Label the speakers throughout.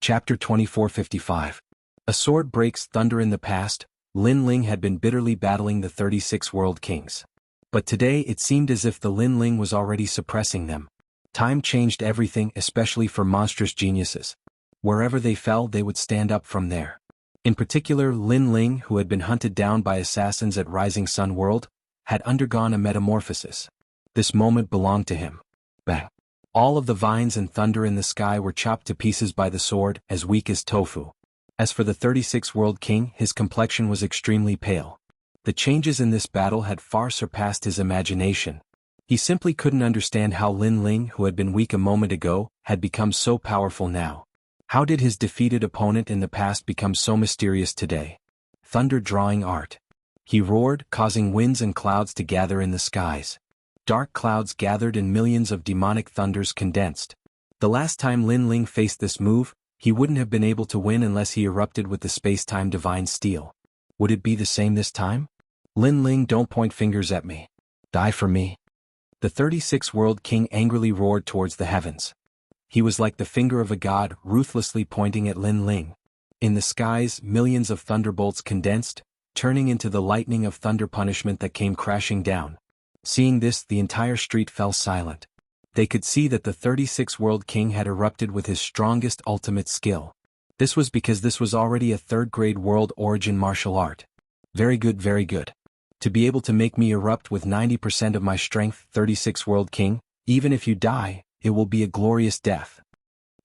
Speaker 1: Chapter 2455. A sword breaks thunder. In the past, Lin Ling had been bitterly battling the 36 world kings. But today it seemed as if the Lin Ling was already suppressing them. Time changed everything, especially for monstrous geniuses. Wherever they fell, they would stand up from there. In particular, Lin Ling, who had been hunted down by assassins at Rising Sun World, had undergone a metamorphosis. This moment belonged to him. Bang! All of the vines and thunder in the sky were chopped to pieces by the sword, as weak as tofu. As for the 36 world king, his complexion was extremely pale. The changes in this battle had far surpassed his imagination. He simply couldn't understand how Lin Ling, who had been weak a moment ago, had become so powerful now. How did his defeated opponent in the past become so mysterious today? Thunder drawing art. He roared, causing winds and clouds to gather in the skies. Dark clouds gathered and millions of demonic thunders condensed. The last time Lin Ling faced this move, he wouldn't have been able to win unless he erupted with the space-time divine steel. Would it be the same this time? Lin Ling, don't point fingers at me. Die for me. The 36 world king angrily roared towards the heavens. He was like the finger of a god, ruthlessly pointing at Lin Ling. In the skies, millions of thunderbolts condensed, turning into the lightning of thunder punishment that came crashing down. Seeing this, the entire street fell silent. They could see that the 36 world king had erupted with his strongest ultimate skill. This was because this was already a third-grade world origin martial art. Very good, very good. To be able to make me erupt with 90% of my strength, 36 world king, even if you die, it will be a glorious death.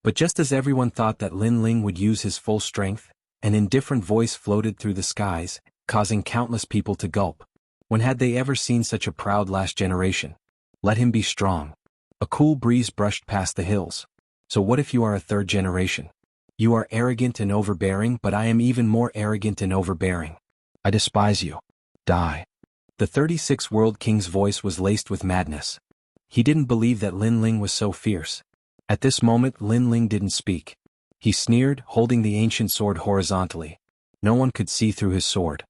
Speaker 1: But just as everyone thought that Lin Ling would use his full strength, an indifferent voice floated through the skies, causing countless people to gulp. When had they ever seen such a proud last generation? Let him be strong. A cool breeze brushed past the hills. So what if you are a third generation? You are arrogant and overbearing, but I am even more arrogant and overbearing. I despise you. Die. The 36 world king's voice was laced with madness. He didn't believe that Lin Ling was so fierce. At this moment, Lin Ling didn't speak. He sneered, holding the ancient sword horizontally. No one could see through his sword.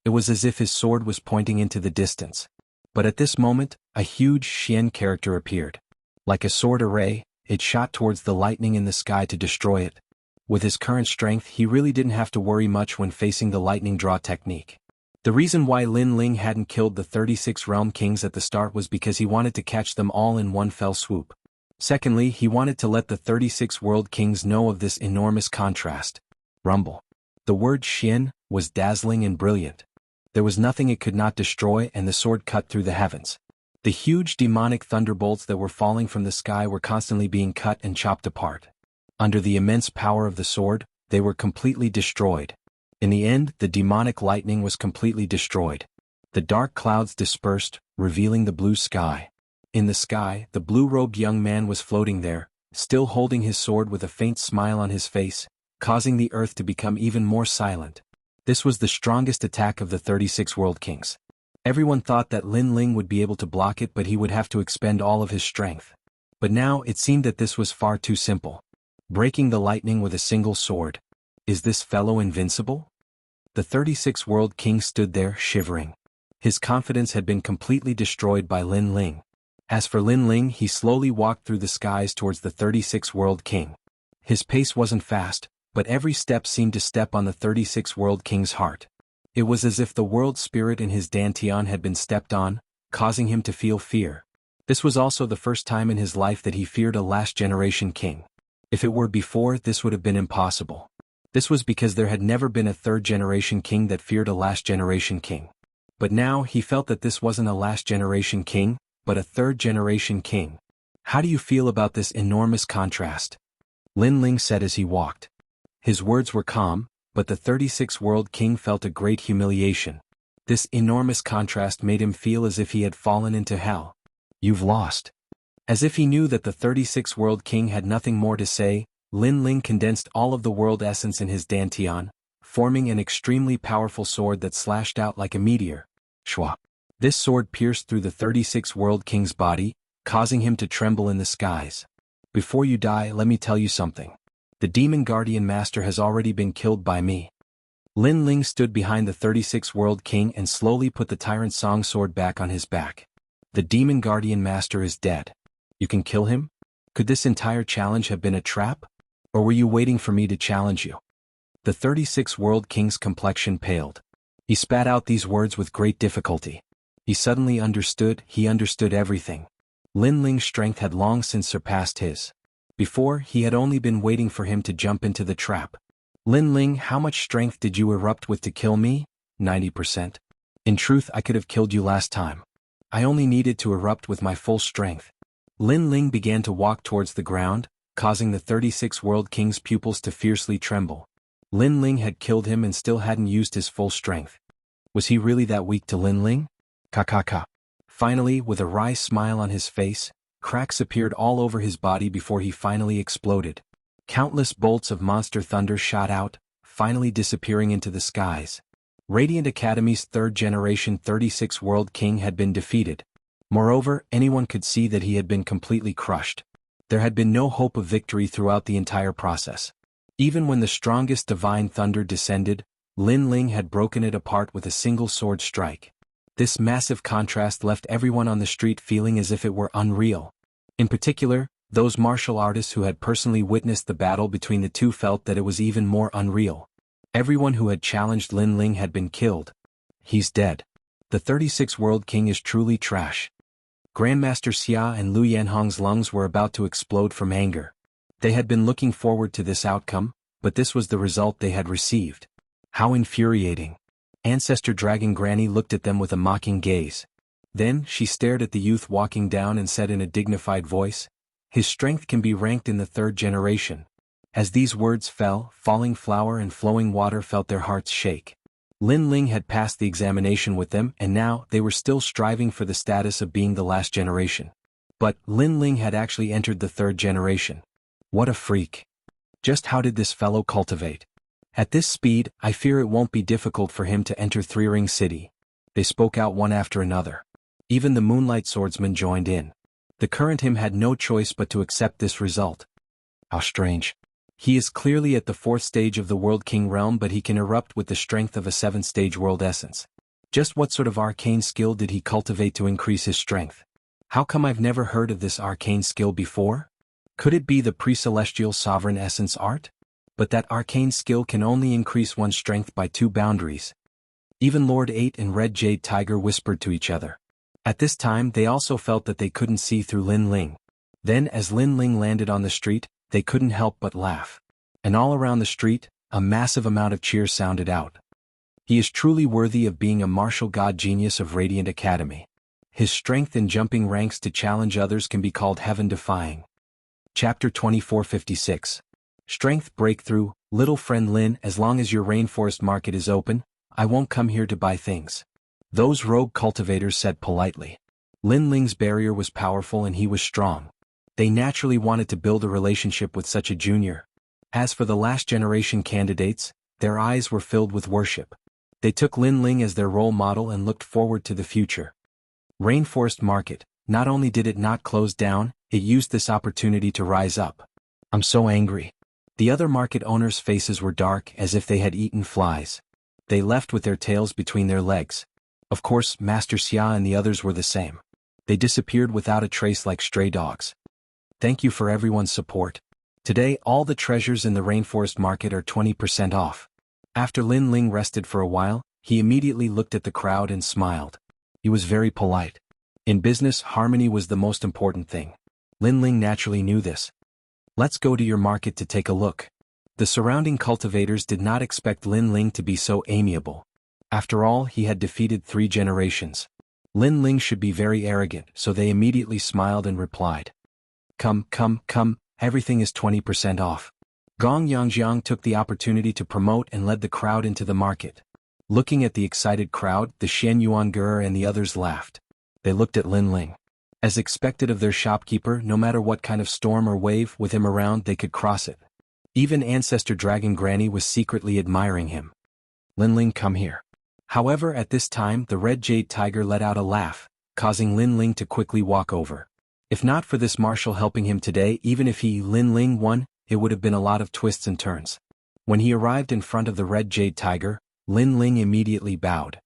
Speaker 1: It was as if his sword was pointing into the distance. But at this moment, a huge Xian character appeared. Like a sword array, it shot towards the lightning in the sky to destroy it. With his current strength, he really didn't have to worry much when facing the lightning draw technique. The reason why Lin Ling hadn't killed the 36 realm kings at the start was because he wanted to catch them all in one fell swoop. Secondly, he wanted to let the 36 world kings know of this enormous contrast. Rumble. The word Xian was dazzling and brilliant. There was nothing it could not destroy, and the sword cut through the heavens. The huge demonic thunderbolts that were falling from the sky were constantly being cut and chopped apart. Under the immense power of the sword, they were completely destroyed. In the end, the demonic lightning was completely destroyed. The dark clouds dispersed, revealing the blue sky. In the sky, the blue-robed young man was floating there, still holding his sword with a faint smile on his face, causing the earth to become even more silent. This was the strongest attack of the 36 world kings. Everyone thought that Lin Ling would be able to block it, but he would have to expend all of his strength. But now it seemed that this was far too simple. Breaking the lightning with a single sword. Is this fellow invincible? The 36 world king stood there, shivering. His confidence had been completely destroyed by Lin Ling. As for Lin Ling, he slowly walked through the skies towards the 36 world king. His pace wasn't fast, but every step seemed to step on the 36 world king's heart. It was as if the world spirit in his dantian had been stepped on, causing him to feel fear. This was also the first time in his life that he feared a last-generation king. If it were before, this would have been impossible. This was because there had never been a third-generation king that feared a last-generation king. But now he felt that this wasn't a last-generation king, but a third-generation king. How do you feel about this enormous contrast? Lin Ling said as he walked. His words were calm, but the 36 world king felt a great humiliation. This enormous contrast made him feel as if he had fallen into hell. You've lost. As if he knew that the 36 world king had nothing more to say, Lin Ling condensed all of the world essence in his dantian, forming an extremely powerful sword that slashed out like a meteor. Shwa. This sword pierced through the 36 world king's body, causing him to tremble in the skies. Before you die, let me tell you something. The demon guardian master has already been killed by me. Lin Ling stood behind the 36 world king and slowly put the tyrant song sword back on his back. The demon guardian master is dead. You can kill him? Could this entire challenge have been a trap? Or were you waiting for me to challenge you? The 36 World King's complexion paled. He spat out these words with great difficulty. He suddenly understood, he understood everything. Lin Ling's strength had long since surpassed his. Before, he had only been waiting for him to jump into the trap. Lin Ling, how much strength did you erupt with to kill me? 90%. In truth, I could have killed you last time. I only needed to erupt with my full strength. Lin Ling began to walk towards the ground, causing the 36 World King's pupils to fiercely tremble. Lin Ling had killed him and still hadn't used his full strength. Was he really that weak to Lin Ling? Ka. Finally, with a wry smile on his face, cracks appeared all over his body before he finally exploded. Countless bolts of monster thunder shot out, finally disappearing into the skies. Radiant Academy's third-generation 36 World King had been defeated. Moreover, anyone could see that he had been completely crushed. There had been no hope of victory throughout the entire process. Even when the strongest divine thunder descended, Lin Ling had broken it apart with a single sword strike. This massive contrast left everyone on the street feeling as if it were unreal. In particular, those martial artists who had personally witnessed the battle between the two felt that it was even more unreal. Everyone who had challenged Lin Ling had been killed. He's dead. The 36 World King is truly trash. Grandmaster Xia and Lu Yanhong's lungs were about to explode from anger. They had been looking forward to this outcome, but this was the result they had received. How infuriating. Ancestor Dragon Granny looked at them with a mocking gaze. Then, she stared at the youth walking down and said in a dignified voice, "His strength can be ranked in the third generation." As these words fell, falling flower and flowing water felt their hearts shake. Lin Ling had passed the examination with them and now they were still striving for the status of being the last generation. But, Lin Ling had actually entered the third generation. What a freak. Just how did this fellow cultivate? At this speed, I fear it won't be difficult for him to enter Three Ring City. They spoke out one after another. Even the Moonlight Swordsman joined in. The current him had no choice but to accept this result. How strange. He is clearly at the 4th stage of the World King realm, but he can erupt with the strength of a 7th stage world essence. Just what sort of arcane skill did he cultivate to increase his strength? How come I've never heard of this arcane skill before? Could it be the pre-celestial sovereign essence art? But that arcane skill can only increase one's strength by 2 boundaries. Even Lord 8 and Red Jade Tiger whispered to each other. At this time they also felt that they couldn't see through Lin Ling. Then as Lin Ling landed on the street, they couldn't help but laugh. And all around the street, a massive amount of cheers sounded out. He is truly worthy of being a martial god genius of Radiant Academy. His strength in jumping ranks to challenge others can be called heaven-defying. Chapter 2456. Strength Breakthrough. Little friend Lin, as long as your rainforest market is open, I won't come here to buy things. Those rogue cultivators said politely. Lin Ling's barrier was powerful and he was strong. They naturally wanted to build a relationship with such a junior. As for the last generation candidates, their eyes were filled with worship. They took Lin Ling as their role model and looked forward to the future. Rainforest Market, not only did it not close down, it used this opportunity to rise up. I'm so angry. The other market owners' faces were dark as if they had eaten flies. They left with their tails between their legs. Of course, Master Xia and the others were the same. They disappeared without a trace like stray dogs. Thank you for everyone's support. Today all the treasures in the Rainforest Market are 20% off. After Lin Ling rested for a while, he immediately looked at the crowd and smiled. He was very polite. In business, harmony was the most important thing. Lin Ling naturally knew this. Let's go to your market to take a look. The surrounding cultivators did not expect Lin Ling to be so amiable. After all, he had defeated 3 generations. Lin Ling should be very arrogant, so they immediately smiled and replied. Come, everything is 20% off. Gong Yangjiang took the opportunity to promote and led the crowd into the market. Looking at the excited crowd, the Shen Yuangur and the others laughed. They looked at Lin Ling. As expected of their shopkeeper, no matter what kind of storm or wave with him around, they could cross it. Even Ancestor Dragon Granny was secretly admiring him. Lin Ling, come here. However, at this time, the Red Jade Tiger let out a laugh, causing Lin Ling to quickly walk over. If not for this marshal helping him today, even if Lin Ling won, it would have been a lot of twists and turns. When he arrived in front of the Red Jade Tiger, Lin Ling immediately bowed.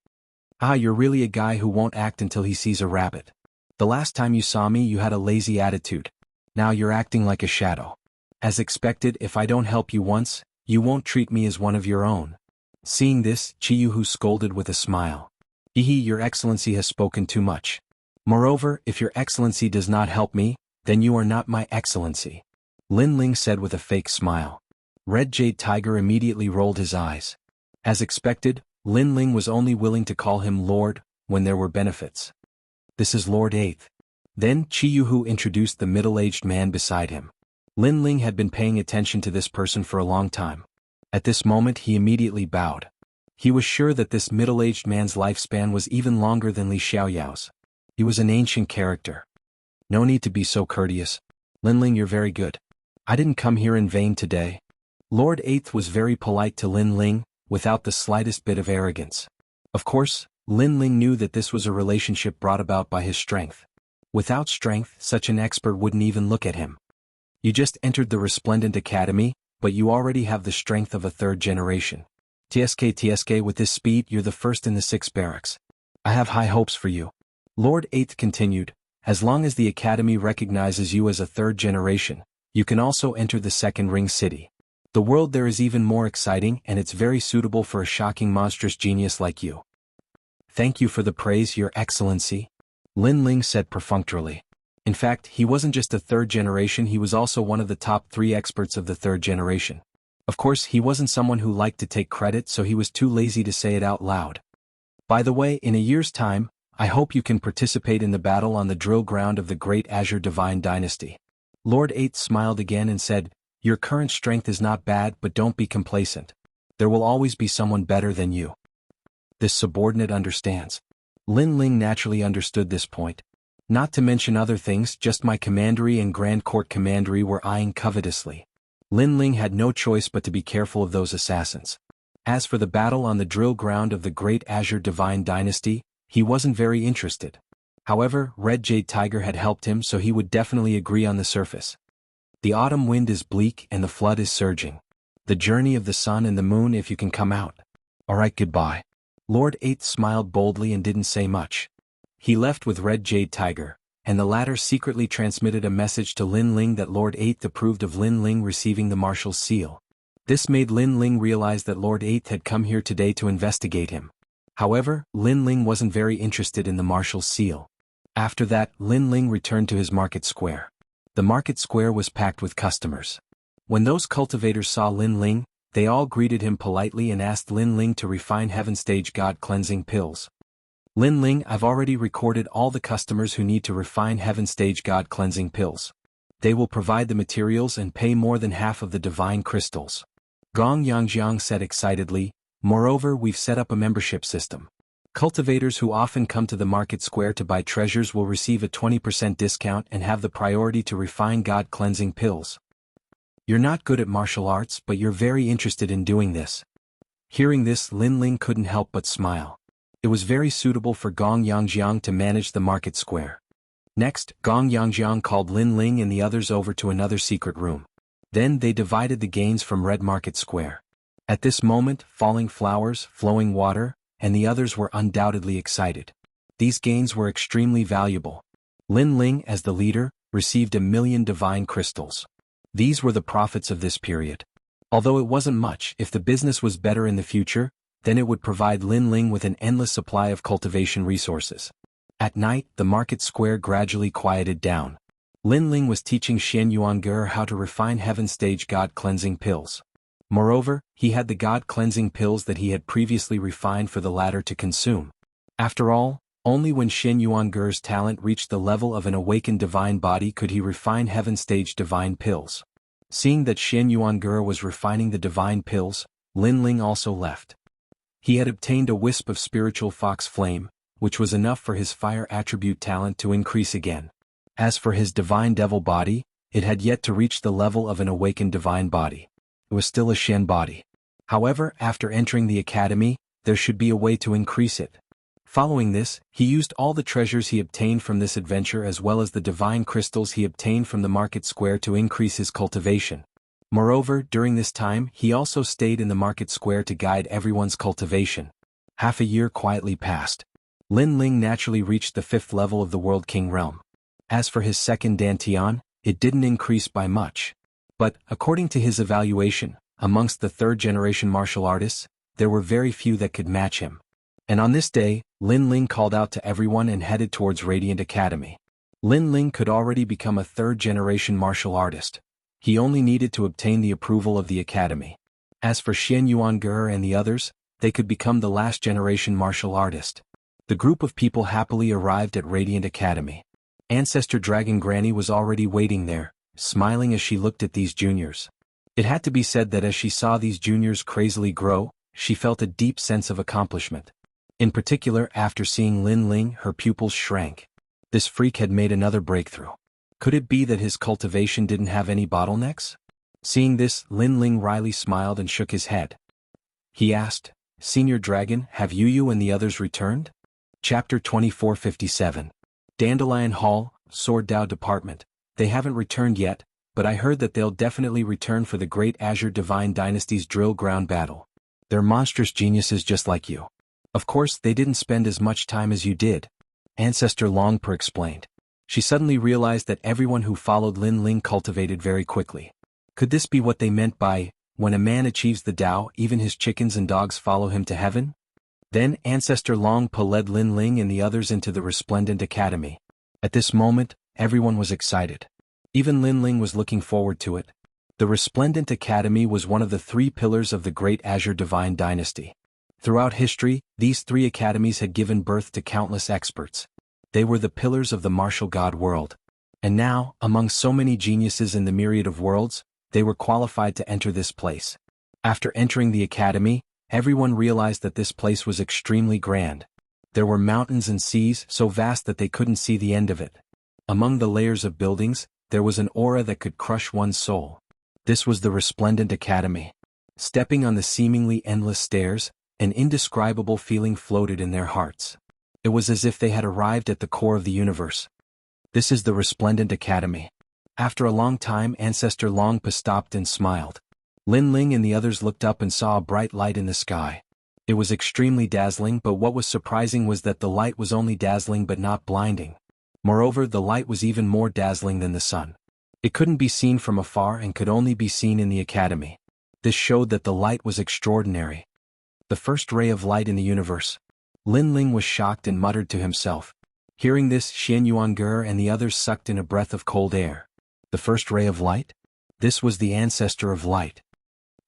Speaker 1: Ah, you're really a guy who won't act until he sees a rabbit. The last time you saw me you had a lazy attitude. Now you're acting like a shadow. As expected, if I don't help you once, you won't treat me as one of your own. Seeing this, Jianghu scolded with a smile. Your Excellency has spoken too much. Moreover, if your Excellency does not help me, then you are not my Excellency. Lin Ling said with a fake smile. Red Jade Tiger immediately rolled his eyes. As expected, Lin Ling was only willing to call him Lord when there were benefits. This is Lord 8th. Then Jianghu introduced the middle-aged man beside him. Lin Ling had been paying attention to this person for a long time. At this moment he immediately bowed. He was sure that this middle-aged man's lifespan was even longer than Li Xiaoyao's. He was an ancient character. No need to be so courteous. Lin Ling, you're very good. I didn't come here in vain today. Lord 8th was very polite to Lin Ling, without the slightest bit of arrogance. Of course, Lin Ling knew that this was a relationship brought about by his strength. Without strength, such an expert wouldn't even look at him. You just entered the resplendent academy, but you already have the strength of a third generation. TSK, with this speed, you're the first in the 6 barracks. I have high hopes for you. Lord 8th continued, as long as the academy recognizes you as a third generation, you can also enter the second ring city. The world there is even more exciting and it's very suitable for a shocking monstrous genius like you. Thank you for the praise, Your Excellency. Lin Ling said perfunctorily. In fact, he wasn't just a third generation, he was also one of the top 3 experts of the third generation. Of course, he wasn't someone who liked to take credit, so he was too lazy to say it out loud. By the way, in a year's time, I hope you can participate in the battle on the drill ground of the Great Azure Divine Dynasty. Lord 8 smiled again and said, your current strength is not bad, but don't be complacent. There will always be someone better than you. This subordinate understands. Lin Ling naturally understood this point. Not to mention other things, just my commandery and Grand Court commandery were eyeing covetously. Lin Ling had no choice but to be careful of those assassins. As for the battle on the drill ground of the Great Azure Divine Dynasty, he wasn't very interested. However, Red Jade Tiger had helped him, so he would definitely agree on the surface. The autumn wind is bleak and the flood is surging. The journey of the sun and the moon, if you can come out. Alright, goodbye. Lord 8 smiled boldly and didn't say much. He left with Red Jade Tiger, and the latter secretly transmitted a message to Lin Ling that Lord 8 approved of Lin Ling receiving the Marshal's seal. This made Lin Ling realize that Lord 8 had come here today to investigate him. However, Lin Ling wasn't very interested in the Marshal's seal. After that, Lin Ling returned to his market square. The market square was packed with customers. When those cultivators saw Lin Ling, they all greeted him politely and asked Lin Ling to refine Heaven Stage God cleansing pills. Lin Ling, I've already recorded all the customers who need to refine Heaven Stage God cleansing pills. They will provide the materials and pay more than half of the divine crystals. Gong Yangjiang said excitedly, moreover, we've set up a membership system. Cultivators who often come to the market square to buy treasures will receive a 20% discount and have the priority to refine God cleansing pills. You're not good at martial arts, but you're very interested in doing this. Hearing this, Lin Ling couldn't help but smile. It was very suitable for Gong Yangjiang to manage the market square. Next, Gong Yangjiang called Lin Ling and the others over to another secret room. Then they divided the gains from Red Market Square. At this moment, falling flowers, flowing water, and the others were undoubtedly excited. These gains were extremely valuable. Lin Ling, as the leader, received 1,000,000 divine crystals. These were the profits of this period. Although it wasn't much, if the business was better in the future, then it would provide Lin Ling with an endless supply of cultivation resources. At night, the market square gradually quieted down. Lin Ling was teaching Xianxia how to refine Heaven Stage God cleansing pills. Moreover, he had the God cleansing pills that he had previously refined for the latter to consume. After all, only when Xianxuan's talent reached the level of an awakened divine body could he refine Heaven Stage divine pills. Seeing that Xianxuan was refining the divine pills, Lin Ling also left. He had obtained a wisp of spiritual fox flame, which was enough for his fire attribute talent to increase again. As for his divine devil body, it had yet to reach the level of an awakened divine body. It was still a Shen body. However, after entering the academy, there should be a way to increase it. Following this, he used all the treasures he obtained from this adventure as well as the divine crystals he obtained from the market square to increase his cultivation. Moreover, during this time, he also stayed in the market square to guide everyone's cultivation. Half a year quietly passed. Lin Ling naturally reached the 5th level of the World King realm. As for his second dantian, it didn't increase by much. But, according to his evaluation, amongst the third-generation martial artists, there were very few that could match him. And on this day, Lin Ling called out to everyone and headed towards Radiant Academy. Lin Ling could already become a third-generation martial artist. He only needed to obtain the approval of the academy. As for Xianxia and the others, they could become the last-generation martial artist. The group of people happily arrived at Radiant Academy. Ancestor Dragon Granny was already waiting there, smiling as she looked at these juniors. It had to be said that as she saw these juniors crazily grow, she felt a deep sense of accomplishment. In particular, after seeing Lin Ling, her pupils shrank. This freak had made another breakthrough. Could it be that his cultivation didn't have any bottlenecks? Seeing this, Lin Ling wryly smiled and shook his head. He asked, "Senior Dragon, have you and the others returned?" Chapter 2457. Dandelion Hall, Sword Dao Department. They haven't returned yet, but I heard that they'll definitely return for the Great Azure Divine Dynasty's drill ground battle. They're monstrous geniuses just like you. Of course, they didn't spend as much time as you did, Ancestor Longper explained. She suddenly realized that everyone who followed Lin Ling cultivated very quickly. Could this be what they meant by, when a man achieves the Tao, even his chickens and dogs follow him to heaven? Then Ancestor Longpa led Lin Ling and the others into the Resplendent Academy. At this moment, everyone was excited. Even Lin Ling was looking forward to it. The Resplendent Academy was one of the three pillars of the Great Azure Divine Dynasty. Throughout history, these three academies had given birth to countless experts. They were the pillars of the martial god world. And now, among so many geniuses in the myriad of worlds, they were qualified to enter this place. After entering the academy, everyone realized that this place was extremely grand. There were mountains and seas so vast that they couldn't see the end of it. Among the layers of buildings, there was an aura that could crush one's soul. This was the Resplendent Academy. Stepping on the seemingly endless stairs, an indescribable feeling floated in their hearts. It was as if they had arrived at the core of the universe. This is the Resplendent Academy. After a long time, Ancestor Longpa stopped and smiled. Lin Ling and the others looked up and saw a bright light in the sky. It was extremely dazzling, but what was surprising was that the light was only dazzling but not blinding. Moreover, the light was even more dazzling than the sun. It couldn't be seen from afar and could only be seen in the academy. This showed that the light was extraordinary. The first ray of light in the universe. Lin Ling was shocked and muttered to himself. Hearing this, Xianxia and the others sucked in a breath of cold air. The first ray of light? This was the ancestor of light.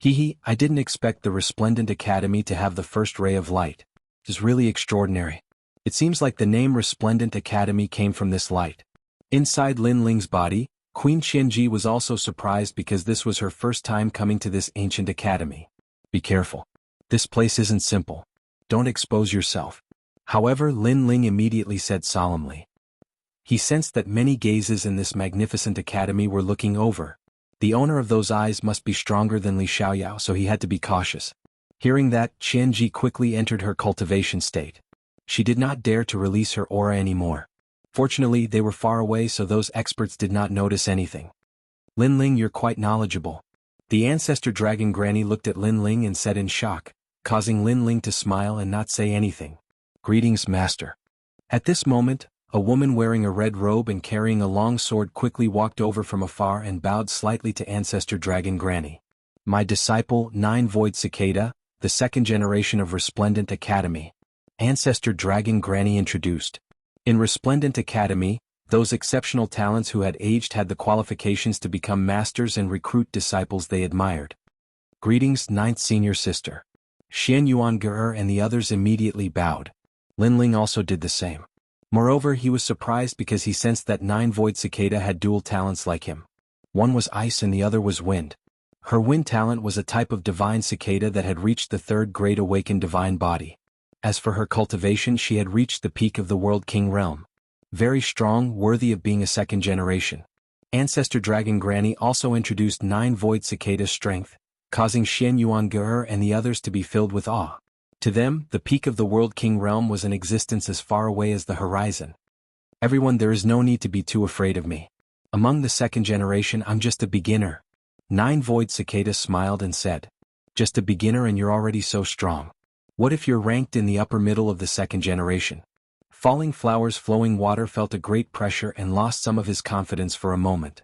Speaker 1: I didn't expect the Resplendent Academy to have the first ray of light. It is really extraordinary. It seems like the name Resplendent Academy came from this light. Inside Lin Ling's body, Queen Xianji was also surprised because this was her first time coming to this ancient academy. Be careful. This place isn't simple. Don't expose yourself. However, Lin Ling immediately said solemnly. He sensed that many gazes in this magnificent academy were looking over. The owner of those eyes must be stronger than Li Xiaoyao, so he had to be cautious. Hearing that, Qianji quickly entered her cultivation state. She did not dare to release her aura anymore. Fortunately, they were far away, so those experts did not notice anything. Lin Ling, you're quite knowledgeable. The Ancestor Dragon Granny looked at Lin Ling and said in shock, causing Lin Ling to smile and not say anything. Greetings, Master. At this moment, a woman wearing a red robe and carrying a long sword quickly walked over from afar and bowed slightly to Ancestor Dragon Granny. My disciple, Nine Void Cicada, the second generation of Resplendent Academy. Ancestor Dragon Granny introduced. In Resplendent Academy, those exceptional talents who had aged had the qualifications to become masters and recruit disciples they admired. Greetings, Ninth Senior Sister. Xianxia and the others immediately bowed. Lin Ling also did the same. Moreover, he was surprised because he sensed that Nine Void Cicada had dual talents like him. One was ice and the other was wind. Her wind talent was a type of divine cicada that had reached the third grade awakened divine body. As for her cultivation, she had reached the peak of the World King realm. Very strong, worthy of being a second generation. Ancestor Dragon Granny also introduced Nine Void Cicada's strength, causing Xianxia and the others to be filled with awe. To them, the peak of the World King realm was in existence as far away as the horizon. Everyone, there is no need to be too afraid of me. Among the second generation, I'm just a beginner. Nine Void Cicada smiled and said. Just a beginner and you're already so strong. What if you're ranked in the upper middle of the second generation? Falling Flowers Flowing Water felt a great pressure and lost some of his confidence for a moment.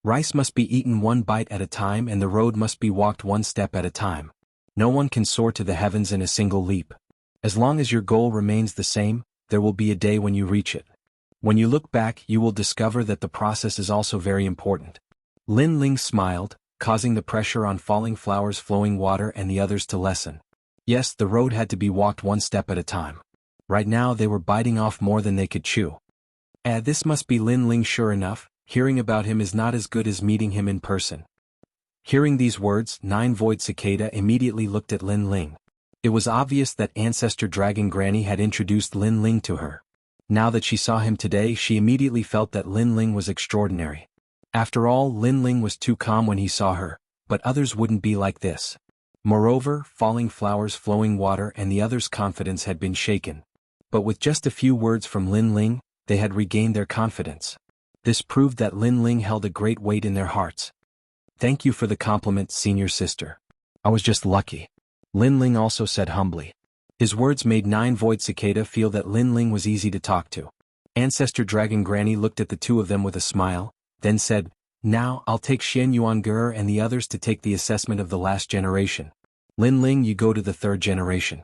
Speaker 1: Rice must be eaten one bite at a time and the road must be walked one step at a time. No one can soar to the heavens in a single leap. As long as your goal remains the same, there will be a day when you reach it. When you look back, you will discover that the process is also very important. Lin Ling smiled, causing the pressure on falling flowers, flowing water and the others to lessen. Yes, the road had to be walked one step at a time. Right now they were biting off more than they could chew. This must be Lin Ling sure enough, hearing about him is not as good as meeting him in person. Hearing these words, Nine-Void Cicada immediately looked at Lin Ling. It was obvious that Ancestor Dragon Granny had introduced Lin Ling to her. Now that she saw him today, she immediately felt that Lin Ling was extraordinary. After all, Lin Ling was too calm when he saw her, but others wouldn't be like this. Moreover, falling flowers, flowing water and the others' confidence had been shaken. But with just a few words from Lin Ling, they had regained their confidence. This proved that Lin Ling held a great weight in their hearts. Thank you for the compliment, senior sister. I was just lucky. Lin Ling also said humbly. His words made Nine-Void Cicada feel that Lin Ling was easy to talk to. Ancestor Dragon Granny looked at the two of them with a smile, then said, Now, I'll take Xianxia and the others to take the assessment of the last generation. Lin Ling, you go to the third generation.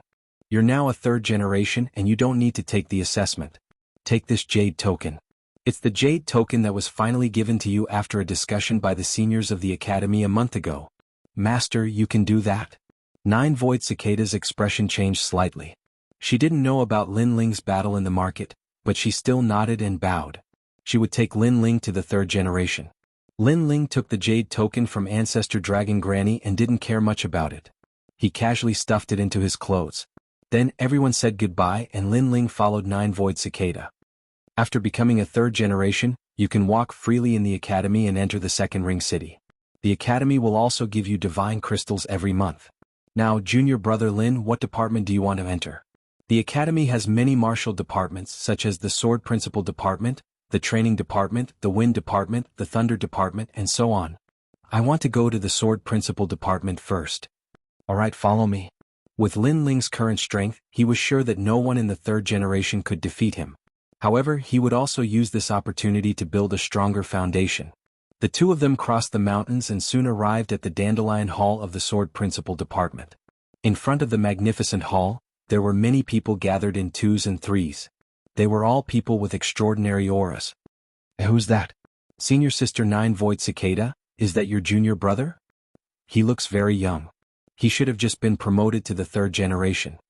Speaker 1: You're now a third generation and you don't need to take the assessment. Take this jade token. It's the jade token that was finally given to you after a discussion by the seniors of the academy a month ago. Master, you can do that? Nine-Void Cicada's expression changed slightly. She didn't know about Lin Ling's battle in the market, but she still nodded and bowed. She would take Lin Ling to the third generation. Lin Ling took the jade token from Ancestor Dragon Granny and didn't care much about it. He casually stuffed it into his clothes. Then everyone said goodbye and Lin Ling followed Nine-Void Cicada. After becoming a third generation, you can walk freely in the academy and enter the second ring city. The academy will also give you divine crystals every month. Now, junior brother Lin, what department do you want to enter? The academy has many martial departments such as the Sword Principal Department, the Training Department, the Wind Department, the Thunder Department, and so on. I want to go to the Sword Principal Department first. Alright, follow me. With Lin Ling's current strength, he was sure that no one in the third generation could defeat him. However, he would also use this opportunity to build a stronger foundation. The two of them crossed the mountains and soon arrived at the Dandelion Hall of the Sword Principal Department. In front of the magnificent hall, there were many people gathered in twos and threes. They were all people with extraordinary auras. Who's that? Senior Sister Nine-Void Cicada, is that your junior brother? He looks very young. He should have just been promoted to the third generation.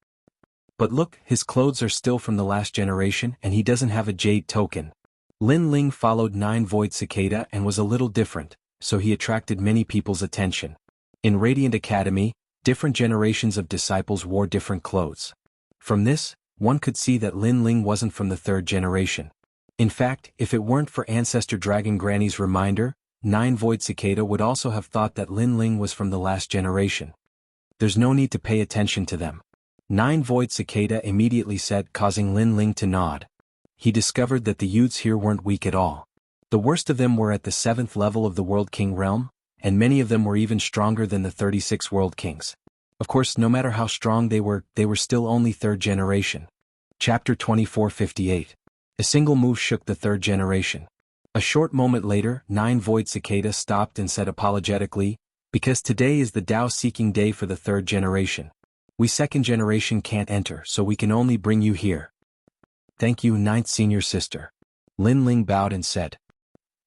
Speaker 1: But look, his clothes are still from the last generation and he doesn't have a jade token. Lin Ling followed Nine-Void Cicada and was a little different, so he attracted many people's attention. In Radiant Academy, different generations of disciples wore different clothes. From this, one could see that Lin Ling wasn't from the third generation. In fact, if it weren't for Ancestor Dragon Granny's reminder, Nine-Void Cicada would also have thought that Lin Ling was from the last generation. There's no need to pay attention to them. Nine-Void Cicada immediately said, causing Lin Ling to nod. He discovered that the youths here weren't weak at all. The worst of them were at the 7th level of the World King realm, and many of them were even stronger than the 36 World Kings. Of course, no matter how strong they were still only third generation. Chapter 2458. A single move shook the third generation. A short moment later, Nine-Void Cicada stopped and said apologetically, because today is the Tao-seeking day for the third generation. We second generation can't enter, so we can only bring you here. Thank you, ninth senior sister. Lin Ling bowed and said.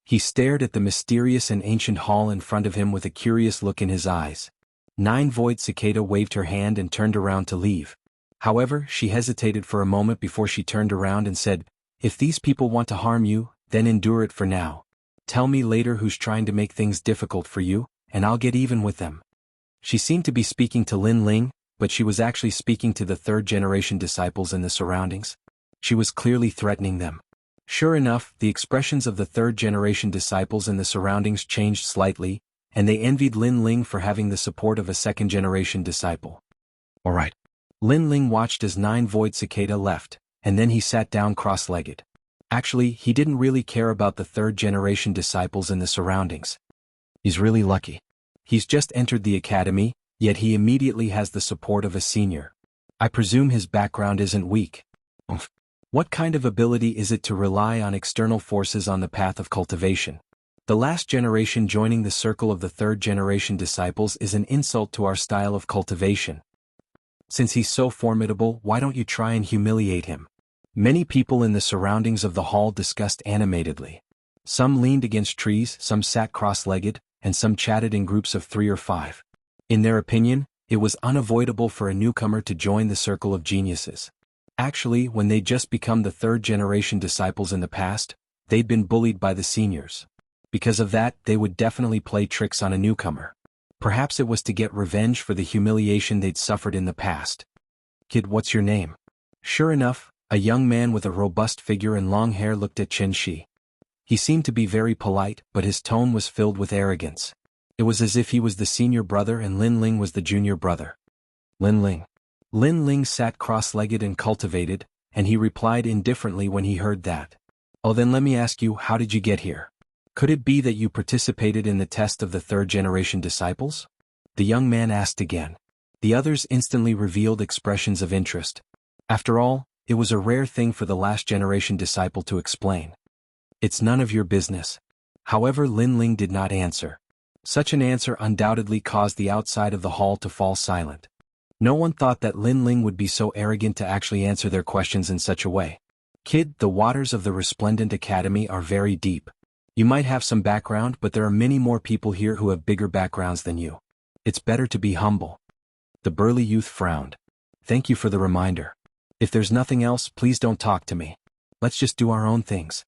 Speaker 1: He stared at the mysterious and ancient hall in front of him with a curious look in his eyes. Nine-Void Cicada waved her hand and turned around to leave. However, she hesitated for a moment before she turned around and said, If these people want to harm you, then endure it for now. Tell me later who's trying to make things difficult for you, and I'll get even with them. She seemed to be speaking to Lin Ling, but she was actually speaking to the third generation disciples in the surroundings. She was clearly threatening them. Sure enough, the expressions of the third generation disciples in the surroundings changed slightly, and they envied Lin Ling for having the support of a second generation disciple. Alright. Lin Ling watched as Nine-Void Cicada left, and then he sat down cross-legged. Actually, he didn't really care about the third generation disciples in the surroundings. He's really lucky. He's just entered the academy, yet he immediately has the support of a senior. I presume his background isn't weak. What kind of ability is it to rely on external forces on the path of cultivation? The last generation joining the circle of the third generation disciples is an insult to our style of cultivation. Since he's so formidable, why don't you try and humiliate him? Many people in the surroundings of the hall discussed animatedly. Some leaned against trees, some sat cross-legged, and some chatted in groups of 3 or 5. In their opinion, it was unavoidable for a newcomer to join the circle of geniuses. Actually, when they'd just become the third generation disciples in the past, they'd been bullied by the seniors. Because of that, they would definitely play tricks on a newcomer. Perhaps it was to get revenge for the humiliation they'd suffered in the past. "Kid, what's your name?" Sure enough, a young man with a robust figure and long hair looked at Xianxia. He seemed to be very polite, but his tone was filled with arrogance. It was as if he was the senior brother and Lin Ling was the junior brother. Lin Ling. Lin Ling sat cross-legged and cultivated, and he replied indifferently when he heard that. "Oh, then let me ask you, how did you get here? Could it be that you participated in the test of the third-generation disciples?" The young man asked again. The others instantly revealed expressions of interest. After all, it was a rare thing for the last-generation disciple to explain. "It's none of your business." However, Lin Ling did not answer. Such an answer undoubtedly caused the outside of the hall to fall silent. No one thought that Lin Ling would be so arrogant to actually answer their questions in such a way. "Kid, the waters of the Resplendent Academy are very deep. You might have some background, but there are many more people here who have bigger backgrounds than you. It's better to be humble." The burly youth frowned. "Thank you for the reminder. If there's nothing else, please don't talk to me. Let's just do our own things."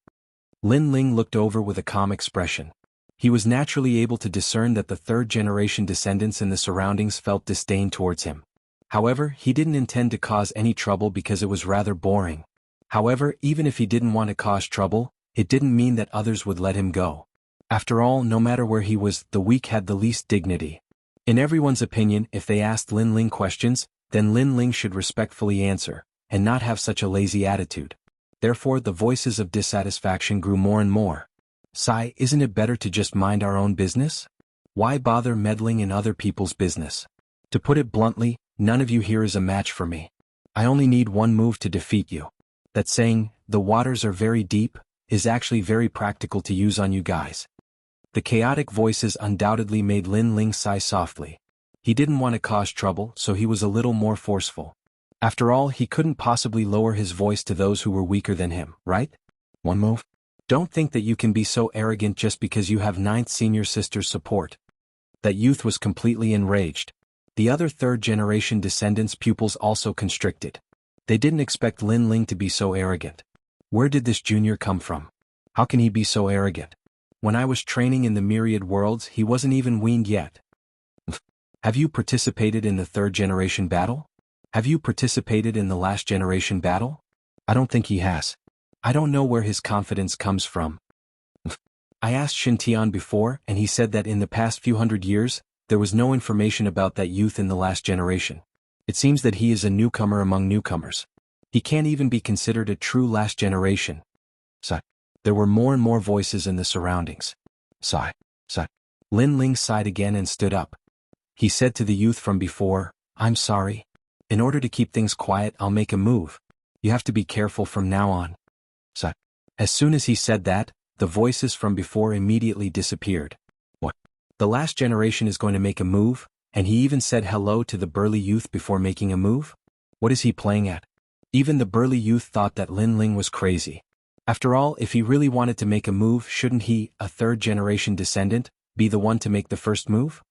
Speaker 1: Lin Ling looked over with a calm expression. He was naturally able to discern that the third-generation descendants in the surroundings felt disdain towards him. However, he didn't intend to cause any trouble because it was rather boring. However, even if he didn't want to cause trouble, it didn't mean that others would let him go. After all, no matter where he was, the weak had the least dignity. In everyone's opinion, if they asked Lin Ling questions, then Lin Ling should respectfully answer, and not have such a lazy attitude. Therefore, the voices of dissatisfaction grew more and more. "Sai, isn't it better to just mind our own business? Why bother meddling in other people's business? To put it bluntly, none of you here is a match for me. I only need one move to defeat you." That saying, "the waters are very deep," is actually very practical to use on you guys. The chaotic voices undoubtedly made Lin Ling sigh softly. He didn't want to cause trouble, so he was a little more forceful. After all, he couldn't possibly lower his voice to those who were weaker than him, right? "One move? Don't think that you can be so arrogant just because you have ninth senior sister's support." That youth was completely enraged. The other third-generation descendants' pupils also constricted. They didn't expect Lin Ling to be so arrogant. Where did this junior come from? How can he be so arrogant? When I was training in the myriad worlds, he wasn't even weaned yet. Have you participated in the third-generation battle? Have you participated in the last-generation battle? I don't think he has. I don't know where his confidence comes from. I asked Xintian before, and he said that in the past few hundred years, there was no information about that youth in the last generation. It seems that he is a newcomer among newcomers. He can't even be considered a true last generation. Sigh. There were more and more voices in the surroundings. Sigh. Sigh. Lin Ling sighed again and stood up. He said to the youth from before, "I'm sorry. In order to keep things quiet, I'll make a move. You have to be careful from now on." Sigh. As soon as he said that, the voices from before immediately disappeared. What? The last generation is going to make a move, and he even said hello to the burly youth before making a move? What is he playing at? Even the burly youth thought that Lin Ling was crazy. After all, if he really wanted to make a move, shouldn't he, a third-generation descendant, be the one to make the first move?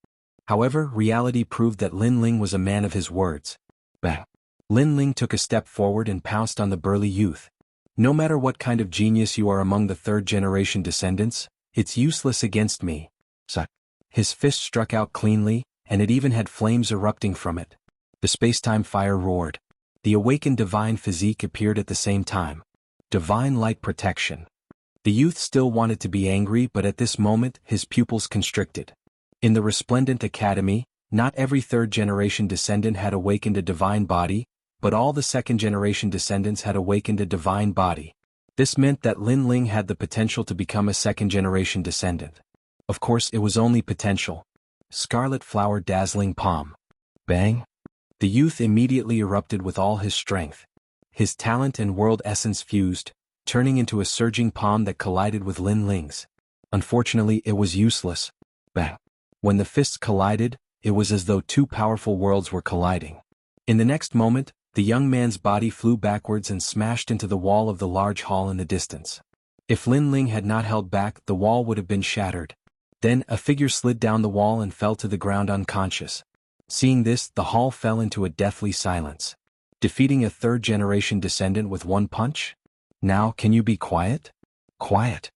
Speaker 1: However, reality proved that Lin Ling was a man of his words. Bang! Lin Ling took a step forward and pounced on the burly youth. No matter what kind of genius you are among the third-generation descendants, it's useless against me. Suck. His fist struck out cleanly, and it even had flames erupting from it. The space-time fire roared. The awakened divine physique appeared at the same time. Divine light protection. The youth still wanted to be angry, but at this moment, his pupils constricted. In the Resplendent Academy, not every third-generation descendant had awakened a divine body, but all the second-generation descendants had awakened a divine body. This meant that Lin Ling had the potential to become a second-generation descendant. Of course, it was only potential. Scarlet flower dazzling palm. Bang! The youth immediately erupted with all his strength. His talent and world essence fused, turning into a surging palm that collided with Lin Ling's. Unfortunately, it was useless. Bang. When the fists collided, it was as though two powerful worlds were colliding. In the next moment, the young man's body flew backwards and smashed into the wall of the large hall in the distance. If Lin Ling had not held back, the wall would have been shattered. Then, a figure slid down the wall and fell to the ground unconscious. Seeing this, the hall fell into a deathly silence. Defeating a third-generation descendant with one punch? Now, can you be quiet? Quiet.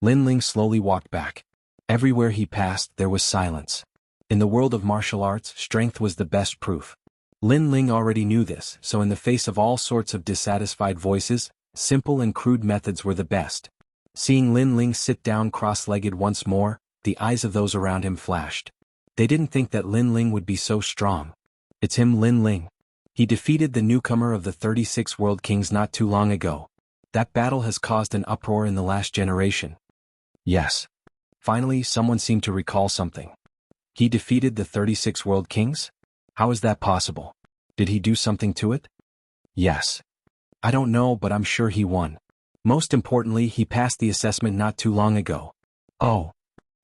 Speaker 1: Lin Ling slowly walked back. Everywhere he passed, there was silence. In the world of martial arts, strength was the best proof. Lin Ling already knew this, so in the face of all sorts of dissatisfied voices, simple and crude methods were the best. Seeing Lin Ling sit down cross-legged once more, the eyes of those around him flashed. They didn't think that Lin Ling would be so strong. It's him, Lin Ling. He defeated the newcomer of the 36 World Kings not too long ago. That battle has caused an uproar in the last generation. Yes. Finally, someone seemed to recall something. He defeated the 36 World Kings? How is that possible? Did he do something to it? Yes. I don't know, but I'm sure he won. Most importantly, he passed the assessment not too long ago. Oh.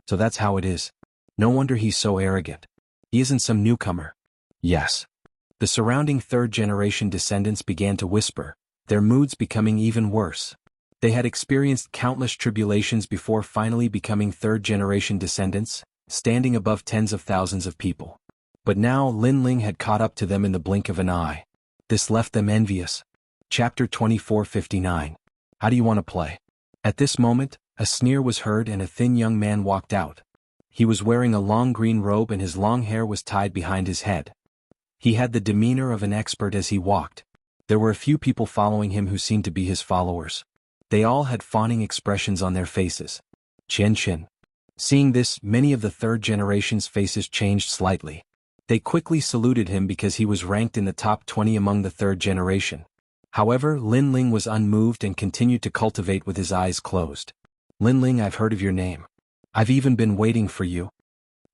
Speaker 1: So that's how it is. No wonder he's so arrogant. He isn't some newcomer. Yes. The surrounding third-generation descendants began to whisper, their moods becoming even worse. They had experienced countless tribulations before finally becoming third-generation descendants, standing above tens of thousands of people. But now Lin Ling had caught up to them in the blink of an eye. This left them envious. Chapter 24:59. How do you want to play? At this moment, a sneer was heard and a thin young man walked out. He was wearing a long green robe and his long hair was tied behind his head. He had the demeanor of an expert as he walked. There were a few people following him who seemed to be his followers. They all had fawning expressions on their faces. Xianxia. Seeing this, many of the third generation's faces changed slightly. They quickly saluted him because he was ranked in the top 20 among the third generation. However, Lin Ling was unmoved and continued to cultivate with his eyes closed. Lin Ling, I've heard of your name. I've even been waiting for you.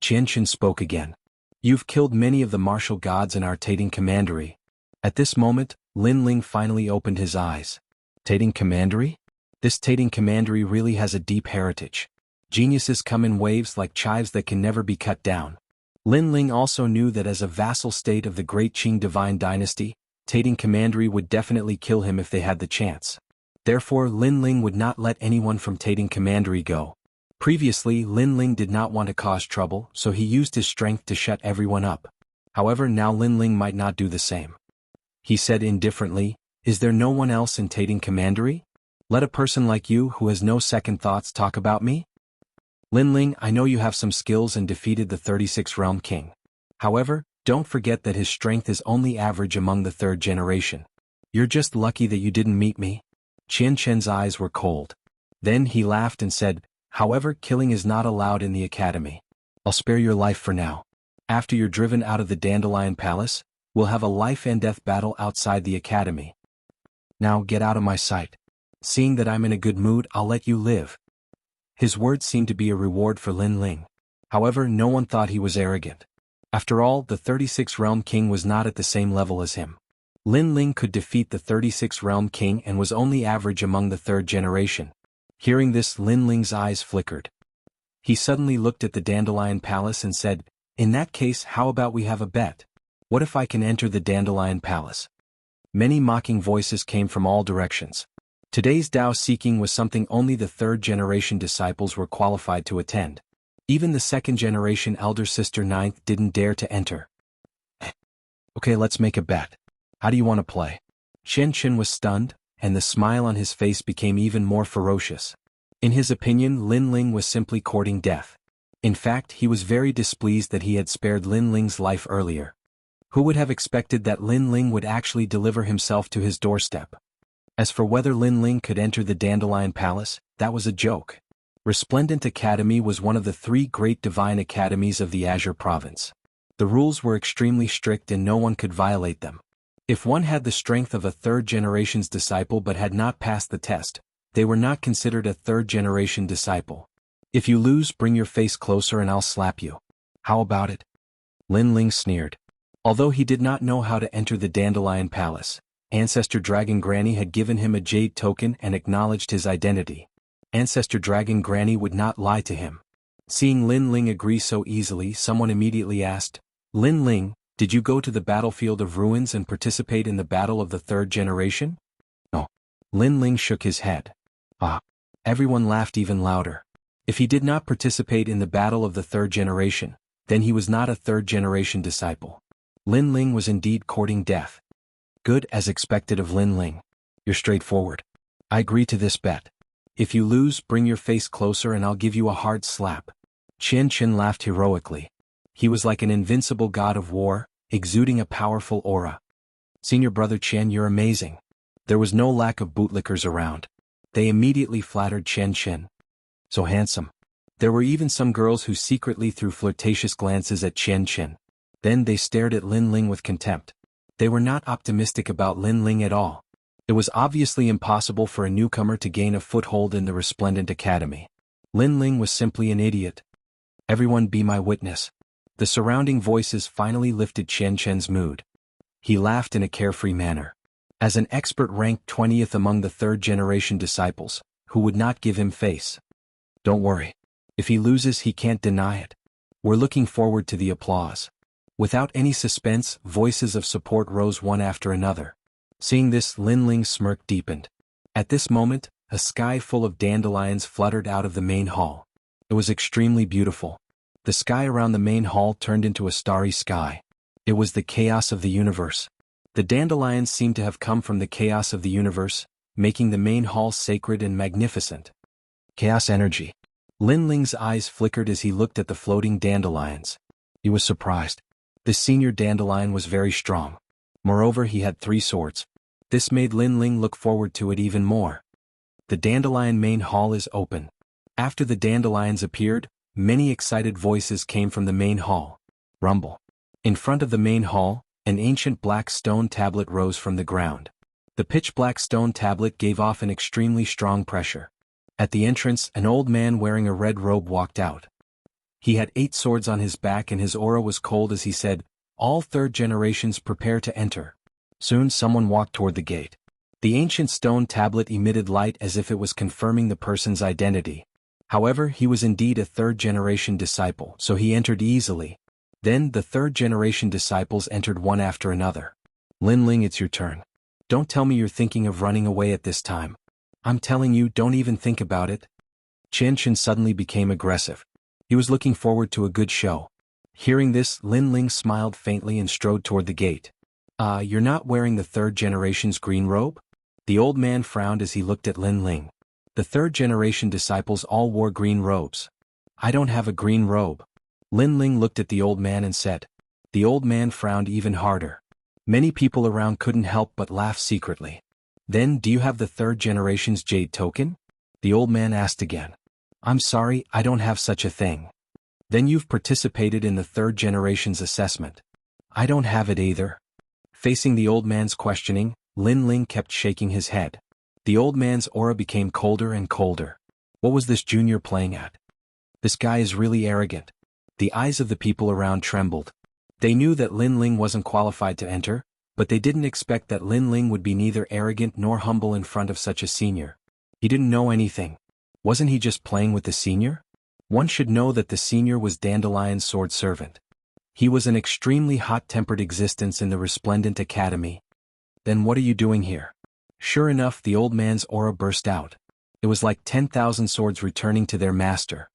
Speaker 1: Xianxia spoke again. You've killed many of the martial gods in our Tating Commandery. At this moment, Lin Ling finally opened his eyes. Tating Commandery? This Tating Commandery really has a deep heritage. Geniuses come in waves like chives that can never be cut down. Lin Ling also knew that as a vassal state of the great Qing divine dynasty, Tating Commandery would definitely kill him if they had the chance. Therefore, Lin Ling would not let anyone from Tating Commandery go. Previously, Lin Ling did not want to cause trouble, so he used his strength to shut everyone up. However, now Lin Ling might not do the same. He said indifferently, "Is there no one else in Tating Commandery? Let a person like you who has no second thoughts talk about me? Lin Ling, I know you have some skills and defeated the 36 Realm King. However, don't forget that his strength is only average among the third generation. You're just lucky that you didn't meet me." Xianxia's eyes were cold. Then he laughed and said, "However, killing is not allowed in the academy. I'll spare your life for now. After you're driven out of the Dandelion Palace, we'll have a life and death battle outside the academy. Now get out of my sight. Seeing that I'm in a good mood, I'll let you live." His words seemed to be a reward for Lin Ling. However, no one thought he was arrogant. After all, the 36 Realm King was not at the same level as him. Lin Ling could defeat the 36 Realm King and was only average among the third generation. Hearing this, Lin Ling's eyes flickered. He suddenly looked at the Dandelion Palace and said, "In that case, how about we have a bet? What if I can enter the Dandelion Palace?" Many mocking voices came from all directions. Today's Dao seeking was something only the third generation disciples were qualified to attend. Even the second generation elder sister ninth didn't dare to enter. Okay, let's make a bet. How do you want to play? Xianxia was stunned, and the smile on his face became even more ferocious. In his opinion, Lin Ling was simply courting death. In fact, he was very displeased that he had spared Lin Ling's life earlier. Who would have expected that Lin Ling would actually deliver himself to his doorstep? As for whether Lin Ling could enter the Dandelion Palace, that was a joke. Resplendent Academy was one of the 3 great divine academies of the Azure Province. The rules were extremely strict and no one could violate them. If one had the strength of a third generation's disciple but had not passed the test, they were not considered a third generation disciple. If you lose, bring your face closer and I'll slap you. How about it? Lin Ling sneered. Although he did not know how to enter the Dandelion Palace, Ancestor Dragon Granny had given him a jade token and acknowledged his identity. Ancestor Dragon Granny would not lie to him. Seeing Lin Ling agree so easily, someone immediately asked, "Lin Ling, did you go to the battlefield of ruins and participate in the battle of the third generation?" No. Lin Ling shook his head. Ah. Everyone laughed even louder. If he did not participate in the battle of the third generation, then he was not a third generation disciple. Lin Ling was indeed courting death. Good, as expected of Lin Ling. You're straightforward. I agree to this bet. If you lose, bring your face closer and I'll give you a hard slap. Qianxia laughed heroically. He was like an invincible god of war, exuding a powerful aura. Senior brother Qian, you're amazing. There was no lack of bootlickers around. They immediately flattered Qianxia. So handsome. There were even some girls who secretly threw flirtatious glances at Qianxia. Then they stared at Lin Ling with contempt. They were not optimistic about Lin Ling at all. It was obviously impossible for a newcomer to gain a foothold in the resplendent academy. Lin Ling was simply an idiot. Everyone be my witness. The surrounding voices finally lifted Qianxia's mood. He laughed in a carefree manner. As an expert ranked 20th among the third-generation disciples, who would not give him face? Don't worry. If he loses, he can't deny it. We're looking forward to the applause. Without any suspense, voices of support rose one after another. Seeing this, Lin Ling's smirk deepened. At this moment, a sky full of dandelions fluttered out of the main hall. It was extremely beautiful. The sky around the main hall turned into a starry sky. It was the chaos of the universe. The dandelions seemed to have come from the chaos of the universe, making the main hall sacred and magnificent. Chaos energy. Lin Ling's eyes flickered as he looked at the floating dandelions. He was surprised. The senior dandelion was very strong. Moreover, he had 3 swords. This made Lin Ling look forward to it even more. The dandelion main hall is open. After the dandelions appeared, many excited voices came from the main hall. Rumble. In front of the main hall, an ancient black stone tablet rose from the ground. The pitch-black stone tablet gave off an extremely strong pressure. At the entrance, an old man wearing a red robe walked out. He had 8 swords on his back and his aura was cold as he said, "All third generations prepare to enter." Soon someone walked toward the gate. The ancient stone tablet emitted light as if it was confirming the person's identity. However, he was indeed a third-generation disciple, so he entered easily. Then the third-generation disciples entered one after another. Lin Ling, it's your turn. Don't tell me you're thinking of running away at this time. I'm telling you, don't even think about it. Qianxia suddenly became aggressive. He was looking forward to a good show. Hearing this, Lin Ling smiled faintly and strode toward the gate. You're not wearing the third generation's green robe? The old man frowned as he looked at Lin Ling. The third-generation disciples all wore green robes. I don't have a green robe. Lin Ling looked at the old man and said. The old man frowned even harder. Many people around couldn't help but laugh secretly. Then, do you have the third generation's jade token? The old man asked again. I'm sorry, I don't have such a thing. Then you've participated in the third generation's assessment. I don't have it either. Facing the old man's questioning, Lin Ling kept shaking his head. The old man's aura became colder and colder. What was this junior playing at? This guy is really arrogant. The eyes of the people around trembled. They knew that Lin Ling wasn't qualified to enter, but they didn't expect that Lin Ling would be neither arrogant nor humble in front of such a senior. He didn't know anything. Wasn't he just playing with the senior? One should know that the senior was Dandelion's sword servant. He was an extremely hot-tempered existence in the resplendent academy. Then what are you doing here? Sure enough, the old man's aura burst out. It was like 10,000 swords returning to their master.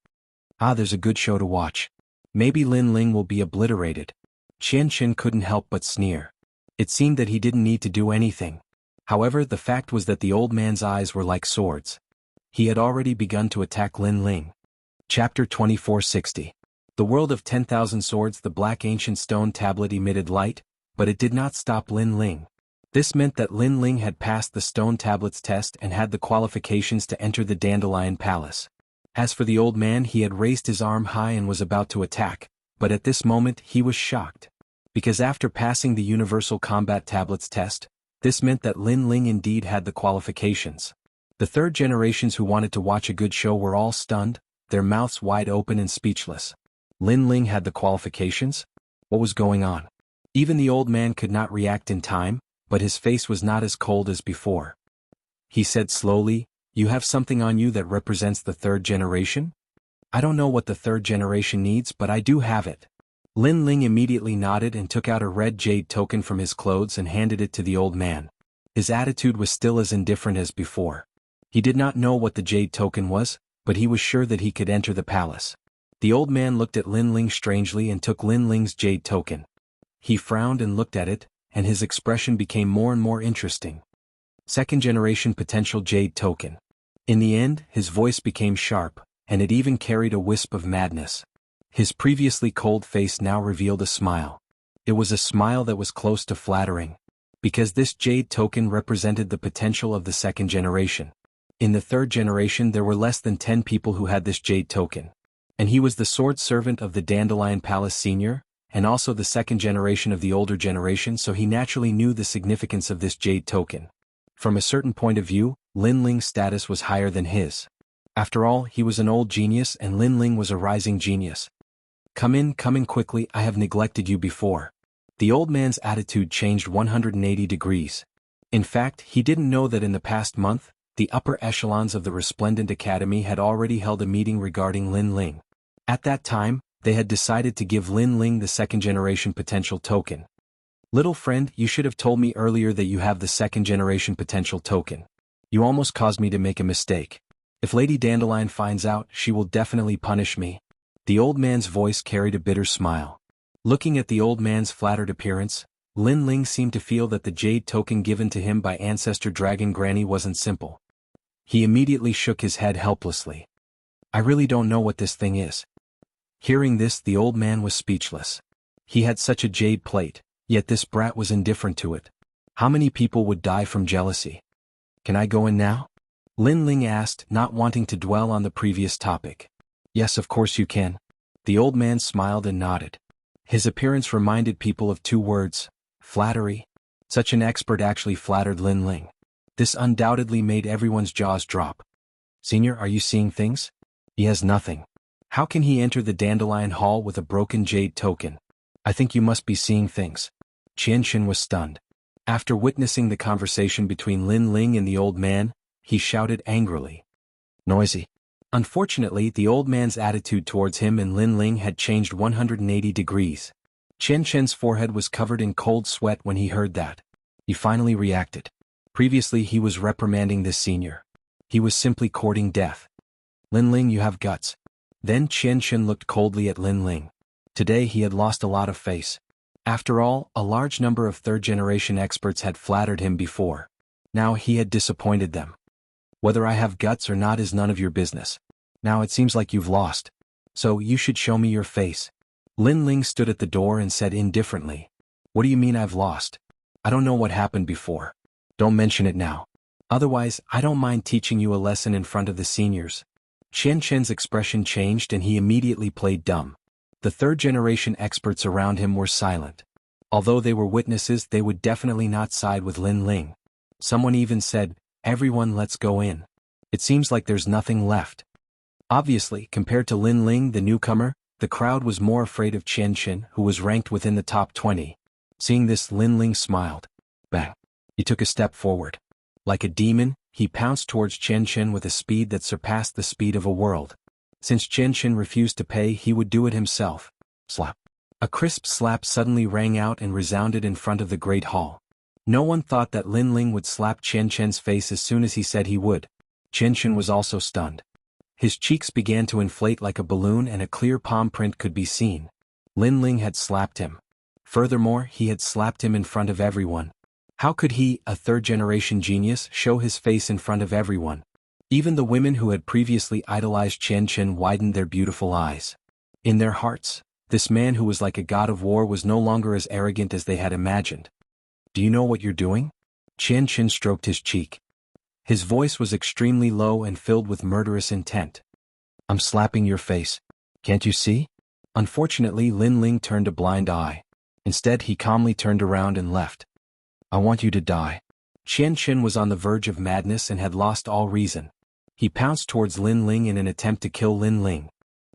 Speaker 1: There's a good show to watch. Maybe Lin Ling will be obliterated. Qianxia couldn't help but sneer. It seemed that he didn't need to do anything. However, the fact was that the old man's eyes were like swords. He had already begun to attack Lin Ling. Chapter 2460. The world of 10,000 swords. The black ancient stone tablet emitted light, but it did not stop Lin Ling. This meant that Lin Ling had passed the stone tablet's test and had the qualifications to enter the Dandelion Palace. As for the old man, he had raised his arm high and was about to attack, but at this moment he was shocked. Because after passing the Universal Combat Tablet's test, this meant that Lin Ling indeed had the qualifications. The third generations who wanted to watch a good show were all stunned, their mouths wide open and speechless. Lin Ling had the qualifications? What was going on? Even the old man could not react in time, but his face was not as cold as before. He said slowly, You have something on you that represents the third generation? I don't know what the third generation needs, but I do have it. Lin Ling immediately nodded and took out a red jade token from his clothes and handed it to the old man. His attitude was still as indifferent as before. He did not know what the jade token was, but he was sure that he could enter the palace. The old man looked at Lin Ling strangely and took Lin Ling's jade token. He frowned and looked at it, and his expression became more and more interesting. Second generation potential jade token. In the end, his voice became sharp, and it even carried a wisp of madness. His previously cold face now revealed a smile. It was a smile that was close to flattering, because this jade token represented the potential of the second generation. In the third generation there were less than 10 people who had this jade token. And he was the sword servant of the Dandelion Palace Senior, and also the second generation of the older generation, so he naturally knew the significance of this jade token. From a certain point of view, Lin Ling's status was higher than his. After all, he was an old genius and Lin Ling was a rising genius. Come in quickly, I have neglected you before. The old man's attitude changed 180 degrees. In fact, he didn't know that in the past month, the upper echelons of the Resplendent Academy had already held a meeting regarding Lin Ling. At that time, they had decided to give Lin Ling the second generation potential token. Little friend, you should have told me earlier that you have the second generation potential token. You almost caused me to make a mistake. If Lady Dandelion finds out, she will definitely punish me. The old man's voice carried a bitter smile. Looking at the old man's flattered appearance, Lin Ling seemed to feel that the jade token given to him by Ancestor Dragon Granny wasn't simple. He immediately shook his head helplessly. I really don't know what this thing is. Hearing this, the old man was speechless. He had such a jade plate, yet this brat was indifferent to it. How many people would die from jealousy? Can I go in now? Lin Ling asked, not wanting to dwell on the previous topic. Yes, of course you can. The old man smiled and nodded. His appearance reminded people of two words: flattery. Such an expert actually flattered Lin Ling. This undoubtedly made everyone's jaws drop. Senior, are you seeing things? He has nothing. How can he enter the Dandelion Hall with a broken jade token? I think you must be seeing things. Xianxia was stunned. After witnessing the conversation between Lin Ling and the old man, he shouted angrily. Noisy. Unfortunately, the old man's attitude towards him and Lin Ling had changed 180 degrees. Xianxia's forehead was covered in cold sweat when he heard that. He finally reacted. Previously he was reprimanding this senior. He was simply courting death. Lin Ling, you have guts. Then Xianxia looked coldly at Lin Ling. Today he had lost a lot of face. After all, a large number of third-generation experts had flattered him before. Now he had disappointed them. Whether I have guts or not is none of your business. Now it seems like you've lost. So you should show me your face. Lin Ling stood at the door and said indifferently. What do you mean I've lost? I don't know what happened before. Don't mention it now. Otherwise, I don't mind teaching you a lesson in front of the seniors. Xianxia's expression changed and he immediately played dumb. The third-generation experts around him were silent. Although they were witnesses, they would definitely not side with Lin Ling. Someone even said, everyone let's go in. It seems like there's nothing left. Obviously, compared to Lin Ling, the newcomer, the crowd was more afraid of Xianxia, who was ranked within the top 20. Seeing this, Lin Ling smiled. Bang. He took a step forward. Like a demon, he pounced towards Xianxia with a speed that surpassed the speed of a world. Since Xianxia refused to pay, he would do it himself. Slap. A crisp slap suddenly rang out and resounded in front of the great hall. No one thought that Lin Ling would slap Xianxia's face as soon as he said he would. Xianxia was also stunned. His cheeks began to inflate like a balloon and a clear palm print could be seen. Lin Ling had slapped him. Furthermore, he had slapped him in front of everyone. How could he, a third-generation genius, show his face in front of everyone? Even the women who had previously idolized Xianxia widened their beautiful eyes. In their hearts, this man who was like a god of war was no longer as arrogant as they had imagined. Do you know what you're doing? Xianxia stroked his cheek. His voice was extremely low and filled with murderous intent. I'm slapping your face. Can't you see? Unfortunately, Lin Ling turned a blind eye. Instead, he calmly turned around and left. I want you to die. Xianxia was on the verge of madness and had lost all reason. He pounced towards Lin Ling in an attempt to kill Lin Ling.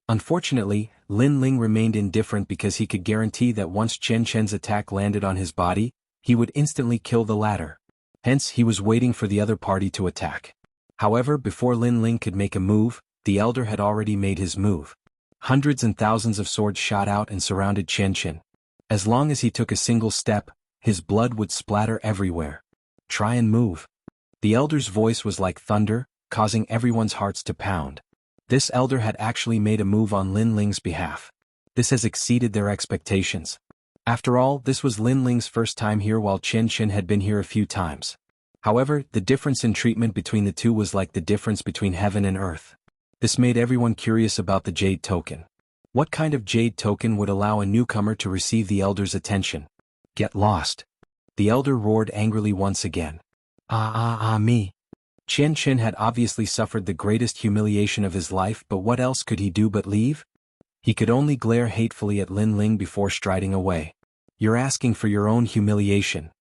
Speaker 1: Unfortunately, Lin Ling remained indifferent because he could guarantee that once Xianxia's attack landed on his body, he would instantly kill the latter. Hence, he was waiting for the other party to attack. However, before Lin Ling could make a move, the elder had already made his move. Hundreds and thousands of swords shot out and surrounded Xianxia. As long as he took a single step, his blood would splatter everywhere. Try and move. The elder's voice was like thunder, causing everyone's hearts to pound. This elder had actually made a move on Lin Ling's behalf. This has exceeded their expectations. After all, this was Lin Ling's first time here while Xianxia had been here a few times. However, the difference in treatment between the two was like the difference between heaven and earth. This made everyone curious about the jade token. What kind of jade token would allow a newcomer to receive the elder's attention? Get lost. The elder roared angrily once again. Me. Xianxia had obviously suffered the greatest humiliation of his life, but what else could he do but leave? He could only glare hatefully at Lin Ling before striding away. You're asking for your own humiliation.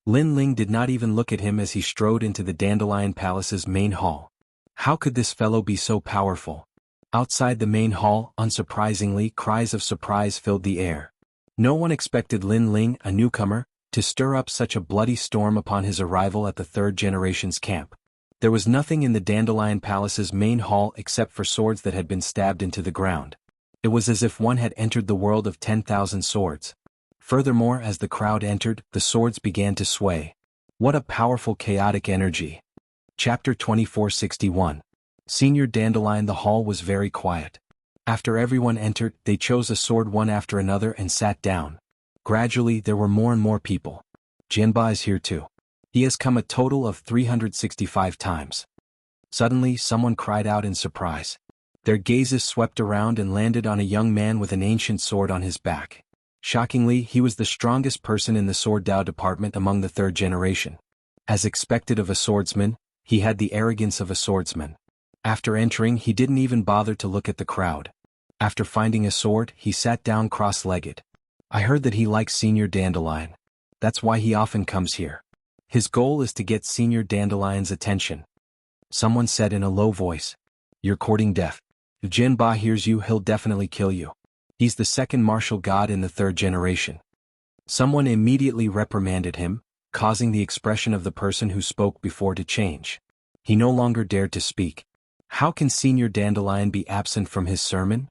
Speaker 1: Lin Ling did not even look at him as he strode into the Dandelion Palace's main hall. How could this fellow be so powerful? Outside the main hall, unsurprisingly, cries of surprise filled the air. No one expected Lin Ling, a newcomer, to stir up such a bloody storm upon his arrival at the third generation's camp. There was nothing in the Dandelion Palace's main hall except for swords that had been stabbed into the ground. It was as if one had entered the world of 10,000 swords. Furthermore, as the crowd entered, the swords began to sway. What a powerful chaotic energy. Chapter 2461. Senior Dandelion. The hall was very quiet. After everyone entered, they chose a sword one after another and sat down. Gradually, there were more and more people. Jianba is here too. He has come a total of 365 times. Suddenly, someone cried out in surprise. Their gazes swept around and landed on a young man with an ancient sword on his back. Shockingly, he was the strongest person in the sword Dao department among the third generation. As expected of a swordsman, he had the arrogance of a swordsman. After entering, he didn't even bother to look at the crowd. After finding a sword, he sat down cross-legged. I heard that he likes Senior Dandelion. That's why he often comes here. His goal is to get Senior Dandelion's attention. Someone said in a low voice. You're courting death. If Jianba hears you, he'll definitely kill you. He's the second martial god in the third generation. Someone immediately reprimanded him, causing the expression of the person who spoke before to change. He no longer dared to speak. How can Senior Dandelion be absent from his sermon?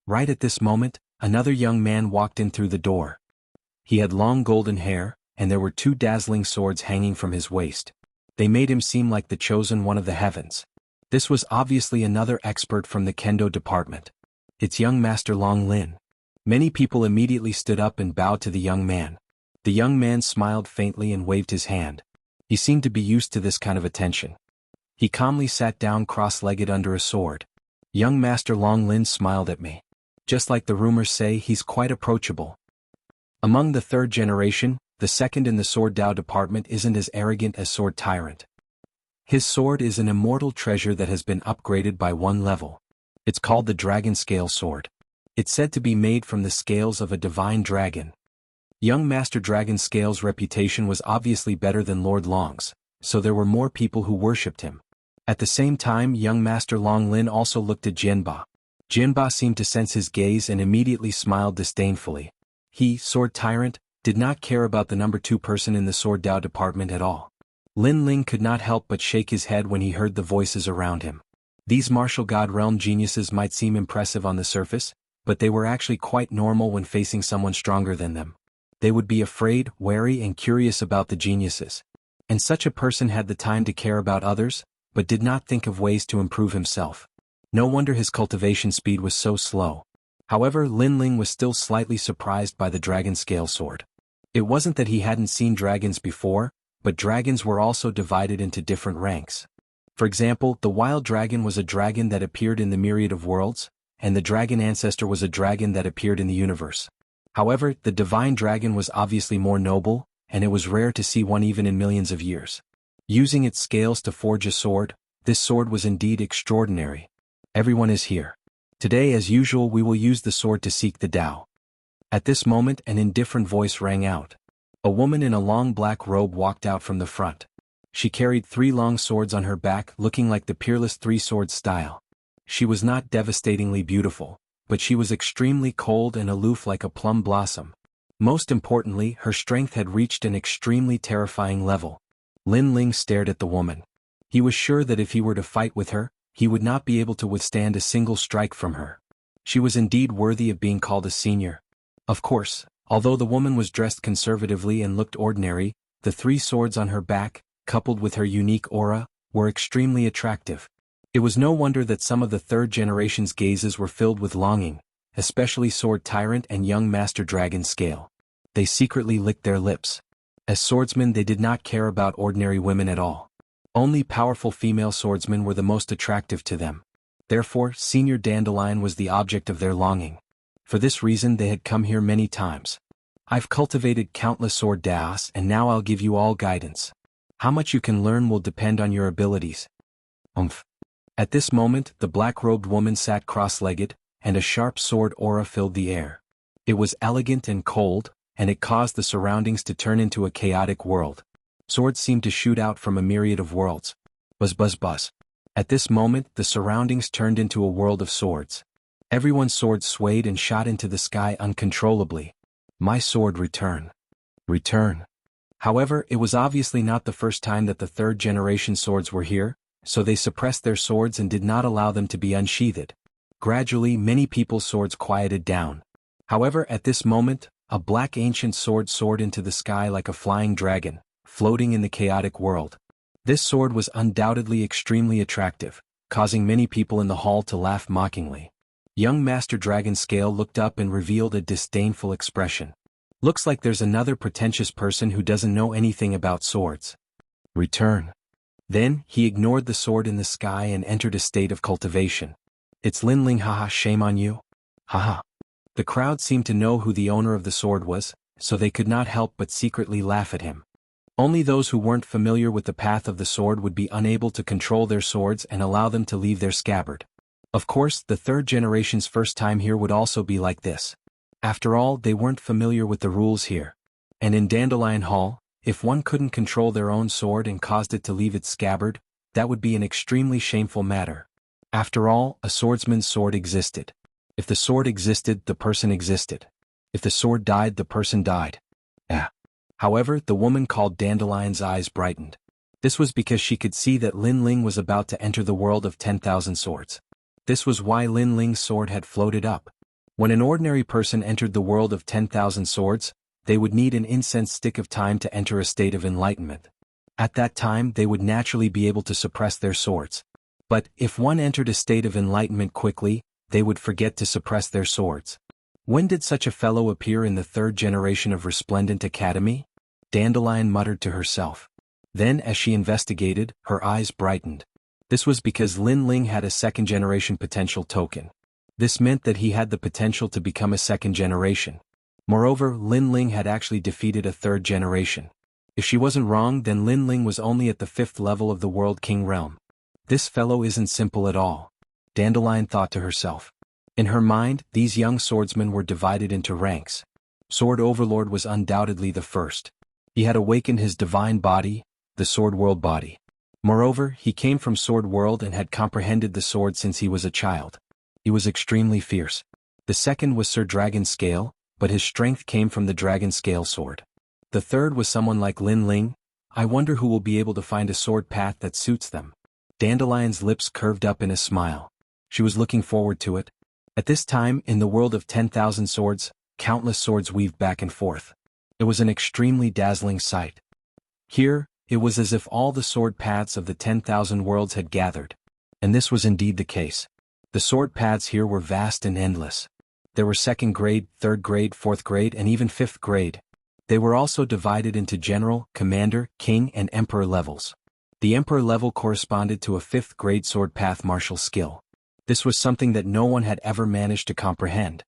Speaker 1: Right at this moment, another young man walked in through the door. He had long golden hair, and there were two dazzling swords hanging from his waist. They made him seem like the chosen one of the heavens. This was obviously another expert from the Kendo department. It's young Master Long Lin. Many people immediately stood up and bowed to the young man. The young man smiled faintly and waved his hand. He seemed to be used to this kind of attention. He calmly sat down cross-legged under a sword. Young Master Long Lin smiled at me. Just like the rumors say, he's quite approachable. Among the third generation, the second in the Sword Dao department isn't as arrogant as Sword Tyrant. His sword is an immortal treasure that has been upgraded by one level. It's called the Dragon Scale Sword. It's said to be made from the scales of a divine dragon. Young Master Dragon Scale's reputation was obviously better than Lord Long's, so there were more people who worshipped him. At the same time, young Master Long Lin also looked at Jianba. Jianba seemed to sense his gaze and immediately smiled disdainfully. He, Sword Tyrant, did not care about the number 2 person in the Sword Dao department at all. Lin Ling could not help but shake his head when he heard the voices around him. These martial god realm geniuses might seem impressive on the surface, but they were actually quite normal when facing someone stronger than them. They would be afraid, wary and curious about the geniuses. And such a person had the time to care about others, but did not think of ways to improve himself. No wonder his cultivation speed was so slow. However, Lin Ling was still slightly surprised by the dragon scale sword. It wasn't that he hadn't seen dragons before, but dragons were also divided into different ranks. For example, the wild dragon was a dragon that appeared in the myriad of worlds, and the dragon ancestor was a dragon that appeared in the universe. However, the divine dragon was obviously more noble, and it was rare to see one even in millions of years. Using its scales to forge a sword, this sword was indeed extraordinary. Everyone is here. Today, as usual, we will use the sword to seek the Tao. At this moment, an indifferent voice rang out. A woman in a long black robe walked out from the front. She carried 3 long swords on her back, looking like the peerless 3-sword style. She was not devastatingly beautiful, but she was extremely cold and aloof like a plum blossom. Most importantly, her strength had reached an extremely terrifying level. Lin Ling stared at the woman. He was sure that if he were to fight with her, he would not be able to withstand a single strike from her. She was indeed worthy of being called a senior. Of course, although the woman was dressed conservatively and looked ordinary, the 3 swords on her back, coupled with her unique aura, were extremely attractive. It was no wonder that some of the 3rd generation's gazes were filled with longing, especially Sword Tyrant and young Master Dragon Scale. They secretly licked their lips. As swordsmen, they did not care about ordinary women at all. Only powerful female swordsmen were the most attractive to them. Therefore, Senior Dandelion was the object of their longing. For this reason they had come here many times. I've cultivated countless sword daos and now I'll give you all guidance. How much you can learn will depend on your abilities. At this moment, the black-robed woman sat cross-legged, and a sharp sword aura filled the air. It was elegant and cold, and it caused the surroundings to turn into a chaotic world. Swords seemed to shoot out from a myriad of worlds. Buzz buzz buzz. At this moment, the surroundings turned into a world of swords. Everyone's sword swayed and shot into the sky uncontrollably. My sword return. Return. However, it was obviously not the first time that the 3rd generation swords were here, so they suppressed their swords and did not allow them to be unsheathed. Gradually, many people's swords quieted down. However, at this moment, a black ancient sword soared into the sky like a flying dragon, floating in the chaotic world. This sword was undoubtedly extremely attractive, causing many people in the hall to laugh mockingly. Young Master Dragon Scale looked up and revealed a disdainful expression. Looks like there's another pretentious person who doesn't know anything about swords. Return. Then, he ignored the sword in the sky and entered a state of cultivation. It's Lin Ling, haha, shame on you. Haha. The crowd seemed to know who the owner of the sword was, so they could not help but secretly laugh at him. Only those who weren't familiar with the path of the sword would be unable to control their swords and allow them to leave their scabbard. Of course, the 3rd generation's first time here would also be like this. After all, they weren't familiar with the rules here. And in Dandelion Hall, if one couldn't control their own sword and caused it to leave its scabbard, that would be an extremely shameful matter. After all, a swordsman's sword existed. If the sword existed, the person existed. If the sword died, the person died. However, the woman called Dandelion's eyes brightened. This was because she could see that Lin Ling was about to enter the world of 10,000 swords. This was why Lin Ling's sword had floated up. When an ordinary person entered the world of 10,000 swords, they would need an incense stick of time to enter a state of enlightenment. At that time, they would naturally be able to suppress their swords. But, if one entered a state of enlightenment quickly, they would forget to suppress their swords. When did such a fellow appear in the 3rd generation of Resplendent Academy? Dandelion muttered to herself. Then, as she investigated, her eyes brightened. This was because Lin Ling had a 2nd generation potential token. This meant that he had the potential to become a 2nd generation. Moreover, Lin Ling had actually defeated a 3rd generation. If she wasn't wrong, then Lin Ling was only at the 5th level of the World King realm. This fellow isn't simple at all. Dandelion thought to herself. In her mind, these young swordsmen were divided into ranks. Sword Overlord was undoubtedly the first. He had awakened his divine body, the Sword World body. Moreover, he came from Sword World and had comprehended the sword since he was a child. He was extremely fierce. The second was Sir Dragon Scale, but his strength came from the Dragon Scale sword. The third was someone like Lin Ling. I wonder who will be able to find a sword path that suits them. Dandelion's lips curved up in a smile. She was looking forward to it. At this time, in the world of 10,000 swords, countless swords weaved back and forth. It was an extremely dazzling sight. Here, it was as if all the sword paths of the 10,000 worlds had gathered. And this was indeed the case. The sword paths here were vast and endless. There were 2nd grade, 3rd grade, 4th grade, and even 5th grade. They were also divided into General, Commander, King, and Emperor levels. The Emperor level corresponded to a 5th grade sword path martial skill. This was something that no one had ever managed to comprehend.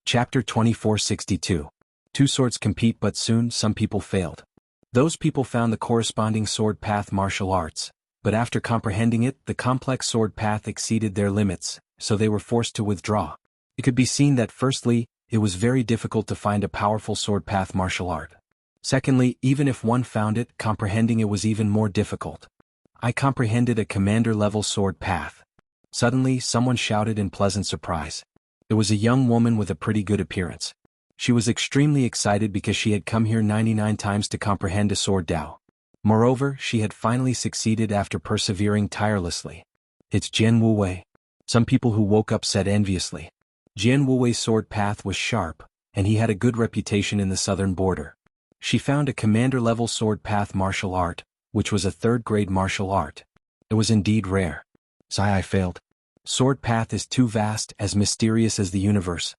Speaker 1: Chapter 2462. Two swords compete, but soon some people failed. Those people found the corresponding sword path martial arts, but after comprehending it, the complex sword path exceeded their limits, so they were forced to withdraw. It could be seen that firstly, it was very difficult to find a powerful sword path martial art. Secondly, even if one found it, comprehending it was even more difficult. I comprehended a commander-level sword path. Suddenly, someone shouted in pleasant surprise. It was a young woman with a pretty good appearance. She was extremely excited because she had come here 99 times to comprehend a sword Dao. Moreover, she had finally succeeded after persevering tirelessly. It's Jian Wuwei. Some people who woke up said enviously. Jian Wuwei's sword path was sharp, and he had a good reputation in the southern border. She found a commander-level sword path martial art, which was a third-grade martial art. It was indeed rare. I failed. Sword path is too vast, as mysterious as the universe.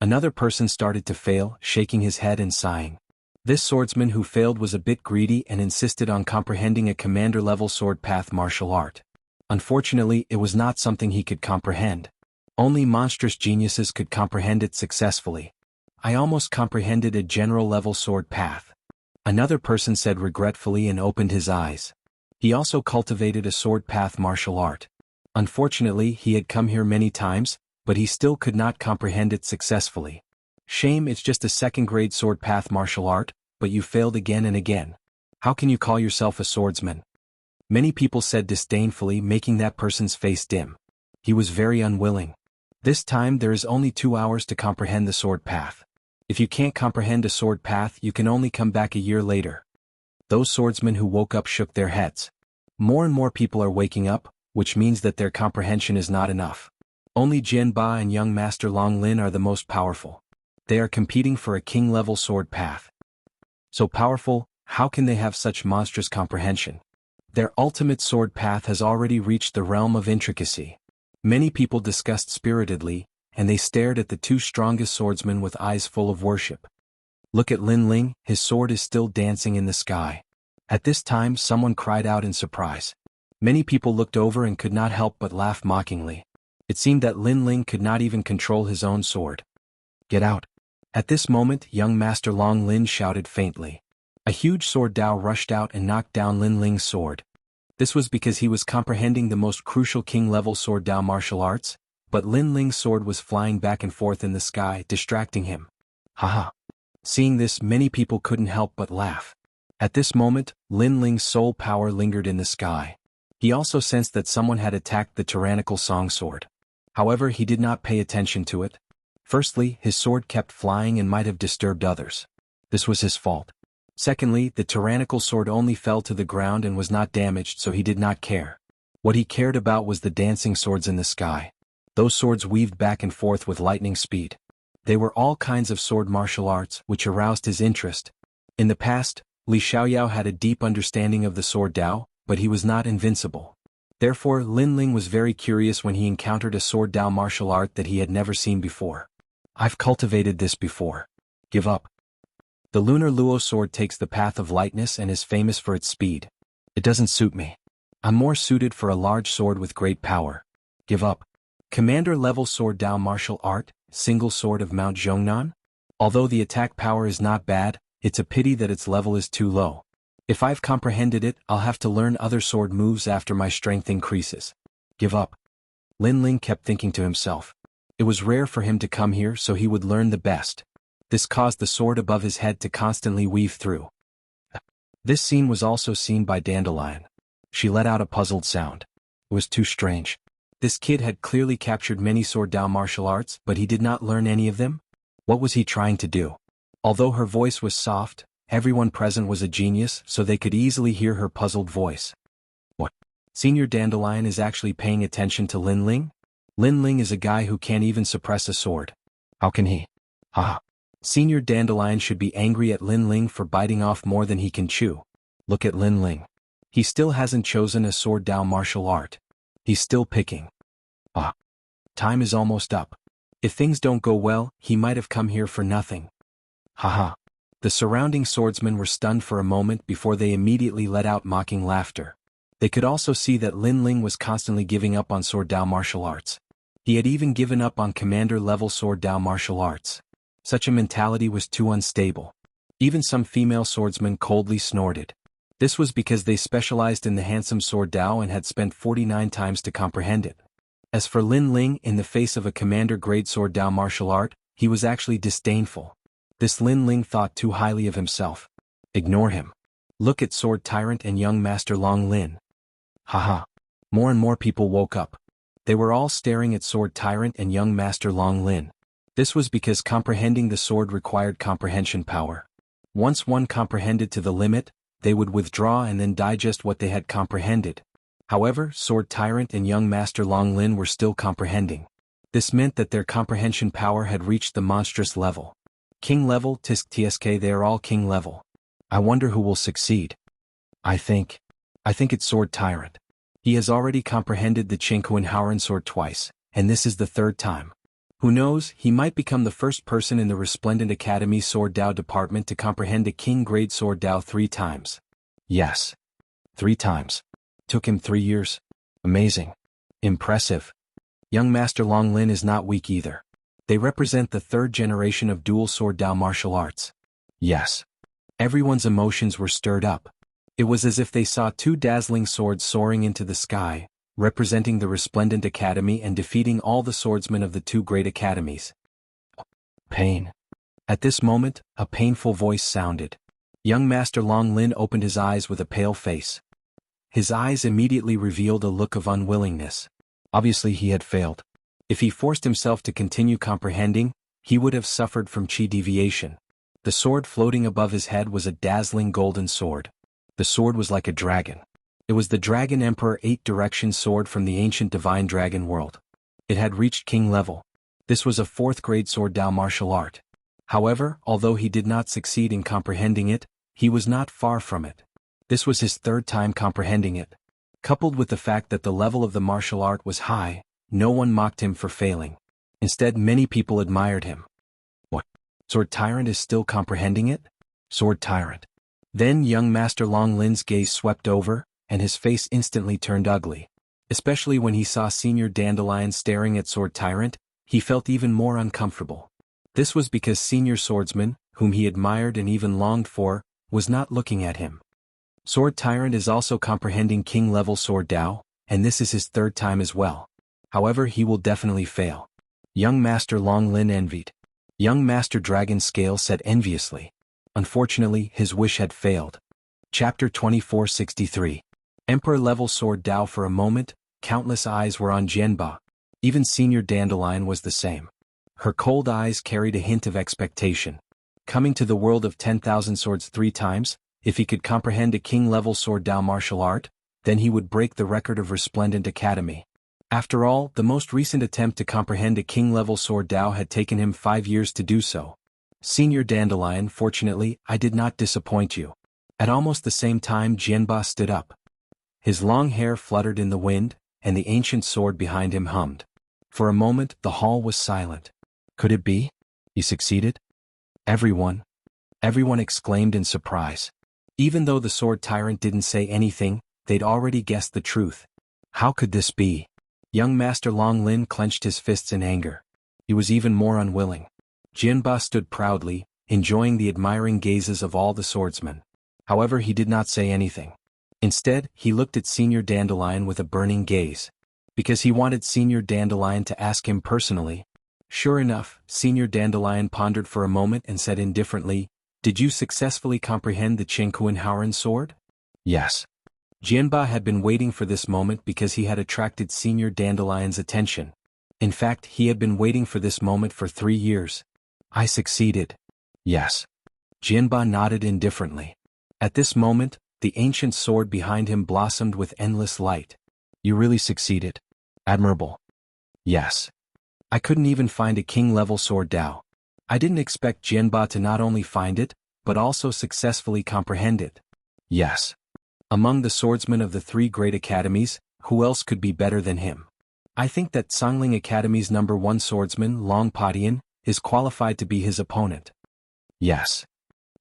Speaker 1: Another person started to fail, shaking his head and sighing. This swordsman who failed was a bit greedy and insisted on comprehending a commander-level sword path martial art. Unfortunately, it was not something he could comprehend. Only monstrous geniuses could comprehend it successfully. I almost comprehended a general-level sword path. Another person said regretfully and opened his eyes. He also cultivated a sword path martial art. Unfortunately, he had come here many times, but he still could not comprehend it successfully. Shame, it's just a second-grade sword path martial art, but you failed again and again. How can you call yourself a swordsman? Many people said disdainfully, making that person's face dim. He was very unwilling. This time there is only 2 hours to comprehend the sword path. If you can't comprehend a sword path, you can only come back a year later. Those swordsmen who woke up shook their heads. More and more people are waking up, which means that their comprehension is not enough. Only Jian Ba and young Master Long Lin are the most powerful. They are competing for a king-level sword path. So powerful, how can they have such monstrous comprehension? Their ultimate sword path has already reached the realm of intricacy. Many people discussed spiritedly, and they stared at the two strongest swordsmen with eyes full of worship. Look at Lin Ling, his sword is still dancing in the sky. At this time someone cried out in surprise. Many people looked over and could not help but laugh mockingly. It seemed that Lin Ling could not even control his own sword. Get out. At this moment young Master Long Lin shouted faintly. A huge sword Dao rushed out and knocked down Lin Ling's sword. This was because he was comprehending the most crucial king-level sword Dao martial arts, but Lin Ling's sword was flying back and forth in the sky, distracting him. Haha. Seeing this, many people couldn't help but laugh. At this moment, Lin Ling's soul power lingered in the sky. He also sensed that someone had attacked the tyrannical song sword. However, he did not pay attention to it. Firstly, his sword kept flying and might have disturbed others. This was his fault. Secondly, the tyrannical sword only fell to the ground and was not damaged, so he did not care. What he cared about was the dancing swords in the sky. Those swords weaved back and forth with lightning speed. They were all kinds of sword martial arts, which aroused his interest. In the past, Li Xiaoyao had a deep understanding of the sword Dao, but he was not invincible. Therefore, Lin Ling was very curious when he encountered a sword Dao martial art that he had never seen before. I've cultivated this before. Give up. The lunar Luo sword takes the path of lightness and is famous for its speed. It doesn't suit me. I'm more suited for a large sword with great power. Give up. Commander-level sword Dao martial art, single sword of Mount Zhongnan? Although the attack power is not bad, it's a pity that its level is too low. If I've comprehended it, I'll have to learn other sword moves after my strength increases. Give up. Lin Ling kept thinking to himself. It was rare for him to come here, so he would learn the best. This caused the sword above his head to constantly weave through. This scene was also seen by Dandelion. She let out a puzzled sound. It was too strange. This kid had clearly captured many sword Dao martial arts, but he did not learn any of them? What was he trying to do? Although her voice was soft, everyone present was a genius, so they could easily hear her puzzled voice. What? Senior Dandelion is actually paying attention to Lin Ling? Lin Ling is a guy who can't even suppress a sword. How can he? Haha. Senior Dandelion should be angry at Lin Ling for biting off more than he can chew. Look at Lin Ling. He still hasn't chosen a sword Dao martial art. He's still picking. Time is almost up. If things don't go well, he might have come here for nothing. Haha. The surrounding swordsmen were stunned for a moment before they immediately let out mocking laughter. They could also see that Lin Ling was constantly giving up on sword Dao martial arts. He had even given up on commander-level sword Dao martial arts. Such a mentality was too unstable. Even some female swordsmen coldly snorted. This was because they specialized in the handsome sword Dao and had spent 49 times to comprehend it. As for Lin Ling, in the face of a commander-grade sword Dao martial art, he was actually disdainful. This Lin Ling thought too highly of himself. Ignore him. Look at Sword Tyrant and young Master Long Lin. Haha. More and more people woke up. They were all staring at Sword Tyrant and young Master Long Lin. This was because comprehending the sword required comprehension power. Once one comprehended to the limit, they would withdraw and then digest what they had comprehended. However, Sword Tyrant and young Master Long Lin were still comprehending. This meant that their comprehension power had reached the monstrous level. King level, tisk tsk, they are all king level. I wonder who will succeed. I think it's Sword Tyrant. He has already comprehended the Jianghu Howren sword twice, and this is the third time. Who knows, he might become the first person in the Resplendent Academy Sword Dao department to comprehend a king-grade Sword Dao 3 times. Yes. 3 times. Took him 3 years. Amazing. Impressive. Young Master Long Lin is not weak either. They represent the 3rd generation of dual Sword Dao martial arts. Yes. Everyone's emotions were stirred up. It was as if they saw 2 dazzling swords soaring into the sky, representing the Resplendent Academy and defeating all the swordsmen of the 2 great academies. Pain. At this moment, a painful voice sounded. Young Master Long Lin opened his eyes with a pale face. His eyes immediately revealed a look of unwillingness. Obviously he had failed. If he forced himself to continue comprehending, he would have suffered from chi deviation. The sword floating above his head was a dazzling golden sword. The sword was like a dragon. It was the Dragon Emperor 8-direction sword from the ancient divine dragon world. It had reached king level. This was a 4th grade Sword Dao martial art. However, although he did not succeed in comprehending it, he was not far from it. This was his 3rd time comprehending it. Coupled with the fact that the level of the martial art was high, no one mocked him for failing. Instead, many people admired him. What? Sword Tyrant is still comprehending it? Sword Tyrant. Then young Master Long Lin's gaze swept over, and his face instantly turned ugly. Especially when he saw Senior Dandelion staring at Sword Tyrant, he felt even more uncomfortable. This was because Senior Swordsman, whom he admired and even longed for, was not looking at him. Sword Tyrant is also comprehending king-level Sword Dao, and this is his 3rd time as well. However, he will definitely fail. Young Master Long Lin envied. Young Master Dragon Scale said enviously. Unfortunately, his wish had failed. Chapter 2463. Emperor-level Sword Dao. For a moment, countless eyes were on Jianba. Even Senior Dandelion was the same. Her cold eyes carried a hint of expectation. Coming to the world of 10,000 swords 3 times, if he could comprehend a king-level Sword Dao martial art, then he would break the record of Resplendent Academy. After all, the most recent attempt to comprehend a king-level Sword Dao had taken him 5 years to do so. Senior Dandelion, fortunately, I did not disappoint you. At almost the same time Jianba stood up. His long hair fluttered in the wind, and the ancient sword behind him hummed. For a moment, the hall was silent. Could it be? He succeeded? Everyone exclaimed in surprise. Even though the Sword Tyrant didn't say anything, they'd already guessed the truth. How could this be? Young Master Long Lin clenched his fists in anger. He was even more unwilling. Jianba stood proudly, enjoying the admiring gazes of all the swordsmen. However, he did not say anything. Instead, he looked at Senior Dandelion with a burning gaze. Because he wanted Senior Dandelion to ask him personally. Sure enough, Senior Dandelion pondered for a moment and said indifferently, "Did you successfully comprehend the Jianghu Howren sword?" Yes. Jianba had been waiting for this moment because he had attracted Senior Dandelion's attention. In fact, he had been waiting for this moment for 3 years. I succeeded. Yes. Jianba nodded indifferently. At this moment, the ancient sword behind him blossomed with endless light. You really succeeded. Admirable. Yes. I couldn't even find a king-level Sword Dao. I didn't expect Jianba to not only find it, but also successfully comprehend it. Yes. Among the swordsmen of the 3 great academies, who else could be better than him? I think that Sangling Academy's #1 swordsman, Long Padian, is qualified to be his opponent. Yes.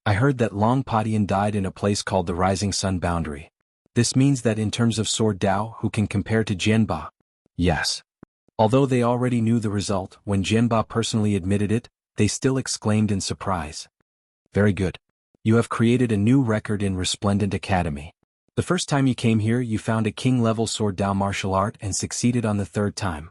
Speaker 1: I heard that Long Padian died in a place called the Rising Sun Boundary. This means that in terms of Sword Dao, who can compare to Jianba? Yes. Although they already knew the result, when Jianba personally admitted it, they still exclaimed in surprise. Very good. You have created a new record in Resplendent Academy. The first time you came here you found a king-level Sword Dao martial art and succeeded on the 3rd time.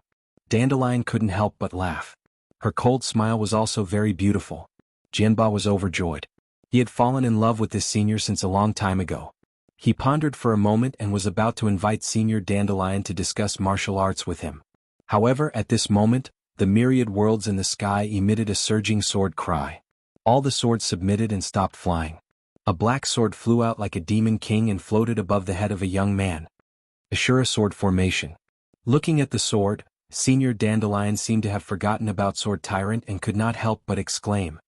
Speaker 1: Dandelion couldn't help but laugh. Her cold smile was also very beautiful. Jianba was overjoyed. He had fallen in love with this senior since a long time ago. He pondered for a moment and was about to invite Senior Dandelion to discuss martial arts with him. However, at this moment, the myriad worlds in the sky emitted a surging sword cry. All the swords submitted and stopped flying. A black sword flew out like a demon king and floated above the head of a young man. Ashura sword formation. Looking at the sword, Senior Dandelion seemed to have forgotten about Sword Tyrant and could not help but exclaim.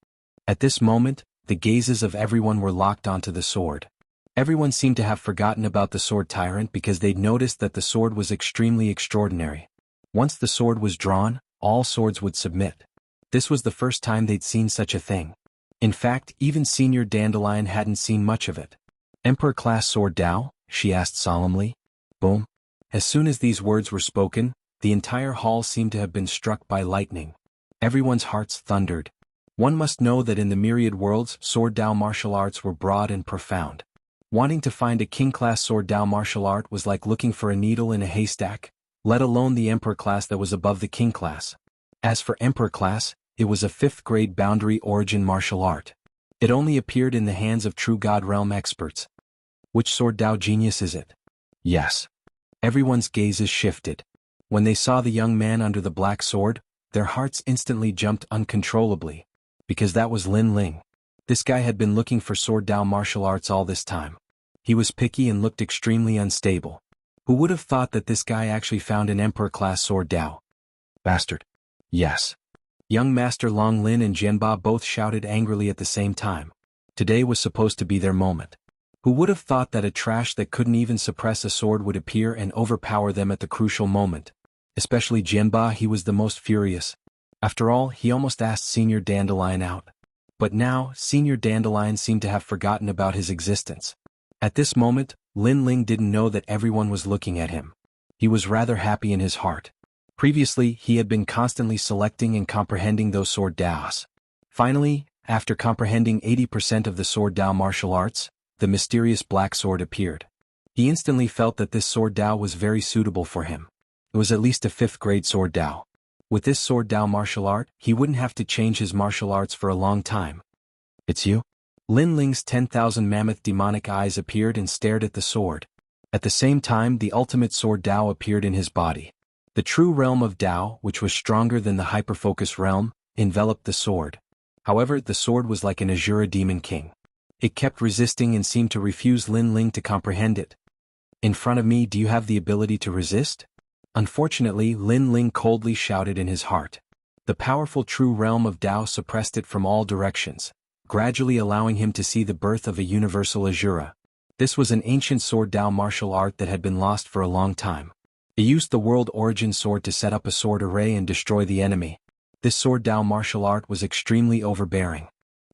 Speaker 1: At this moment, the gazes of everyone were locked onto the sword. Everyone seemed to have forgotten about the Sword Tyrant because they'd noticed that the sword was extremely extraordinary. Once the sword was drawn, all swords would submit. This was the first time they'd seen such a thing. In fact, even Senior Dandelion hadn't seen much of it. Emperor-class sword Dao? She asked solemnly. Boom. As soon as these words were spoken, the entire hall seemed to have been struck by lightning. Everyone's hearts thundered. One must know that in the myriad worlds, sword Dao martial arts were broad and profound. Wanting to find a king-class sword Dao martial art was like looking for a needle in a haystack, let alone the emperor class that was above the king class. As for emperor class, it was a 5th grade boundary origin martial art. It only appeared in the hands of true God realm experts. Which sword Dao genius is it? Yes. Everyone's gazes shifted. When they saw the young man under the black sword, their hearts instantly jumped uncontrollably. Because that was Lin Ling. This guy had been looking for sword Dao martial arts all this time. He was picky and looked extremely unstable. Who would have thought that this guy actually found an emperor-class sword Dao? Bastard. Yes. Young Master Long Lin and Jianba both shouted angrily at the same time. Today was supposed to be their moment. Who would have thought that a trash that couldn't even suppress a sword would appear and overpower them at the crucial moment? Especially Jianba, he was the most furious. After all, he almost asked Senior Dandelion out. But now, Senior Dandelion seemed to have forgotten about his existence. At this moment, Lin Ling didn't know that everyone was looking at him. He was rather happy in his heart. Previously, he had been constantly selecting and comprehending those sword Daos. Finally, after comprehending 80% of the sword Dao martial arts, the mysterious black sword appeared. He instantly felt that this sword Dao was very suitable for him. It was at least a 5th grade sword Dao. With this sword Dao martial art, he wouldn't have to change his martial arts for a long time. It's you? Lin Ling's 10,000 mammoth demonic eyes appeared and stared at the sword. At the same time, the ultimate sword Dao appeared in his body. The true realm of Dao, which was stronger than the hyperfocus realm, enveloped the sword. However, the sword was like an Azura demon king. It kept resisting and seemed to refuse Lin Ling to comprehend it. In front of me, do you have the ability to resist? Unfortunately, Lin Ling coldly shouted in his heart. The powerful true realm of Dao suppressed it from all directions, gradually allowing him to see the birth of a universal Azura. This was an ancient sword Dao martial art that had been lost for a long time. It used the world origin sword to set up a sword array and destroy the enemy. This sword Dao martial art was extremely overbearing.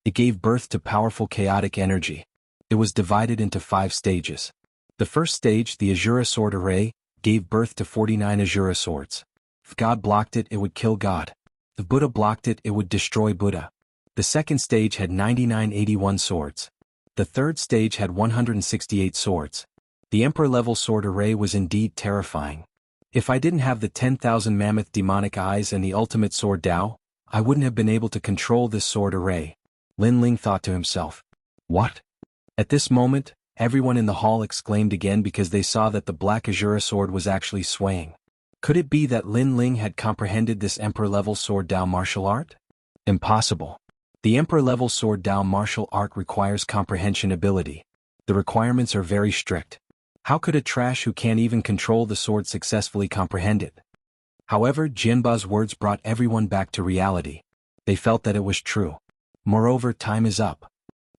Speaker 1: It gave birth to powerful chaotic energy. It was divided into 5 stages. The first stage, the Azura sword array, gave birth to 49 Azura swords. If God blocked it, it would kill God. If Buddha blocked it, it would destroy Buddha. The second stage had 9981 swords. The third stage had 168 swords. The Emperor-level sword array was indeed terrifying. If I didn't have the 10,000 mammoth demonic eyes and the ultimate sword Dao, I wouldn't have been able to control this sword array. Lin Ling thought to himself. What? At this moment, everyone in the hall exclaimed again because they saw that the black Azura sword was actually swaying. Could it be that Lin Ling had comprehended this Emperor-level sword Dao martial art? Impossible. The Emperor-level sword Dao martial art requires comprehension ability. The requirements are very strict. How could a trash who can't even control the sword successfully comprehend it? However, Jianba's words brought everyone back to reality. They felt that it was true. Moreover, time is up.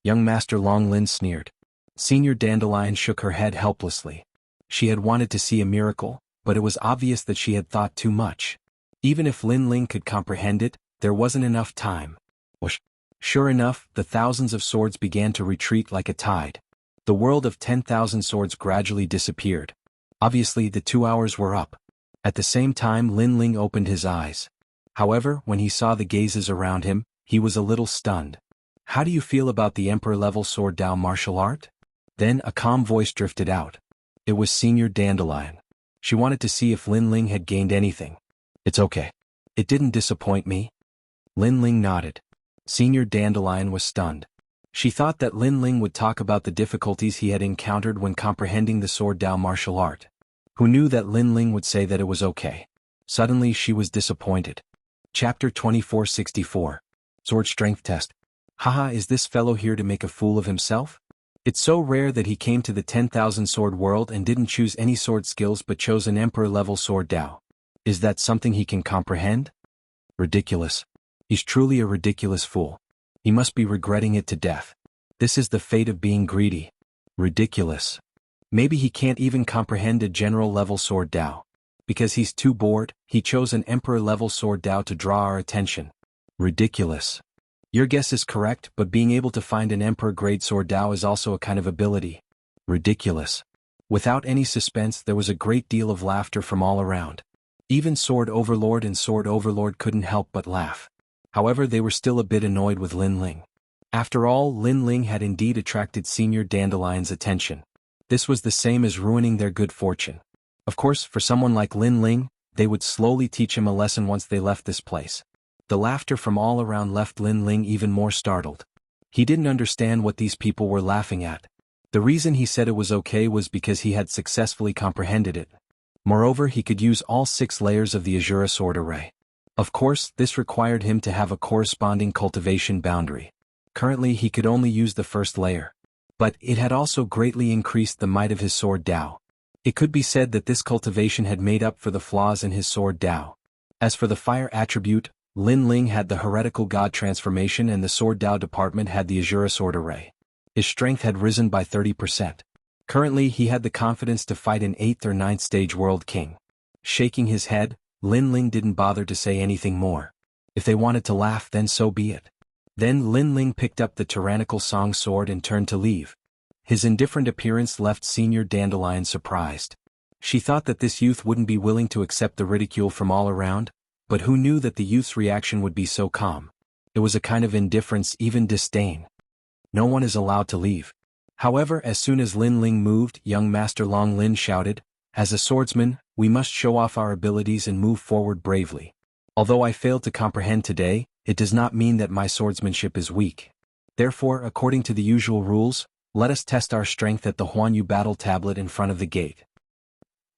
Speaker 1: Young Master Long Lin sneered. Senior Dandelion shook her head helplessly. She had wanted to see a miracle, but it was obvious that she had thought too much. Even if Lin Ling could comprehend it, there wasn't enough time. Whoosh. Sure enough, the thousands of swords began to retreat like a tide. The world of 10,000 swords gradually disappeared. Obviously, the 2 hours were up. At the same time, Lin Ling opened his eyes. However, when he saw the gazes around him, he was a little stunned. How do you feel about the Emperor-level sword Dao martial art? Then a calm voice drifted out. It was Senior Dandelion. She wanted to see if Lin Ling had gained anything. It's okay. It didn't disappoint me. Lin Ling nodded. Senior Dandelion was stunned. She thought that Lin Ling would talk about the difficulties he had encountered when comprehending the sword Dao martial art. Who knew that Lin Ling would say that it was okay? Suddenly she was disappointed. Chapter 2464. Sword Strength Test. Haha, is this fellow here to make a fool of himself? It's so rare that he came to the 10,000 sword world and didn't choose any sword skills but chose an emperor-level sword Dao. Is that something he can comprehend? Ridiculous. He's truly a ridiculous fool. He must be regretting it to death. This is the fate of being greedy. Ridiculous. Maybe he can't even comprehend a general-level sword Dao. Because he's too bored, he chose an emperor-level sword Dao to draw our attention. Ridiculous. Your guess is correct, but being able to find an emperor-grade sword Dao is also a kind of ability. Ridiculous. Without any suspense, there was a great deal of laughter from all around. Even Sword Overlord and Sword Overlord couldn't help but laugh. However, they were still a bit annoyed with Lin Ling. After all, Lin Ling had indeed attracted Senior Dandelion's attention. This was the same as ruining their good fortune. Of course, for someone like Lin Ling, they would slowly teach him a lesson once they left this place. The laughter from all around left Lin Ling even more startled. He didn't understand what these people were laughing at. The reason he said it was okay was because he had successfully comprehended it. Moreover, he could use all 6 layers of the Azura sword array. Of course, this required him to have a corresponding cultivation boundary. Currently, he could only use the first layer. But it had also greatly increased the might of his sword Dao. It could be said that this cultivation had made up for the flaws in his sword Dao. As for the fire attribute, Lin Ling had the heretical god transformation and the sword Dao department had the Azura sword array. His strength had risen by 30%. Currently, he had the confidence to fight an 8th or 9th stage world king. Shaking his head, Lin Ling didn't bother to say anything more. If they wanted to laugh, then so be it. Then Lin Ling picked up the tyrannical song sword and turned to leave. His indifferent appearance left Senior Dandelion surprised. She thought that this youth wouldn't be willing to accept the ridicule from all around, but who knew that the youth's reaction would be so calm? It was a kind of indifference, even disdain. No one is allowed to leave. However, as soon as Lin Ling moved, young Master Long Lin shouted, "As a swordsman, we must show off our abilities and move forward bravely. Although I failed to comprehend today, it does not mean that my swordsmanship is weak. Therefore, according to the usual rules, let us test our strength at the Huanyu battle tablet in front of the gate."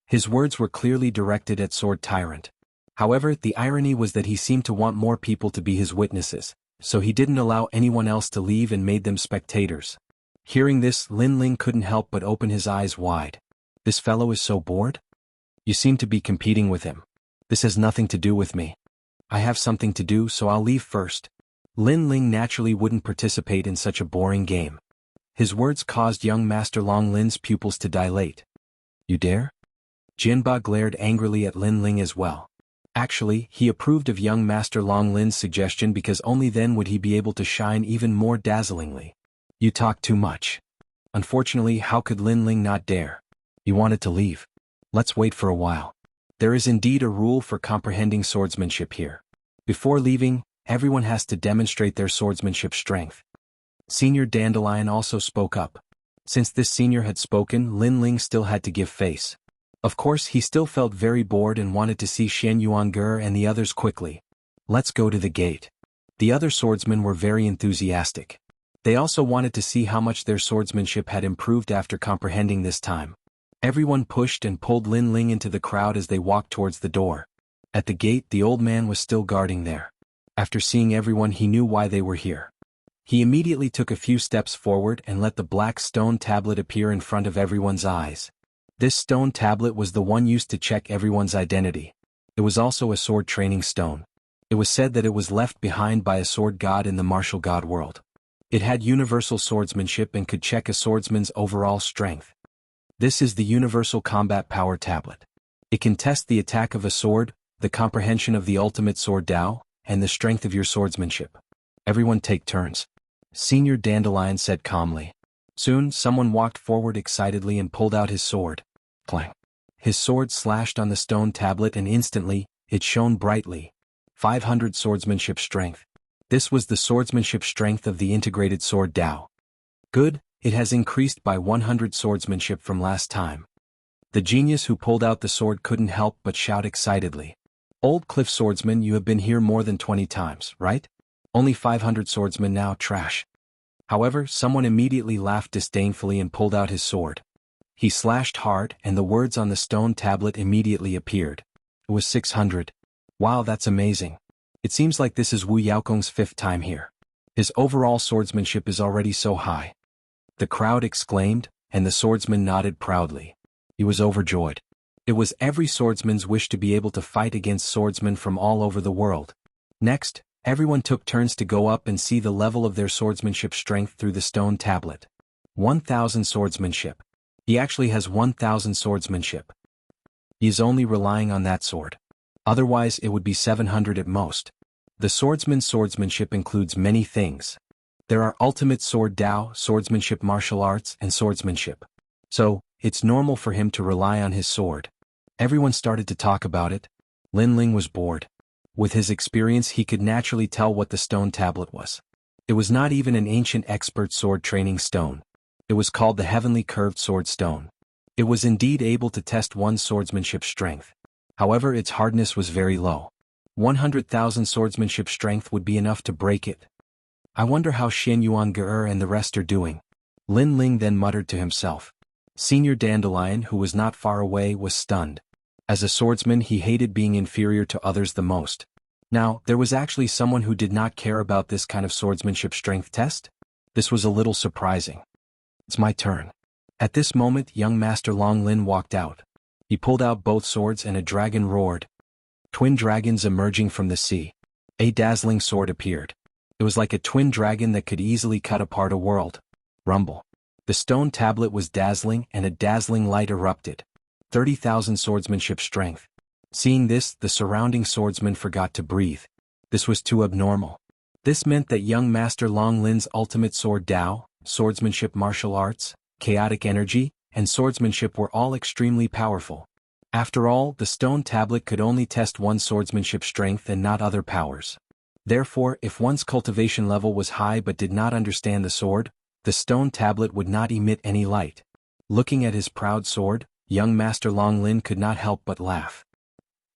Speaker 1: His words were clearly directed at Sword Tyrant. However, the irony was that he seemed to want more people to be his witnesses, so he didn't allow anyone else to leave and made them spectators. Hearing this, Lin Ling couldn't help but open his eyes wide. This fellow is so bored? You seem to be competing with him. This has nothing to do with me. I have something to do, so I'll leave first. Lin Ling naturally wouldn't participate in such a boring game. His words caused young Master Long Lin's pupils to dilate. You dare? Jinba glared angrily at Lin Ling as well. Actually, he approved of young Master Long Lin's suggestion because only then would he be able to shine even more dazzlingly. You talk too much. Unfortunately, how could Lin Ling not dare? You wanted to leave. Let's wait for a while. There is indeed a rule for comprehending swordsmanship here. Before leaving, everyone has to demonstrate their swordsmanship strength. Senior Dandelion also spoke up. Since this senior had spoken, Lin Ling still had to give face. Of course, he still felt very bored and wanted to see Shen Yuange and the others quickly. Let's go to the gate. The other swordsmen were very enthusiastic. They also wanted to see how much their swordsmanship had improved after comprehending this time. Everyone pushed and pulled Lin Ling into the crowd as they walked towards the door. At the gate, the old man was still guarding there. After seeing everyone, he knew why they were here. He immediately took a few steps forward and let the black stone tablet appear in front of everyone's eyes. This stone tablet was the one used to check everyone's identity. It was also a sword training stone. It was said that it was left behind by a sword god in the martial god world. It had universal swordsmanship and could check a swordsman's overall strength. This is the Universal Combat Power Tablet. It can test the attack of a sword, the comprehension of the ultimate sword Dao, and the strength of your swordsmanship. Everyone take turns. Senior Dandelion said calmly. Soon, someone walked forward excitedly and pulled out his sword. Clang. His sword slashed on the stone tablet and instantly, it shone brightly. 500 swordsmanship strength. This was the swordsmanship strength of the integrated sword Dao. Good, it has increased by 100 swordsmanship from last time. The genius who pulled out the sword couldn't help but shout excitedly. Old Cliff Swordsman, you have been here more than 20 times, right? Only 500 swordsmen now, trash. However, someone immediately laughed disdainfully and pulled out his sword. He slashed hard and the words on the stone tablet immediately appeared. It was 600. Wow, that's amazing. It seems like this is Wu Yaokong's 5th time here. His overall swordsmanship is already so high. the crowd exclaimed, and the swordsman nodded proudly. He was overjoyed. It was every swordsman's wish to be able to fight against swordsmen from all over the world. Next, everyone took turns to go up and see the level of their swordsmanship strength through the stone tablet. 1,000 swordsmanship. He actually has 1,000 swordsmanship. He is only relying on that sword. Otherwise it would be 700 at most. The swordsman's swordsmanship includes many things. There are ultimate sword Dao, swordsmanship martial arts, and swordsmanship. So, it's normal for him to rely on his sword. Everyone started to talk about it. Lin Ling was bored. With his experience he could naturally tell what the stone tablet was. It was not even an ancient expert sword training stone. It was called the Heavenly Curved Sword Stone. It was indeed able to test one's swordsmanship strength. However, its hardness was very low. 100,000 swordsmanship strength would be enough to break it. I wonder how Xianxia and the rest are doing. Lin Ling then muttered to himself. Senior Dandelion, who was not far away, was stunned. As a swordsman he hated being inferior to others the most. Now, there was actually someone who did not care about this kind of swordsmanship strength test? This was a little surprising. It's my turn. At this moment young Master Long Lin walked out. He pulled out both swords and a dragon roared. Twin dragons emerging from the sea. A dazzling sword appeared. It was like a twin dragon that could easily cut apart a world. Rumble. The stone tablet was dazzling and a dazzling light erupted. 30,000 swordsmanship strength. Seeing this, the surrounding swordsmen forgot to breathe. This was too abnormal. This meant that young Master Long Lin's ultimate sword Dao, swordsmanship martial arts, chaotic energy, and swordsmanship were all extremely powerful. After all, the stone tablet could only test one's swordsmanship strength and not other powers. Therefore, if one's cultivation level was high but did not understand the sword, the stone tablet would not emit any light. Looking at his proud sword, young Master Long Lin could not help but laugh.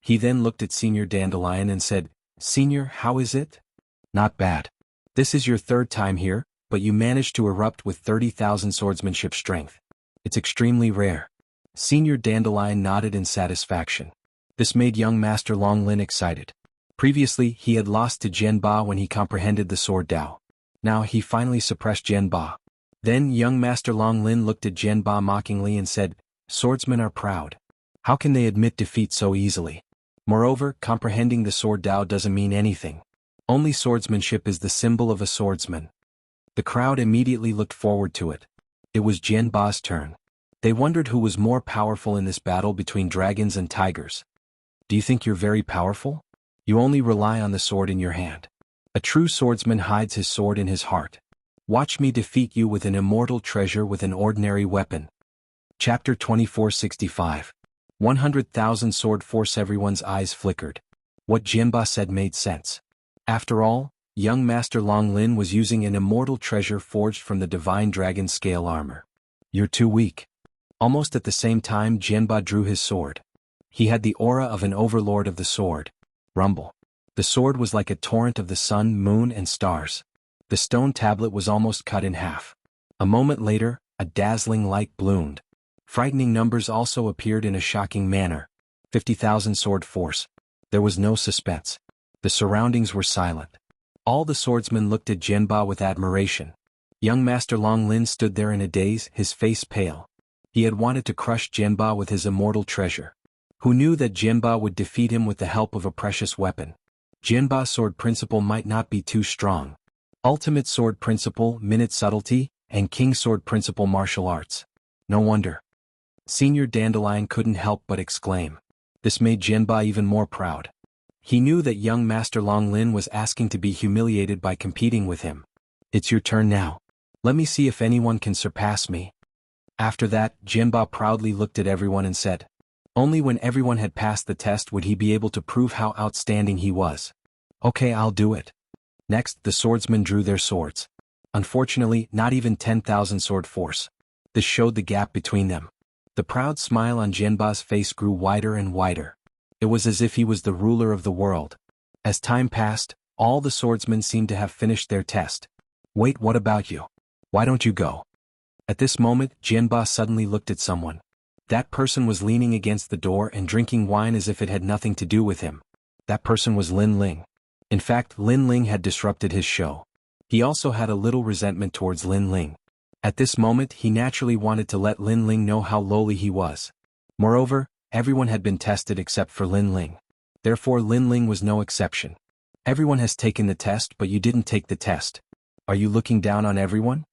Speaker 1: He then looked at Senior Dandelion and said, Senior, how is it? Not bad. This is your third time here, but you managed to erupt with 30,000 swordsmanship strength. It's extremely rare. Senior Dandelion nodded in satisfaction. This made young Master Long Lin excited. Previously, he had lost to Jianba when he comprehended the sword Dao. Now he finally suppressed Jianba. Then young Master Long Lin looked at Jianba mockingly and said, Swordsmen are proud. How can they admit defeat so easily? Moreover, comprehending the sword Dao doesn't mean anything. Only swordsmanship is the symbol of a swordsman. The crowd immediately looked forward to it. It was Jianba's turn. They wondered who was more powerful in this battle between dragons and tigers. Do you think you're very powerful? You only rely on the sword in your hand. A true swordsman hides his sword in his heart. Watch me defeat you with an immortal treasure with an ordinary weapon. Chapter 2465. 100,000 sword force. Everyone's eyes flickered. What Jianba said made sense. After all, young Master Long Lin was using an immortal treasure forged from the divine dragon scale armor. You're too weak. Almost at the same time Jianba drew his sword. He had the aura of an overlord of the sword. Rumble. The sword was like a torrent of the sun, moon, and stars. The stone tablet was almost cut in half. A moment later, a dazzling light bloomed. Frightening numbers also appeared in a shocking manner. 50,000 sword force. There was no suspense. The surroundings were silent. All the swordsmen looked at Jianba with admiration. Young Master Long Lin stood there in a daze, his face pale. He had wanted to crush Jianba with his immortal treasure. Who knew that Jianba would defeat him with the help of a precious weapon? Jianba's sword principle might not be too strong. Ultimate sword principle, minute subtlety, and king sword principle martial arts. No wonder. Senior Dandelion couldn't help but exclaim. This made Jianba even more proud. He knew that young Master Long Lin was asking to be humiliated by competing with him. It's your turn now. Let me see if anyone can surpass me. After that, Jianba proudly looked at everyone and said, only when everyone had passed the test would he be able to prove how outstanding he was. Okay, I'll do it. Next, the swordsmen drew their swords. Unfortunately, not even 10,000 sword force. This showed the gap between them. The proud smile on Jianba's face grew wider and wider. It was as if he was the ruler of the world. As time passed, all the swordsmen seemed to have finished their test. Wait, what about you? Why don't you go? At this moment, Jianba suddenly looked at someone. That person was leaning against the door and drinking wine as if it had nothing to do with him. That person was Lin Ling. In fact, Lin Ling had disrupted his show. He also had a little resentment towards Lin Ling. At this moment he naturally wanted to let Lin Ling know how lowly he was. Moreover, everyone had been tested except for Lin Ling. Therefore Lin Ling was no exception. Everyone has taken the test but you didn't take the test. Are you looking down on everyone?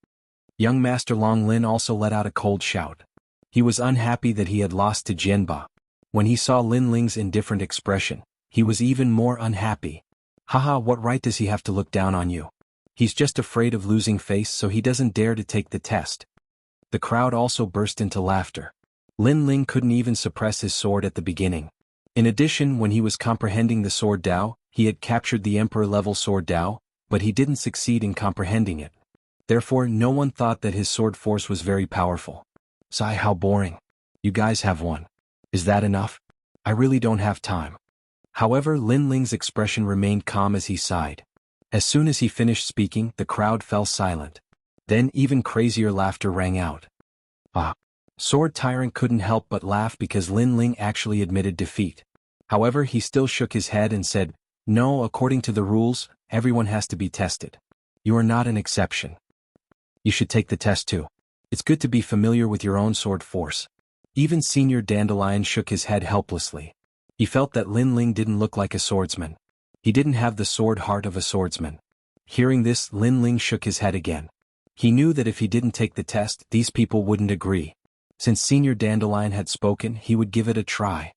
Speaker 1: Young Master Long Lin also let out a cold shout. He was unhappy that he had lost to Jianba. When he saw Lin Ling's indifferent expression, he was even more unhappy. Haha, what right does he have to look down on you? He's just afraid of losing face so he doesn't dare to take the test. The crowd also burst into laughter. Lin Ling couldn't even suppress his sword at the beginning. In addition, when he was comprehending the sword Dao, he had captured the Emperor-level sword Dao, but he didn't succeed in comprehending it. Therefore no one thought that his sword force was very powerful. Sigh, how boring. You guys have one. Is that enough? I really don't have time. However, Lin Ling's expression remained calm as he sighed. As soon as he finished speaking, the crowd fell silent. Then even crazier laughter rang out. Sword Tyrant couldn't help but laugh because Lin Ling actually admitted defeat. However, he still shook his head and said, "No, according to the rules, everyone has to be tested. You are not an exception. You should take the test too. It's good to be familiar with your own sword force." Even Senior Dandelion shook his head helplessly. He felt that Lin Ling didn't look like a swordsman. He didn't have the sword heart of a swordsman. Hearing this, Lin Ling shook his head again. He knew that if he didn't take the test, these people wouldn't agree. Since Senior Dandelion had spoken, he would give it a try.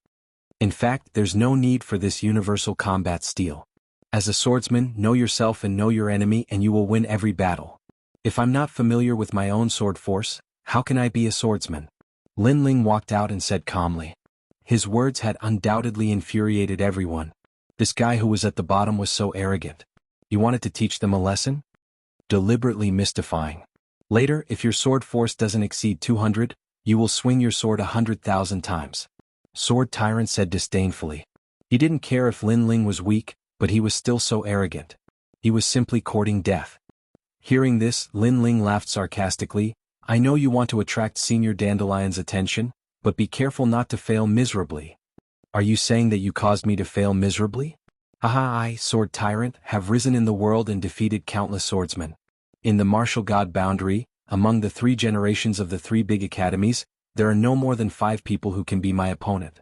Speaker 1: In fact, there's no need for this universal combat steel. As a swordsman, know yourself and know your enemy and you will win every battle. If I'm not familiar with my own sword force, how can I be a swordsman? Lin Ling walked out and said calmly. His words had undoubtedly infuriated everyone. This guy who was at the bottom was so arrogant. He wanted to teach them a lesson? Deliberately mystifying. Later, if your sword force doesn't exceed 200, you will swing your sword 100,000 times. Sword Tyrant said disdainfully. He didn't care if Lin Ling was weak, but he was still so arrogant. He was simply courting death. Hearing this, Lin Ling laughed sarcastically. I know you want to attract Senior Dandelion's attention, but be careful not to fail miserably. Are you saying that you caused me to fail miserably? Haha, I, Sword Tyrant, have risen in the world and defeated countless swordsmen. In the martial god boundary, among the 3 generations of the 3 big academies, there are no more than 5 people who can be my opponent.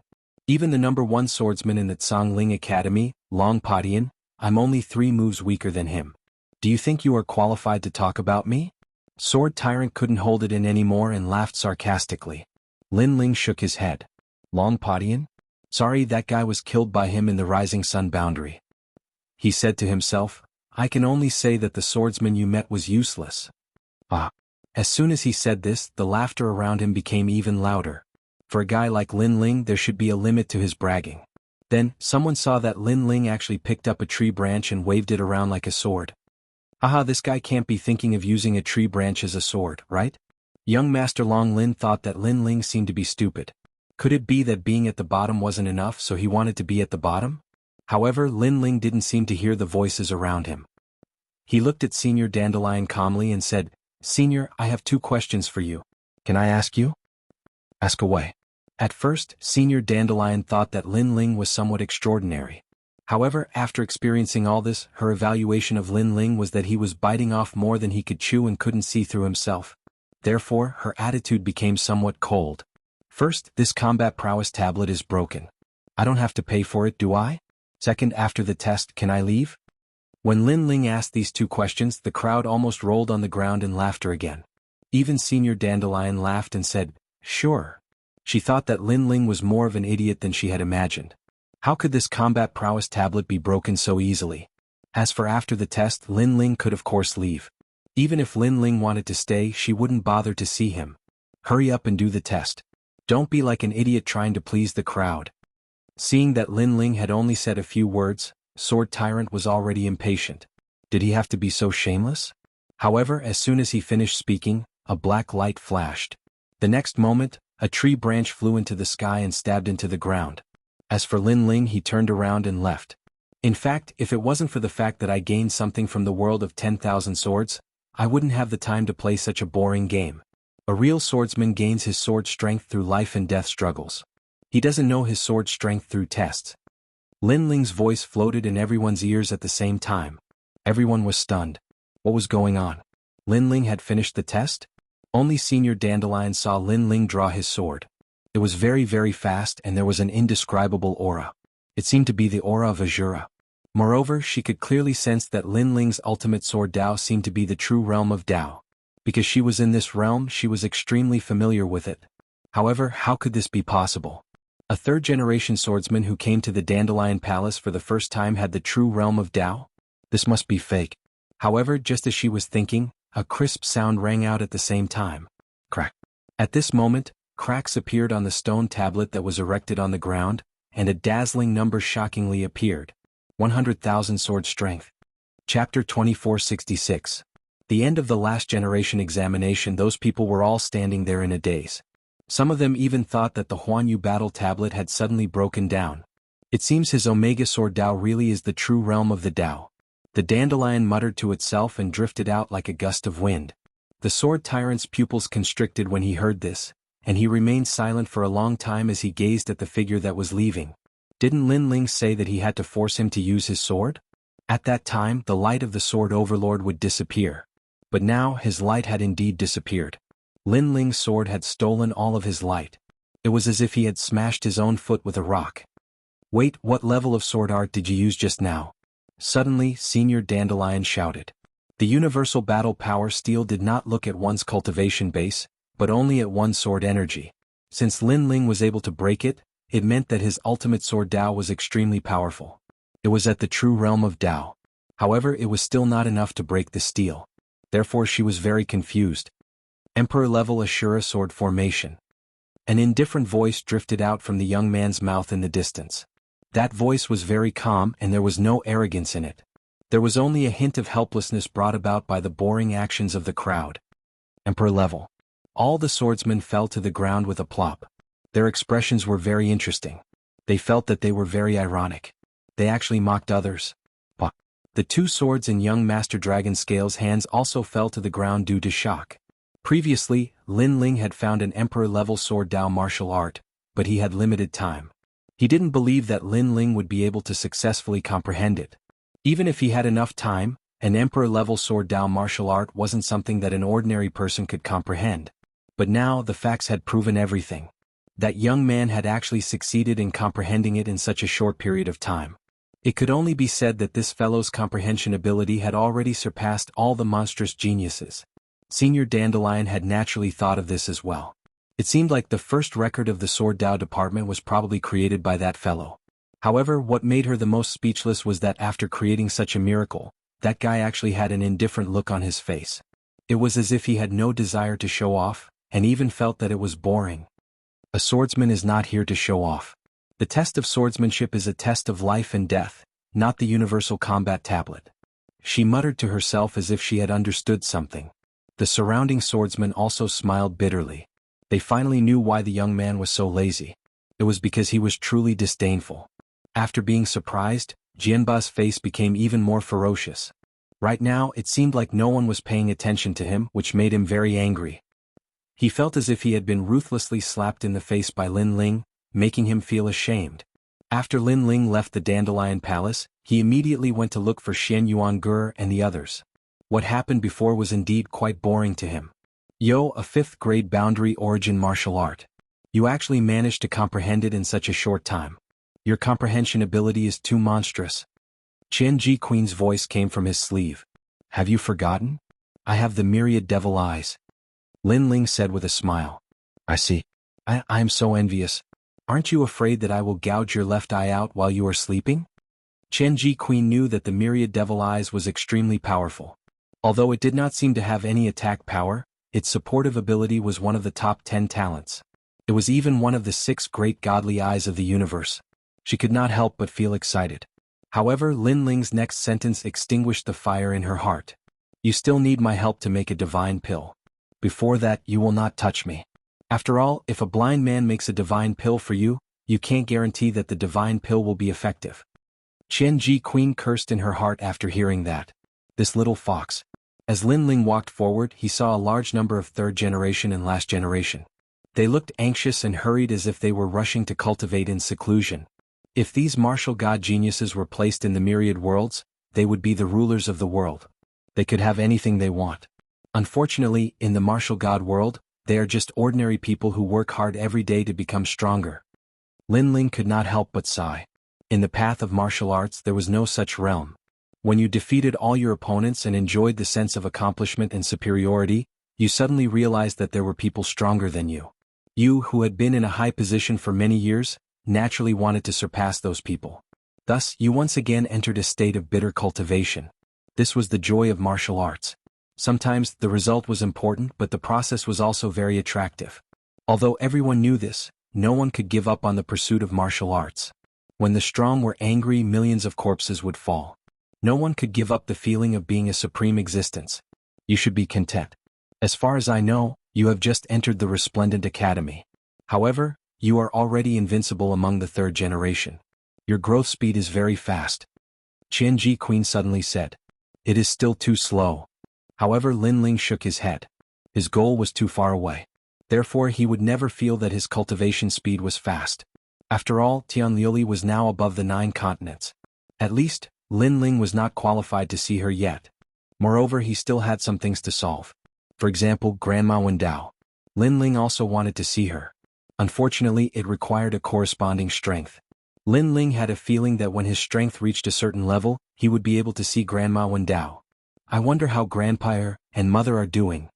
Speaker 1: Even the number 1 swordsman in the Tsangling Academy, Long Padian, I'm only 3 moves weaker than him. Do you think you are qualified to talk about me? Sword Tyrant couldn't hold it in anymore and laughed sarcastically. Lin Ling shook his head. Long Padian? Sorry, that guy was killed by him in the Rising Sun boundary. He said to himself, I can only say that the swordsman you met was useless. As soon as he said this, the laughter around him became even louder. For a guy like Lin Ling, there should be a limit to his bragging. Then, someone saw that Lin Ling actually picked up a tree branch and waved it around like a sword. This guy can't be thinking of using a tree branch as a sword, right? Young Master Long Lin thought that Lin Ling seemed to be stupid. Could it be that being at the bottom wasn't enough, so he wanted to be at the bottom? However, Lin Ling didn't seem to hear the voices around him. He looked at Senior Dandelion calmly and said, Senior, I have 2 questions for you. Can I ask you? Ask away. At first, Senior Dandelion thought that Lin Ling was somewhat extraordinary. However, after experiencing all this, her evaluation of Lin Ling was that he was biting off more than he could chew and couldn't see through himself. Therefore, her attitude became somewhat cold. First, this combat prowess tablet is broken. I don't have to pay for it, do I? Second, after the test, can I leave? When Lin Ling asked these 2 questions, the crowd almost rolled on the ground in laughter again. Even Senior Dandelion laughed and said, Sure. She thought that Lin Ling was more of an idiot than she had imagined. How could this combat prowess tablet be broken so easily? As for after the test, Lin Ling could of course leave. Even if Lin Ling wanted to stay, she wouldn't bother to see him. Hurry up and do the test. Don't be like an idiot trying to please the crowd. Seeing that Lin Ling had only said a few words, Sword Tyrant was already impatient. Did he have to be so shameless? However, as soon as he finished speaking, a black light flashed. The next moment, a tree branch flew into the sky and stabbed into the ground. As for Lin Ling, he turned around and left. In fact, if it wasn't for the fact that I gained something from the world of 10,000 swords, I wouldn't have the time to play such a boring game. A real swordsman gains his sword strength through life and death struggles. He doesn't know his sword strength through tests. Lin Ling's voice floated in everyone's ears at the same time. Everyone was stunned. What was going on? Lin Ling had finished the test? Only Senior Dandelion saw Lin Ling draw his sword. It was very, very fast, and there was an indescribable aura. It seemed to be the aura of Azura. Moreover, she could clearly sense that Lin Ling's ultimate sword Dao seemed to be the true realm of Dao. Because she was in this realm, she was extremely familiar with it. However, how could this be possible? A third-generation swordsman who came to the Dandelion Palace for the first time had the true realm of Dao? This must be fake. However, just as she was thinking, a crisp sound rang out at the same time. Crack. At this moment, cracks appeared on the stone tablet that was erected on the ground, and a dazzling number shockingly appeared. 100,000 sword strength. Chapter 2466. The end of the last generation examination. Those people were all standing there in a daze. Some of them even thought that the Huanyu battle tablet had suddenly broken down. It seems his Omega Sword Dao really is the true realm of the Dao. The dandelion muttered to itself and drifted out like a gust of wind. The sword tyrant's pupils constricted when he heard this, and he remained silent for a long time as he gazed at the figure that was leaving. Didn't Lin Ling say that he had to force him to use his sword? At that time, the light of the sword overlord would disappear. But now, his light had indeed disappeared. Lin Ling's sword had stolen all of his light. It was as if he had smashed his own foot with a rock. Wait, what level of sword art did you use just now? Suddenly, Senior Dandelion shouted. The universal battle power steel did not look at one's cultivation base, but only at one's sword energy. Since Lin Ling was able to break it, it meant that his ultimate sword Dao was extremely powerful. It was at the true realm of Dao. However, it was still not enough to break the steel. Therefore she was very confused. Emperor-level Ashura sword formation. An indifferent voice drifted out from the young man's mouth in the distance. That voice was very calm and there was no arrogance in it. There was only a hint of helplessness brought about by the boring actions of the crowd. Emperor-level. All the swordsmen fell to the ground with a plop. Their expressions were very interesting. They felt that they were very ironic. They actually mocked others. The two swords in young Master Dragon Scale's hands also fell to the ground due to shock. Previously, Lin Ling had found an Emperor-level sword Dao martial art, but he had limited time. He didn't believe that Lin Ling would be able to successfully comprehend it. Even if he had enough time, an Emperor-level sword Dao martial art wasn't something that an ordinary person could comprehend. But now the facts had proven everything. That young man had actually succeeded in comprehending it in such a short period of time. It could only be said that this fellow's comprehension ability had already surpassed all the monstrous geniuses. Senior Dandelion had naturally thought of this as well. It seemed like the first record of the Sword Dao department was probably created by that fellow. However, what made her the most speechless was that after creating such a miracle, that guy actually had an indifferent look on his face. It was as if he had no desire to show off, and even felt that it was boring. A swordsman is not here to show off. The test of swordsmanship is a test of life and death, not the universal combat tablet. She muttered to herself as if she had understood something. The surrounding swordsmen also smiled bitterly. They finally knew why the young man was so lazy. It was because he was truly disdainful. After being surprised, Jianba's face became even more ferocious. Right now, it seemed like no one was paying attention to him, which made him very angry. He felt as if he had been ruthlessly slapped in the face by Lin Ling, making him feel ashamed. After Lin Ling left the Dandelion Palace, he immediately went to look for Xian Yuange and the others. What happened before was indeed quite boring to him. Yo, a 5th grade boundary origin martial art. You actually managed to comprehend it in such a short time. Your comprehension ability is too monstrous. Qian Ji Queen's voice came from his sleeve. Have you forgotten? I have the myriad devil eyes. Lin Ling said with a smile. I see. I am so envious. Aren't you afraid that I will gouge your left eye out while you are sleeping? Qian Ji Queen knew that the myriad devil eyes was extremely powerful. Although it did not seem to have any attack power, its supportive ability was one of the top 10 talents. It was even one of the 6 great godly eyes of the universe. She could not help but feel excited. However, Lin Ling's next sentence extinguished the fire in her heart. You still need my help to make a divine pill. Before that, you will not touch me. After all, if a blind man makes a divine pill for you, you can't guarantee that the divine pill will be effective. Qian Ji Queen cursed in her heart after hearing that. This little fox. As Lin Ling walked forward, he saw a large number of 3rd generation and last generation. They looked anxious and hurried as if they were rushing to cultivate in seclusion. If these martial god geniuses were placed in the myriad worlds, they would be the rulers of the world. They could have anything they want. Unfortunately, in the martial god world, they are just ordinary people who work hard every day to become stronger. Lin Ling could not help but sigh. In the path of martial arts there was no such realm. When you defeated all your opponents and enjoyed the sense of accomplishment and superiority, you suddenly realized that there were people stronger than you. You, who had been in a high position for many years, naturally wanted to surpass those people. Thus, you once again entered a state of bitter cultivation. This was the joy of martial arts. Sometimes, the result was important, but the process was also very attractive. Although everyone knew this, no one could give up on the pursuit of martial arts. When the strong were angry, millions of corpses would fall. No one could give up the feeling of being a supreme existence. You should be content. As far as I know, you have just entered the Resplendent Academy. However, you are already invincible among the third generation. Your growth speed is very fast. Qianji Queen suddenly said. It is still too slow. However, Lin Ling shook his head. His goal was too far away. Therefore he would never feel that his cultivation speed was fast. After all, Tianliuli was now above the 9 continents. At least, Lin Ling was not qualified to see her yet. Moreover, he still had some things to solve. For example, Grandma Wendao. Lin Ling also wanted to see her. Unfortunately, it required a corresponding strength. Lin Ling had a feeling that when his strength reached a certain level, he would be able to see Grandma Wendao. I wonder how Grandpa and Mother are doing.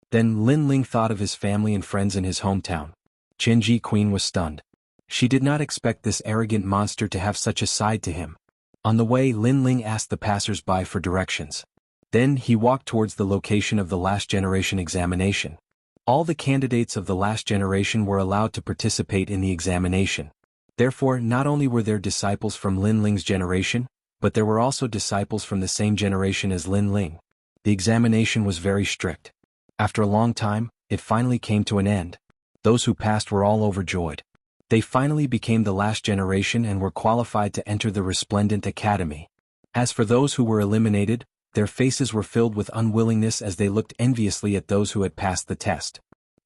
Speaker 1: Then Lin Ling thought of his family and friends in his hometown. Qianji Queen was stunned. She did not expect this arrogant monster to have such a side to him. On the way, Lin Ling asked the passers-by for directions. Then he walked towards the location of the last generation examination. All the candidates of the last generation were allowed to participate in the examination. Therefore, not only were there disciples from Lin Ling's generation, but there were also disciples from the same generation as Lin Ling. The examination was very strict. After a long time, it finally came to an end. Those who passed were all overjoyed. They finally became the last generation and were qualified to enter the Resplendent Academy. As for those who were eliminated, their faces were filled with unwillingness as they looked enviously at those who had passed the test.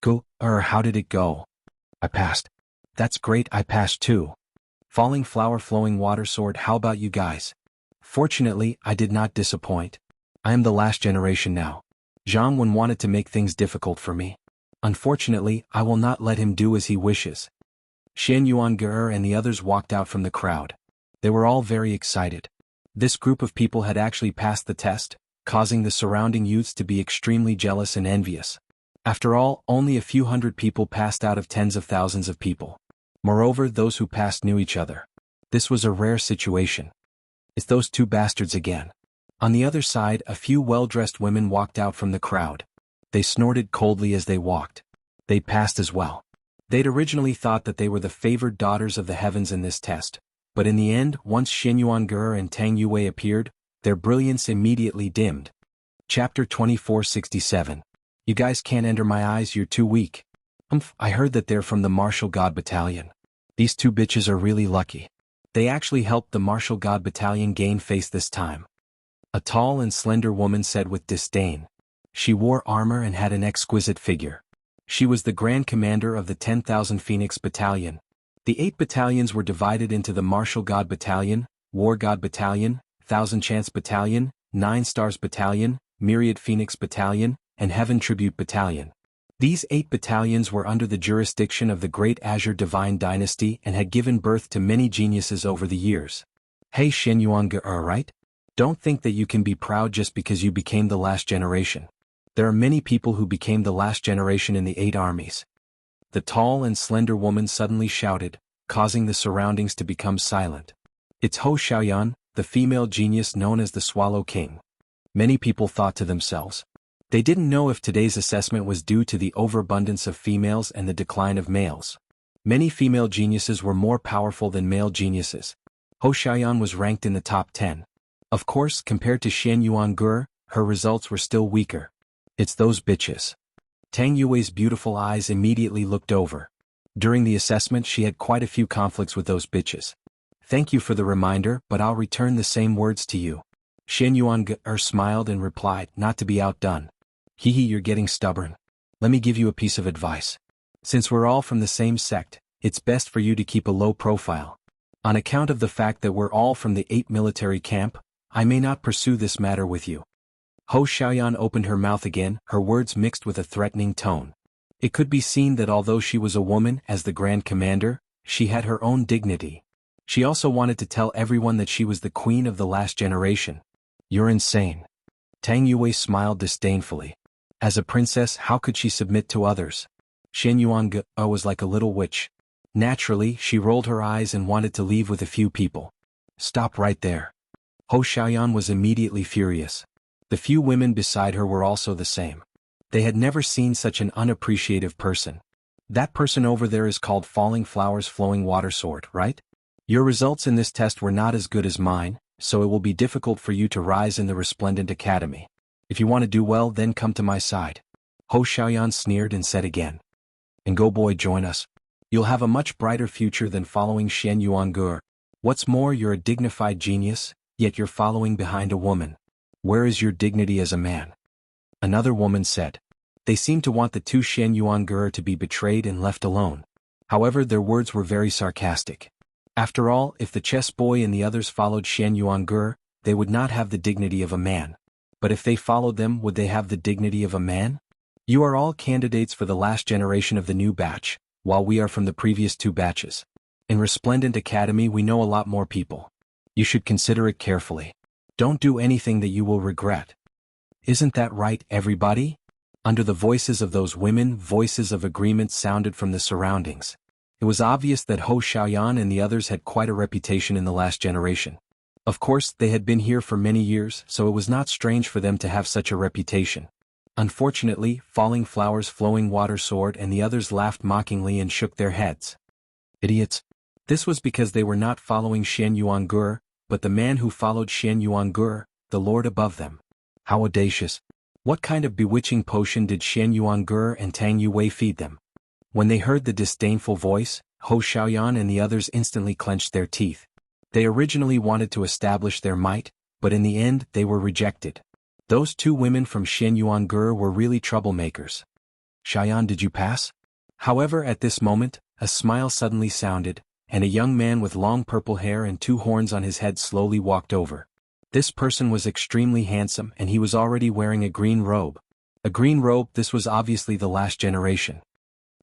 Speaker 1: How did it go? I passed. That's great, I passed too. Falling flower flowing water sword, how about you guys? Fortunately, I did not disappoint. I am the last generation now. Jianghu wanted to make things difficult for me. Unfortunately, I will not let him do as he wishes. Xianxia and the others walked out from the crowd. They were all very excited. This group of people had actually passed the test, causing the surrounding youths to be extremely jealous and envious. After all, only a few hundred people passed out of tens of thousands of people. Moreover, those who passed knew each other. This was a rare situation. It's those two bastards again. On the other side, a few well-dressed women walked out from the crowd. They snorted coldly as they walked. They passed as well. They'd originally thought that they were the favored daughters of the heavens in this test, but in the end, once Xianxia and Tang Yue appeared, their brilliance immediately dimmed. Chapter 2467. You guys can't enter my eyes, you're too weak. I heard that they're from the Martial God Battalion. These two bitches are really lucky. They actually helped the Martial God Battalion gain face this time. A tall and slender woman said with disdain. She wore armor and had an exquisite figure. She was the Grand Commander of the 10,000 Phoenix Battalion. The 8 battalions were divided into the Martial God Battalion, War God Battalion, Thousand Chance Battalion, 9 Stars Battalion, Myriad Phoenix Battalion, and Heaven Tribute Battalion. These 8 battalions were under the jurisdiction of the Great Azure Divine Dynasty and had given birth to many geniuses over the years. Hey Xianxia, right? Don't think that you can be proud just because you became the last generation. There are many people who became the last generation in the 8 armies. The tall and slender woman suddenly shouted, causing the surroundings to become silent. It's Ho Xiaoyan, the female genius known as the Swallow King. Many people thought to themselves. They didn't know if today's assessment was due to the overabundance of females and the decline of males. Many female geniuses were more powerful than male geniuses. Ho Xiaoyan was ranked in the top 10. Of course, compared to Xianxia, her results were still weaker. It's those bitches. Tang Yue's beautiful eyes immediately looked over. During the assessment she had quite a few conflicts with those bitches. Thank you for the reminder, but I'll return the same words to you. Xianxia smiled and replied, not to be outdone. Hehe, you're getting stubborn. Let me give you a piece of advice. Since we're all from the same sect, it's best for you to keep a low profile. On account of the fact that we're all from the 8 military camp, I may not pursue this matter with you. Hou Xiaoyan opened her mouth again, her words mixed with a threatening tone. It could be seen that although she was a woman as the Grand Commander, she had her own dignity. She also wanted to tell everyone that she was the queen of the last generation. You're insane. Tang Yue smiled disdainfully. As a princess, how could she submit to others? Shen Yuange was like a little witch. Naturally, she rolled her eyes and wanted to leave with a few people. Stop right there. Hou Xiaoyan was immediately furious. The few women beside her were also the same. They had never seen such an unappreciative person. That person over there is called Falling Flowers Flowing Water Sword, right? Your results in this test were not as good as mine, so it will be difficult for you to rise in the Resplendent Academy. If you want to do well, then come to my side. Hou Xiaoyan sneered and said again. And go boy, join us. You'll have a much brighter future than following Shen Yuange. What's more, you're a dignified genius, yet you're following behind a woman. Where is your dignity as a man? Another woman said. They seemed to want the two Shen Yuange to be betrayed and left alone. However, their words were very sarcastic. After all, if the chess boy and the others followed Shen Yuange, they would not have the dignity of a man. But if they followed them, would they have the dignity of a man? You are all candidates for the last generation of the new batch, while we are from the previous two batches. In Resplendent Academy we know a lot more people. You should consider it carefully. Don't do anything that you will regret. Isn't that right, everybody? Under the voices of those women, voices of agreement sounded from the surroundings. It was obvious that Hou Xiaoyan and the others had quite a reputation in the last generation. Of course, they had been here for many years, so it was not strange for them to have such a reputation. Unfortunately, Falling Flowers Flowing Water Sword and the others laughed mockingly and shook their heads. Idiots. This was because they were not following Shen Yuange, but the man who followed Shen Yuange, the lord above them. How audacious. What kind of bewitching potion did Shen Yuange and Tang Yue feed them? When they heard the disdainful voice, Hou Xiaoyan and the others instantly clenched their teeth. They originally wanted to establish their might, but in the end they were rejected. Those two women from Shen Yuange were really troublemakers. Xiaoyan, did you pass? However, at this moment, a smile suddenly sounded, and a young man with long purple hair and two horns on his head slowly walked over. This person was extremely handsome and he was already wearing a green robe. A green robe, this was obviously the last generation.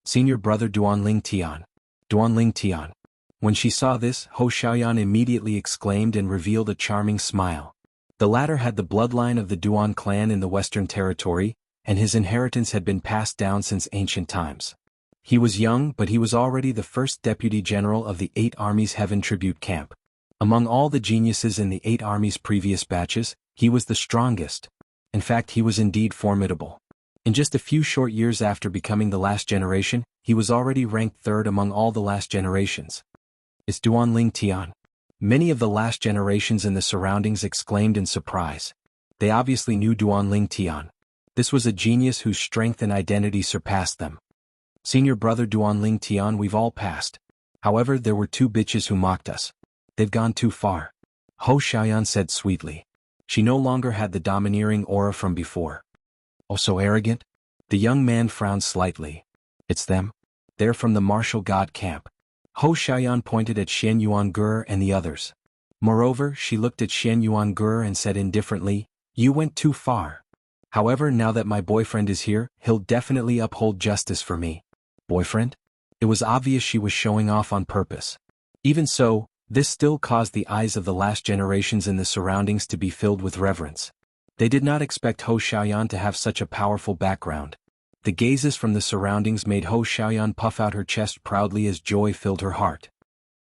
Speaker 1: Senior brother Duanling Tian. Duanling Tian. When she saw this, Hou Xiaoyan immediately exclaimed and revealed a charming smile. The latter had the bloodline of the Duan clan in the Western Territory, and his inheritance had been passed down since ancient times. He was young, but he was already the first deputy general of the 8 Armies Heaven Tribute Camp. Among all the geniuses in the 8 Armies' previous batches, he was the strongest. In fact, he was indeed formidable. In just a few short years after becoming the last generation, he was already ranked 3rd among all the last generations. It's Duanling Tian. Many of the last generations in the surroundings exclaimed in surprise. They obviously knew Duanling Tian. This was a genius whose strength and identity surpassed them. Senior brother Duanling Tian, we've all passed. However, there were 2 bitches who mocked us. They've gone too far. Hou Xiaoyan said sweetly. She no longer had the domineering aura from before. Oh, so arrogant? The young man frowned slightly. It's them. They're from the martial god camp. Hou Xiaoyan pointed at Shen Yuange and the others. Moreover, she looked at Shen Yuange and said indifferently, you went too far. However, now that my boyfriend is here, he'll definitely uphold justice for me. Boyfriend? It was obvious she was showing off on purpose. Even so, this still caused the eyes of the last generations in the surroundings to be filled with reverence. They did not expect Hou Xiaoyan to have such a powerful background. The gazes from the surroundings made Hou Xiaoyan puff out her chest proudly as joy filled her heart.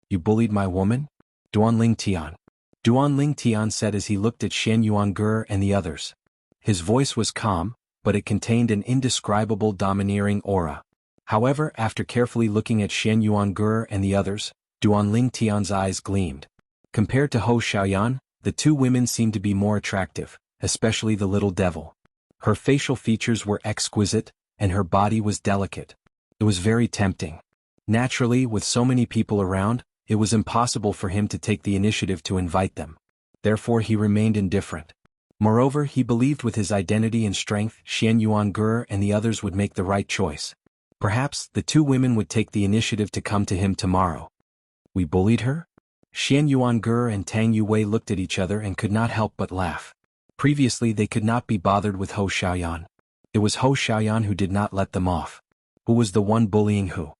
Speaker 1: You bullied my woman? Duanling Tian. Duanling Tian said as he looked at Shen Yuange and the others. His voice was calm, but it contained an indescribable domineering aura. However, after carefully looking at Shen Yuange and the others, Duanling Tian's eyes gleamed. Compared to Hou Xiaoyan, the 2 women seemed to be more attractive, especially the little devil. Her facial features were exquisite, and her body was delicate. It was very tempting. Naturally, with so many people around, it was impossible for him to take the initiative to invite them. Therefore he remained indifferent. Moreover, he believed with his identity and strength, Shen Yuange and the others would make the right choice. Perhaps, the 2 women would take the initiative to come to him tomorrow. We bullied her? Shen Yuange and Tang Yue looked at each other and could not help but laugh. Previously they could not be bothered with Hou Xiaoyan. It was Hou Xiaoyan who did not let them off. Who was the one bullying who?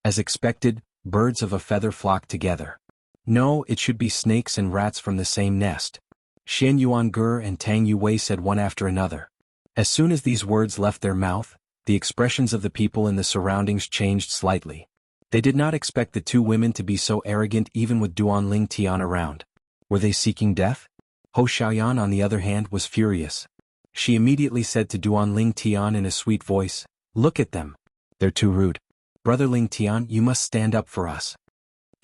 Speaker 1: As expected, birds of a feather flocked together. No, it should be snakes and rats from the same nest. Xian Yuange and Tang Yuwei said one after another. As soon as these words left their mouth, the expressions of the people in the surroundings changed slightly. They did not expect the two women to be so arrogant even with Duanling Tian around. Were they seeking death? Hou Xiaoyan on the other hand was furious. She immediately said to Duanling Tian in a sweet voice, "Look at them. They're too rude. Brother Ling Tian, you must stand up for us."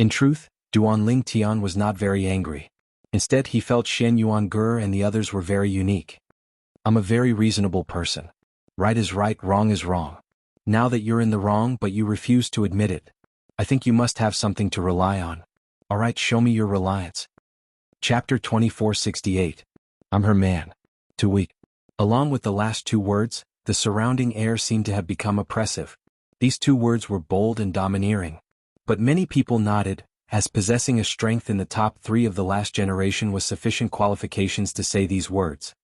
Speaker 1: In truth, Duanling Tian was not very angry. Instead he felt Xian Yuange and the others were very unique. "I'm a very reasonable person. Right is right, wrong is wrong. Now that you're in the wrong but you refuse to admit it, I think you must have something to rely on. Alright, show me your reliance." Chapter 2468. I'm her man. Too weak. Along with the last two words, the surrounding air seemed to have become oppressive. These two words were bold and domineering. But many people nodded, as possessing a strength in the top 3 of the last generation was sufficient qualifications to say these words.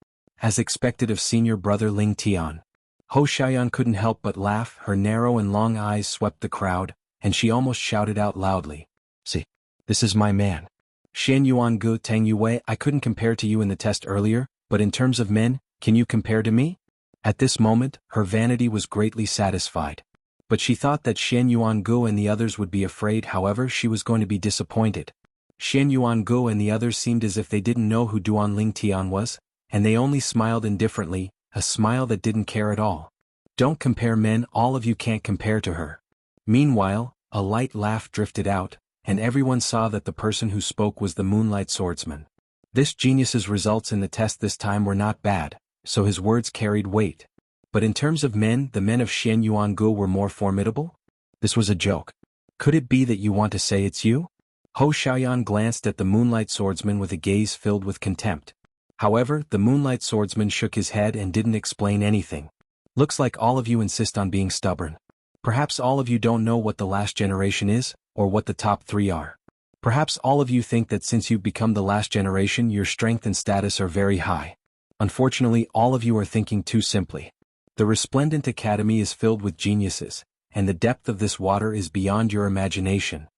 Speaker 1: As expected of senior brother Ling Tian, Hou Xiaoyan couldn't help but laugh. Her narrow and long eyes swept the crowd, and she almost shouted out loudly, "See, this is my man. Xian Yuange, Tang Yuwei, I couldn't compare to you in the test earlier, but in terms of men, can you compare to me?" At this moment, her vanity was greatly satisfied. But she thought that Xian Yuange and the others would be afraid. However, she was going to be disappointed. Xian Yuange and the others seemed as if they didn't know who Duanling Tian was, and they only smiled indifferently, a smile that didn't care at all. "Don't compare men, all of you can't compare to her." Meanwhile, a light laugh drifted out, and everyone saw that the person who spoke was the Moonlight Swordsman. This genius's results in the test this time were not bad, so his words carried weight. But in terms of men, the men of Xian Yuange were more formidable? This was a joke. Could it be that you want to say it's you? Hou Xiaoyan glanced at the Moonlight Swordsman with a gaze filled with contempt. However, the Moonlight Swordsman shook his head and didn't explain anything. "Looks like all of you insist on being stubborn. Perhaps all of you don't know what the last generation is, or what the top 3 are. Perhaps all of you think that since you've become the last generation your strength and status are very high. Unfortunately, all of you are thinking too simply. The Resplendent Academy is filled with geniuses, and the depth of this water is beyond your imagination."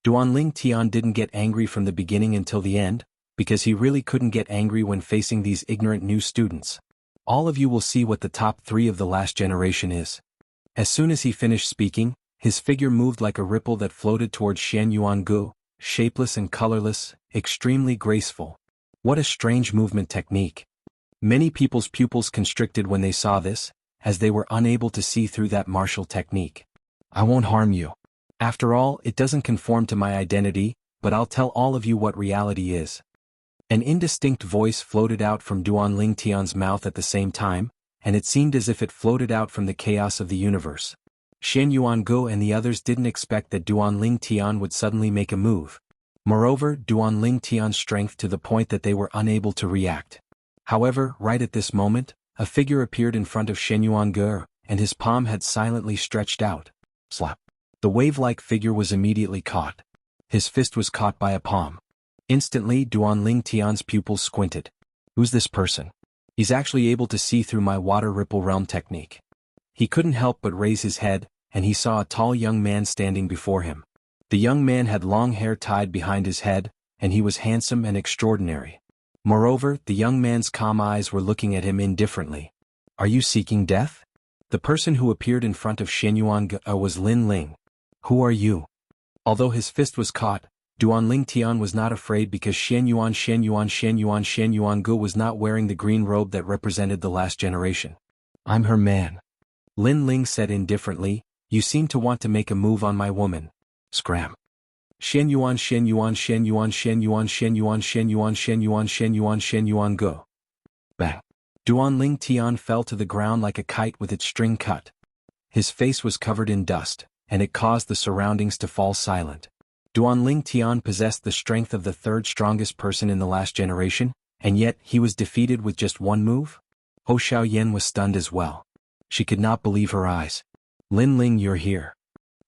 Speaker 1: Duanling Tian didn't get angry from the beginning until the end, because he really couldn't get angry when facing these ignorant new students. "All of you will see what the top 3 of the last generation is." As soon as he finished speaking, his figure moved like a ripple that floated towards Xian Yuange, shapeless and colorless, extremely graceful. What a strange movement technique. Many people's pupils constricted when they saw this, as they were unable to see through that martial technique. "I won't harm you. After all, it doesn't conform to my identity, but I'll tell all of you what reality is." An indistinct voice floated out from Duanling Tian's mouth at the same time, and it seemed as if it floated out from the chaos of the universe. Xian Yuange and the others didn't expect that Duanling Tian would suddenly make a move. Moreover, Duanling Tian's strength to the point that they were unable to react. However, right at this moment, a figure appeared in front of Xian Yuange, and his palm had silently stretched out. Slap. The wave-like figure was immediately caught. His fist was caught by a palm. Instantly, Duanling Tian's pupils squinted. "Who's this person? He's actually able to see through my water ripple realm technique." He couldn't help but raise his head, and he saw a tall young man standing before him. The young man had long hair tied behind his head, and he was handsome and extraordinary. Moreover, the young man's calm eyes were looking at him indifferently. "Are you seeking death?" The person who appeared in front of Xian Yuange was Lin Ling. "Who are you?" Although his fist was caught, Duanling Tian was not afraid because Xian Yuange was not wearing the green robe that represented the last generation. "I'm her man." Lin Ling said indifferently, "You seem to want to make a move on my woman." Scram. Go. Bang. Duanling Tian fell to the ground like a kite with its string cut. His face was covered in dust, and it caused the surroundings to fall silent. Duanling Tian possessed the strength of the third strongest person in the last generation, and yet he was defeated with just one move? Hou Xiaoyan was stunned as well. She could not believe her eyes. "Lin Ling, you're here."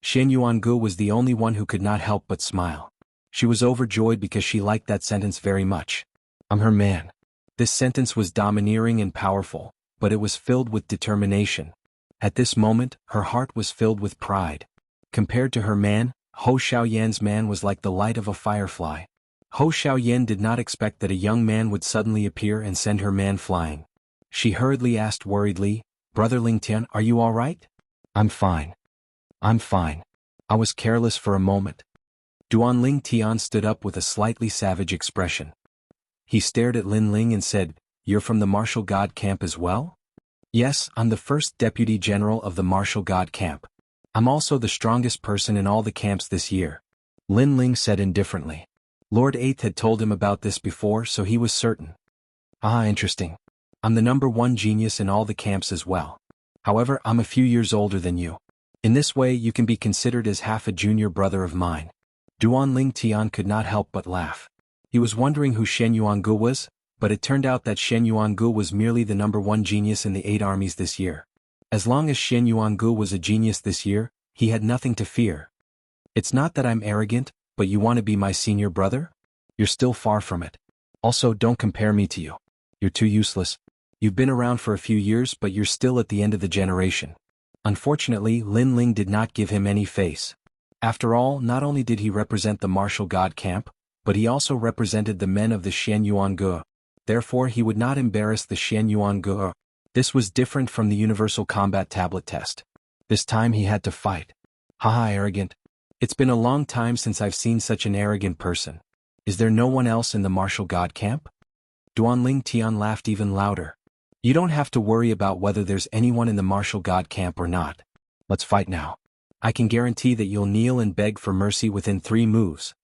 Speaker 1: Xian Yuange was the only one who could not help but smile. She was overjoyed because she liked that sentence very much. "I'm her man." This sentence was domineering and powerful, but it was filled with determination. At this moment, her heart was filled with pride. Compared to her man, Hou Xiaoyan's man was like the light of a firefly. Hou Xiaoyan did not expect that a young man would suddenly appear and send her man flying. She hurriedly asked worriedly, "Brother Lingtian, are you all right?" "I'm fine. I'm fine. I was careless for a moment." Duan Lingtian stood up with a slightly savage expression. He stared at Lin Ling and said, "You're from the martial god camp as well?" "Yes, I'm the first deputy general of the martial god camp. I'm also the strongest person in all the camps this year," Lin Ling said indifferently. Lord Eighth had told him about this before, so he was certain. "Ah, interesting. I'm the #1 genius in all the camps as well. However, I'm a few years older than you. In this way you can be considered as half a junior brother of mine." Duan Lingtian could not help but laugh. He was wondering who Shen Yuangu was, but it turned out that Shen Yuangu was merely the #1 genius in the 8 armies this year. As long as Shen Yuangu was a genius this year, he had nothing to fear. "It's not that I'm arrogant, but you want to be my senior brother? You're still far from it. Also, don't compare me to you. You're too useless. You've been around for a few years, but you're still at the end of the generation." Unfortunately, Lin Ling did not give him any face. After all, not only did he represent the martial god camp, but he also represented the men of the Shen Yuangu. Therefore he would not embarrass the Shen Yuangu. This was different from the universal combat tablet test. This time he had to fight. "Haha, arrogant. It's been a long time since I've seen such an arrogant person. Is there no one else in the martial god camp?" Duan Lingtian laughed even louder. "You don't have to worry about whether there's anyone in the martial god camp or not. Let's fight now. I can guarantee that you'll kneel and beg for mercy within 3 moves.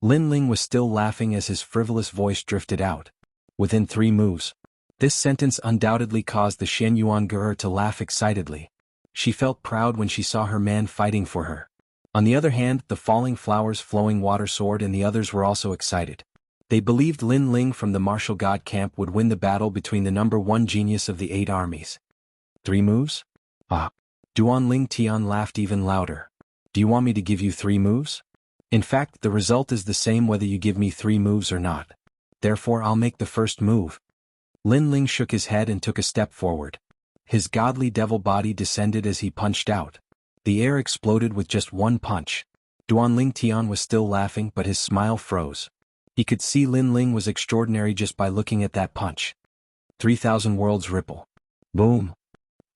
Speaker 1: Lin Ling was still laughing as his frivolous voice drifted out. Within 3 moves. This sentence undoubtedly caused the Shen Yuangu to laugh excitedly. She felt proud when she saw her man fighting for her. On the other hand, the Falling Flowers Flowing Water Sword and the others were also excited. They believed Lin Ling from the martial god camp would win the battle between the #1 genius of the 8 armies. 3 moves? Ah. Duan Lingtian laughed even louder. "Do you want me to give you 3 moves? In fact, the result is the same whether you give me 3 moves or not. Therefore I'll make the first move." Lin Ling shook his head and took a step forward. His godly devil body descended as he punched out. The air exploded with just one punch. Duan Lingtian was still laughing, but his smile froze. He could see Lin Ling was extraordinary just by looking at that punch. 3,000 worlds ripple. Boom.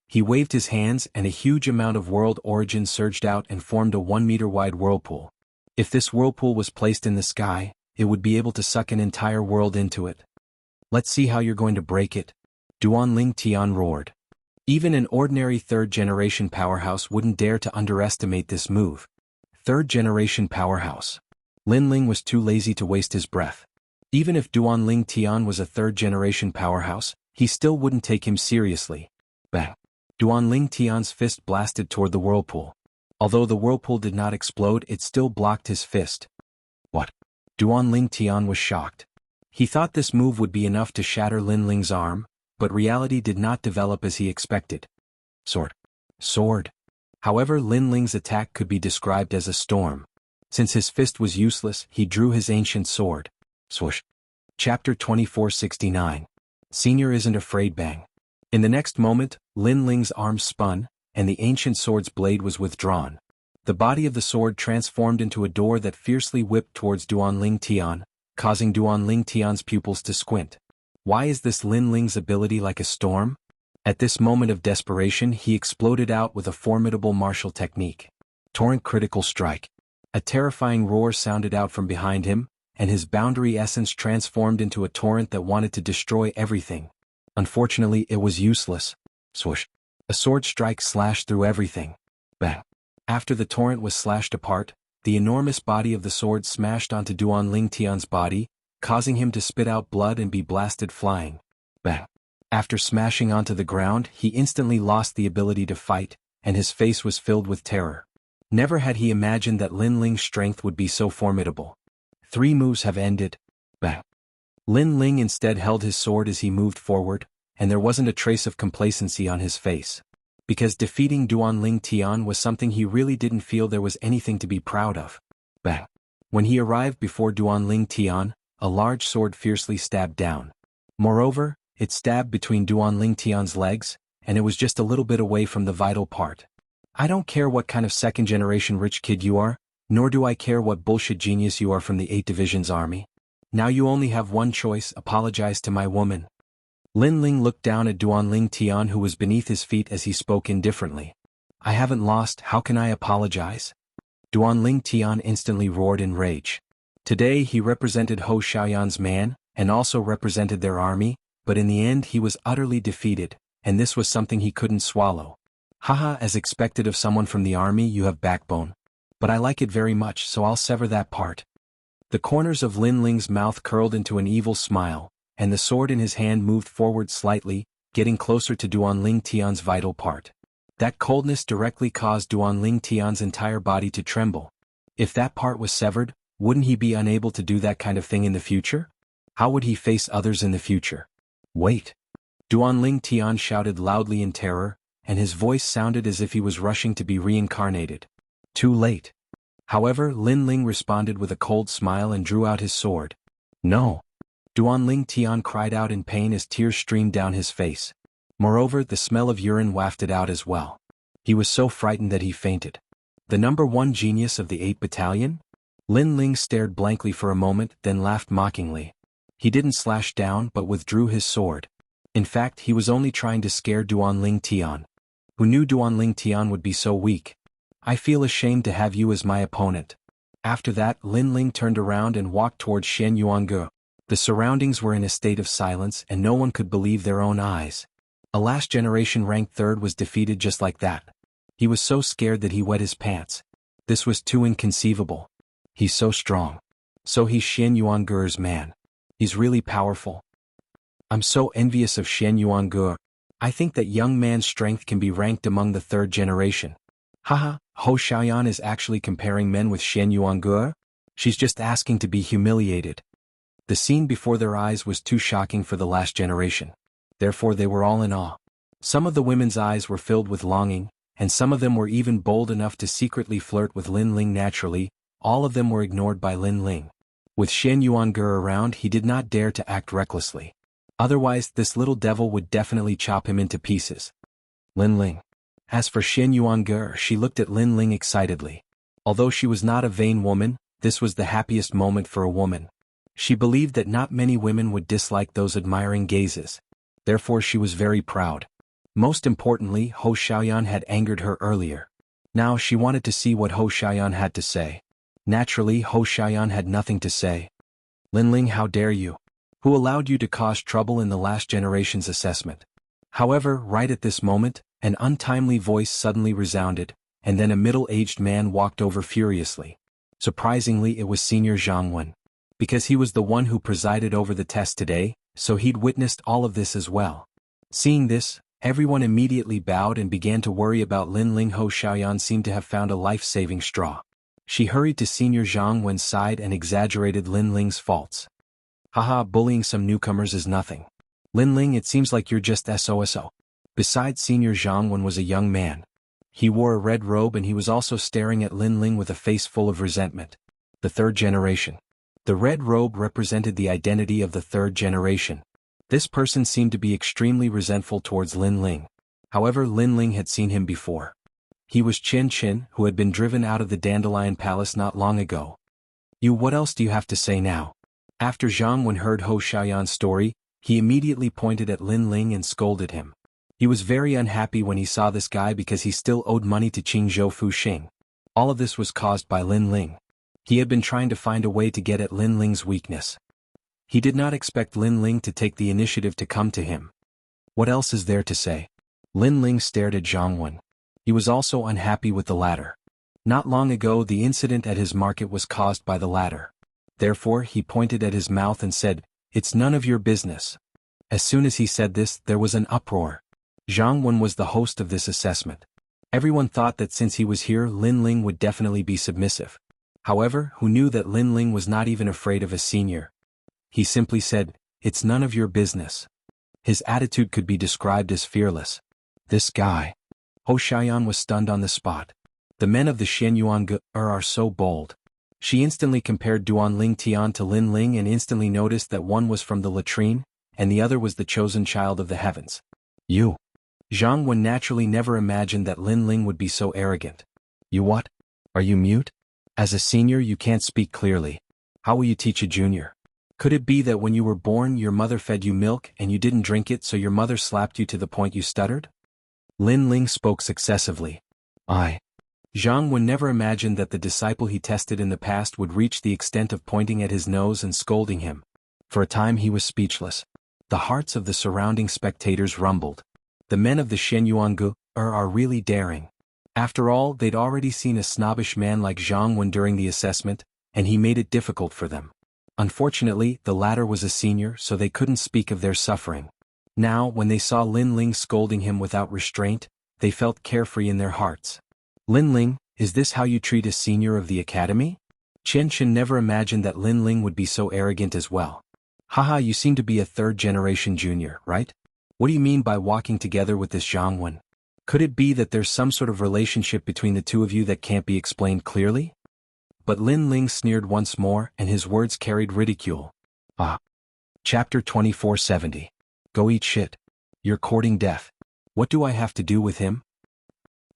Speaker 1: He waved his hands and a huge amount of world origin surged out and formed a 1-meter-wide whirlpool. If this whirlpool was placed in the sky, it would be able to suck an entire world into it. "Let's see how you're going to break it," Duan Lingtian roared. Even an ordinary 3rd-generation powerhouse wouldn't dare to underestimate this move. 3rd-generation powerhouse. Lin Ling was too lazy to waste his breath. Even if Duan Lingtian was a 3rd-generation powerhouse, he still wouldn't take him seriously. Bang. Duan Lingtian's fist blasted toward the whirlpool. Although the whirlpool did not explode, it still blocked his fist. What? Duan Lingtian was shocked. He thought this move would be enough to shatter Lin Ling's arm, but reality did not develop as he expected. Sword. Sword. However, Lin Ling's attack could be described as a storm. Since his fist was useless, he drew his ancient sword. Swoosh. Chapter 2469. Senior isn't afraid. Bang. In the next moment, Lin Ling's arm spun, and the ancient sword's blade was withdrawn. The body of the sword transformed into a door that fiercely whipped towards Duan Lingtian, causing Duan Lingtian's pupils to squint. Why is this Lin Ling's ability like a storm? At this moment of desperation, he exploded out with a formidable martial technique. Torrent critical strike. A terrifying roar sounded out from behind him, and his boundary essence transformed into a torrent that wanted to destroy everything. Unfortunately, it was useless. Swoosh. A sword strike slashed through everything. Bang. After the torrent was slashed apart, the enormous body of the sword smashed onto Duan Lingtian's body, causing him to spit out blood and be blasted flying. Bang. After smashing onto the ground, he instantly lost the ability to fight, and his face was filled with terror. Never had he imagined that Lin Ling's strength would be so formidable. 3 moves have ended. Bang. Lin Ling instead held his sword as he moved forward, and there wasn't a trace of complacency on his face. Because defeating Duan Lingtian was something he really didn't feel there was anything to be proud of. Bang. When he arrived before Duan Lingtian, a large sword fiercely stabbed down. Moreover, it stabbed between Duanling Tian's legs, and it was just a little bit away from the vital part. I don't care what kind of second-generation rich kid you are, nor do I care what bullshit genius you are from the 8 Division's army. Now you only have one choice: apologize to my woman. Lin Ling looked down at Duanling Tian, who was beneath his feet, as he spoke indifferently. I haven't lost, how can I apologize? Duanling Tian instantly roared in rage. Today he represented Hou Xiaoyan's man, and also represented their army, but in the end he was utterly defeated, and this was something he couldn't swallow. Haha, as expected of someone from the army, you have backbone. But I like it very much, so I'll sever that part. The corners of Lin Ling's mouth curled into an evil smile, and the sword in his hand moved forward slightly, getting closer to Duanling Tian's vital part. That coldness directly caused Duanling Tian's entire body to tremble. If that part was severed, wouldn't he be unable to do that kind of thing in the future? How would he face others in the future? Wait! Duanling Tian shouted loudly in terror, and his voice sounded as if he was rushing to be reincarnated. Too late. However, Lin Ling responded with a cold smile and drew out his sword. No! Duanling Tian cried out in pain as tears streamed down his face. Moreover, the smell of urine wafted out as well. He was so frightened that he fainted. The number 1 genius of the 8 Battalion? Lin Ling stared blankly for a moment, then laughed mockingly. He didn't slash down but withdrew his sword. In fact, he was only trying to scare Duanling Tian. Who knew Duanling Tian would be so weak? I feel ashamed to have you as my opponent. After that, Lin Ling turned around and walked towards Xianxia. The surroundings were in a state of silence and no one could believe their own eyes. A last generation ranked 3rd was defeated just like that. He was so scared that he wet his pants. This was too inconceivable. He's so strong. So he's Xianxuan's man. He's really powerful. I'm so envious of Xianxua. I think that young man's strength can be ranked among the 3rd generation. Haha, Hou Xiaoyan is actually comparing men with Xianxua? She's just asking to be humiliated. The scene before their eyes was too shocking for the last generation. Therefore they were all in awe. Some of the women's eyes were filled with longing, and some of them were even bold enough to secretly flirt with Lin Ling naturally. All of them were ignored by Lin Ling. With Xianxua around, he did not dare to act recklessly. Otherwise, this little devil would definitely chop him into pieces. Lin Ling. As for Xianxua, she looked at Lin Ling excitedly. Although she was not a vain woman, this was the happiest moment for a woman. She believed that not many women would dislike those admiring gazes. Therefore she was very proud. Most importantly, Hou Xiaoyan had angered her earlier. Now she wanted to see what Hou Xiaoyan had to say. Naturally, Hou Xiaoyan had nothing to say. Lin Ling, how dare you? Who allowed you to cause trouble in the last generation's assessment? However, right at this moment, an untimely voice suddenly resounded, and then a middle-aged man walked over furiously. Surprisingly, it was Senior Jianghu. Because he was the one who presided over the test today, so he'd witnessed all of this as well. Seeing this, everyone immediately bowed and began to worry about Lin Ling. Hou Xiaoyan seemed to have found a life-saving straw. She hurried to Senior Jianghu's side and exaggerated Lin Ling's faults. Haha, bullying some newcomers is nothing. Lin Ling, it seems like you're just SOSO. Besides, Senior Jianghu was a young man. He wore a red robe and he was also staring at Lin Ling with a face full of resentment. The 3rd generation. The red robe represented the identity of the 3rd generation. This person seemed to be extremely resentful towards Lin Ling. However, Lin Ling had seen him before. He was Chen Qin, who had been driven out of the Dandelion Palace not long ago. What else do you have to say now? After Jianghu heard Hou Xiaoyan's story, he immediately pointed at Lin Ling and scolded him. He was very unhappy when he saw this guy because he still owed money to Qingzhou Fuxing. All of this was caused by Lin Ling. He had been trying to find a way to get at Lin Ling's weakness. He did not expect Lin Ling to take the initiative to come to him. What else is there to say? Lin Ling stared at Jianghu. He was also unhappy with the latter. Not long ago the incident at his market was caused by the latter. Therefore he pointed at his mouth and said, "It's none of your business." As soon as he said this, there was an uproar. Jianghu was the host of this assessment. Everyone thought that since he was here, Lin Ling would definitely be submissive. However, who knew that Lin Ling was not even afraid of a senior? He simply said, "It's none of your business." His attitude could be described as fearless. This guy. Hou Xiaoyan was stunned on the spot. The men of the Xianxua are so bold. She instantly compared Duanling Tian to Lin Ling and instantly noticed that one was from the latrine, and the other was the chosen child of the heavens. You. Jianghu naturally never imagined that Lin Ling would be so arrogant. You what? Are you mute? As a senior you can't speak clearly. How will you teach a junior? Could it be that when you were born your mother fed you milk and you didn't drink it, so your mother slapped you to the point you stuttered? Lin Ling spoke successively. Jianghu never imagined that the disciple he tested in the past would reach the extent of pointing at his nose and scolding him. For a time he was speechless. The hearts of the surrounding spectators rumbled. The men of the Xianxia are really daring. After all, they'd already seen a snobbish man like Jianghu during the assessment, and he made it difficult for them. Unfortunately, the latter was a senior, so they couldn't speak of their suffering. Now, when they saw Lin Ling scolding him without restraint, they felt carefree in their hearts. Lin Ling, is this how you treat a senior of the academy? Xianxia never imagined that Lin Ling would be so arrogant as well. Haha, you seem to be a third-generation junior, right? What do you mean by walking together with this Jianghu? Could it be that there's some sort of relationship between the two of you that can't be explained clearly? But Lin Ling sneered once more, and his words carried ridicule. Chapter 2470. Go eat shit. You're courting death. What do I have to do with him?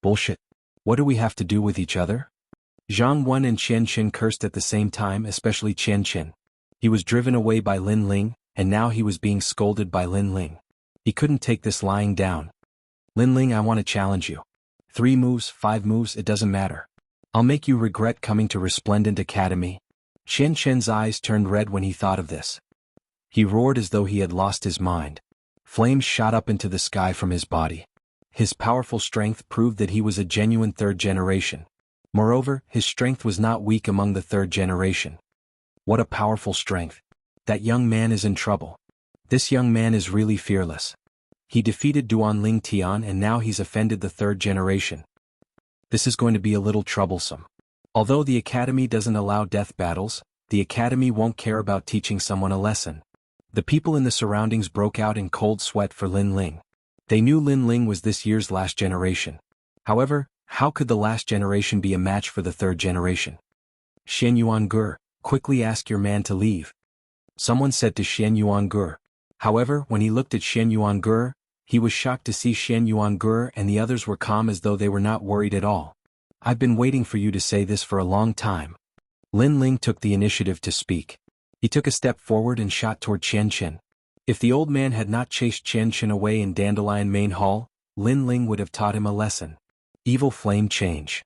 Speaker 1: Bullshit. What do we have to do with each other? Jianghu and Xianxia cursed at the same time, especially Xianxia. He was driven away by Lin Ling, and now he was being scolded by Lin Ling. He couldn't take this lying down. Lin Ling, I want to challenge you. 3 moves, 5 moves, it doesn't matter. I'll make you regret coming to Resplendent Academy. Xianxia's eyes turned red when he thought of this. He roared as though he had lost his mind. Flames shot up into the sky from his body. His powerful strength proved that he was a genuine third generation. Moreover, his strength was not weak among the third generation. What a powerful strength. That young man is in trouble. This young man is really fearless. He defeated Duanling Tian and now he's offended the third generation. This is going to be a little troublesome. Although the academy doesn't allow death battles, the academy won't care about teaching someone a lesson. The people in the surroundings broke out in cold sweat for Lin Ling. They knew Lin Ling was this year's last generation. However, how could the last generation be a match for the third generation? Xianxia, quickly ask your man to leave. Someone said to Xianxia. However, when he looked at Xianxia, he was shocked to see Xianxia and the others were calm as though they were not worried at all. I've been waiting for you to say this for a long time. Lin Ling took the initiative to speak. He took a step forward and shot toward Xianxia. If the old man had not chased Xianxia away in Dandelion Main Hall, Lin Ling would have taught him a lesson. Evil flame change.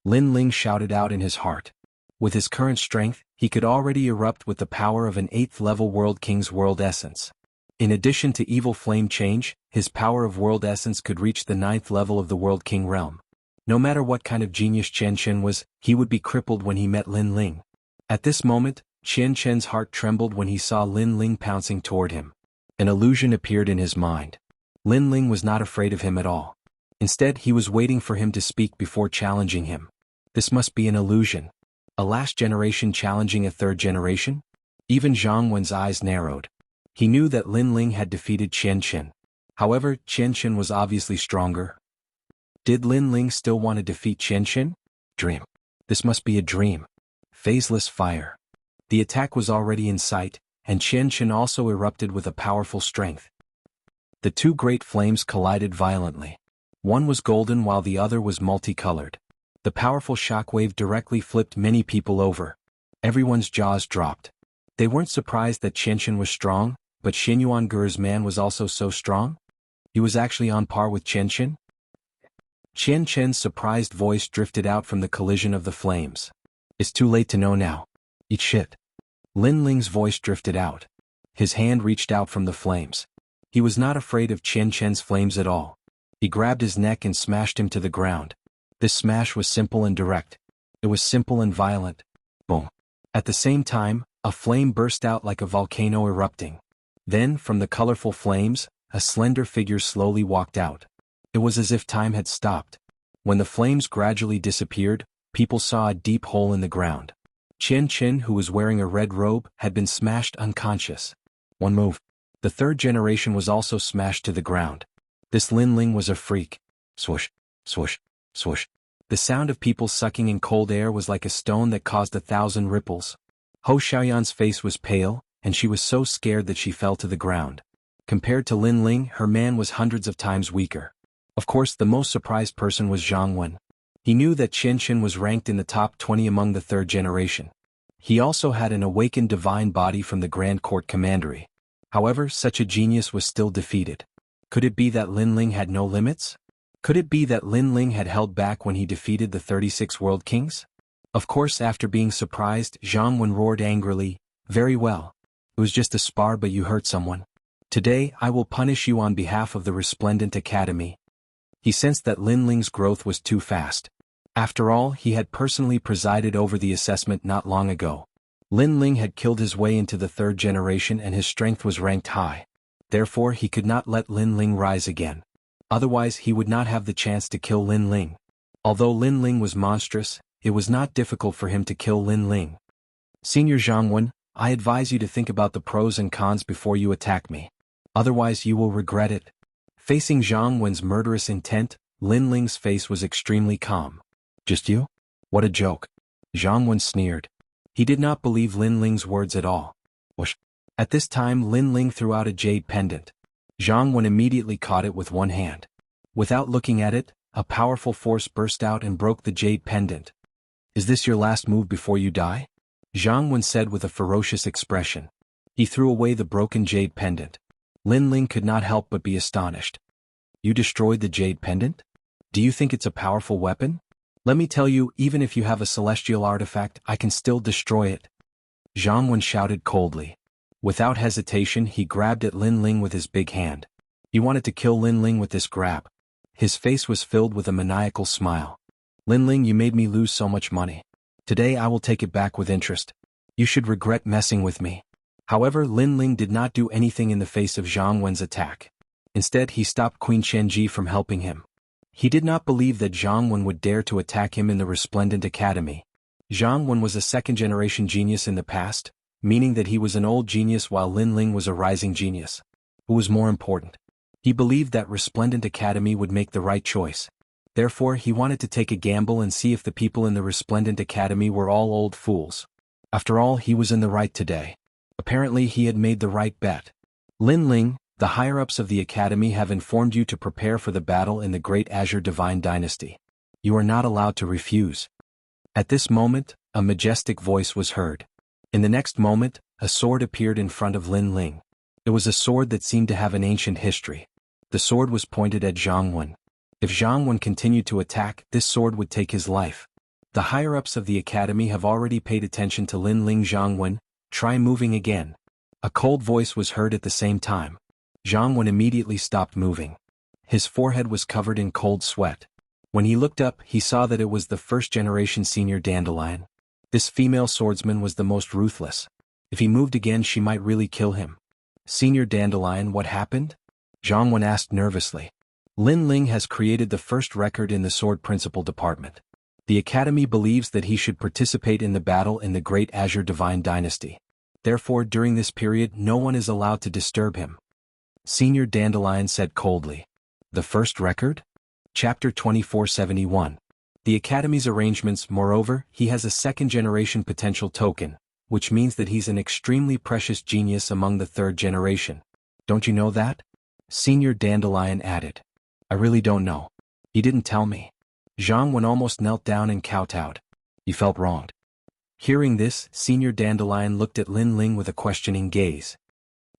Speaker 1: Lin Ling shouted out in his heart. With his current strength, he could already erupt with the power of an 8th-level World King's World Essence. In addition to evil flame change, his power of World Essence could reach the 9th level of the World King realm. No matter what kind of genius Xianxia was, he would be crippled when he met Lin Ling. At this moment, Xianxia's heart trembled when he saw Lin Ling pouncing toward him. An illusion appeared in his mind. Lin Ling was not afraid of him at all. Instead, he was waiting for him to speak before challenging him. This must be an illusion. A last generation challenging a third generation? Even Jianghu's eyes narrowed. He knew that Lin Ling had defeated Xianxia. However, Xianxia was obviously stronger. Did Lin Ling still want to defeat Xianxia? Dream. This must be a dream. Phaseless fire. The attack was already in sight, and Xianxia also erupted with a powerful strength. The two great flames collided violently. One was golden while the other was multicolored. The powerful shockwave directly flipped many people over. Everyone's jaws dropped. They weren't surprised that Xianxia was strong, but Xianxuan's man was also so strong? He was actually on par with Xianxia? Xianxia's surprised voice drifted out from the collision of the flames. It's too late to know now. Eat shit. Lin Ling's voice drifted out. His hand reached out from the flames. He was not afraid of Xianxia's flames at all. He grabbed his neck and smashed him to the ground. This smash was simple and direct. It was simple and violent. Boom. At the same time, a flame burst out like a volcano erupting. Then, from the colorful flames, a slender figure slowly walked out. It was as if time had stopped. When the flames gradually disappeared, people saw a deep hole in the ground. Xianxia, who was wearing a red robe, had been smashed unconscious. One move. The third generation was also smashed to the ground. This Lin Ling was a freak. Swoosh, swoosh, swoosh. The sound of people sucking in cold air was like a stone that caused 1,000 ripples. Ho Xiaoyan's face was pale, and she was so scared that she fell to the ground. Compared to Lin Ling, her man was hundreds of times weaker. Of course, the most surprised person was Jianghu. He knew that Xianxia was ranked in the top 20 among the third generation. He also had an awakened divine body from the Grand Court Commandery. However, such a genius was still defeated. Could it be that Lin Ling had no limits? Could it be that Lin Ling had held back when he defeated the 36 world kings? Of course, after being surprised, Jianghu roared angrily, "Very well. It was just a spar, but you hurt someone. Today, I will punish you on behalf of the Resplendent Academy." He sensed that Lin Ling's growth was too fast. After all, he had personally presided over the assessment not long ago. Lin Ling had killed his way into the third generation and his strength was ranked high. Therefore, he could not let Lin Ling rise again. Otherwise, he would not have the chance to kill Lin Ling. Although Lin Ling was monstrous, it was not difficult for him to kill Lin Ling. "Senior Jianghu, I advise you to think about the pros and cons before you attack me. Otherwise you will regret it." Facing Jianghu's murderous intent, Lin Ling's face was extremely calm. "Just you? What a joke." Jianghu sneered. He did not believe Lin Ling's words at all. Whoosh. At this time Lin Ling threw out a jade pendant. Jianghu immediately caught it with one hand. Without looking at it, a powerful force burst out and broke the jade pendant. "Is this your last move before you die?" Jianghu said with a ferocious expression. He threw away the broken jade pendant. Lin Ling could not help but be astonished. "You destroyed the jade pendant? Do you think it's a powerful weapon? Let me tell you, even if you have a celestial artifact, I can still destroy it." Jianghu shouted coldly. Without hesitation, he grabbed at Lin Ling with his big hand. He wanted to kill Lin Ling with this grab. His face was filled with a maniacal smile. "Lin Ling, you made me lose so much money. Today I will take it back with interest. You should regret messing with me." However, Lin Ling did not do anything in the face of Jianghu's attack. Instead, he stopped Queen Xianxia from helping him. He did not believe that Jianghu would dare to attack him in the Resplendent Academy. Jianghu was a second-generation genius in the past, meaning that he was an old genius while Lin Ling was a rising genius. Who was more important? He believed that Resplendent Academy would make the right choice. Therefore, he wanted to take a gamble and see if the people in the Resplendent Academy were all old fools. After all, he was in the right today. Apparently, he had made the right bet. "Lin Ling, the higher-ups of the Academy have informed you to prepare for the battle in the Great Azure Divine Dynasty. You are not allowed to refuse." At this moment, a majestic voice was heard. In the next moment, a sword appeared in front of Lin Ling. It was a sword that seemed to have an ancient history. The sword was pointed at Jianghu. If Jianghu continued to attack, this sword would take his life. "The higher-ups of the Academy have already paid attention to Lin Ling. Jianghu, try moving again." A cold voice was heard at the same time. Jianghu immediately stopped moving. His forehead was covered in cold sweat. When he looked up, he saw that it was the first-generation senior Dandelion. This female swordsman was the most ruthless. If he moved again, she might really kill him. "Senior Dandelion, what happened?" Jianghu asked nervously. "Lin Ling has created the first record in the Sword Principle Department. The Academy believes that he should participate in the battle in the Great Azure Divine Dynasty. Therefore, during this period, no one is allowed to disturb him." Senior Dandelion said coldly. "The first record?" Chapter 2471. The Academy's arrangements. Moreover, he has a second-generation potential token, which means that he's an extremely precious genius among the third generation. Don't you know that? Senior Dandelion added. "I really don't know. He didn't tell me." Jianghu almost knelt down and kowtowed. He felt wronged. Hearing this, Senior Dandelion looked at Lin Ling with a questioning gaze.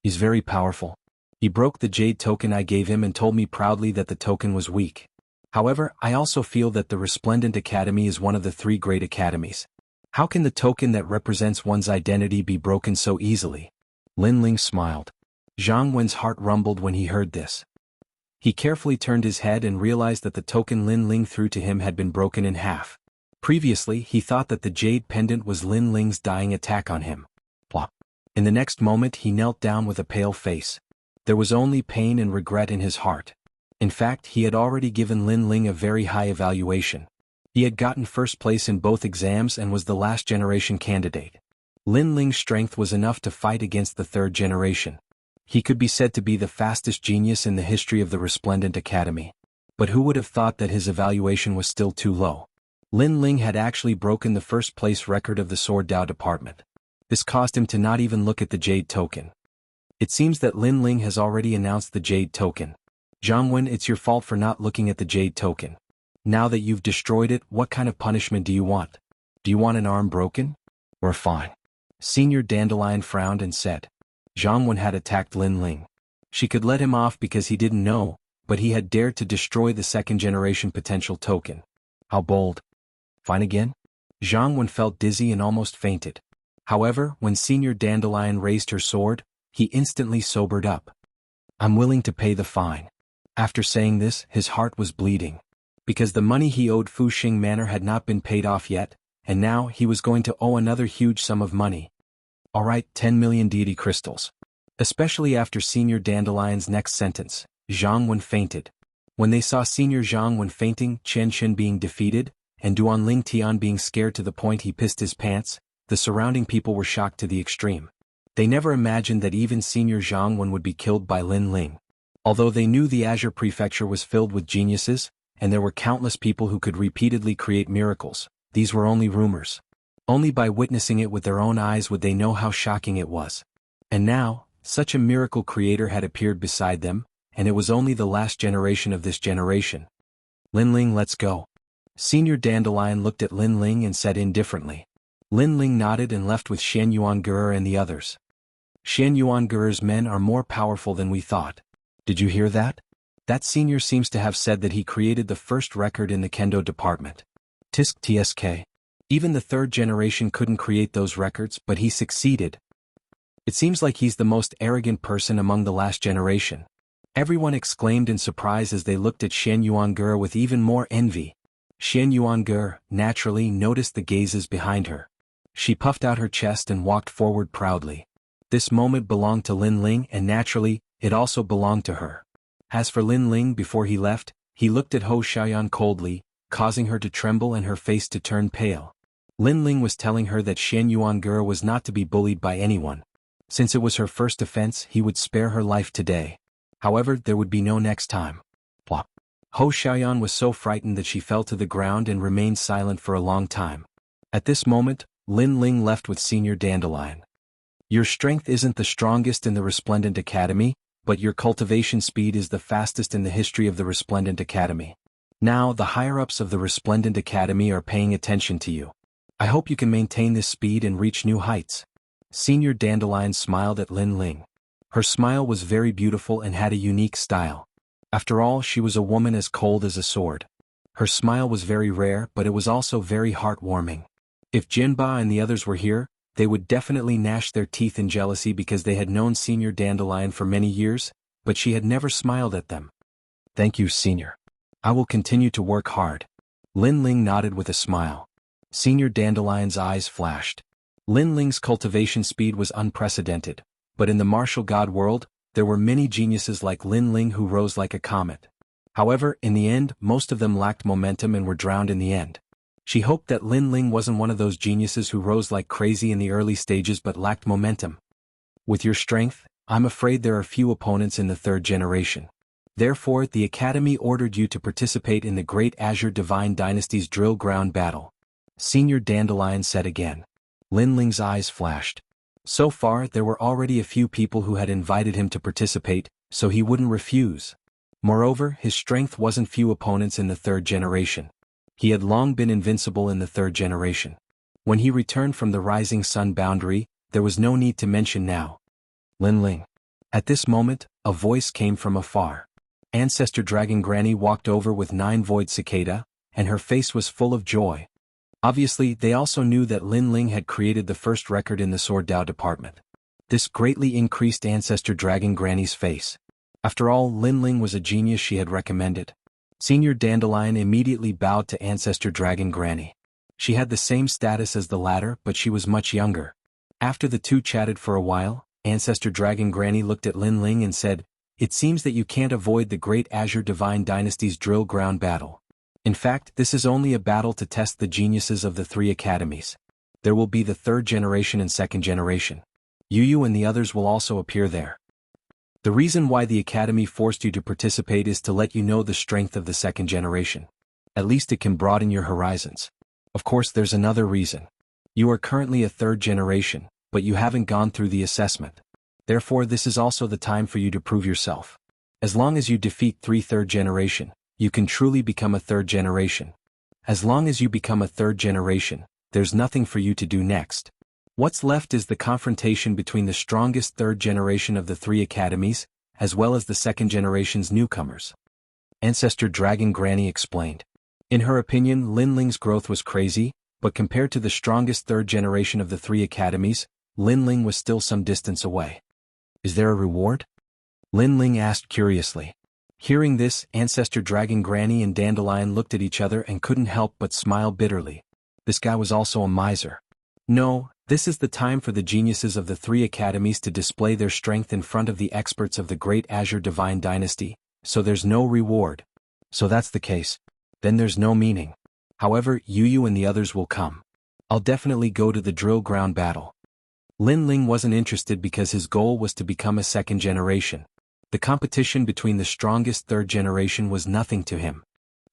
Speaker 1: "He's very powerful. He broke the jade token I gave him and told me proudly that the token was weak. However, I also feel that the Resplendent Academy is one of the three great academies. How can the token that represents one's identity be broken so easily?" Lin Ling smiled. Jianghu's heart rumbled when he heard this. He carefully turned his head and realized that the token Lin Ling threw to him had been broken in half. Previously, he thought that the jade pendant was Lin Ling's dying attack on him. Plop. In the next moment, he knelt down with a pale face. There was only pain and regret in his heart. In fact, he had already given Lin Ling a very high evaluation. He had gotten first place in both exams and was the last generation candidate. Lin Ling's strength was enough to fight against the third generation. He could be said to be the fastest genius in the history of the Resplendent Academy. But who would have thought that his evaluation was still too low? Lin Ling had actually broken the first-place record of the Sword Dao department. This caused him to not even look at the jade token. It seems that Lin Ling has already announced the Jade Token. Jianghu, it's your fault for not looking at the Jade Token. Now that you've destroyed it, what kind of punishment do you want? Do you want an arm broken? Or fine? Senior Dandelion frowned and said. Jianghu had attacked Lin Ling. She could let him off because he didn't know, but he had dared to destroy the second-generation potential token. How bold. Fine again? Jianghu felt dizzy and almost fainted. However, when Senior Dandelion raised her sword, he instantly sobered up. I'm willing to pay the fine. After saying this, his heart was bleeding. Because the money he owed Fuxing Manor had not been paid off yet, and now he was going to owe another huge sum of money. Alright, 10 million deity crystals. Especially after Senior Dandelion's next sentence, Jianghu fainted. When they saw Senior Jianghu fainting, Chen Chen being defeated, and Duan Ling Tian being scared to the point he pissed his pants, the surrounding people were shocked to the extreme. They never imagined that even Senior Jianghu would be killed by Lin Ling. Although they knew the Azure Prefecture was filled with geniuses, and there were countless people who could repeatedly create miracles, these were only rumors. Only by witnessing it with their own eyes would they know how shocking it was. And now, such a miracle creator had appeared beside them, and it was only the last generation of this generation. Lin Ling, let's go. Senior Dandelion looked at Lin Ling and said indifferently. Lin Ling nodded and left with Shan Yuangu'er and the others. Shan Yuangu'er's men are more powerful than we thought. Did you hear that? That senior seems to have said that he created the first record in the Kendo department. Tisk tsk. Even the third generation couldn't create those records, but he succeeded. It seems like he's the most arrogant person among the last generation. Everyone exclaimed in surprise as they looked at Shan Yuangu'er with even more envy. Shan Yuangu'er, naturally, noticed the gazes behind her. She puffed out her chest and walked forward proudly. This moment belonged to Lin Ling and naturally, it also belonged to her. As for Lin Ling before he left, he looked at Ho Xiaoyan coldly, causing her to tremble and her face to turn pale. Lin Ling was telling her that Shan Yuangu'er was not to be bullied by anyone. Since it was her first offense, he would spare her life today. However, there would be no next time. Plop. Ho Xiaoyan was so frightened that she fell to the ground and remained silent for a long time. At this moment, Lin Ling left with Senior Dandelion. Your strength isn't the strongest in the Resplendent Academy, but your cultivation speed is the fastest in the history of the Resplendent Academy. Now, the higher-ups of the Resplendent Academy are paying attention to you. I hope you can maintain this speed and reach new heights. Senior Dandelion smiled at Lin Ling. Her smile was very beautiful and had a unique style. After all, she was a woman as cold as a sword. Her smile was very rare, but it was also very heartwarming. If Jinba and the others were here, they would definitely gnash their teeth in jealousy because they had known Senior Dandelion for many years, but she had never smiled at them. Thank you, Senior. I will continue to work hard. Lin Ling nodded with a smile. Senior Dandelion's eyes flashed. Lin Ling's cultivation speed was unprecedented, but in the martial god world, there were many geniuses like Lin Ling who rose like a comet. However, in the end, most of them lacked momentum and were drowned in the end. She hoped that Lin Ling wasn't one of those geniuses who rose like crazy in the early stages but lacked momentum. With your strength, I'm afraid there are few opponents in the third generation. Therefore, the Academy ordered you to participate in the Great Azure Divine Dynasty's drill ground battle. Senior Dandelion said again. Lin Ling's eyes flashed. So far, there were already a few people who had invited him to participate, so he wouldn't refuse. Moreover, his strength wasn't few opponents in the third generation. He had long been invincible in the third generation. When he returned from the Rising Sun boundary, there was no need to mention now. Lin Ling. At this moment, a voice came from afar. Ancestor Dragon Granny walked over with 9 Void Cicada, and her face was full of joy. Obviously, they also knew that Lin Ling had created the first record in the Sword Dao department. This greatly increased Ancestor Dragon Granny's face. After all, Lin Ling was a genius she had recommended. Senior Dandelion immediately bowed to Ancestor Dragon Granny. She had the same status as the latter, but she was much younger. After the two chatted for a while, Ancestor Dragon Granny looked at Lin Ling and said, "It seems that you can't avoid the Great Azure Divine Dynasty's drill ground battle. In fact, this is only a battle to test the geniuses of the 3 academies. There will be the 3rd generation and 2nd generation. Yu and the others will also appear there. The reason why the Academy forced you to participate is to let you know the strength of the 2nd generation. At least it can broaden your horizons. Of course, there's another reason. You are currently a 3rd generation, but you haven't gone through the assessment. Therefore this is also the time for you to prove yourself. As long as you defeat 3 third generation, you can truly become a third generation. As long as you become a third generation, there's nothing for you to do next. What's left is the confrontation between the strongest third generation of the 3 academies, as well as the second generation's newcomers. Ancestor Dragon Granny explained. In her opinion, Lin Ling's growth was crazy, but compared to the strongest third generation of the 3 academies, Lin Ling was still some distance away. Is there a reward? Lin Ling asked curiously. Hearing this, Ancestor Dragon Granny and Dandelion looked at each other and couldn't help but smile bitterly. This guy was also a miser. No, this is the time for the geniuses of the 3 academies to display their strength in front of the experts of the Great Azure Divine Dynasty, so there's no reward. So that's the case. Then there's no meaning. However, Yu and the others will come. I'll definitely go to the drill ground battle. Lin Ling wasn't interested because his goal was to become a second generation. The competition between the strongest third generation was nothing to him.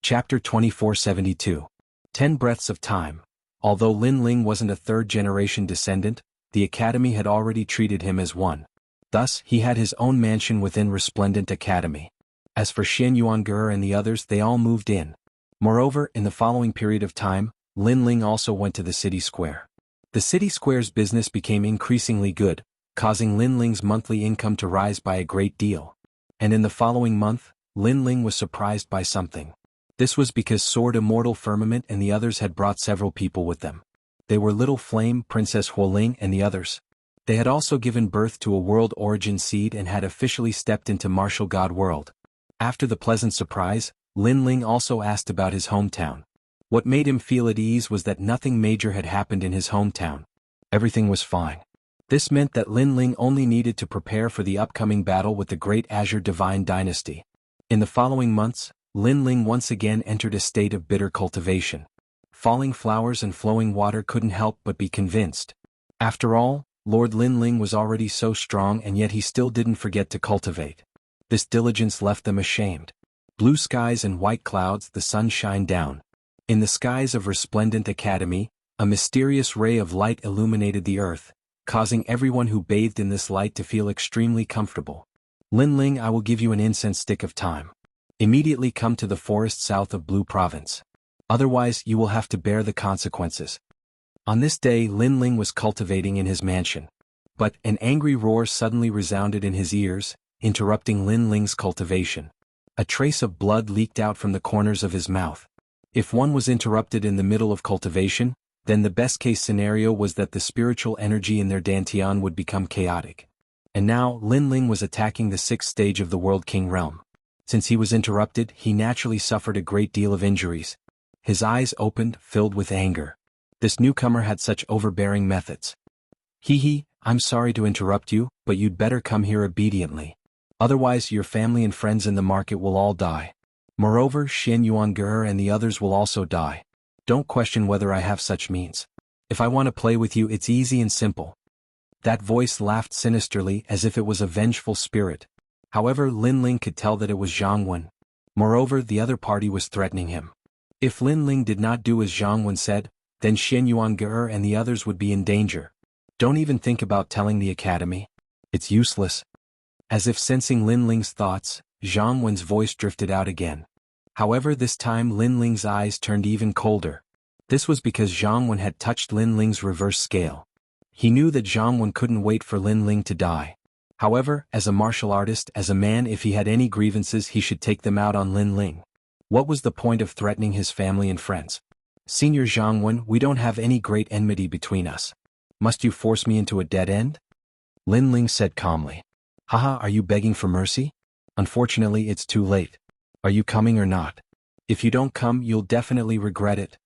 Speaker 1: Chapter 2472. 10 Breaths of Time. Although Lin Ling wasn't a third generation descendant, the academy had already treated him as one. Thus, he had his own mansion within Resplendent Academy. As for Xianxia and the others, they all moved in. Moreover, in the following period of time, Lin Ling also went to the city square. The city square's business became increasingly good, causing Lin Ling's monthly income to rise by a great deal. And in the following month, Lin Ling was surprised by something. This was because Sword Immortal Firmament and the others had brought several people with them. They were Little Flame, Princess Huoling and the others. They had also given birth to a world origin seed and had officially stepped into Martial God World. After the pleasant surprise, Lin Ling also asked about his hometown. What made him feel at ease was that nothing major had happened in his hometown. Everything was fine. This meant that Lin Ling only needed to prepare for the upcoming battle with the Great Azure Divine Dynasty. In the following months, Lin Ling once again entered a state of bitter cultivation. Falling flowers and flowing water couldn't help but be convinced. After all, Lord Lin Ling was already so strong and yet he still didn't forget to cultivate. This diligence left them ashamed. Blue skies and white clouds, the sun shined down. In the skies of Resplendent Academy, a mysterious ray of light illuminated the earth, causing everyone who bathed in this light to feel extremely comfortable. Lin Ling, I will give you an incense stick of time. Immediately come to the forest south of Blue Province. Otherwise you will have to bear the consequences. On this day Lin Ling was cultivating in his mansion. But an angry roar suddenly resounded in his ears, interrupting Lin Ling's cultivation. A trace of blood leaked out from the corners of his mouth. If one was interrupted in the middle of cultivation, then the best-case scenario was that the spiritual energy in their dantian would become chaotic. And now, Lin Ling was attacking the 6th stage of the World King realm. Since he was interrupted, he naturally suffered a great deal of injuries. His eyes opened, filled with anger. This newcomer had such overbearing methods. Hee, I'm sorry to interrupt you, but you'd better come here obediently. Otherwise your family and friends in the market will all die. Moreover, Xianxia and the others will also die. Don't question whether I have such means. If I want to play with you, it's easy and simple. That voice laughed sinisterly as if it was a vengeful spirit. However, Lin Ling could tell that it was Jianghu. Moreover, the other party was threatening him. If Lin Ling did not do as Jianghu said, then Xianxia and the others would be in danger. Don't even think about telling the academy. It's useless. As if sensing Lin Ling's thoughts, Jianghu's voice drifted out again. However, this time Lin Ling's eyes turned even colder. This was because Jianghu had touched Lin Ling's reverse scale. He knew that Jianghu couldn't wait for Lin Ling to die. However, as a martial artist, as a man, if he had any grievances he should take them out on Lin Ling. What was the point of threatening his family and friends? Senior Jianghu, we don't have any great enmity between us. Must you force me into a dead end? Lin Ling said calmly. Haha, are you begging for mercy? Unfortunately, it's too late. Are you coming or not? If you don't come, you'll definitely regret it.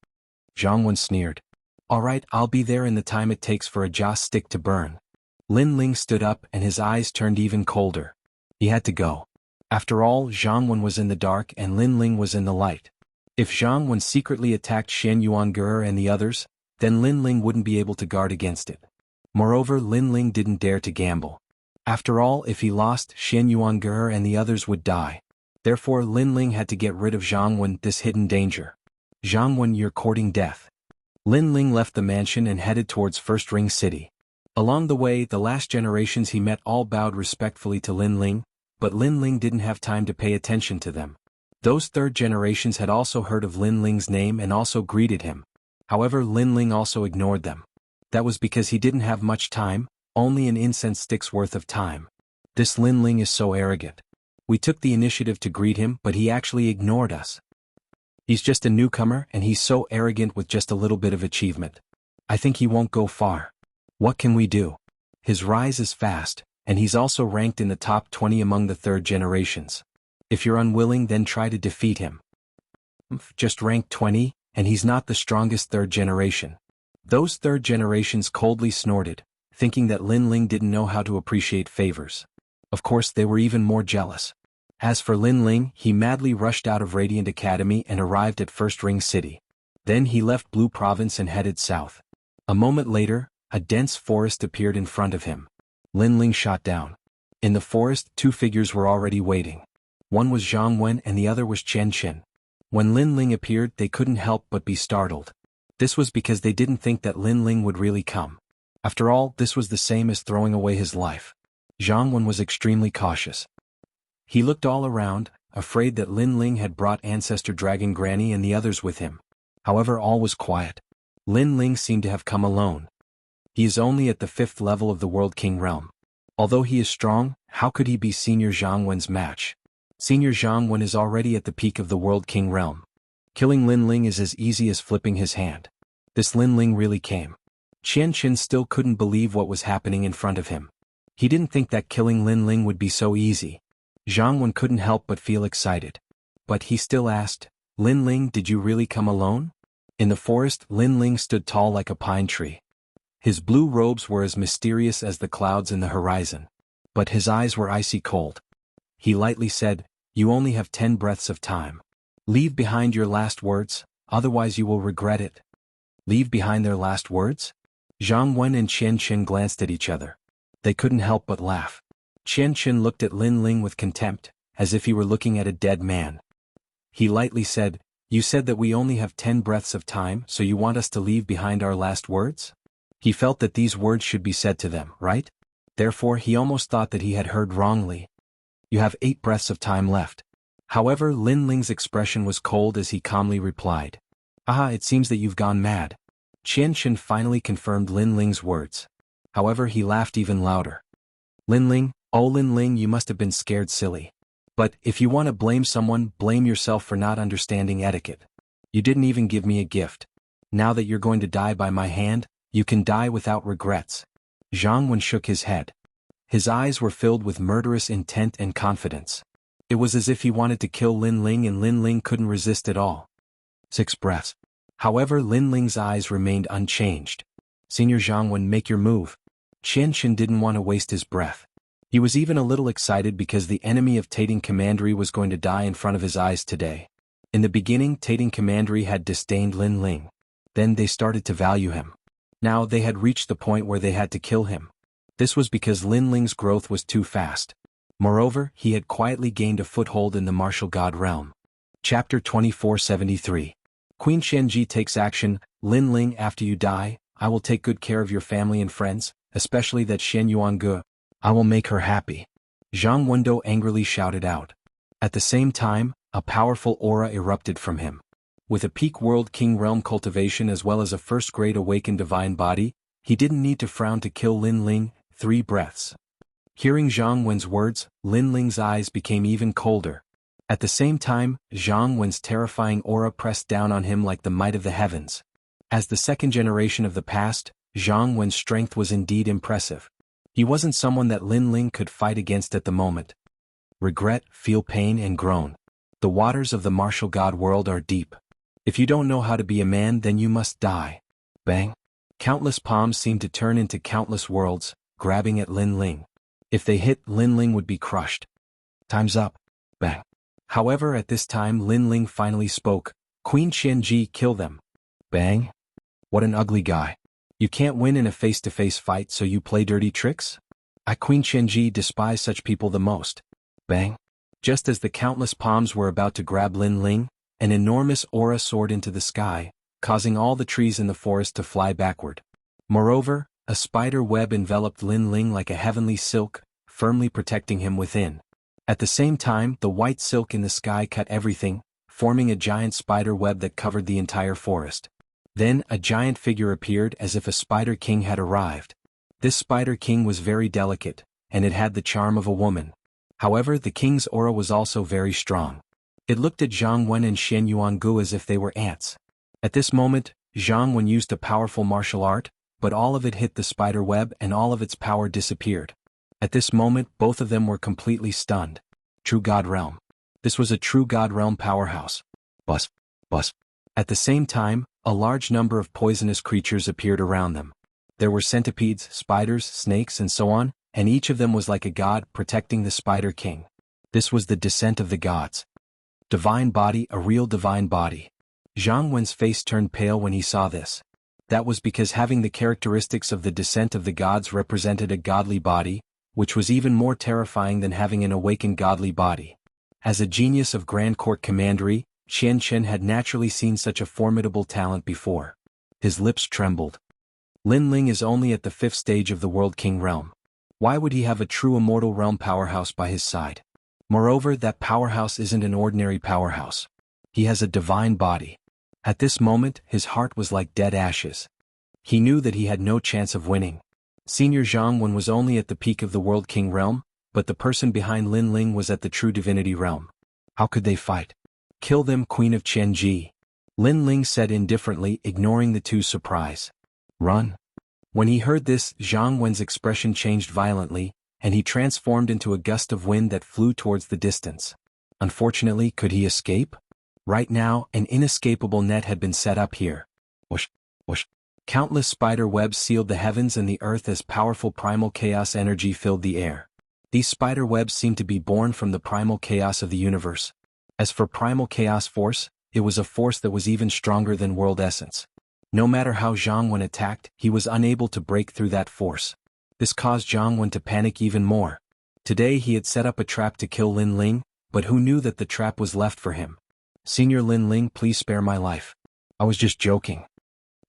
Speaker 1: Jianghu sneered. Alright, I'll be there in the time it takes for a joss stick to burn. Lin Ling stood up and his eyes turned even colder. He had to go. After all, Jianghu was in the dark and Lin Ling was in the light. If Jianghu secretly attacked Xianxia and the others, then Lin Ling wouldn't be able to guard against it. Moreover, Lin Ling didn't dare to gamble. After all, if he lost, Xianxia and the others would die. Therefore Lin Ling had to get rid of Jianghu, this hidden danger. Jianghu, you're courting death. Lin Ling left the mansion and headed towards First Ring City. Along the way, the last generations he met all bowed respectfully to Lin Ling, but Lin Ling didn't have time to pay attention to them. Those third generations had also heard of Lin Ling's name and also greeted him. However, Lin Ling also ignored them. That was because he didn't have much time, only an incense stick's worth of time. This Lin Ling is so arrogant. We took the initiative to greet him, but he actually ignored us. He's just a newcomer and he's so arrogant with just a little bit of achievement. I think he won't go far. What can we do? His rise is fast, and he's also ranked in the top 20 among the third generations. If you're unwilling, then try to defeat him. Just rank 20, and he's not the strongest third generation. Those third generations coldly snorted, thinking that Lin Ling didn't know how to appreciate favors. Of course, they were even more jealous. As for Lin Ling, he madly rushed out of Radiant Academy and arrived at First Ring City. Then he left Blue Province and headed south. A moment later, a dense forest appeared in front of him. Lin Ling shot down. In the forest, two figures were already waiting. One was Zhang Wen and the other was Xianxia. When Lin Ling appeared, they couldn't help but be startled. This was because they didn't think that Lin Ling would really come. After all, this was the same as throwing away his life. Zhang Wen was extremely cautious. He looked all around, afraid that Lin Ling had brought Ancestor Dragon Granny and the others with him. However, all was quiet. Lin Ling seemed to have come alone. He is only at the 5th level of the World King realm. Although he is strong, how could he be Senior Zhang Wen's match? Senior Zhang Wen is already at the peak of the World King realm. Killing Lin Ling is as easy as flipping his hand. This Lin Ling really came. Xianxia still couldn't believe what was happening in front of him. He didn't think that killing Lin Ling would be so easy. Zhang Wen couldn't help but feel excited. But he still asked, Lin Ling, did you really come alone? In the forest, Lin Ling stood tall like a pine tree. His blue robes were as mysterious as the clouds in the horizon. But his eyes were icy cold. He lightly said, you only have 10 breaths of time. Leave behind your last words, otherwise you will regret it. Leave behind their last words? Zhang Wen and Xianxia glanced at each other. They couldn't help but laugh. Xianxia looked at Lin Ling with contempt, as if he were looking at a dead man. He lightly said, you said that we only have 10 breaths of time, so you want us to leave behind our last words? He felt that these words should be said to them, right? Therefore, he almost thought that he had heard wrongly. You have 8 breaths of time left. However, Lin Ling's expression was cold as he calmly replied. Ah, it seems that you've gone mad. Xianxia finally confirmed Lin Ling's words. However, he laughed even louder. Lin Ling, oh Lin Ling, you must have been scared silly. But, if you want to blame someone, blame yourself for not understanding etiquette. You didn't even give me a gift. Now that you're going to die by my hand, you can die without regrets. Zhang Wen shook his head. His eyes were filled with murderous intent and confidence. It was as if he wanted to kill Lin Ling and Lin Ling couldn't resist at all. 6 breaths. However, Lin Ling's eyes remained unchanged. Senior Zhang Wen, make your move. Xianxia didn't want to waste his breath. He was even a little excited because the enemy of Tating Commandery was going to die in front of his eyes today. In the beginning, Tating Commandery had disdained Lin Ling. Then they started to value him. Now they had reached the point where they had to kill him. This was because Lin Ling's growth was too fast. Moreover, he had quietly gained a foothold in the martial god realm. Chapter 2473. Queen Xianji takes action. Lin Ling, after you die, I will take good care of your family and friends, especially that Shen Yuange. I will make her happy. Zhang Wendo angrily shouted out. At the same time, a powerful aura erupted from him. With a peak World King realm cultivation as well as a first-grade awakened divine body, he didn't need to frown to kill Lin Ling. 3 breaths. Hearing Zhang Wen's words, Lin Ling's eyes became even colder. At the same time, Zhang Wen's terrifying aura pressed down on him like the might of the heavens. As the second generation of the past, Zhang Wen's strength was indeed impressive. He wasn't someone that Lin Ling could fight against at the moment. Regret, feel pain and groan. The waters of the martial god world are deep. If you don't know how to be a man, then you must die. Bang. Countless palms seemed to turn into countless worlds, grabbing at Lin Ling. If they hit, Lin Ling would be crushed. Time's up. Bang. However, at this time Lin Ling finally spoke. Queen Xianji, kill them. Bang. What an ugly guy. You can't win in a face-to-face fight, so you play dirty tricks? I, Queen Xianji, despise such people the most. Bang. Just as the countless palms were about to grab Lin Ling, an enormous aura soared into the sky, causing all the trees in the forest to fly backward. Moreover, A spider web enveloped Lin Ling like a heavenly silk, firmly protecting him within. At the same time, the white silk in the sky cut everything, forming a giant spider web that covered the entire forest. Then, a giant figure appeared as if a spider king had arrived. This spider king was very delicate, and it had the charm of a woman. However, the king's aura was also very strong. It looked at Zhang Wen and Xianxia as if they were ants. At this moment, Zhang Wen used a powerful martial art, but all of it hit the spider web and all of its power disappeared. At this moment, both of them were completely stunned. True God Realm. This was a true God Realm powerhouse. Bus. At the same time, a large number of poisonous creatures appeared around them. There were centipedes, spiders, snakes, and so on, and each of them was like a god protecting the Spider King. This was the descent of the gods. Divine body, a real divine body. Zhang Wen's face turned pale when he saw this. That was because having the characteristics of the descent of the gods represented a godly body, which was even more terrifying than having an awakened godly body. As a genius of Grand Court Commandery, Xianxia had naturally seen such a formidable talent before. His lips trembled. Lin Ling is only at the 5th stage of the World King realm. Why would he have a true Immortal realm powerhouse by his side? Moreover, that powerhouse isn't an ordinary powerhouse. He has a divine body. At this moment, his heart was like dead ashes. He knew that he had no chance of winning. Senior Zhang Wen was only at the peak of the World King realm, but the person behind Lin Ling was at the true divinity realm. How could they fight? Kill them, Queen of Qianji. Lin Ling said indifferently, ignoring the two's surprise. Run. When he heard this, Zhang Wen's expression changed violently, and he transformed into a gust of wind that flew towards the distance. Unfortunately, could he escape? Right now, an inescapable net had been set up here. Whoosh, whoosh. Countless spider webs sealed the heavens and the earth as powerful primal chaos energy filled the air. These spider webs seemed to be born from the primal chaos of the universe. As for primal chaos force, it was a force that was even stronger than world essence. No matter how Zhang Wen attacked, he was unable to break through that force. This caused Zhang Wen to panic even more. Today he had set up a trap to kill Lin Ling, but who knew that the trap was left for him? Senior Lin Ling, please spare my life. I was just joking.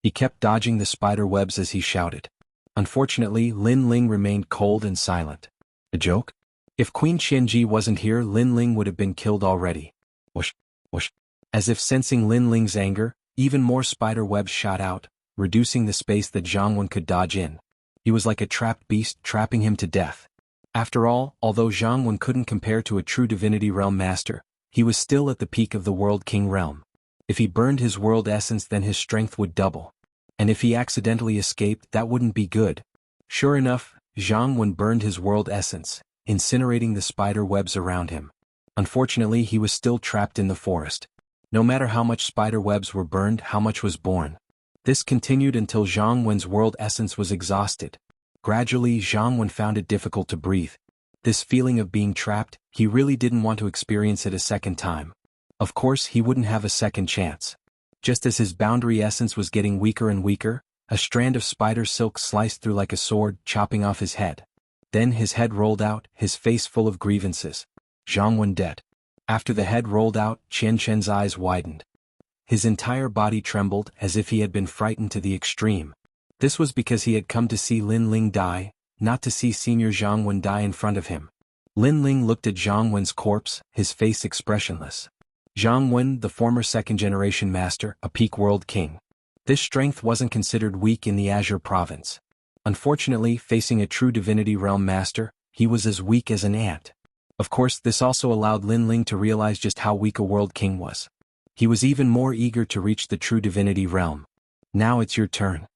Speaker 1: He kept dodging the spider webs as he shouted. Unfortunately, Lin Ling remained cold and silent. A joke? If Queen Qianji wasn't here, Lin Ling would have been killed already. Whoosh, whoosh. As if sensing Lin Ling's anger, even more spider webs shot out, reducing the space that Zhang Wen could dodge in. He was like a trapped beast, trapping him to death. After all, although Zhang Wen couldn't compare to a true divinity realm master, he was still at the peak of the World King realm. If he burned his world essence, then his strength would double. And if he accidentally escaped, that wouldn't be good. Sure enough, Zhang Wen burned his world essence, incinerating the spider webs around him. Unfortunately, he was still trapped in the forest. No matter how much spider webs were burned, how much was born. This continued until Zhang Wen's world essence was exhausted. Gradually, Zhang Wen found it difficult to breathe. This feeling of being trapped, he really didn't want to experience it a second time. Of course, he wouldn't have a second chance. Just as his boundary essence was getting weaker and weaker, a strand of spider silk sliced through like a sword, chopping off his head. Then his head rolled out, his face full of grievances. Zhang Wen dead. After the head rolled out, Qianqian's eyes widened. His entire body trembled as if he had been frightened to the extreme. This was because he had come to see Lin Ling die, not to see Senior Zhang Wen die in front of him. Lin Ling looked at Zhang Wen's corpse, his face expressionless. Zhang Wen, the former second-generation master, a peak world king. This strength wasn't considered weak in the Azure province. Unfortunately, facing a true divinity realm master, he was as weak as an ant. Of course, this also allowed Lin Ling to realize just how weak a world king was. He was even more eager to reach the true divinity realm. Now it's your turn.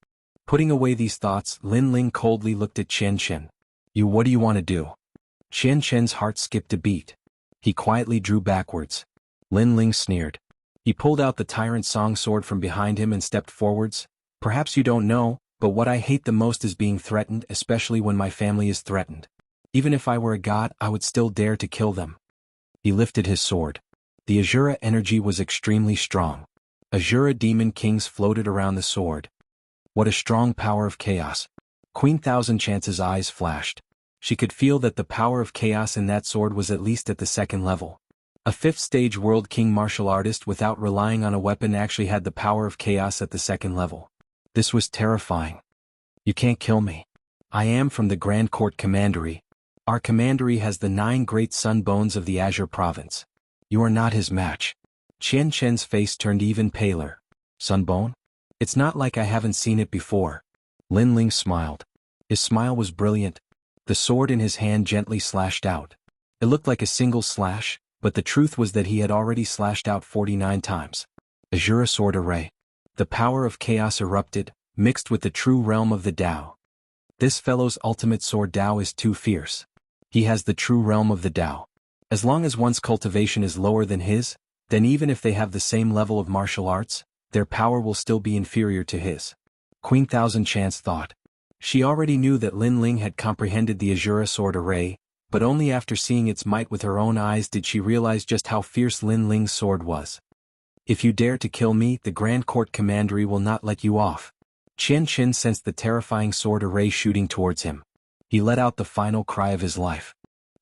Speaker 1: Putting away these thoughts, Lin Ling coldly looked at Qianxia. What do you want to do? Qianxia's heart skipped a beat. He quietly drew backwards. Lin Ling sneered. He pulled out the tyrant song sword from behind him and stepped forwards. Perhaps you don't know, but what I hate the most is being threatened, especially when my family is threatened. Even if I were a god, I would still dare to kill them. He lifted his sword. The Azura energy was extremely strong. Azura demon kings floated around the sword. What a strong power of chaos. Queen Thousand Chance's eyes flashed. She could feel that the power of chaos in that sword was at least at the 2nd level. A 5th stage world king martial artist without relying on a weapon actually had the power of chaos at the 2nd level. This was terrifying. You can't kill me. I am from the Grand Court Commandery. Our commandery has the 9 great sun bones of the Azure Province. You are not his match. Qianqian's face turned even paler. Sunbone? It's not like I haven't seen it before. Lin Ling smiled. His smile was brilliant. The sword in his hand gently slashed out. It looked like a single slash, but the truth was that he had already slashed out 49 times. Azure Sword Array. The power of chaos erupted, mixed with the true realm of the Tao. This fellow's ultimate sword Tao is too fierce. He has the true realm of the Tao. As long as one's cultivation is lower than his, then even if they have the same level of martial arts, their power will still be inferior to his. Queen Thousand Chance thought. She already knew that Lin Ling had comprehended the Azure Sword Array, but only after seeing its might with her own eyes did she realize just how fierce Lin Ling's sword was. If you dare to kill me, the Grand Court Commandery will not let you off. Qianqian sensed the terrifying sword array shooting towards him. He let out the final cry of his life.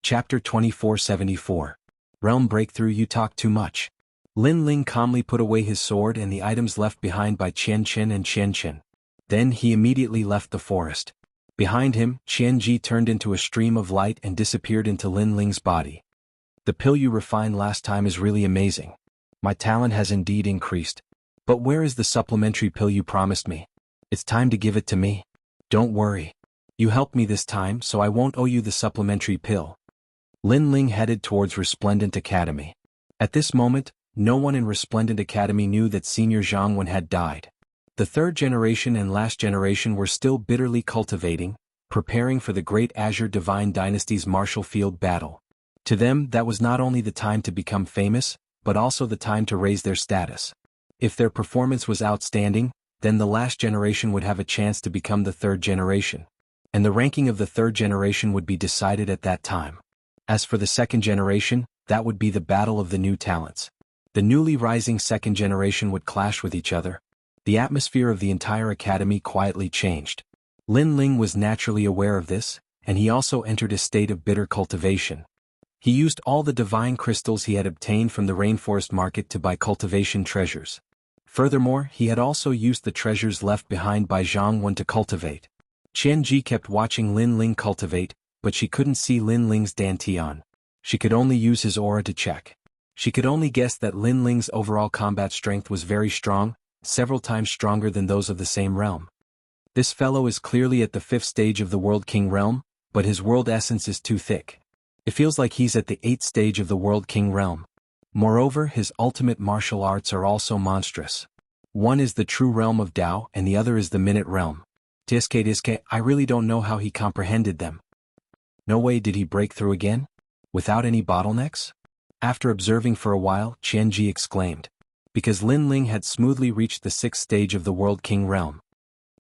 Speaker 1: Chapter 2474. Realm Breakthrough. You talk too much. Lin Ling calmly put away his sword and the items left behind by Qianqian and Qianqian. Then he immediately left the forest. Behind him, Qianji turned into a stream of light and disappeared into Lin Ling's body. The pill you refined last time is really amazing. My talent has indeed increased. But where is the supplementary pill you promised me? It's time to give it to me. Don't worry. You helped me this time, so I won't owe you the supplementary pill. Lin Ling headed towards Resplendent Academy. At this moment, no one in Resplendent Academy knew that Senior Jianghu had died. The 3rd generation and last generation were still bitterly cultivating, preparing for the Great Azure Divine Dynasty's martial field battle. To them, that was not only the time to become famous, but also the time to raise their status. If their performance was outstanding, then the last generation would have a chance to become the 3rd generation. And the ranking of the 3rd generation would be decided at that time. As for the 2nd generation, that would be the battle of the new talents. The newly rising 2nd generation would clash with each other. The atmosphere of the entire academy quietly changed. Lin Ling was naturally aware of this, and he also entered a state of bitter cultivation. He used all the divine crystals he had obtained from the rainforest market to buy cultivation treasures. Furthermore, he had also used the treasures left behind by Jianghu to cultivate. Qianji kept watching Lin Ling cultivate, but she couldn't see Lin Ling's dantian. She could only use his aura to check. She could only guess that Lin Ling's overall combat strength was very strong, several times stronger than those of the same realm. This fellow is clearly at the 5th stage of the World King realm, but his world essence is too thick. It feels like he's at the 8th stage of the World King realm. Moreover, his ultimate martial arts are also monstrous. One is the true realm of Tao and the other is the minute realm. Tiske, I really don't know how he comprehended them. No way did he break through again? Without any bottlenecks? After observing for a while, Qianji exclaimed. Because Lin Ling had smoothly reached the 6th stage of the World King realm.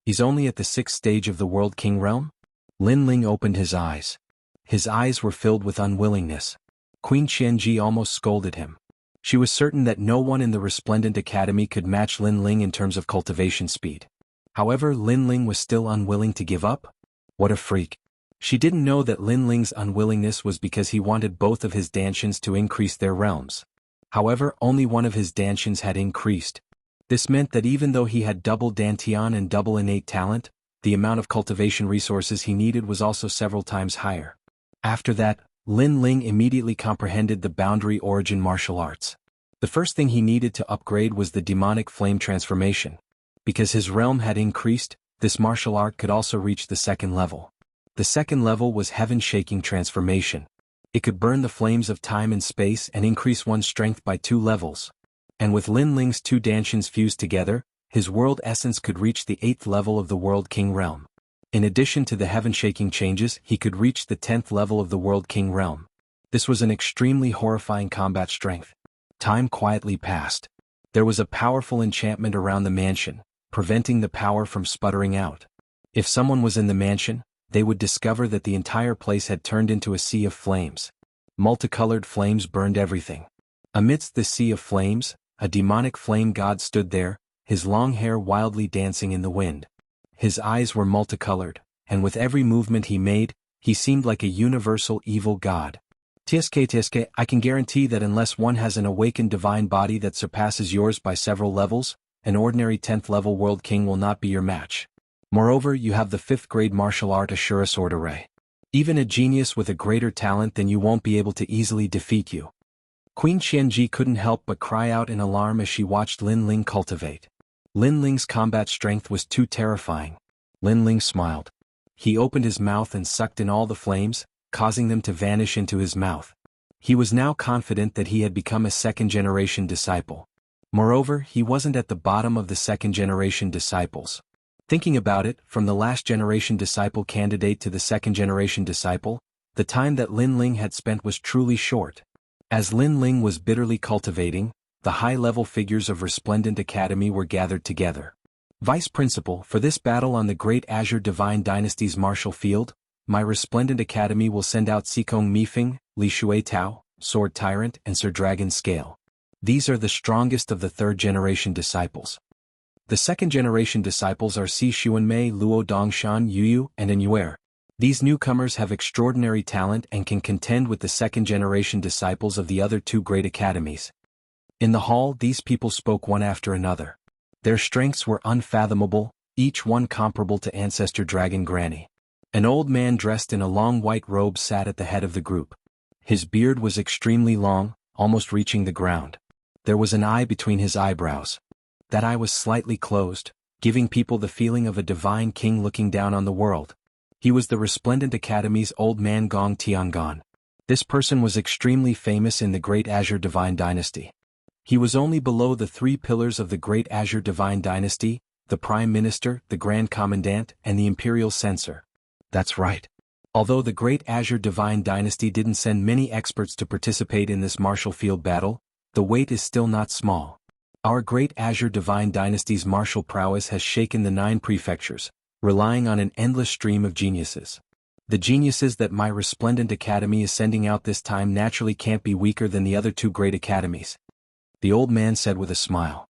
Speaker 1: He's only at the 6th stage of the World King realm? Lin Ling opened his eyes. His eyes were filled with unwillingness. Queen Qianji almost scolded him. She was certain that no one in the Resplendent Academy could match Lin Ling in terms of cultivation speed. However, Lin Ling was still unwilling to give up? What a freak. She didn't know that Lin Ling's unwillingness was because he wanted both of his dantians to increase their realms. However, only one of his dantians had increased. This meant that even though he had double dantian and double innate talent, the amount of cultivation resources he needed was also several times higher. After that, Lin Ling immediately comprehended the boundary origin martial arts. The first thing he needed to upgrade was the demonic flame transformation. Because his realm had increased, this martial art could also reach the 2nd level. The 2nd level was heaven-shaking transformation. It could burn the flames of time and space and increase one's strength by 2 levels. And with Lin Ling's 2 dantians fused together, his world essence could reach the 8th level of the World King realm. In addition to the heaven-shaking changes, he could reach the 10th level of the World King realm. This was an extremely horrifying combat strength. Time quietly passed. There was a powerful enchantment around the mansion, preventing the power from sputtering out. If someone was in the mansion, they would discover that the entire place had turned into a sea of flames. Multicolored flames burned everything. Amidst the sea of flames, a demonic flame god stood there, his long hair wildly dancing in the wind. His eyes were multicolored, and with every movement he made, he seemed like a universal evil god. Tiske, I can guarantee that unless one has an awakened divine body that surpasses yours by several levels, an ordinary 10th level World King will not be your match. Moreover, you have the 5th grade martial art Ashura sword array. Even a genius with a greater talent than you won't be able to easily defeat you. Queen Xianxia couldn't help but cry out in alarm as she watched Lin Ling cultivate. Lin Ling's combat strength was too terrifying. Lin Ling smiled. He opened his mouth and sucked in all the flames, causing them to vanish into his mouth. He was now confident that he had become a second-generation disciple. Moreover, he wasn't at the bottom of the second-generation disciples. Thinking about it, from the last-generation disciple candidate to the second-generation disciple, the time that Lin Ling had spent was truly short. As Lin Ling was bitterly cultivating, the high-level figures of Resplendent Academy were gathered together. Vice Principal, for this battle on the Great Azure Divine Dynasty's martial field, my Resplendent Academy will send out Xikong Mifeng, Li Shui Tao, Sword Tyrant, and Sir Dragon Scale. These are the strongest of the third-generation disciples. The second-generation disciples are Si Xuanmei, Luo Dongshan, Yuyu, and Anyuer. These newcomers have extraordinary talent and can contend with the second-generation disciples of the other 2 great academies. In the hall, these people spoke one after another. Their strengths were unfathomable, each one comparable to Ancestor Dragon Granny. An old man dressed in a long white robe sat at the head of the group. His beard was extremely long, almost reaching the ground. There was an eye between his eyebrows. That eye was slightly closed, giving people the feeling of a divine king looking down on the world. He was the Resplendent Academy's old man Gong Tiangong. This person was extremely famous in the Great Azure Divine Dynasty. He was only below the 3 pillars of the Great Azure Divine Dynasty, the Prime Minister, the Grand Commandant, and the Imperial Censor. That's right. Although the Great Azure Divine Dynasty didn't send many experts to participate in this martial field battle, the weight is still not small. Our Great Azure Divine Dynasty's martial prowess has shaken the 9 prefectures, relying on an endless stream of geniuses. The geniuses that my Resplendent Academy is sending out this time naturally can't be weaker than the other 2 great academies. The old man said with a smile.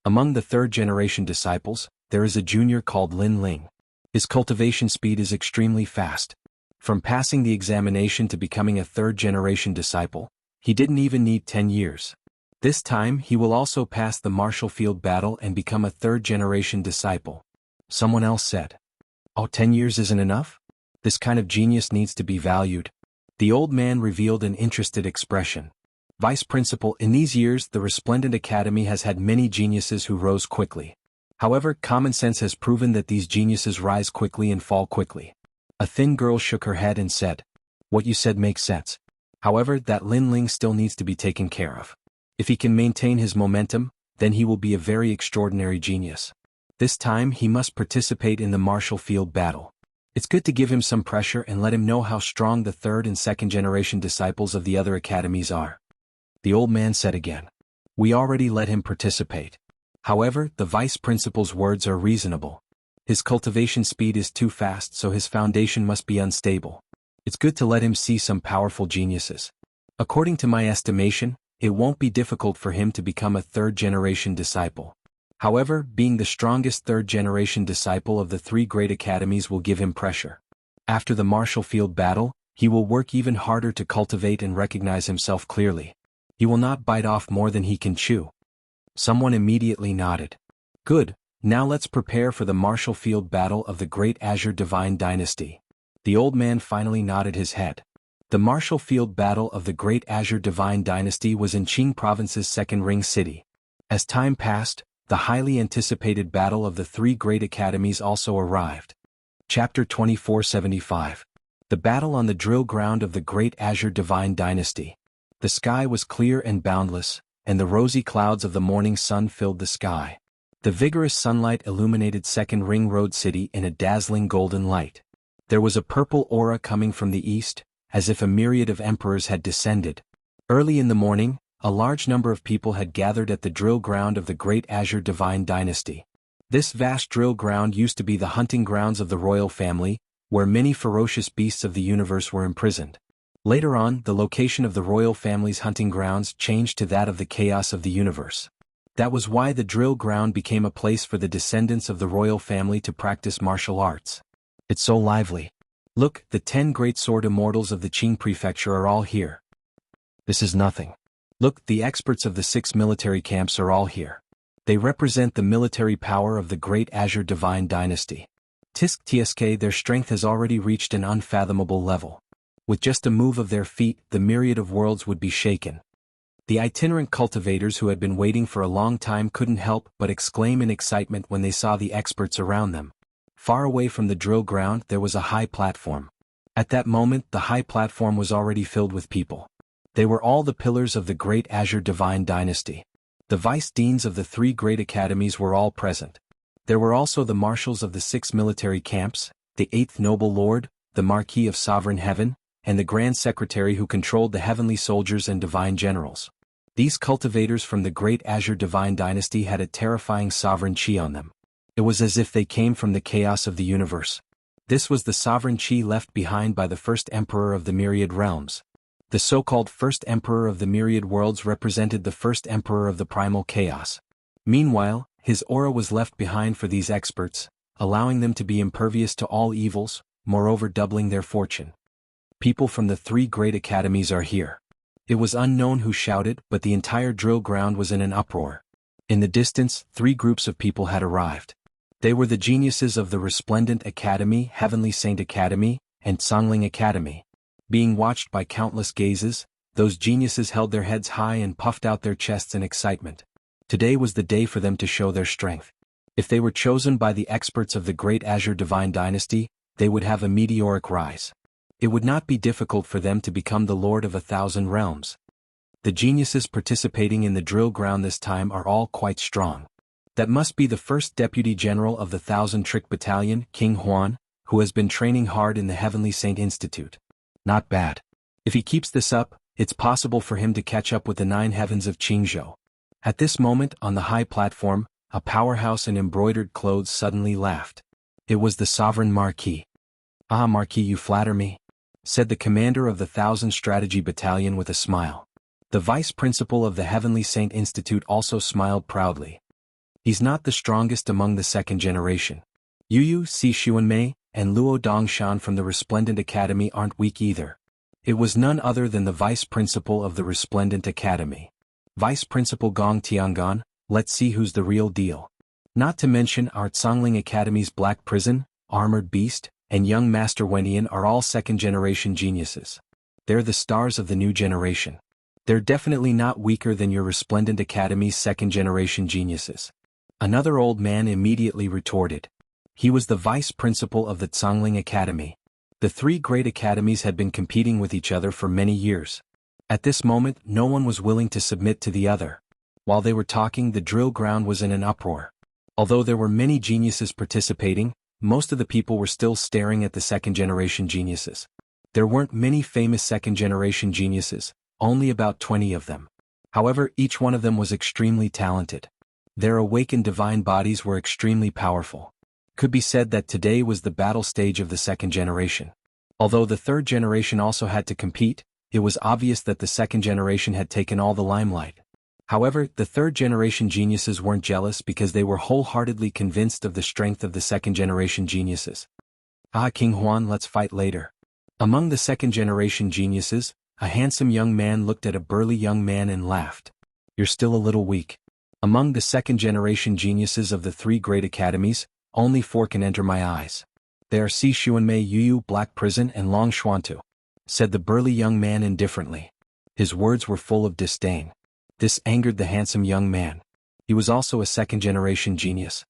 Speaker 1: Among the third-generation disciples, there is a junior called Lin Ling. His cultivation speed is extremely fast. From passing the examination to becoming a third-generation disciple, he didn't even need 10 years. This time he will also pass the martial field battle and become a third-generation disciple. Someone else said. Oh, 10 years isn't enough? This kind of genius needs to be valued. The old man revealed an interested expression. Vice Principal, in these years the Resplendent Academy has had many geniuses who rose quickly. However, common sense has proven that these geniuses rise quickly and fall quickly. A thin girl shook her head and said, "What you said makes sense. However, that Lin Ling still needs to be taken care of. If he can maintain his momentum, then he will be a very extraordinary genius. This time he must participate in the martial field battle. It's good to give him some pressure and let him know how strong the third and second generation disciples of the other academies are." The old man said again. "We already let him participate. However, the vice principal's words are reasonable. His cultivation speed is too fast, so his foundation must be unstable. It's good to let him see some powerful geniuses. According to my estimation, it won't be difficult for him to become a third-generation disciple. However, being the strongest third-generation disciple of the 3 great academies will give him pressure. After the martial field battle, he will work even harder to cultivate and recognize himself clearly. He will not bite off more than he can chew." Someone immediately nodded. "Good, now let's prepare for the martial field battle of the Great Azure Divine Dynasty." The old man finally nodded his head. The martial field battle of the Great Azure Divine Dynasty was in Qing Province's Second Ring City. As time passed, the highly anticipated battle of the 3 great academies also arrived. Chapter 2475. The battle on the drill ground of the Great Azure Divine Dynasty. The sky was clear and boundless, and the rosy clouds of the morning sun filled the sky. The vigorous sunlight illuminated Second Ring Road City in a dazzling golden light. There was a purple aura coming from the east, as if a myriad of emperors had descended. Early in the morning, a large number of people had gathered at the drill ground of the Great Azure Divine Dynasty. This vast drill ground used to be the hunting grounds of the royal family, where many ferocious beasts of the universe were imprisoned. Later on, the location of the royal family's hunting grounds changed to that of the chaos of the universe. That was why the drill ground became a place for the descendants of the royal family to practice martial arts. It's so lively. Look, the 10 great sword immortals of the Qing prefecture are all here. This is nothing. Look, the experts of the 6 military camps are all here. They represent the military power of the Great Azure Divine Dynasty. Tisk tsk, their strength has already reached an unfathomable level. With just a move of their feet, the myriad of worlds would be shaken. The itinerant cultivators who had been waiting for a long time couldn't help but exclaim in excitement when they saw the experts around them. Far away from the drill ground there was a high platform. At that moment the high platform was already filled with people. They were all the pillars of the great Azure Divine Dynasty. The vice-deans of the 3 great academies were all present. There were also the marshals of the 6 military camps, the 8th noble lord, the Marquis of Sovereign Heaven, and the Grand Secretary who controlled the heavenly soldiers and divine generals. These cultivators from the great Azure Divine Dynasty had a terrifying sovereign chi on them. It was as if they came from the chaos of the universe. This was the sovereign chi left behind by the first emperor of the myriad realms. The so-called first emperor of the myriad worlds represented the first emperor of the primal chaos. Meanwhile, his aura was left behind for these experts, allowing them to be impervious to all evils, moreover doubling their fortune. People from the 3 great academies are here. It was unknown who shouted, but the entire drill ground was in an uproar. In the distance, 3 groups of people had arrived. They were the geniuses of the Resplendent Academy, Heavenly Saint Academy, and Songling Academy. Being watched by countless gazes, those geniuses held their heads high and puffed out their chests in excitement. Today was the day for them to show their strength. If they were chosen by the experts of the great Azure Divine Dynasty, they would have a meteoric rise. It would not be difficult for them to become the Lord of 1,000 realms. The geniuses participating in the drill ground this time are all quite strong. That must be the first Deputy General of the 1,000 Trick Battalion, King Huan, who has been training hard in the Heavenly Saint Institute. Not bad. If he keeps this up, it's possible for him to catch up with the 9 heavens of Qingzhou. At this moment, on the high platform, a powerhouse in embroidered clothes suddenly laughed. It was the Sovereign Marquis. "Ah, Marquis, you flatter me," said the commander of the 1,000 Strategy Battalion with a smile. The vice principal of the Heavenly Saint Institute also smiled proudly. He's not the strongest among the 2nd generation. Yu Si Xuanmei and Luo Dongshan from the Resplendent Academy aren't weak either. It was none other than the vice principal of the Resplendent Academy. Vice Principal Gong Tiangan, let's see who's the real deal. Not to mention our Songling Academy's Black Prison, Armored Beast, and young Master Wenian are all 2nd generation geniuses. They're the stars of the new generation. They're definitely not weaker than your Resplendent Academy's 2nd generation geniuses. Another old man immediately retorted. He was the vice principal of the Songling Academy. The 3 great academies had been competing with each other for many years. At this moment, no one was willing to submit to the other. While they were talking, the drill ground was in an uproar. Although there were many geniuses participating, most of the people were still staring at the 2nd generation geniuses. There weren't many famous 2nd generation geniuses, only about 20 of them. However, each one of them was extremely talented. Their awakened divine bodies were extremely powerful. Could be said that today was the battle stage of the 2nd generation. Although the 3rd generation also had to compete, it was obvious that the 2nd generation had taken all the limelight. However, the 3rd generation geniuses weren't jealous because they were wholeheartedly convinced of the strength of the 2nd generation geniuses. "Ah, King Huan, let's fight later." Among the 2nd generation geniuses, a handsome young man looked at a burly young man and laughed. "You're still a little weak." Among the 2nd generation geniuses of the 3 great academies, only 4 can enter my eyes. They are Si Xuanmei, Yu Black Prison, and Long Xuantu, said the burly young man indifferently. His words were full of disdain. This angered the handsome young man. He was also a 2nd generation genius.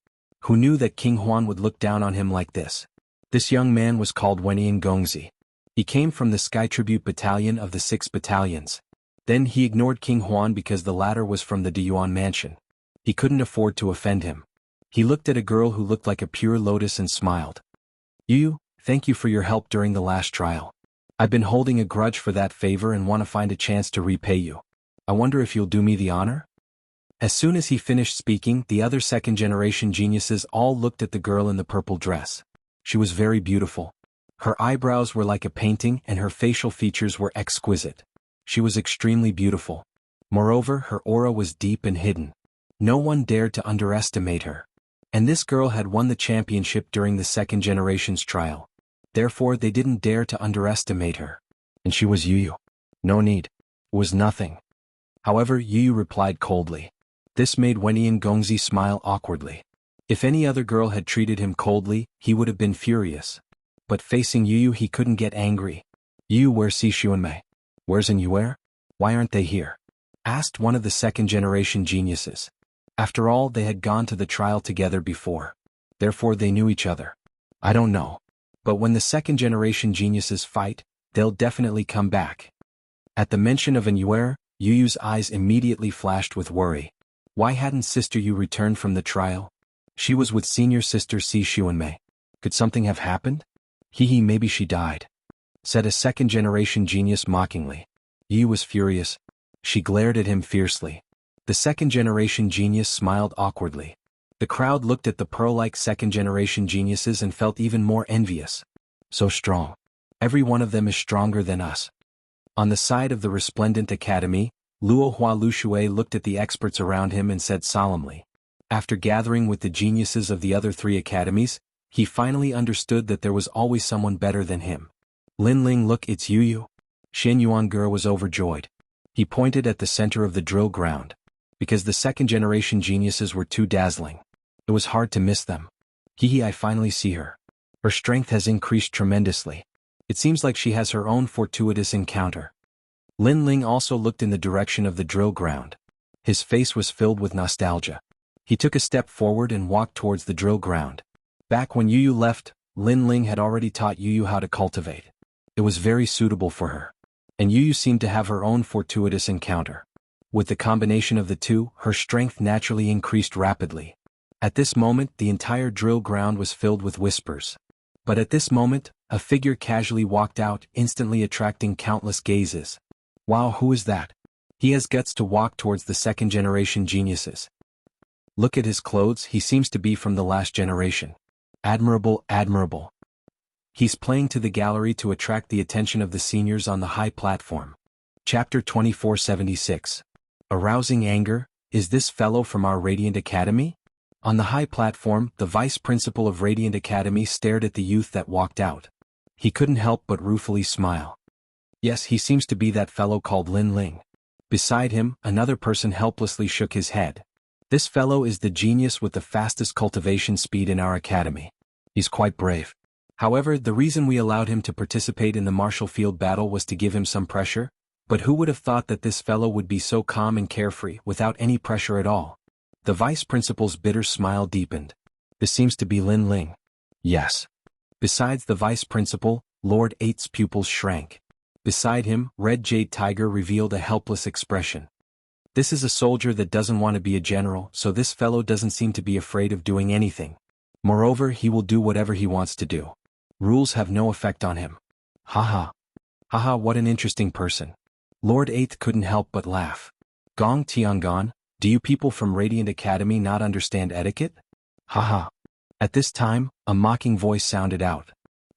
Speaker 1: Who knew that King Huan would look down on him like this? This young man was called Wenian Gongzi. He came from the Sky Tribute Battalion of the 6 battalions. Then he ignored King Huan because the latter was from the Deyuan mansion. He couldn't afford to offend him. He looked at a girl who looked like a pure lotus and smiled. "Yu, thank you for your help during the last trial. I've been holding a grudge for that favor and want to find a chance to repay you. I wonder if you'll do me the honor?" As soon as he finished speaking, the other 2nd generation geniuses all looked at the girl in the purple dress. She was very beautiful. Her eyebrows were like a painting and her facial features were exquisite. She was extremely beautiful. Moreover, her aura was deep and hidden. No one dared to underestimate her. And this girl had won the championship during the 2nd generation's trial. Therefore they didn't dare to underestimate her. And she was Yu. No need. It was nothing. However, Yu replied coldly. This made Wenian Gongzi smile awkwardly. If any other girl had treated him coldly, he would have been furious. But facing Yu he couldn't get angry. Where's Xianxia? Where's Inyue? Why aren't they here? Asked one of the second-generation geniuses. After all, they had gone to the trial together before. Therefore they knew each other. I don't know. But when the second-generation geniuses fight, they'll definitely come back. At the mention of Inyue, Yu's eyes immediately flashed with worry. Why hadn't Sister Yu returned from the trial? She was with senior sister Xianxia. Could something have happened? Maybe she died. Said a second-generation genius mockingly. Yu was furious. She glared at him fiercely. The second-generation genius smiled awkwardly. The crowd looked at the pearl-like second-generation geniuses and felt even more envious. So strong. Every one of them is stronger than us. On the side of the resplendent academy, Luo Hua Luxue looked at the experts around him and said solemnly. After gathering with the geniuses of the other 3 academies, he finally understood that there was always someone better than him. Lin Ling, look, it's Yu. Shen Yuange was overjoyed. He pointed at the center of the drill ground. Because the second-generation geniuses were too dazzling. It was hard to miss them. I finally see her. Her strength has increased tremendously. It seems like she has her own fortuitous encounter. Lin Ling also looked in the direction of the drill ground. His face was filled with nostalgia. He took a step forward and walked towards the drill ground. Back when Yu left, Lin Ling had already taught Yu how to cultivate. It was very suitable for her. And Yu seemed to have her own fortuitous encounter. With the combination of the two, her strength naturally increased rapidly. At this moment, the entire drill ground was filled with whispers. But at this moment, a figure casually walked out, instantly attracting countless gazes. Wow, who is that? He has guts to walk towards the second-generation geniuses. Look at his clothes, he seems to be from the last generation. Admirable, admirable. He's playing to the gallery to attract the attention of the seniors on the high platform. Chapter 2476. Arousing anger, is this fellow from our Radiant Academy? On the high platform, the vice principal of Radiant Academy stared at the youth that walked out. He couldn't help but ruefully smile. Yes, he seems to be that fellow called Lin Ling. Beside him, another person helplessly shook his head. This fellow is the genius with the fastest cultivation speed in our academy. He's quite brave. However, the reason we allowed him to participate in the martial field battle was to give him some pressure, but who would have thought that this fellow would be so calm and carefree without any pressure at all? The vice principal's bitter smile deepened. This seems to be Lin Ling. Yes. Besides the vice principal, Lord 8's pupils shrank. Beside him, Red Jade Tiger revealed a helpless expression. This is a soldier that doesn't want to be a general, so this fellow doesn't seem to be afraid of doing anything. Moreover, he will do whatever he wants to do. Rules have no effect on him. Haha. Haha, what an interesting person. Lord 8 couldn't help but laugh. Gong Tiangong, do you people from Radiant Academy not understand etiquette? Haha. At this time, a mocking voice sounded out.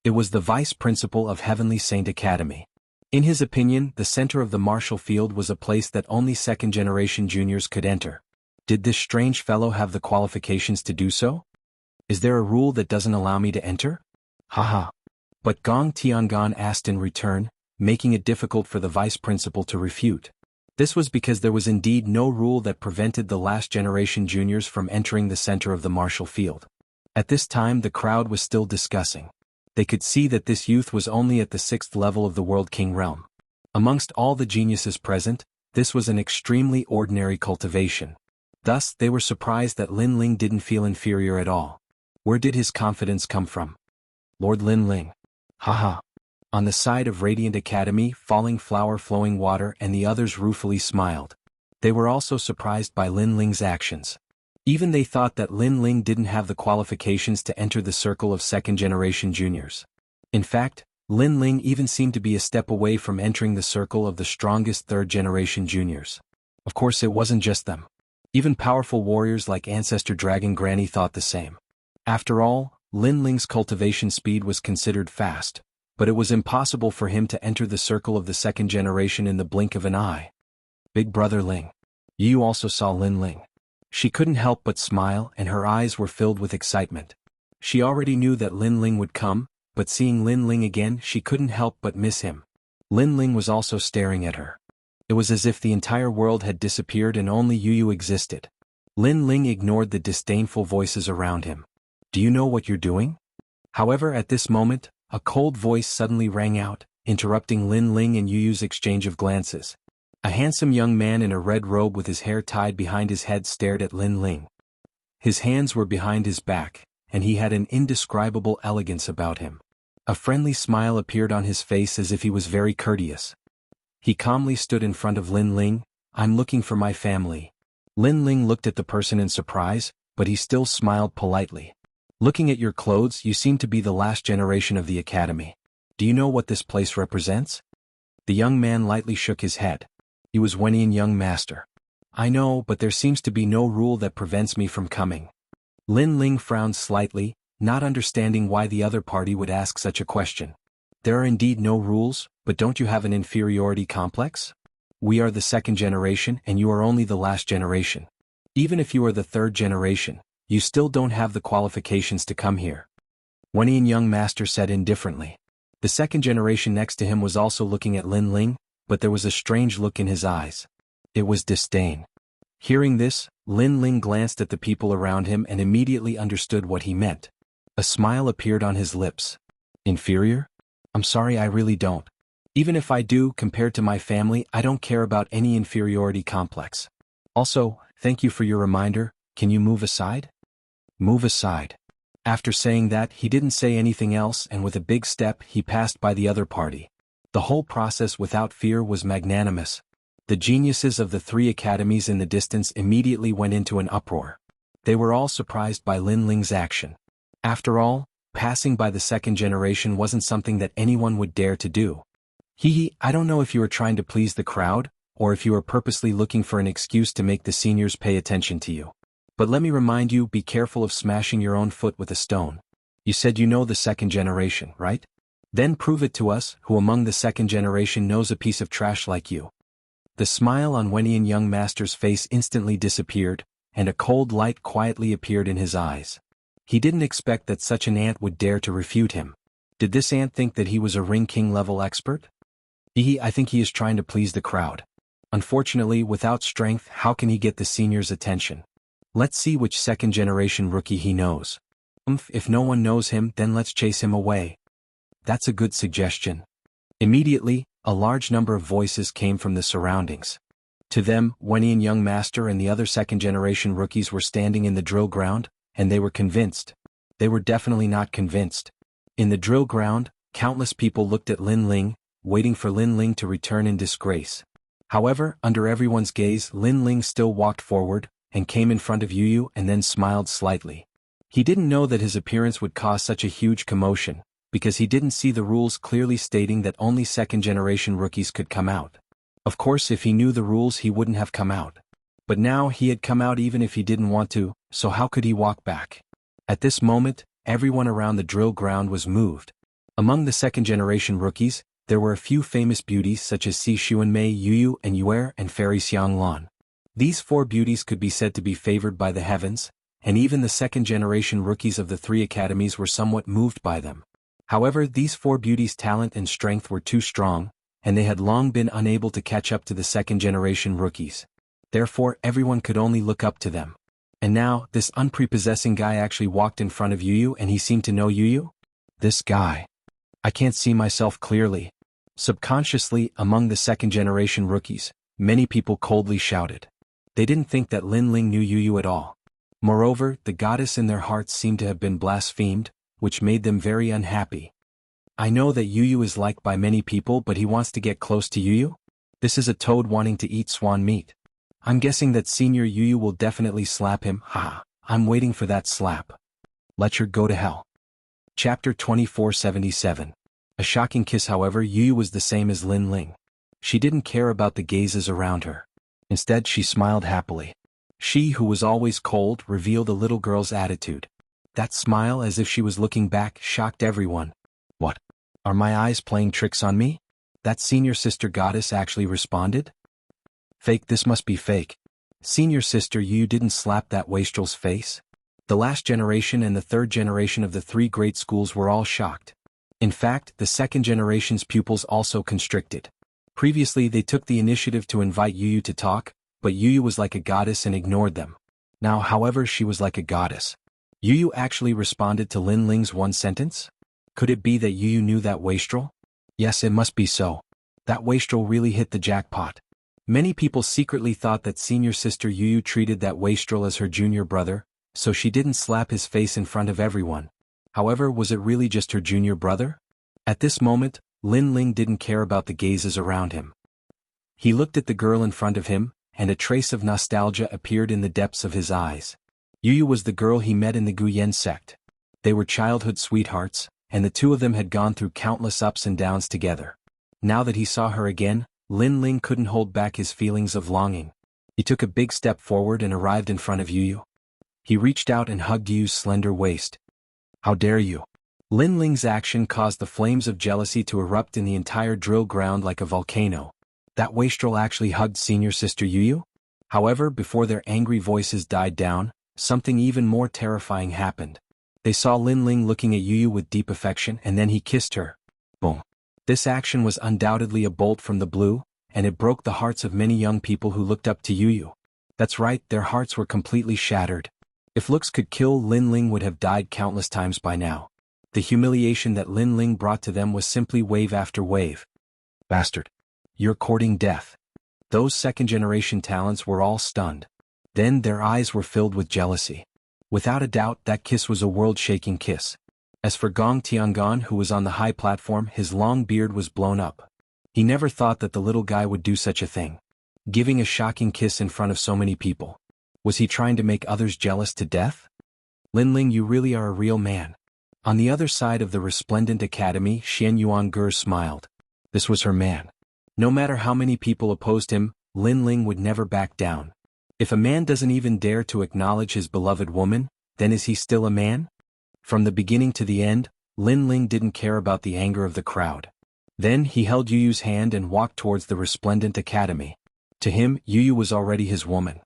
Speaker 1: It was the vice principal of Heavenly Saint Academy. In his opinion, the center of the martial field was a place that only second-generation juniors could enter. Did this strange fellow have the qualifications to do so? Is there a rule that doesn't allow me to enter? Haha. But Gong Tiangong asked in return, making it difficult for the vice principal to refute. This was because there was indeed no rule that prevented the last-generation juniors from entering the center of the martial field. At this time the crowd was still discussing. They could see that this youth was only at the 6th level of the World King realm. Amongst all the geniuses present, this was an extremely ordinary cultivation. Thus, they were surprised that Lin Ling didn't feel inferior at all. Where did his confidence come from? Lord Lin Ling. Haha. On the side of Radiant Academy, Falling Flower Flowing Water and the others ruefully smiled. They were also surprised by Lin Ling's actions. Even they thought that Lin Ling didn't have the qualifications to enter the circle of second-generation juniors. In fact, Lin Ling even seemed to be a step away from entering the circle of the strongest third-generation juniors. Of course, it wasn't just them. Even powerful warriors like Ancestor Dragon Granny thought the same. After all, Lin Ling's cultivation speed was considered fast, but it was impossible for him to enter the circle of the second generation in the blink of an eye. Big brother Ling. You also saw Lin Ling. She couldn't help but smile and her eyes were filled with excitement. She already knew that Lin Ling would come, but seeing Lin Ling again she couldn't help but miss him. Lin Ling was also staring at her. It was as if the entire world had disappeared and only Yu existed. Lin Ling ignored the disdainful voices around him. Do you know what you're doing? However, at this moment, a cold voice suddenly rang out, interrupting Lin Ling and Yu Yu's exchange of glances. A handsome young man in a red robe with his hair tied behind his head stared at Lin Ling. His hands were behind his back, and he had an indescribable elegance about him. A friendly smile appeared on his face as if he was very courteous. He calmly stood in front of Lin Ling. I'm looking for my family. Lin Ling looked at the person in surprise, but he still smiled politely. Looking at your clothes, you seem to be the last generation of the academy. Do you know what this place represents? The young man lightly shook his head. He was Wenian young master. I know, but there seems to be no rule that prevents me from coming. Lin Ling frowned slightly, not understanding why the other party would ask such a question. There are indeed no rules, but don't you have an inferiority complex? We are the second generation and you are only the last generation. Even if you are the third generation, you still don't have the qualifications to come here. Wenian young master said indifferently. The second generation next to him was also looking at Lin Ling, but there was a strange look in his eyes. It was disdain. Hearing this, Lin Ling glanced at the people around him and immediately understood what he meant. A smile appeared on his lips. Inferior? I'm sorry, I really don't. Even if I do, compared to my family, I don't care about any inferiority complex. Also, thank you for your reminder. Can you move aside? Move aside. After saying that, he didn't say anything else, and with a big step, he passed by the other party. The whole process without fear was magnanimous. The geniuses of the three academies in the distance immediately went into an uproar. They were all surprised by Lin Ling's action. After all, passing by the second generation wasn't something that anyone would dare to do. I don't know if you are trying to please the crowd, or if you are purposely looking for an excuse to make the seniors pay attention to you. But let me remind you, be careful of smashing your own foot with a stone. You said you know the second generation, right? Then prove it to us, who among the second generation knows a piece of trash like you. The smile on Wenian young master's face instantly disappeared, and a cold light quietly appeared in his eyes. He didn't expect that such an ant would dare to refute him. Did this ant think that he was a Ring King level expert? I think he is trying to please the crowd. Unfortunately, without strength, how can he get the seniors' attention? Let's see which second generation rookie he knows. If no one knows him, then let's chase him away. That's a good suggestion. Immediately, a large number of voices came from the surroundings. To them, Wenian young master and the other second generation rookies were standing in the drill ground, and they were convinced. They were definitely not convinced. In the drill ground, countless people looked at Lin Ling, waiting for Lin Ling to return in disgrace. However, under everyone's gaze, Lin Ling still walked forward, and came in front of Yu Yu and then smiled slightly. He didn't know that his appearance would cause such a huge commotion, because he didn't see the rules clearly stating that only second-generation rookies could come out. Of course, if he knew the rules, he wouldn't have come out. But now he had come out even if he didn't want to, so how could he walk back? At this moment, everyone around the drill ground was moved. Among the second-generation rookies, there were a few famous beauties such as Si Xuanmei, Yu Yu and Yuer and Fairy Xianglan. These four beauties could be said to be favored by the heavens, and even the second-generation rookies of the three academies were somewhat moved by them. However, these four beauties' talent and strength were too strong, and they had long been unable to catch up to the second-generation rookies. Therefore, everyone could only look up to them. And now, this unprepossessing guy actually walked in front of Yu Yu and he seemed to know Yu Yu? This guy. I can't see myself clearly. Subconsciously, among the second-generation rookies, many people coldly shouted. They didn't think that Lin Ling knew Yu Yu at all. Moreover, the goddess in their hearts seemed to have been blasphemed, which made them very unhappy. I know that Yu Yu is liked by many people, but he wants to get close to Yu Yu? This is a toad wanting to eat swan meat. I'm guessing that Senior Yu Yu will definitely slap him. Haha, I'm waiting for that slap. Let her go to hell. Chapter 2477. A shocking kiss. However, Yu Yu was the same as Lin Ling. She didn't care about the gazes around her. Instead, she smiled happily. She, who was always cold, revealed a little girl's attitude. That smile, as if she was looking back, shocked everyone. What? Are my eyes playing tricks on me? That senior sister goddess actually responded? Fake, this must be fake. Senior sister Yu didn't slap that wastrel's face? The last generation and the third generation of the three great schools were all shocked. In fact, the second generation's pupils also constricted. Previously they took the initiative to invite Yu Yu to talk, but Yu Yu was like a goddess and ignored them. Now, however, she was like a goddess. Yu Yu actually responded to Lin Ling's one sentence? Could it be that Yu Yu knew that wastrel? Yes, it must be so. That wastrel really hit the jackpot. Many people secretly thought that senior sister Yu Yu treated that wastrel as her junior brother, so she didn't slap his face in front of everyone. However, was it really just her junior brother? At this moment, Lin Ling didn't care about the gazes around him. He looked at the girl in front of him, and a trace of nostalgia appeared in the depths of his eyes. Yu Yu was the girl he met in the Guyan sect. They were childhood sweethearts, and the two of them had gone through countless ups and downs together. Now that he saw her again, Lin Ling couldn't hold back his feelings of longing. He took a big step forward and arrived in front of Yu Yu. He reached out and hugged Yu Yu's slender waist. How dare you! Lin Ling's action caused the flames of jealousy to erupt in the entire drill ground like a volcano. That wastrel actually hugged senior sister Yu Yu? However, before their angry voices died down, something even more terrifying happened. They saw Lin Ling looking at Yu Yu with deep affection, and then he kissed her. Boom. This action was undoubtedly a bolt from the blue, and it broke the hearts of many young people who looked up to Yu Yu. That's right, their hearts were completely shattered. If looks could kill, Lin Ling would have died countless times by now. The humiliation that Lin Ling brought to them was simply wave after wave. Bastard. You're courting death. Those second-generation talents were all stunned. Then their eyes were filled with jealousy. Without a doubt, that kiss was a world-shaking kiss. As for Gong Tiangon, who was on the high platform, his long beard was blown up. He never thought that the little guy would do such a thing. Giving a shocking kiss in front of so many people. Was he trying to make others jealous to death? Lin Ling, you really are a real man. On the other side of the resplendent academy, Xian Yuangur smiled. This was her man. No matter how many people opposed him, Lin Ling would never back down. If a man doesn't even dare to acknowledge his beloved woman, then is he still a man? From the beginning to the end, Lin Ling didn't care about the anger of the crowd. Then he held Yu Yu's hand and walked towards the resplendent academy. To him, Yu Yu was already his woman.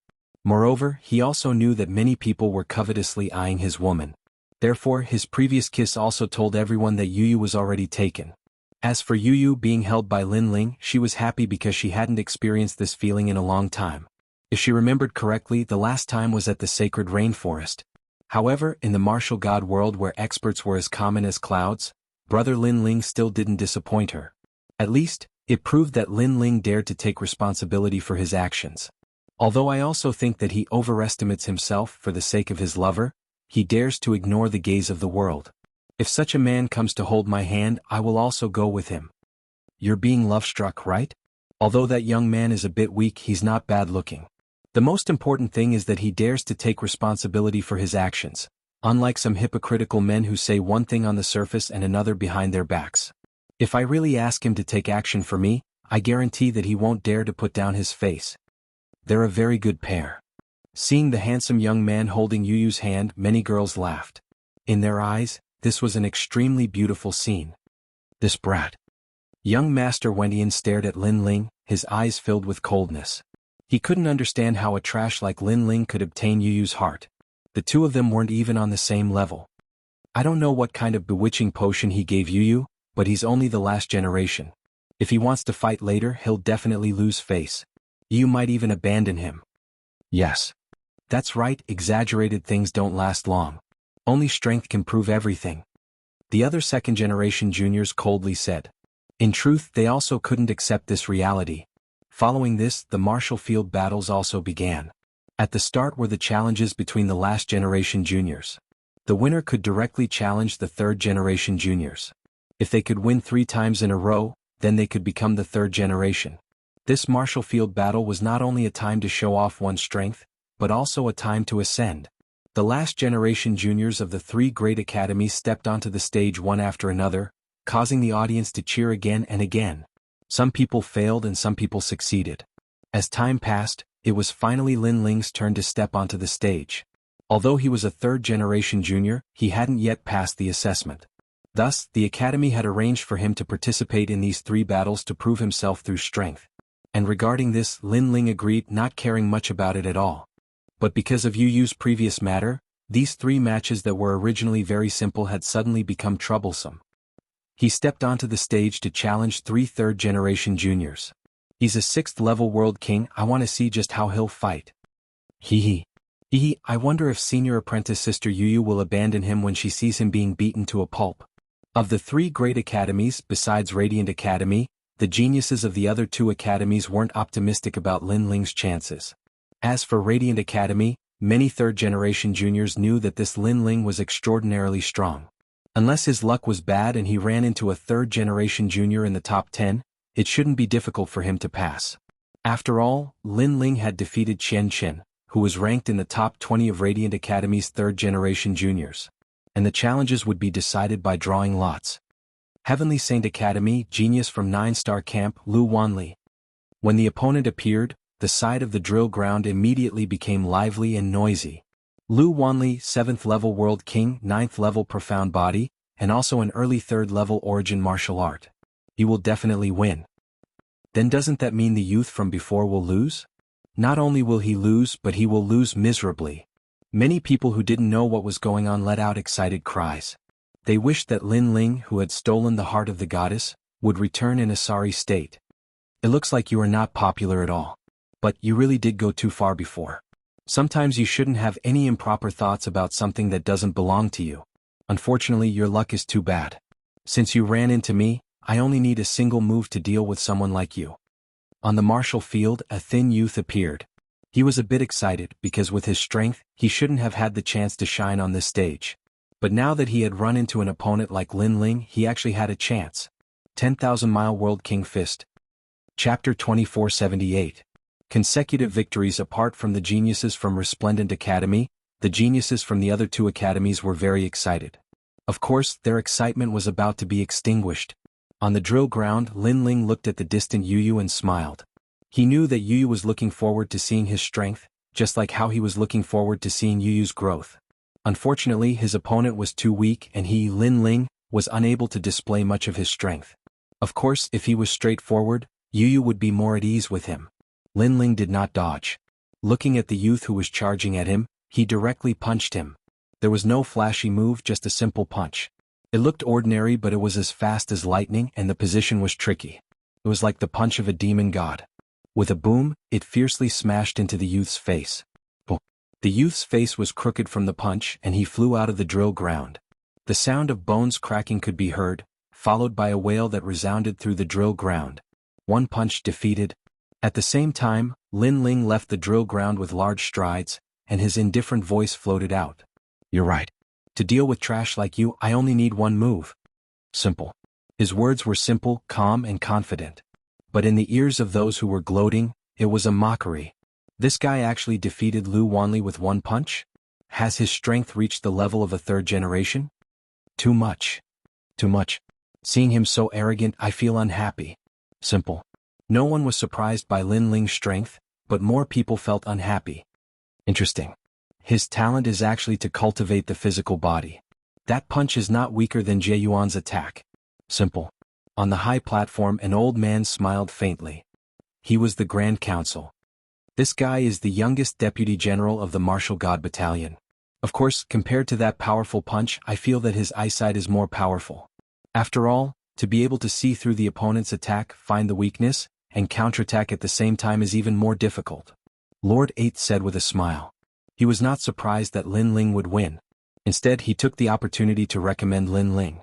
Speaker 1: Moreover, he also knew that many people were covetously eyeing his woman. Therefore, his previous kiss also told everyone that Yu Yu was already taken. As for Yu Yu being held by Lin Ling, she was happy because she hadn't experienced this feeling in a long time. If she remembered correctly, the last time was at the sacred rainforest. However, in the martial god world where experts were as common as clouds, brother Lin Ling still didn't disappoint her. At least, it proved that Lin Ling dared to take responsibility for his actions. Although I also think that he overestimates himself for the sake of his lover, he dares to ignore the gaze of the world. If such a man comes to hold my hand, I will also go with him. You're being love-struck, right? Although that young man is a bit weak, he's not bad-looking. The most important thing is that he dares to take responsibility for his actions, unlike some hypocritical men who say one thing on the surface and another behind their backs. If I really ask him to take action for me, I guarantee that he won't dare to put down his face. They're a very good pair. Seeing the handsome young man holding Yu Yu's hand, many girls laughed. In their eyes, this was an extremely beautiful scene. This brat. Young Master Wendian stared at Lin Ling, his eyes filled with coldness. He couldn't understand how a trash like Lin Ling could obtain Yu Yu's heart. The two of them weren't even on the same level. I don't know what kind of bewitching potion he gave Yu Yu, but he's only the last generation. If he wants to fight later, he'll definitely lose face. You might even abandon him. Yes. That's right, exaggerated things don't last long. Only strength can prove everything. The other second-generation juniors coldly said. In truth, they also couldn't accept this reality. Following this, the martial field battles also began. At the start were the challenges between the last-generation juniors. The winner could directly challenge the third-generation juniors. If they could win 3 times in a row, then they could become the third generation. This martial field battle was not only a time to show off one's strength, but also a time to ascend. The last generation juniors of the 3 great academies stepped onto the stage one after another, causing the audience to cheer again and again. Some people failed and some people succeeded. As time passed, it was finally Lin Ling's turn to step onto the stage. Although he was a 3rd generation junior, he hadn't yet passed the assessment. Thus, the academy had arranged for him to participate in these 3 battles to prove himself through strength. And regarding this, Lin Ling agreed, not caring much about it at all. But because of Yu Yu's previous matter, these 3 matches that were originally very simple had suddenly become troublesome. He stepped onto the stage to challenge 3 third-generation juniors. He's a 6th-level world king, I want to see just how he'll fight. Hee hee. I wonder if senior apprentice sister Yu will abandon him when she sees him being beaten to a pulp. Of the three great academies besides Radiant Academy, the geniuses of the other two academies weren't optimistic about Lin Ling's chances. As for Radiant Academy, many third-generation juniors knew that this Lin Ling was extraordinarily strong. Unless his luck was bad and he ran into a third-generation junior in the top 10, it shouldn't be difficult for him to pass. After all, Lin Ling had defeated Xianxia, who was ranked in the top 20 of Radiant Academy's third-generation juniors. And the challenges would be decided by drawing lots. Heavenly Saint Academy, genius from 9-star camp, Lu Wanli. When the opponent appeared, the side of the drill ground immediately became lively and noisy. Lu Wanli, 7th level World King, 9th level Profound Body, and also an early 3rd level Origin Martial Art. He will definitely win. Then doesn't that mean the youth from before will lose? Not only will he lose, but he will lose miserably. Many people who didn't know what was going on let out excited cries. They wished that Lin Ling, who had stolen the heart of the goddess, would return in a sorry state. It looks like you are not popular at all. But you really did go too far before. Sometimes you shouldn't have any improper thoughts about something that doesn't belong to you. Unfortunately, your luck is too bad. Since you ran into me, I only need a single move to deal with someone like you. On the martial field, a thin youth appeared. He was a bit excited because with his strength, he shouldn't have had the chance to shine on this stage. But now that he had run into an opponent like Lin Ling, he actually had a chance. 10,000-mile World King Fist. Chapter 2478. Consecutive victories. Apart from the geniuses from Resplendent Academy, the geniuses from the other two academies were very excited. Of course, their excitement was about to be extinguished. On the drill ground, Lin Ling looked at the distant Yu and smiled. He knew that Yu was looking forward to seeing his strength, just like how he was looking forward to seeing Yu's growth. Unfortunately, his opponent was too weak and he, Lin Ling, was unable to display much of his strength. Of course, if he was straightforward, Yu would be more at ease with him. Lin Ling did not dodge. Looking at the youth who was charging at him, he directly punched him. There was no flashy move, just a simple punch. It looked ordinary, but it was as fast as lightning and the position was tricky. It was like the punch of a demon god. With a boom, it fiercely smashed into the youth's face. The youth's face was crooked from the punch and he flew out of the drill ground. The sound of bones cracking could be heard, followed by a wail that resounded through the drill ground. One punch defeated. At the same time, Lin Ling left the drill ground with large strides, and his indifferent voice floated out. You're right. To deal with trash like you, I only need one move. Simple. His words were simple, calm, and confident. But in the ears of those who were gloating, it was a mockery. This guy actually defeated Lu Wanli with one punch? Has his strength reached the level of a third generation? Too much. Too much. Seeing him so arrogant, I feel unhappy. Simple. No one was surprised by Lin Ling's strength, but more people felt unhappy. Interesting. His talent is actually to cultivate the physical body. That punch is not weaker than Jie Yuan's attack. Simple. On the high platform, an old man smiled faintly. He was the Grand Council. This guy is the youngest deputy general of the Martial God Battalion. Of course, compared to that powerful punch, I feel that his eyesight is more powerful. After all, to be able to see through the opponent's attack, find the weakness, and counterattack at the same time is even more difficult. Lord 8 said with a smile. He was not surprised that Lin Ling would win. Instead, he took the opportunity to recommend Lin Ling.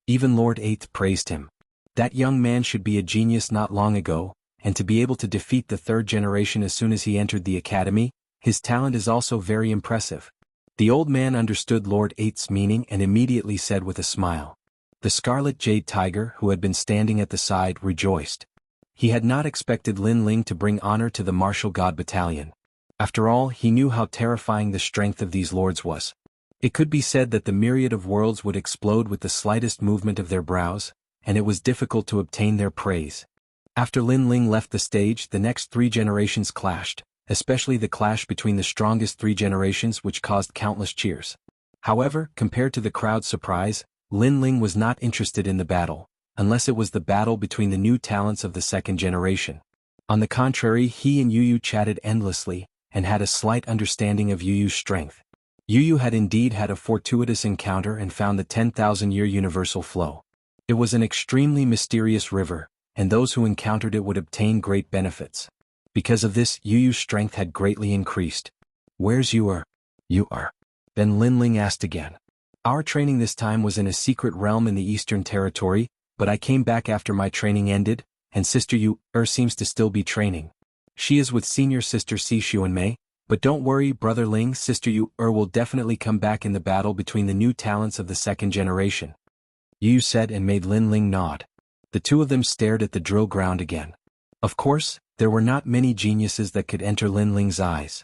Speaker 1: Even Lord 8 praised him. That young man should be a genius not long ago, and to be able to defeat the third generation as soon as he entered the academy, his talent is also very impressive. The old man understood Lord 8's meaning and immediately said with a smile. The Scarlet Jade Tiger, who had been standing at the side, rejoiced. He had not expected Lin Ling to bring honor to the Martial God Battalion. After all, he knew how terrifying the strength of these lords was. It could be said that the myriad of worlds would explode with the slightest movement of their brows, and it was difficult to obtain their praise. After Lin Ling left the stage, the next three generations clashed, especially the clash between the strongest three generations, which caused countless cheers. However, compared to the crowd's surprise, Lin Ling was not interested in the battle, unless it was the battle between the new talents of the second generation. On the contrary, he and Yu chatted endlessly, and had a slight understanding of Yu's strength. Yu had indeed had a fortuitous encounter and found the 10,000-year universal flow. It was an extremely mysterious river, and those who encountered it would obtain great benefits. Because of this, Yu's strength had greatly increased. Where's you are? You are. Then Lin Ling asked again. Our training this time was in a secret realm in the Eastern Territory, but I came back after my training ended, and Sister Yu seems to still be training. She is with senior sister Si Xuanmei, but don't worry Brother Ling, Sister Yu will definitely come back in the battle between the new talents of the second generation. Yu said and made Lin Ling nod. The two of them stared at the drill ground again. Of course, there were not many geniuses that could enter Lin Ling's eyes.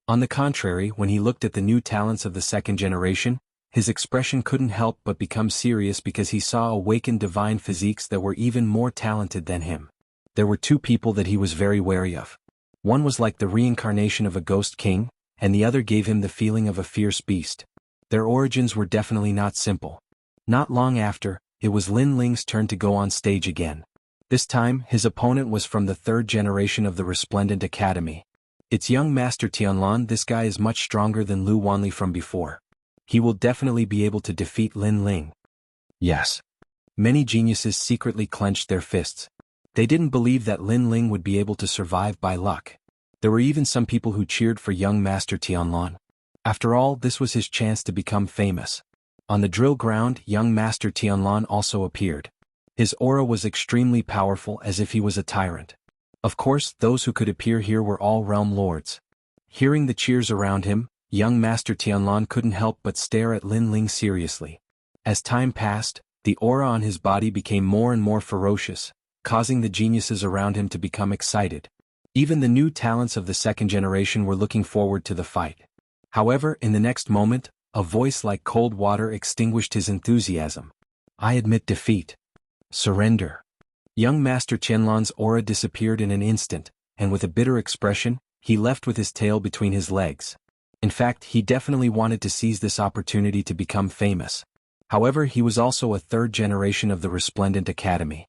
Speaker 1: On the contrary, when he looked at the new talents of the second generation, his expression couldn't help but become serious because he saw awakened divine physiques that were even more talented than him. There were two people that he was very wary of. One was like the reincarnation of a ghost king, and the other gave him the feeling of a fierce beast. Their origins were definitely not simple. Not long after, it was Lin Ling's turn to go on stage again. This time, his opponent was from the third generation of the Resplendent Academy. It's young Master Tianlan. This guy is much stronger than Lu Wanli from before. He will definitely be able to defeat Lin Ling. Yes. Many geniuses secretly clenched their fists. They didn't believe that Lin Ling would be able to survive by luck. There were even some people who cheered for young Master Tianlan. After all, this was his chance to become famous. On the drill ground, young Master Tianlan also appeared. His aura was extremely powerful, as if he was a tyrant. Of course, those who could appear here were all realm lords. Hearing the cheers around him, young Master Tianlan couldn't help but stare at Lin Ling seriously. As time passed, the aura on his body became more and more ferocious, causing the geniuses around him to become excited. Even the new talents of the second generation were looking forward to the fight. However, in the next moment, a voice like cold water extinguished his enthusiasm. I admit defeat. Surrender. Young Master Tianlan's aura disappeared in an instant, and with a bitter expression, he left with his tail between his legs. In fact, he definitely wanted to seize this opportunity to become famous. However, he was also a third generation of the Resplendent Academy.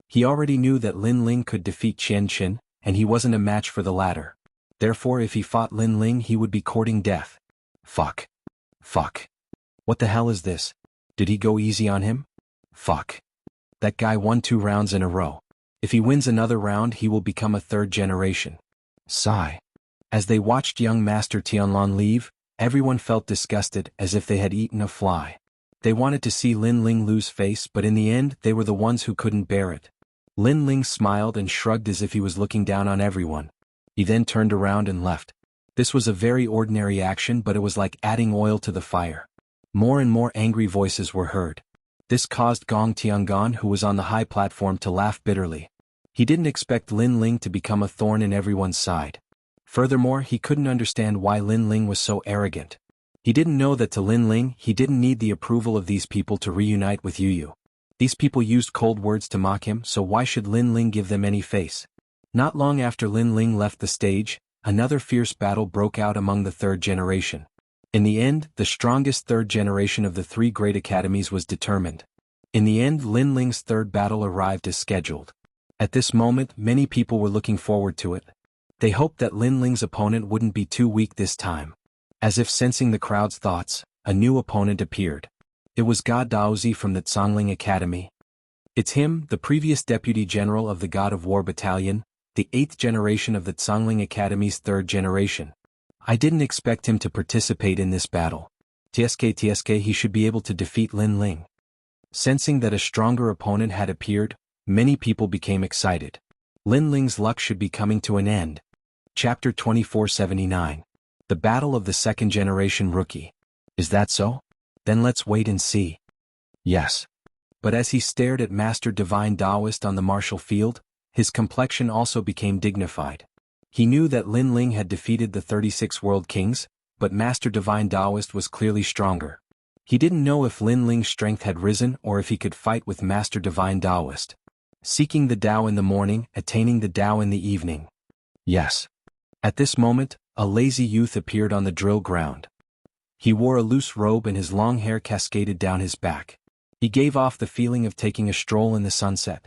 Speaker 1: He already knew that Lin Ling could defeat Xianxia, and he wasn't a match for the latter. Therefore, if he fought Lin Ling, he would be courting death. Fuck. Fuck. What the hell is this? Did he go easy on him? Fuck. That guy won 2 rounds in a row. If he wins another round, he will become a third generation. Sigh. As they watched young Master Tianlan leave, everyone felt disgusted, as if they had eaten a fly. They wanted to see Lin Ling lose face, but in the end, they were the ones who couldn't bear it. Lin Ling smiled and shrugged as if he was looking down on everyone. He then turned around and left. This was a very ordinary action, but it was like adding oil to the fire. More and more angry voices were heard. This caused Gong Tiangan, who was on the high platform, to laugh bitterly. He didn't expect Lin Ling to become a thorn in everyone's side. Furthermore, he couldn't understand why Lin Ling was so arrogant. He didn't know that to Lin Ling, he didn't need the approval of these people to reunite with Yu. These people used cold words to mock him, so why should Lin Ling give them any face? Not long after Lin Ling left the stage, another fierce battle broke out among the third generation. In the end, the strongest third generation of the 3 great academies was determined. In the end, Lin Ling's third battle arrived as scheduled. At this moment, many people were looking forward to it. They hoped that Lin Ling's opponent wouldn't be too weak this time. As if sensing the crowd's thoughts, a new opponent appeared. It was God Daozi from the Zhongling Academy. It's him, the previous deputy general of the God of War Battalion, the 8th generation of the Zhongling Academy's 3rd generation. I didn't expect him to participate in this battle. TSK he should be able to defeat Lin Ling. Sensing that a stronger opponent had appeared, many people became excited. Lin Ling's luck should be coming to an end. Chapter 2479. The Battle of the Second Generation Rookie. Is that so? Then let's wait and see. Yes. But as he stared at Master Divine Taoist on the martial field, his complexion also became dignified. He knew that Lin Ling had defeated the 36 World Kings, but Master Divine Taoist was clearly stronger. He didn't know if Lin Ling's strength had risen or if he could fight with Master Divine Taoist. Seeking the Tao in the morning, attaining the Tao in the evening. Yes. At this moment, a lazy youth appeared on the drill ground. He wore a loose robe and his long hair cascaded down his back. He gave off the feeling of taking a stroll in the sunset.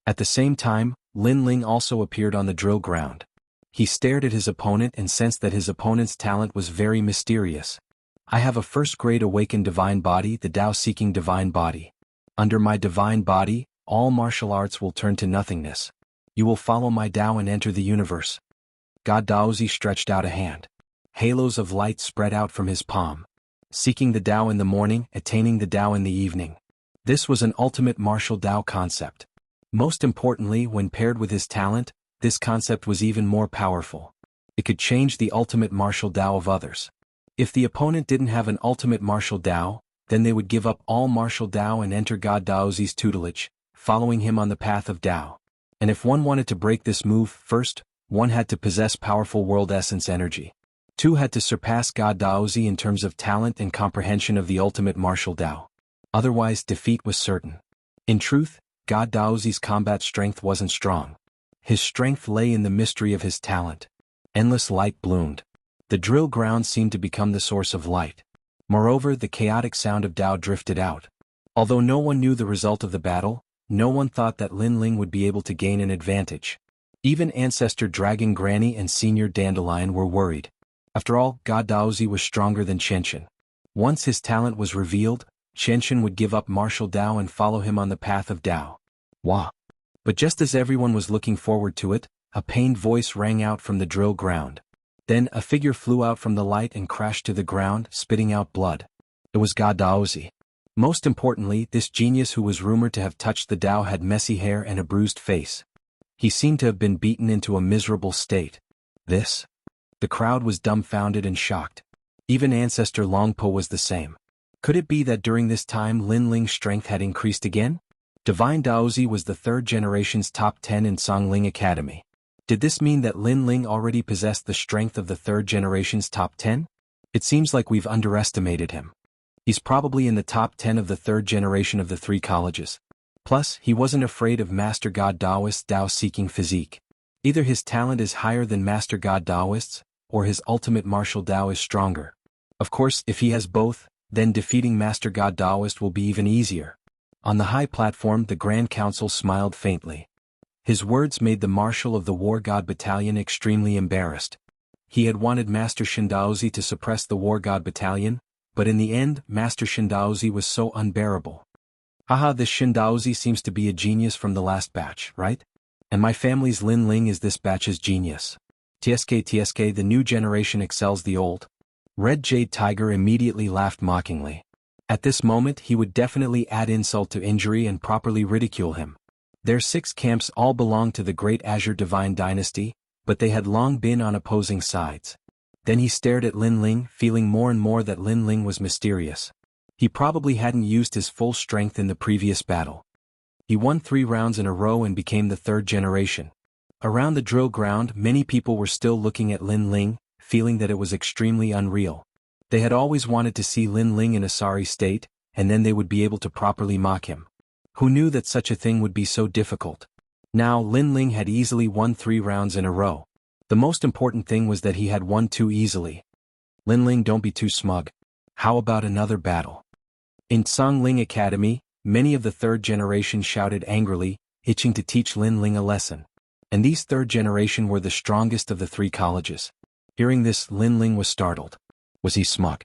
Speaker 1: At the same time, Lin Ling also appeared on the drill ground. He stared at his opponent and sensed that his opponent's talent was very mysterious. I have a first-grade awakened divine body, the Tao-seeking divine body. Under my divine body, all martial arts will turn to nothingness. You will follow my Tao and enter the universe. God Daozi stretched out a hand. halos of light spread out from his palm. Seeking the Tao in the morning, attaining the Tao in the evening. This was an ultimate martial Tao concept. Most importantly, when paired with his talent, this concept was even more powerful. It could change the ultimate martial Tao of others. If the opponent didn't have an ultimate martial Tao, then they would give up all martial Tao and enter God Daozi's tutelage, following him on the path of Tao. And if one wanted to break this move, first, one had to possess powerful world essence energy. Two had to surpass God Daozi in terms of talent and comprehension of the ultimate martial Tao. Otherwise, defeat was certain. In truth, God Daozi's combat strength wasn't strong. His strength lay in the mystery of his talent. Endless light bloomed. The drill ground seemed to become the source of light. Moreover, the chaotic sound of Tao drifted out. Although no one knew the result of the battle, no one thought that Lin Ling would be able to gain an advantage. Even Ancestor Dragon Granny and Senior Dandelion were worried. After all, God Daozi was stronger than Xianxia. Once his talent was revealed, Xianxia would give up martial Tao and follow him on the path of Tao. Wah! But just as everyone was looking forward to it, a pained voice rang out from the drill ground. Then a figure flew out from the light and crashed to the ground, spitting out blood. It was God Daozi. Most importantly, this genius who was rumored to have touched the Tao had messy hair and a bruised face. He seemed to have been beaten into a miserable state. This? The crowd was dumbfounded and shocked. Even Ancestor Longpo was the same. Could it be that during this time Lin Ling's strength had increased again? Divine Daozi was the third generation's top 10 in Songling Academy. Did this mean that Lin Ling already possessed the strength of the third generation's top 10? It seems like we've underestimated him. He's probably in the top 10 of the third generation of the three colleges. Plus, he wasn't afraid of Master God Daoist's Tao-seeking physique. Either his talent is higher than Master God Daoist's, or his ultimate martial Tao is stronger. Of course, if he has both, then defeating Master God Daoist will be even easier. On the high platform, the Grand Council smiled faintly. His words made the Marshal of the War God Battalion extremely embarrassed. He had wanted Master Shindaozi to suppress the War God Battalion, but in the end, Master Shindaozi was so unbearable. Haha, this Shindaozi seems to be a genius from the last batch, right? And my family's Lin Ling is this batch's genius. TSK, the new generation excels the old. Red Jade Tiger immediately laughed mockingly. At this moment he would definitely add insult to injury and properly ridicule him. Their 6 camps all belonged to the Great Azure Divine Dynasty, but they had long been on opposing sides. Then he stared at Lin Ling, feeling more and more that Lin Ling was mysterious. He probably hadn't used his full strength in the previous battle. He won 3 rounds in a row and became the third generation. Around the drill ground, many people were still looking at Lin Ling, feeling that it was extremely unreal. They had always wanted to see Lin Ling in a sorry state, and then they would be able to properly mock him. Who knew that such a thing would be so difficult? Now Lin Ling had easily won 3 rounds in a row. The most important thing was that he had won 2 easily. Lin Ling, don't be too smug. How about another battle? In Songling Academy, many of the third generation shouted angrily, itching to teach Lin Ling a lesson. And these third generation were the strongest of the 3 colleges. Hearing this, Lin Ling was startled. Was he smug?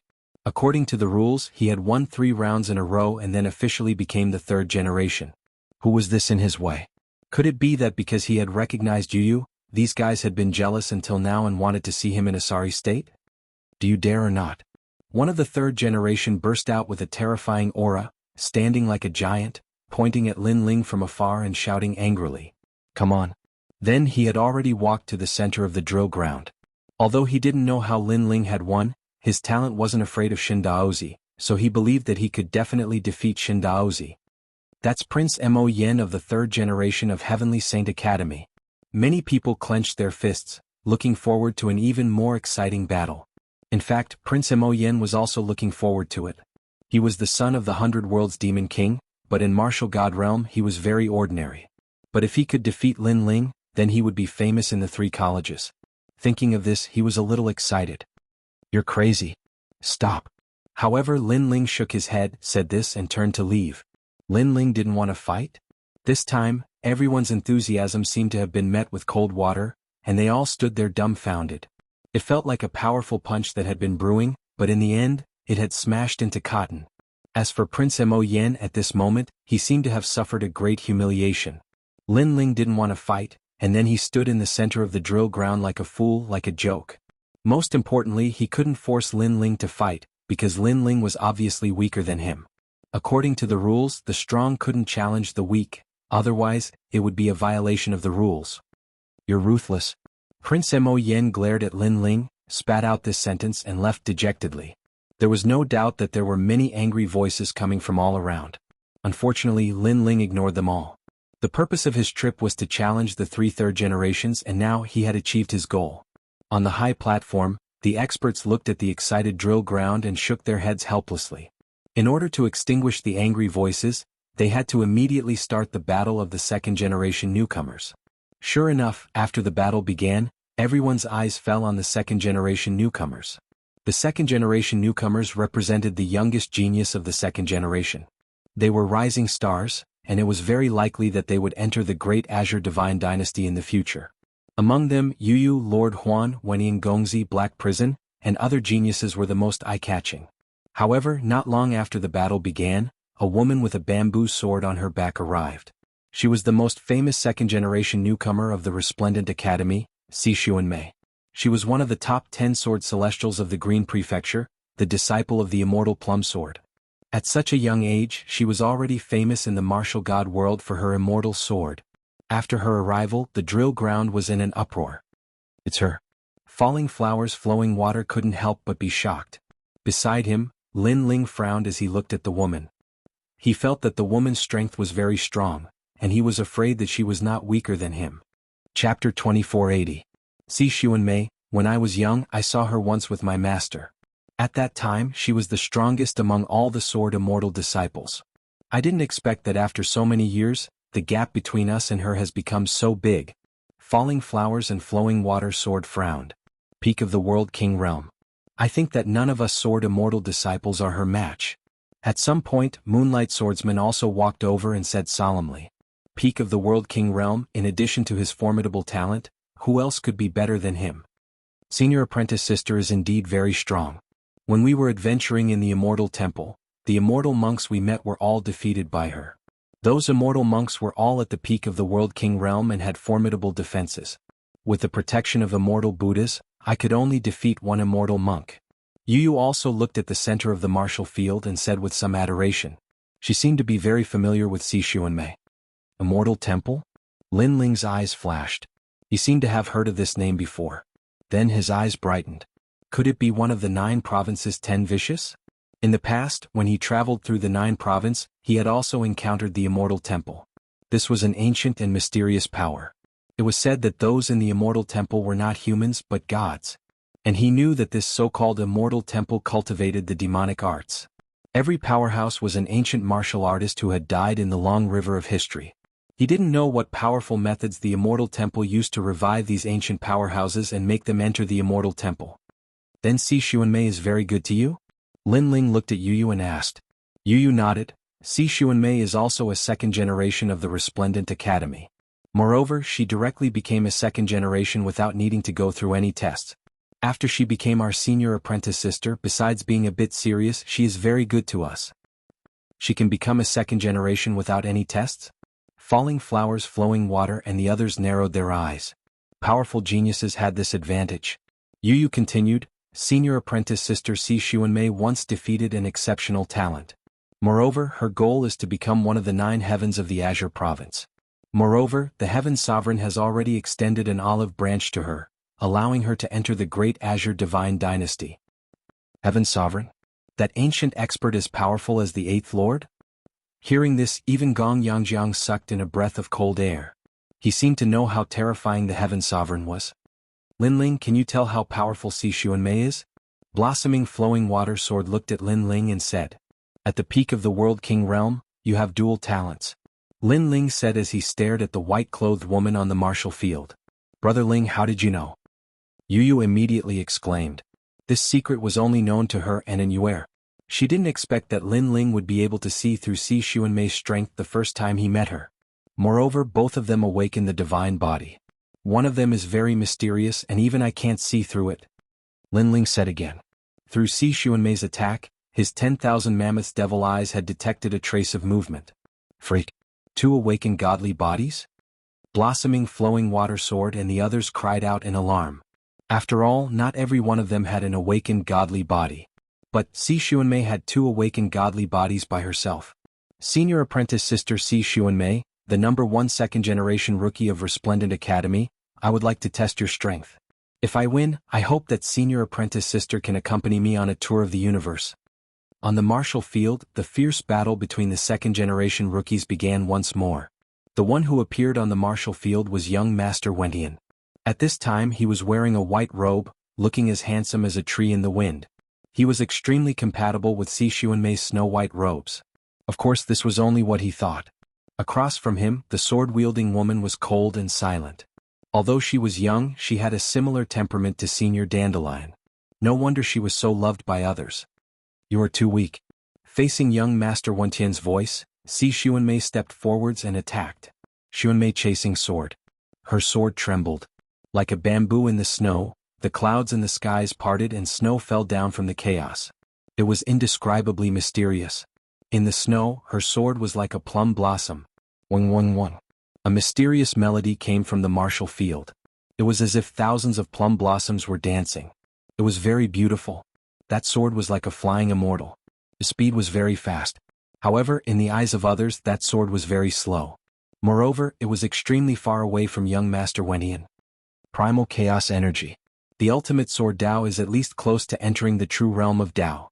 Speaker 1: According to the rules, he had won 3 rounds in a row and then officially became the third generation. Who was this in his way? Could it be that because he had recognized Yu, these guys had been jealous until now and wanted to see him in a sorry state? Do you dare or not? One of the third generation burst out with a terrifying aura, standing like a giant, pointing at Lin Ling from afar and shouting angrily. Come on. Then he had already walked to the center of the drill ground. Although he didn't know how Lin Ling had won, his talent wasn't afraid of Shindaozi, so he believed that he could definitely defeat Shindaozi. That's Prince Mo Yen of the third generation of Heavenly Saint Academy. Many people clenched their fists, looking forward to an even more exciting battle. In fact, Prince Mo Yen was also looking forward to it. He was the son of the 100 Worlds Demon King, but in Martial God Realm he was very ordinary. But if he could defeat Lin Ling, then he would be famous in the 3 colleges. Thinking of this, he was a little excited. You're crazy. Stop. However, Lin Ling shook his head, said this and turned to leave. Lin Ling didn't want to fight? This time, everyone's enthusiasm seemed to have been met with cold water, and they all stood there dumbfounded. It felt like a powerful punch that had been brewing, but in the end, it had smashed into cotton. As for Prince Mo Yen at this moment, he seemed to have suffered a great humiliation. Lin Ling didn't want to fight, and then he stood in the center of the drill ground like a fool, like a joke. Most importantly, he couldn't force Lin Ling to fight, because Lin Ling was obviously weaker than him. According to the rules, the strong couldn't challenge the weak, otherwise, it would be a violation of the rules. You're ruthless. Prince Mo Yen glared at Lin Ling, spat out this sentence and left dejectedly. There was no doubt that there were many angry voices coming from all around. Unfortunately, Lin Ling ignored them all. The purpose of his trip was to challenge the 3 third generations, and now he had achieved his goal. On the high platform, the experts looked at the excited drill ground and shook their heads helplessly. In order to extinguish the angry voices, they had to immediately start the battle of the second-generation newcomers. Sure enough, after the battle began, everyone's eyes fell on the second-generation newcomers. The second-generation newcomers represented the youngest genius of the second generation. They were rising stars, and it was very likely that they would enter the Great Azure Divine Dynasty in the future. Among them, Yu Lord Huan, Wenyan Gongzi Black Prison, and other geniuses were the most eye-catching. However, not long after the battle began, a woman with a bamboo sword on her back arrived. She was the most famous second-generation newcomer of the Resplendent Academy, Xuanmei. She was one of the top 10 sword celestials of the Green Prefecture, the disciple of the Immortal Plum Sword. At such a young age, she was already famous in the martial god world for her immortal sword. After her arrival, the drill ground was in an uproar. It's her. Falling Flowers Flowing Water couldn't help but be shocked. Beside him, Lin Ling frowned as he looked at the woman. He felt that the woman's strength was very strong, and he was afraid that she was not weaker than him. Chapter 2480. Xuanmei, when I was young, I saw her once with my master. At that time, she was the strongest among all the Sword Immortal disciples. I didn't expect that after so many years, the gap between us and her has become so big. Falling Flowers and Flowing Water Sword frowned. Peak of the World King Realm. I think that none of us Sword Immortal disciples are her match. At some point, Moonlight Swordsman also walked over and said solemnly. Peak of the World King Realm, in addition to his formidable talent, who else could be better than him? Senior Apprentice Sister is indeed very strong. When we were adventuring in the Immortal Temple, the immortal monks we met were all defeated by her. Those immortal monks were all at the peak of the World King Realm and had formidable defenses. With the protection of immortal Buddhas, I could only defeat one immortal monk. Yu also looked at the center of the martial field and said with some adoration. She seemed to be very familiar with Xuanmei. Immortal Temple? Lin Ling's eyes flashed. He seemed to have heard of this name before. Then his eyes brightened. Could it be one of the 9 provinces 10 vicious? In the past, when he traveled through the 9 province, he had also encountered the Immortal Temple. This was an ancient and mysterious power. It was said that those in the Immortal Temple were not humans but gods. And he knew that this so-called Immortal Temple cultivated the demonic arts. Every powerhouse was an ancient martial artist who had died in the long river of history. He didn't know what powerful methods the Immortal Temple used to revive these ancient powerhouses and make them enter the Immortal Temple. Then Xuanmei is very good to you? Lin Ling looked at Yu and asked. Yu nodded. Xuanmei is also a second generation of the Resplendent Academy. Moreover, she directly became a second generation without needing to go through any tests. After she became our senior apprentice sister, besides being a bit serious, she is very good to us. She can become a second generation without any tests? Falling Flowers Flowing Water and the others narrowed their eyes. Powerful geniuses had this advantage. Yu continued. Senior apprentice sister Xuanmei once defeated an exceptional talent. Moreover, her goal is to become one of the 9 heavens of the Azure province. Moreover, the Heaven Sovereign has already extended an olive branch to her, allowing her to enter the Great Azure Divine Dynasty. Heaven Sovereign? That ancient expert as powerful as the 8th Lord? Hearing this, even Gong Yangjiang sucked in a breath of cold air. He seemed to know how terrifying the Heaven Sovereign was. Lin Ling, can you tell how powerful Xuanmei is? Blossoming Flowing Water Sword looked at Lin Ling and said. At the peak of the World King Realm, you have dual talents. Lin Ling said as he stared at the white-clothed woman on the martial field. Brother Ling, how did you know? Yu immediately exclaimed. This secret was only known to her and Yuer. She didn't expect that Lin Ling would be able to see through Xuanmei's strength the first time he met her. Moreover, both of them awaken the divine body. One of them is very mysterious and even I can't see through it. Lin Ling said again. Through Xuanmei's attack, his 10,000 mammoth's devil eyes had detected a trace of movement. Freak. 2 awakened godly bodies? Blossoming Flowing Water Sword and the others cried out in alarm. After all, not every one of them had an awakened godly body. But Si Xuanmei had 2 awakened godly bodies by herself. Senior apprentice sister Si Xuanmei, the number 1 second-generation rookie of Resplendent Academy, I would like to test your strength. If I win, I hope that senior apprentice sister can accompany me on a tour of the universe. On the martial field, the fierce battle between the second-generation rookies began once more. The one who appeared on the martial field was young Master Wentian. At this time he was wearing a white robe, looking as handsome as a tree in the wind. He was extremely compatible with Si Xuanmei's snow-white robes. Of course, this was only what he thought. Across from him, the sword-wielding woman was cold and silent. Although she was young, she had a similar temperament to Senior Dandelion. No wonder she was so loved by others. You are too weak. Facing young Master Wentian's voice, Si Xuanmei stepped forwards and attacked. Xuanmei chasing sword. Her sword trembled. Like a bamboo in the snow, the clouds in the skies parted and snow fell down from the chaos. It was indescribably mysterious. In the snow, her sword was like a plum blossom. Wang wang wang. A mysterious melody came from the martial field. It was as if thousands of plum blossoms were dancing. It was very beautiful. That sword was like a flying immortal. The speed was very fast. However, in the eyes of others, that sword was very slow. Moreover, it was extremely far away from young Master Wentian. Primal Chaos Energy. The ultimate sword Dao is at least close to entering the true realm of Dao.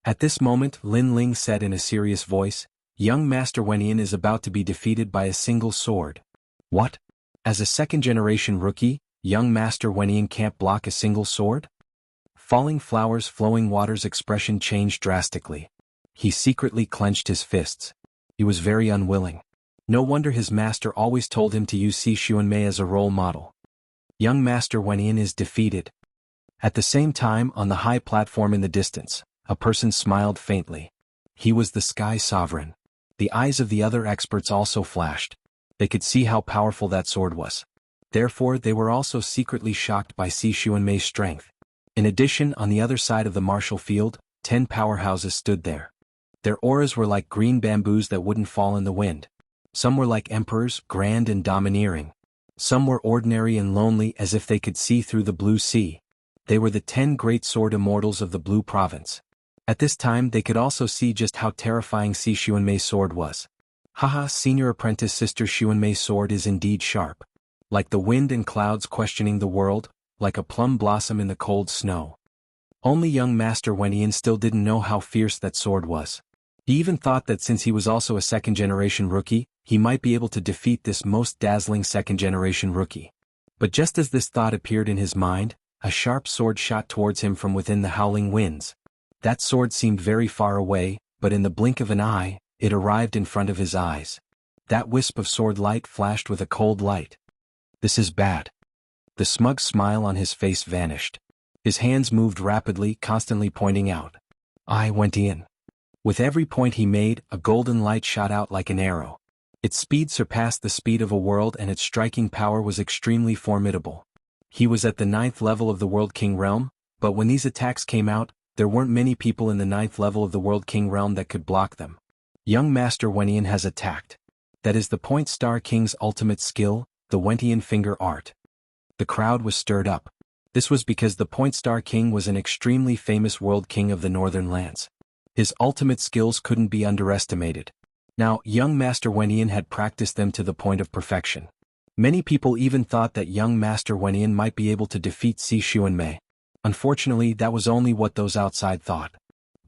Speaker 1: At this moment, Lin Ling said in a serious voice, young Master Wentian is about to be defeated by a single sword. What? As a second-generation rookie, young Master Wentian can't block a single sword? Falling Flowers Flowing Water's expression changed drastically. He secretly clenched his fists. He was very unwilling. No wonder his master always told him to use Si Xuanmei as a role model. Young Master Wentian is defeated. At the same time, on the high platform in the distance, a person smiled faintly. He was the Sky Sovereign. The eyes of the other experts also flashed. They could see how powerful that sword was. Therefore, they were also secretly shocked by Si Xuanmei's strength. In addition, on the other side of the martial field, 10 powerhouses stood there. Their auras were like green bamboos that wouldn't fall in the wind. Some were like emperors, grand and domineering. Some were ordinary and lonely as if they could see through the blue sea. They were the 10 great sword immortals of the Blue Province. At this time they could also see just how terrifying Si Xuanmei's sword was. Haha, senior apprentice sister Xuanmei's sword is indeed sharp. Like the wind and clouds questioning the world, like a plum blossom in the cold snow. Only young Master Wentian still didn't know how fierce that sword was. He even thought that since he was also a second-generation rookie, he might be able to defeat this most dazzling second-generation rookie. But just as this thought appeared in his mind, a sharp sword shot towards him from within the howling winds. That sword seemed very far away, but in the blink of an eye, it arrived in front of his eyes. That wisp of sword light flashed with a cold light. This is bad. The smug smile on his face vanished. His hands moved rapidly, constantly pointing out. I went in. With every point he made, a golden light shot out like an arrow. Its speed surpassed the speed of a world and its striking power was extremely formidable. He was at the 9th level of the World King realm, but when these attacks came out, there weren't many people in the 9th level of the World King realm that could block them. Young Master Wentian has attacked. That is the Point Star King's ultimate skill, the Wentian Finger Art. The crowd was stirred up. This was because the Point Star King was an extremely famous world king of the Northern Lands. His ultimate skills couldn't be underestimated. Now, young Master Wentian had practiced them to the point of perfection. Many people even thought that young Master Wentian might be able to defeat Si Xuanmei. Unfortunately, that was only what those outside thought.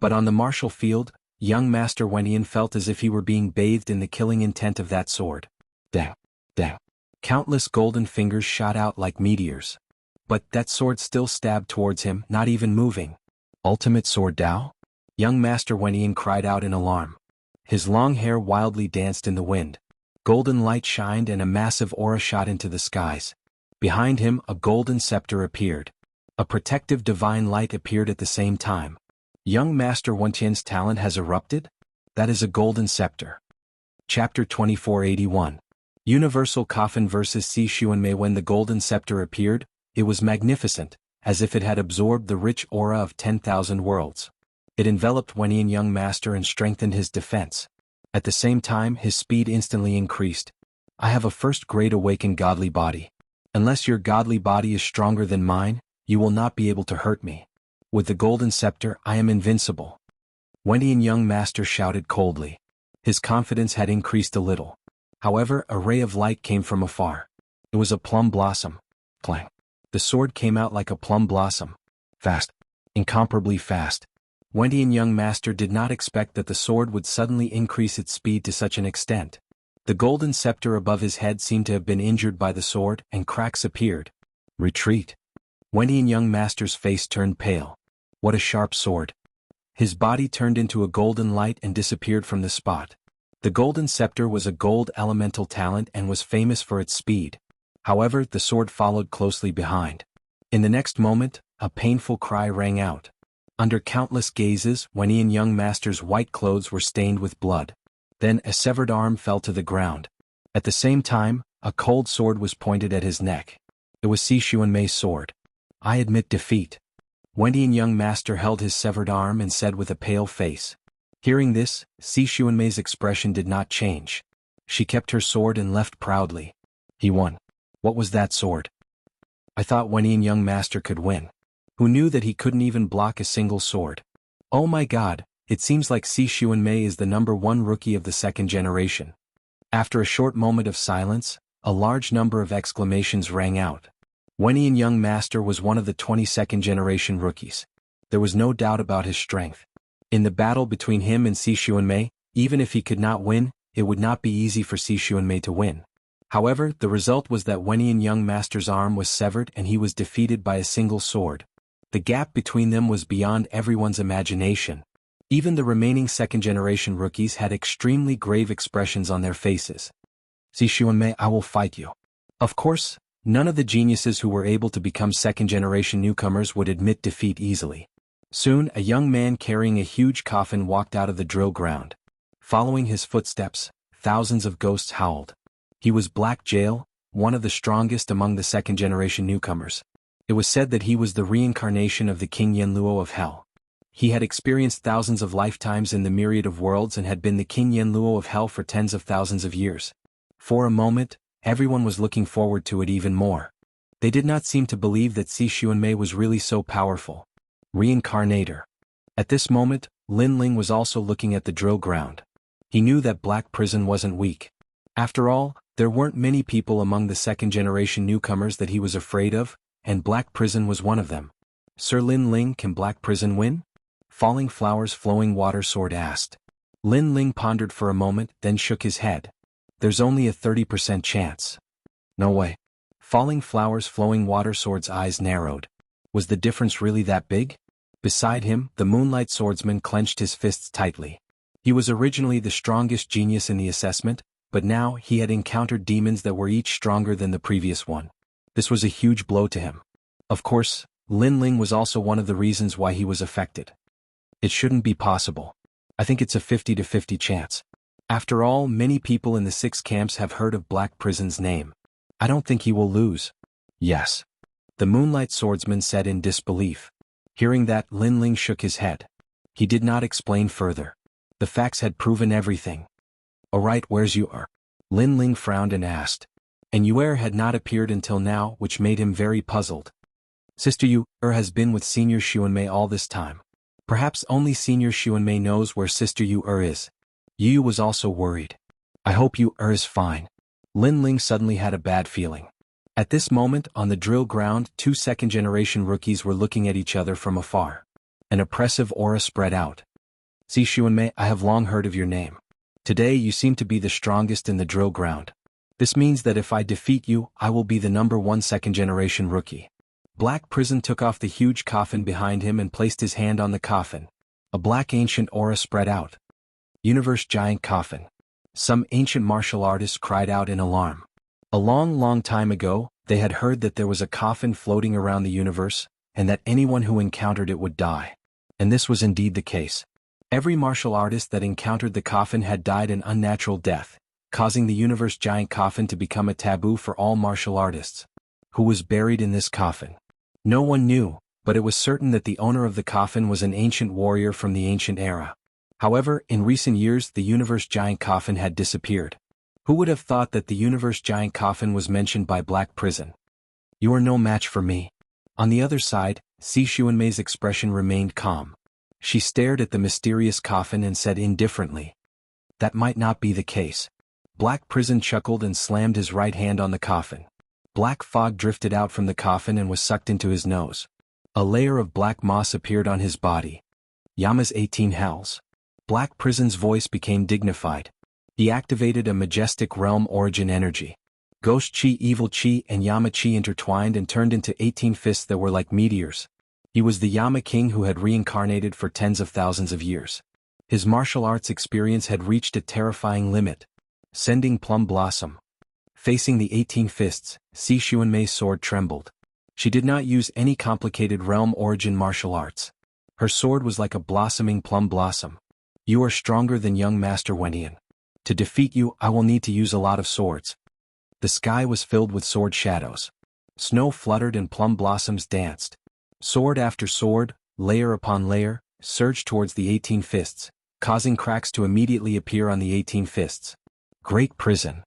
Speaker 1: But on the martial field, young Master Wentian felt as if he were being bathed in the killing intent of that sword. Dang, dang. Countless golden fingers shot out like meteors. But that sword still stabbed towards him, not even moving. Ultimate Sword Dao? Young Master Wentian cried out in alarm. His long hair wildly danced in the wind. Golden light shined and a massive aura shot into the skies. Behind him, a golden scepter appeared. A protective divine light appeared at the same time. Young Master Wentian's talent has erupted? That is a golden scepter. Chapter 2481. Universal Coffin vs. Si Xuanmei. When the golden scepter appeared, it was magnificent, as if it had absorbed the rich aura of 10,000 worlds. It enveloped Wentian young master and strengthened his defense. At the same time, his speed instantly increased. I have a first-grade awakened godly body. Unless your godly body is stronger than mine, You will not be able to hurt me. With the golden scepter, I am invincible. Wendian young master shouted coldly. His confidence had increased a little. However, a ray of light came from afar. It was a plum blossom. Clang. The sword came out like a plum blossom. Fast. Incomparably fast. Wendian young master did not expect that the sword would suddenly increase its speed to such an extent. The golden scepter above his head seemed to have been injured by the sword, and cracks appeared. Retreat. Wendian young master's face turned pale. What a sharp sword. His body turned into a golden light and disappeared from the spot. The golden scepter was a gold elemental talent and was famous for its speed. However, the sword followed closely behind. In the next moment, a painful cry rang out. Under countless gazes, Wendian young master's white clothes were stained with blood. Then a severed arm fell to the ground. At the same time, a cold sword was pointed at his neck. It was Xuanmei's sword. I admit defeat. Wendian young master held his severed arm and said with a pale face. Hearing this, Xuanmei's expression did not change. She kept her sword and left proudly. He won. What was that sword? I thought Wendian young master could win. Who knew that he couldn't even block a single sword? Oh my god, it seems like Xuanmei is the #1 rookie of the second generation. After a short moment of silence, a large number of exclamations rang out. Wendian young master was one of the 22nd generation rookies. There was no doubt about his strength. In the battle between him and Xuanmei, even if he could not win, it would not be easy for Xuanmei to win. However, the result was that Wendian young master's arm was severed and he was defeated by a single sword. The gap between them was beyond everyone's imagination. Even the remaining second-generation rookies had extremely grave expressions on their faces. Xuanmei, I will fight you. Of course, none of the geniuses who were able to become second-generation newcomers would admit defeat easily. Soon, a young man carrying a huge coffin walked out of the drill ground. Following his footsteps, thousands of ghosts howled. He was Black Jail, one of the strongest among the second-generation newcomers. It was said that he was the reincarnation of the King Yanluo of Hell. He had experienced thousands of lifetimes in the myriad of worlds and had been the King Yanluo of Hell for tens of thousands of years. For a moment, everyone was looking forward to it even more. They did not seem to believe that Xuanmei was really so powerful. Reincarnator. At this moment, Lin Ling was also looking at the drill ground. He knew that Black Prison wasn't weak. After all, there weren't many people among the second-generation newcomers that he was afraid of, and Black Prison was one of them. Sir Lin Ling, can Black Prison win? Falling Flowers Flowing Water Sword asked. Lin Ling pondered for a moment, then shook his head. There's only a 30% chance. No way. Falling Flowers Flowing Water Sword's eyes narrowed. Was the difference really that big? Beside him, the Moonlight Swordsman clenched his fists tightly. He was originally the strongest genius in the assessment, but now he had encountered demons that were each stronger than the previous one. This was a huge blow to him. Of course, Lin Ling was also one of the reasons why he was affected. It shouldn't be possible. I think it's a 50-50 chance. After all, many people in the 6 camps have heard of Black Prison's name. I don't think he will lose. Yes. The Moonlight Swordsman said in disbelief. Hearing that, Lin Ling shook his head. He did not explain further. The facts had proven everything. Alright, where's Yu'er? Lin Ling frowned and asked. And Yu'er had not appeared until now, which made him very puzzled. Sister Yu'er has been with Senior Xuanmei all this time. Perhaps only Senior Xuanmei knows where Sister Yu'er is. Yu was also worried. I hope Yu'er is fine. Lin Ling suddenly had a bad feeling. At this moment, on the drill ground, 2 second-generation rookies were looking at each other from afar. An oppressive aura spread out. See Xuanmei, I have long heard of your name. Today you seem to be the strongest in the drill ground. This means that if I defeat you, I will be the #1 second-generation rookie. Black Prison took off the huge coffin behind him and placed his hand on the coffin. A black ancient aura spread out. Universe Giant Coffin. Some ancient martial artists cried out in alarm. A long time ago, they had heard that there was a coffin floating around the universe, and that anyone who encountered it would die. And this was indeed the case. Every martial artist that encountered the coffin had died an unnatural death, causing the Universe Giant Coffin to become a taboo for all martial artists. Who was buried in this coffin? No one knew, but it was certain that the owner of the coffin was an ancient warrior from the ancient era. However, in recent years the Universe Giant Coffin had disappeared. Who would have thought that the Universe Giant Coffin was mentioned by Black Prison? You are no match for me. On the other side, Si Xuanmei's expression remained calm. She stared at the mysterious coffin and said indifferently, "That might not be the case." Black Prison chuckled and slammed his right hand on the coffin. Black fog drifted out from the coffin and was sucked into his nose. A layer of black moss appeared on his body. Yama's 18 hells. Black Prison's voice became dignified. He activated a majestic realm origin energy. Ghost Chi, Evil Chi, and Yama Chi intertwined and turned into 18 fists that were like meteors. He was the Yama King who had reincarnated for tens of thousands of years. His martial arts experience had reached a terrifying limit. Sending Plum Blossom. Facing the 18 fists, Si Xuanmei's sword trembled. She did not use any complicated realm origin martial arts. Her sword was like a blossoming plum blossom. "You are stronger than young Master Wenian. To defeat you, I will need to use a lot of swords." The sky was filled with sword shadows. Snow fluttered and plum blossoms danced. Sword after sword, layer upon layer, surged towards the 18 fists, causing cracks to immediately appear on the 18 fists. Great Prison.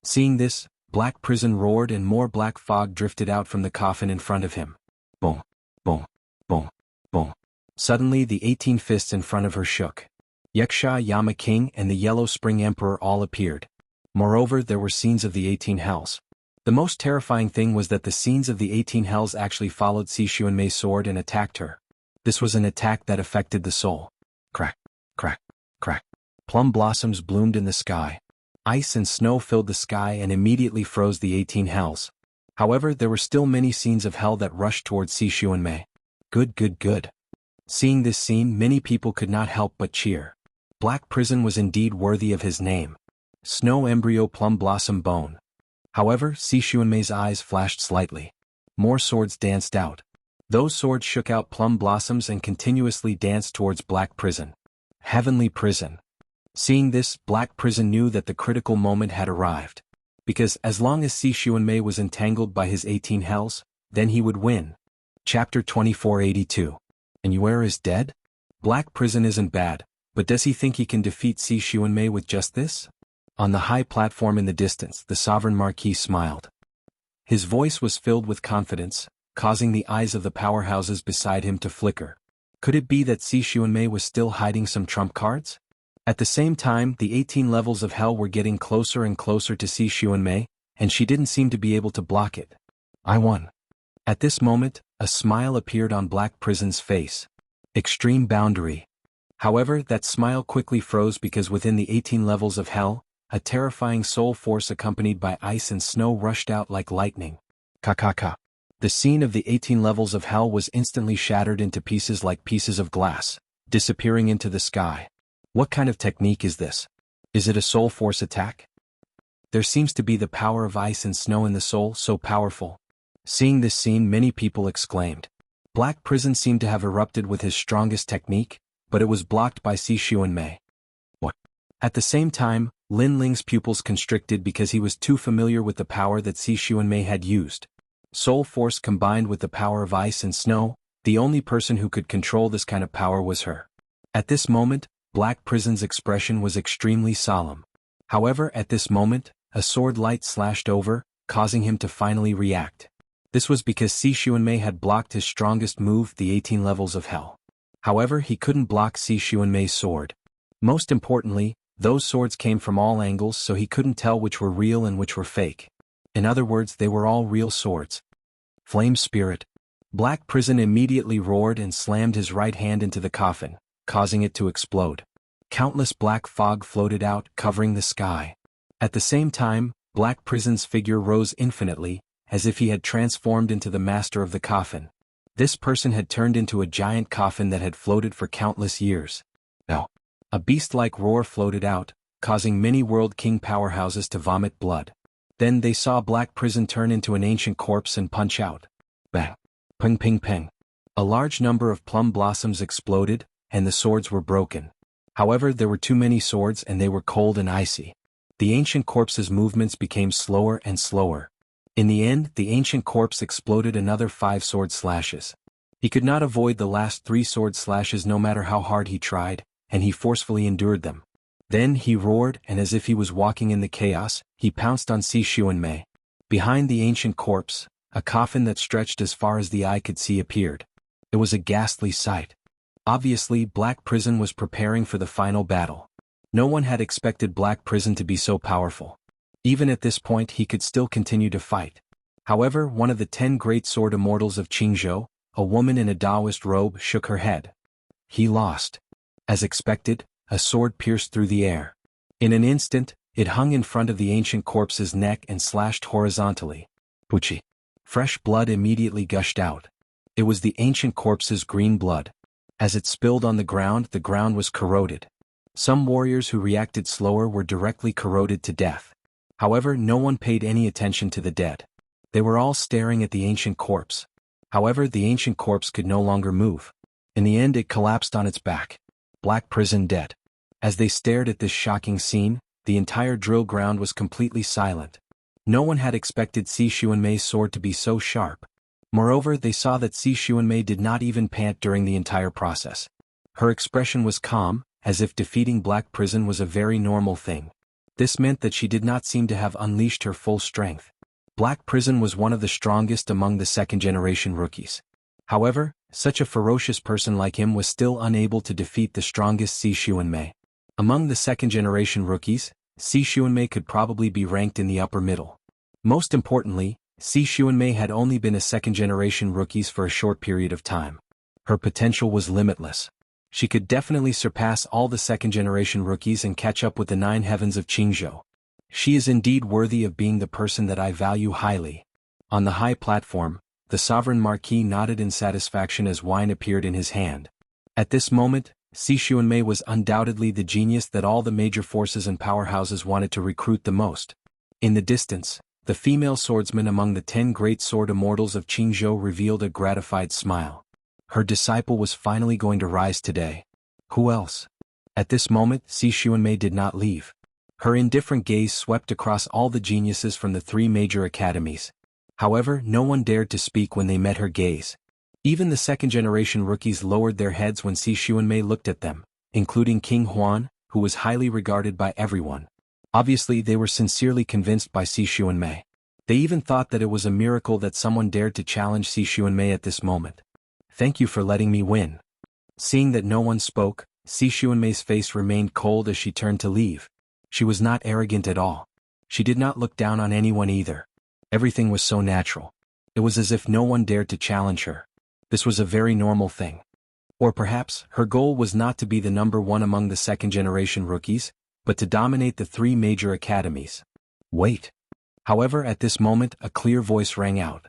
Speaker 1: Seeing this, Black Prison roared and more black fog drifted out from the coffin in front of him. Boom, boom, boom, boom. Suddenly the 18 fists in front of her shook. Xianxia, Yama King, and the Yellow Spring Emperor all appeared. Moreover, there were scenes of the 18 hells. The most terrifying thing was that the scenes of the 18 hells actually followed Si Xuanmei's sword and attacked her. This was an attack that affected the soul. Crack, crack, crack. Plum blossoms bloomed in the sky. Ice and snow filled the sky and immediately froze the 18 hells. However, there were still many scenes of hell that rushed towards Si Xuanmei. Good, good, good. Seeing this scene, many people could not help but cheer. Black Prison was indeed worthy of his name. Snow Embryo Plum Blossom Bone. However, Si Xuanmei's eyes flashed slightly. More swords danced out. Those swords shook out plum blossoms and continuously danced towards Black Prison. Heavenly Prison. Seeing this, Black Prison knew that the critical moment had arrived. Because as long as Si Xuanmei was entangled by his 18 hells, then he would win. Chapter 2482. And Yuera is dead? Black Prison isn't bad, but does he think he can defeat Si Xuanmei with just this? On the high platform in the distance, the Sovereign Marquis smiled. His voice was filled with confidence, causing the eyes of the powerhouses beside him to flicker. Could it be that Si Xuanmei was still hiding some trump cards? At the same time, the 18 levels of hell were getting closer and closer to Si Xuanmei, and she didn't seem to be able to block it. I won. At this moment, a smile appeared on Black Prison's face. Extreme boundary. However, that smile quickly froze because within the 18 levels of hell, a terrifying soul force accompanied by ice and snow rushed out like lightning. Ka. The scene of the 18 levels of hell was instantly shattered into pieces like pieces of glass, disappearing into the sky. What kind of technique is this? Is it a soul force attack? There seems to be the power of ice and snow in the soul so powerful. Seeing this scene, many people exclaimed. Black Prison seemed to have erupted with his strongest technique, but it was blocked by Si Xuanmei. What? At the same time, Lin Ling's pupils constricted because he was too familiar with the power that Si Xuanmei had used. Soul force combined with the power of ice and snow, the only person who could control this kind of power was her. At this moment, Black Prison's expression was extremely solemn. However, at this moment, a sword light slashed over, causing him to finally react. This was because Si Xuanmei had blocked his strongest move, the 18 levels of hell. However, he couldn't block Si Xuanmei's sword. Most importantly, those swords came from all angles, so he couldn't tell which were real and which were fake. In other words, they were all real swords. Flame Spirit. Black Prison immediately roared and slammed his right hand into the coffin, causing it to explode. Countless black fog floated out, covering the sky. At the same time, Black Prison's figure rose infinitely, as if he had transformed into the master of the coffin. This person had turned into a giant coffin that had floated for countless years. No. A beast-like roar floated out, causing many World King powerhouses to vomit blood. Then they saw Black Prison turn into an ancient corpse and punch out. Bang. Ping ping ping. A large number of plum blossoms exploded, and the swords were broken. However, there were too many swords and they were cold and icy. The ancient corpse's movements became slower and slower. In the end, the ancient corpse exploded another 5 sword slashes. He could not avoid the last 3 sword slashes no matter how hard he tried, and he forcefully endured them. Then he roared, and as if he was walking in the chaos, he pounced on Si Xuanmei. Behind the ancient corpse, A coffin that stretched as far as the eye could see appeared. It was a ghastly sight. Obviously, Black Prison was preparing for the final battle. No one had expected Black Prison to be so powerful. Even at this point he could still continue to fight. However, one of the 10 great sword immortals of Jianghu, a woman in a Taoist robe, shook her head. He lost. As expected, a sword pierced through the air. In an instant, it hung in front of the ancient corpse's neck and slashed horizontally. Wuxia. Fresh blood immediately gushed out. It was the ancient corpse's green blood. As it spilled on the ground was corroded. Some warriors who reacted slower were directly corroded to death. However, no one paid any attention to the dead. They were all staring at the ancient corpse. However, the ancient corpse could no longer move. In the end, it collapsed on its back. Black Prison dead. As they stared at this shocking scene, the entire drill ground was completely silent. No one had expected Si Xuanmei's sword to be so sharp. Moreover, they saw that Si Xuanmei did not even pant during the entire process. Her expression was calm, as if defeating Black Prison was a very normal thing. This meant that she did not seem to have unleashed her full strength. Black Prison was one of the strongest among the second-generation rookies. However, such a ferocious person like him was still unable to defeat the strongest Si Xuanmei. Among the second-generation rookies, Si Xuanmei could probably be ranked in the upper middle. Most importantly, Si Xuanmei had only been a second-generation rookie for a short period of time. Her potential was limitless. She could definitely surpass all the second-generation rookies and catch up with the 9 heavens of Jianghu. She is indeed worthy of being the person that I value highly. On the high platform, the sovereign marquis nodded in satisfaction as wine appeared in his hand. At this moment, Si Xuanmei was undoubtedly the genius that all the major forces and powerhouses wanted to recruit the most. In the distance, the female swordsman among the 10 great sword immortals of Jianghu revealed a gratified smile. Her disciple was finally going to rise today. Who else? At this moment, Si Xuanmei did not leave. Her indifferent gaze swept across all the geniuses from the 3 major academies. However, no one dared to speak when they met her gaze. Even the second-generation rookies lowered their heads when Si Xuanmei looked at them, including King Huan, who was highly regarded by everyone. Obviously, they were sincerely convinced by Si Xuanmei. They even thought that it was a miracle that someone dared to challenge Si Xuanmei at this moment. Thank you for letting me win. Seeing that no one spoke, Si Xuanmei's face remained cold as she turned to leave. She was not arrogant at all. She did not look down on anyone either. Everything was so natural. It was as if no one dared to challenge her. This was a very normal thing. Or perhaps, her goal was not to be the number 1 among the second-generation rookies, but to dominate the 3 major academies. Wait. However, at this moment, a clear voice rang out.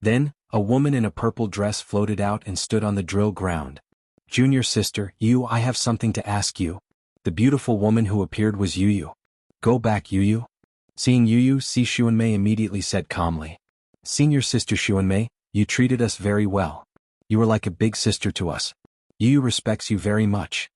Speaker 1: Then, a woman in a purple dress floated out and stood on the drill ground. Junior sister, I have something to ask you. The beautiful woman who appeared was Yu. Go back, Yu. Seeing Yu, Si Xuanmei immediately said calmly. Senior sister Xuanmei, you treated us very well. You were like a big sister to us. Yu respects you very much.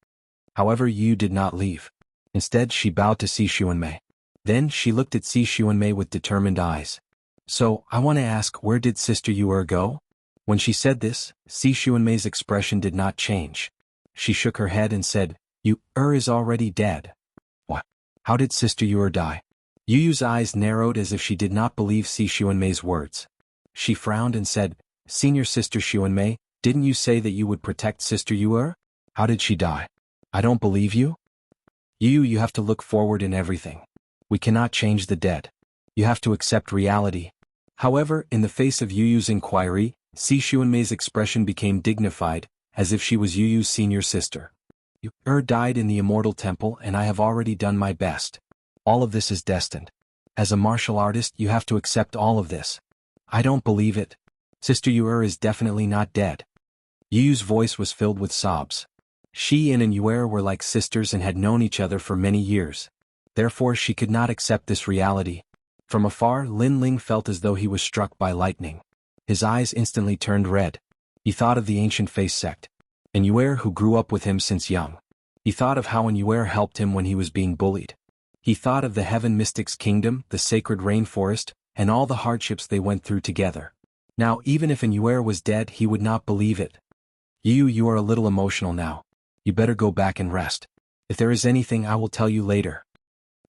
Speaker 1: However, Yu did not leave. Instead, she bowed to Si Xuanmei. Then, she looked at Si Xuanmei with determined eyes. So, I want to ask, where did Sister Yu go? When she said this, Si Xuanmei's expression did not change. She shook her head and said, Yu is already dead. What? How did Sister Yu die? Yu's eyes narrowed as if she did not believe Si Xuanmei's words. She frowned and said, Senior Sister Xuanmei, didn't you say that you would protect Sister Yu? How did she die? I don't believe you. You have to look forward in everything. We cannot change the dead. You have to accept reality. However, in the face of Yu's inquiry, Si Xuanmei's expression became dignified, as if she was Yu's senior sister. Yu died in the Immortal Temple and I have already done my best. All of this is destined. As a martial artist, you have to accept all of this. I don't believe it. Sister Yu is definitely not dead. Yu's voice was filled with sobs. She and Yu were like sisters and had known each other for many years. Therefore, she could not accept this reality. From afar, Lin Ling felt as though he was struck by lightning. His eyes instantly turned red. He thought of the ancient face sect. And Yu who grew up with him since young. He thought of how Yu helped him when he was being bullied. He thought of the Heaven Mystics Kingdom, the sacred rainforest, and all the hardships they went through together. Now, even if Yu was dead, he would not believe it. You are a little emotional now. You better go back and rest. If there is anything, I will tell you later.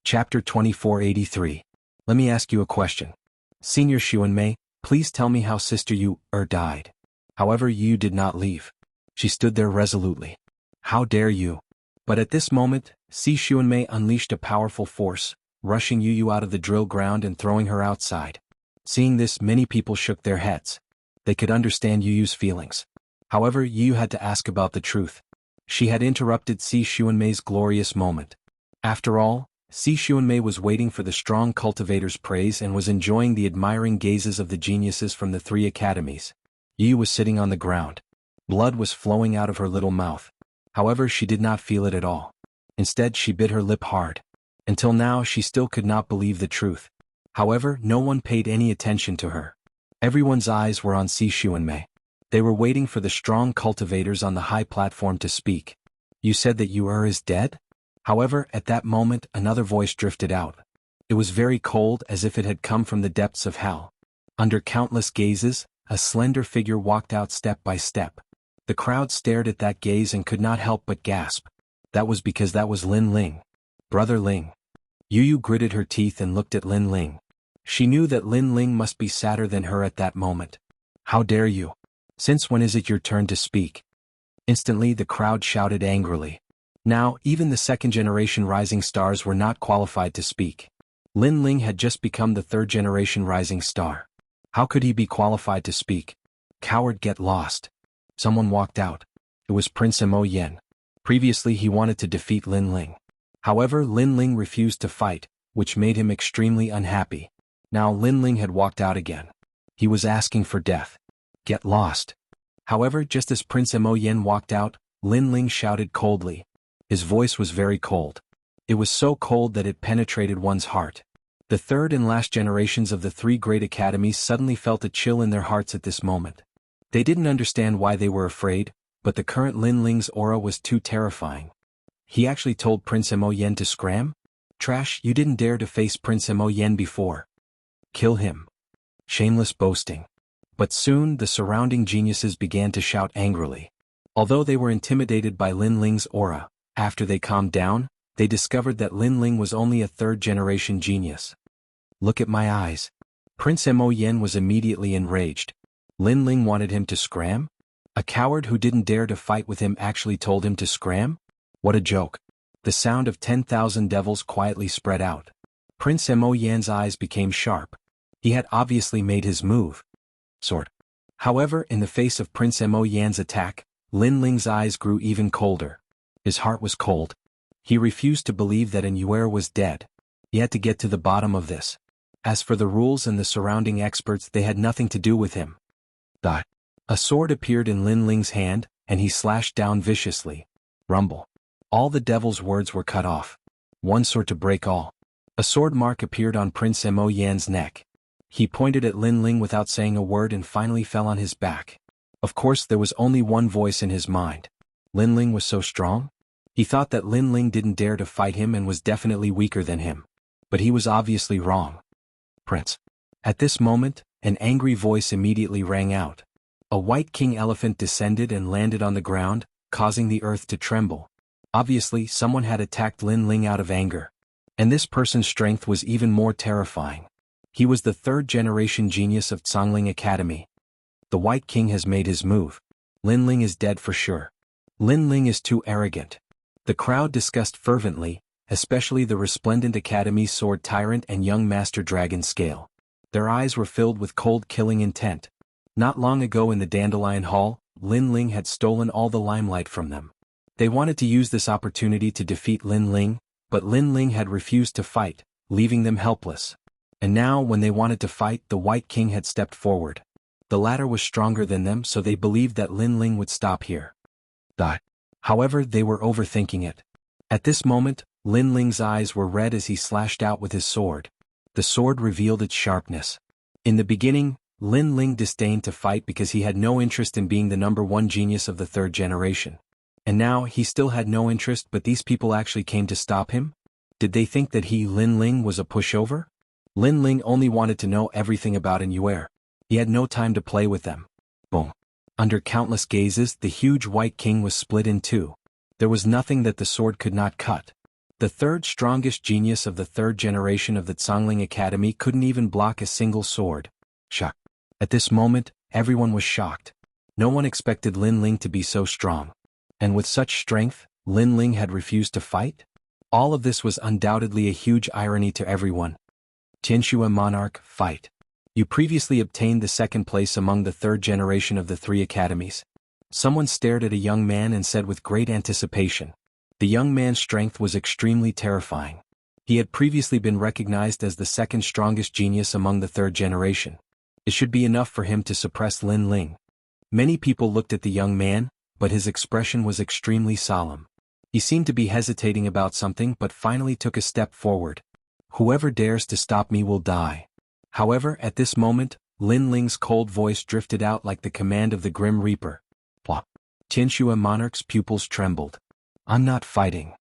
Speaker 1: Chapter 2483. Let me ask you a question. Senior Xuanmei, Please tell me how Sister Yu died. However, Yu did not leave. She stood there resolutely. How dare you? But at this moment, Si Xuanmei unleashed a powerful force, rushing Yu out of the drill ground and throwing her outside. Seeing this, many people shook their heads. They could understand Yu's feelings. However, Yu had to ask about the truth. She had interrupted Si Xuanmei's glorious moment. After all, Si Xuanmei was waiting for the strong cultivator's praise and was enjoying the admiring gazes of the geniuses from the 3 academies. Yu was sitting on the ground. Blood was flowing out of her little mouth. However, she did not feel it at all. Instead, she bit her lip hard. Until now, she still could not believe the truth. However, no one paid any attention to her. Everyone's eyes were on Si Xuanmei. They were waiting for the strong cultivators on the high platform to speak. You said that Yu is dead? However, at that moment, another voice drifted out. It was very cold, as if it had come from the depths of hell. Under countless gazes, a slender figure walked out step by step. The crowd stared at that gaze and could not help but gasp. That was because that was Lin Ling. Brother Ling. Yu gritted her teeth and looked at Lin Ling. She knew that Lin Ling must be sadder than her at that moment. How dare you? Since when is it your turn to speak? Instantly the crowd shouted angrily. Now, even the second-generation rising stars were not qualified to speak. Lin Ling had just become the 3rd-generation rising star. How could he be qualified to speak? Coward, get lost. Someone walked out. It was Prince Mo Yen. Previously he wanted to defeat Lin Ling. However, Lin Ling refused to fight, which made him extremely unhappy. Now Lin Ling had walked out again. He was asking for death. Get lost. However, just as Prince Mo Yen walked out, Lin Ling shouted coldly. His voice was very cold. It was so cold that it penetrated one's heart. The 3rd and last generations of the 3 great academies suddenly felt a chill in their hearts at this moment. They didn't understand why they were afraid, but the current Lin Ling's aura was too terrifying. He actually told Prince Mo Yen to scram? Trash, you didn't dare to face Prince Mo Yen before. Kill him. Shameless boasting. But soon the surrounding geniuses began to shout angrily. Although they were intimidated by Lin Ling's aura, after they calmed down, they discovered that Lin Ling was only a 3rd-generation genius. Look at my eyes. Prince Mo Yen was immediately enraged. Lin Ling wanted him to scram? A coward who didn't dare to fight with him actually told him to scram? What a joke. The sound of 10,000 devils quietly spread out. Prince Mo Yen's eyes became sharp. He had obviously made his move. Sword. However, in the face of Prince Mo Yen's attack, Lin Ling's eyes grew even colder. His heart was cold. He refused to believe that Yu was dead. He had to get to the bottom of this. As for the rules and the surrounding experts, they had nothing to do with him. A sword appeared in Lin Ling's hand, and he slashed down viciously. Rumble. All the devil's words were cut off. One sword to break all. A sword mark appeared on Prince Mo Yan's neck. He pointed at Lin Ling without saying a word and finally fell on his back. Of course, there was only one voice in his mind. Lin Ling was so strong? He thought that Lin Ling didn't dare to fight him and was definitely weaker than him. But he was obviously wrong. Prince. At this moment, an angry voice immediately rang out. A white king elephant descended and landed on the ground, causing the earth to tremble. Obviously, someone had attacked Lin Ling out of anger. And this person's strength was even more terrifying. He was the 3rd-generation genius of Cangling Academy. The White King has made his move. Lin Ling is dead for sure. Lin Ling is too arrogant. The crowd discussed fervently, especially the resplendent Academy Sword Tyrant and young Master Dragon Scale. Their eyes were filled with cold killing intent. Not long ago in the Dandelion Hall, Lin Ling had stolen all the limelight from them. They wanted to use this opportunity to defeat Lin Ling, but Lin Ling had refused to fight, leaving them helpless. And now when they wanted to fight, the White King had stepped forward. The latter was stronger than them, so they believed that Lin Ling would stop here. However, they were overthinking it. At this moment, Lin Ling's eyes were red as he slashed out with his sword. The sword revealed its sharpness. In the beginning, Lin Ling disdained to fight because he had no interest in being the #1 genius of the 3rd generation. And now, he still had no interest, but these people actually came to stop him? Did they think that he, Lin Ling, was a pushover? Lin Ling only wanted to know everything about Immortal. He had no time to play with them. Boom. Under countless gazes, the huge White King was split in two. There was nothing that the sword could not cut. The 3rd strongest genius of the 3rd generation of the Cangling Academy couldn't even block a single sword. Shock. At this moment, everyone was shocked. No one expected Lin Ling to be so strong. And with such strength, Lin Ling had refused to fight? All of this was undoubtedly a huge irony to everyone. Xianxia Monarch, fight. You previously obtained the second place among the third generation of the three academies. Someone stared at a young man and said with great anticipation. The young man's strength was extremely terrifying. He had previously been recognized as the second strongest genius among the third generation. It should be enough for him to suppress Lin Ling. Many people looked at the young man, but his expression was extremely solemn. He seemed to be hesitating about something but finally took a step forward. Whoever dares to stop me will die. However, at this moment, Lin Ling's cold voice drifted out like the command of the Grim Reaper. Xianxia Monarch's pupils trembled. I'm not fighting.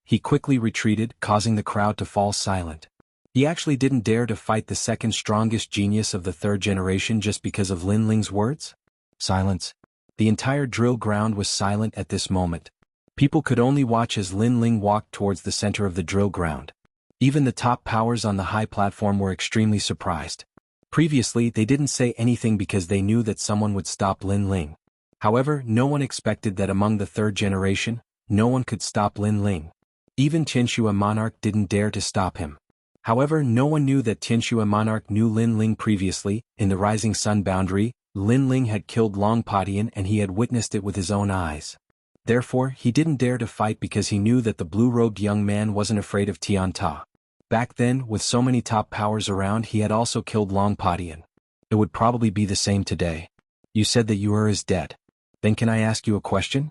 Speaker 1: He quickly retreated, causing the crowd to fall silent. He actually didn't dare to fight the second strongest genius of the third generation just because of Lin Ling's words? Silence. The entire drill ground was silent at this moment. People could only watch as Lin Ling walked towards the center of the drill ground. Even the top powers on the high platform were extremely surprised. Previously, they didn't say anything because they knew that someone would stop Lin Ling. However, no one expected that among the third generation, no one could stop Lin Ling. Even Xianxia Monarch didn't dare to stop him. However, no one knew that Xianxia Monarch knew Lin Ling previously. In the Rising Sun boundary, Lin Ling had killed Long Padian and he had witnessed it with his own eyes. Therefore, he didn't dare to fight because he knew that the blue-robed young man wasn't afraid of Tian Ta. Back then, with so many top powers around, he had also killed Long Padian. It would probably be the same today. You said that Yuer is dead. Then can I ask you a question?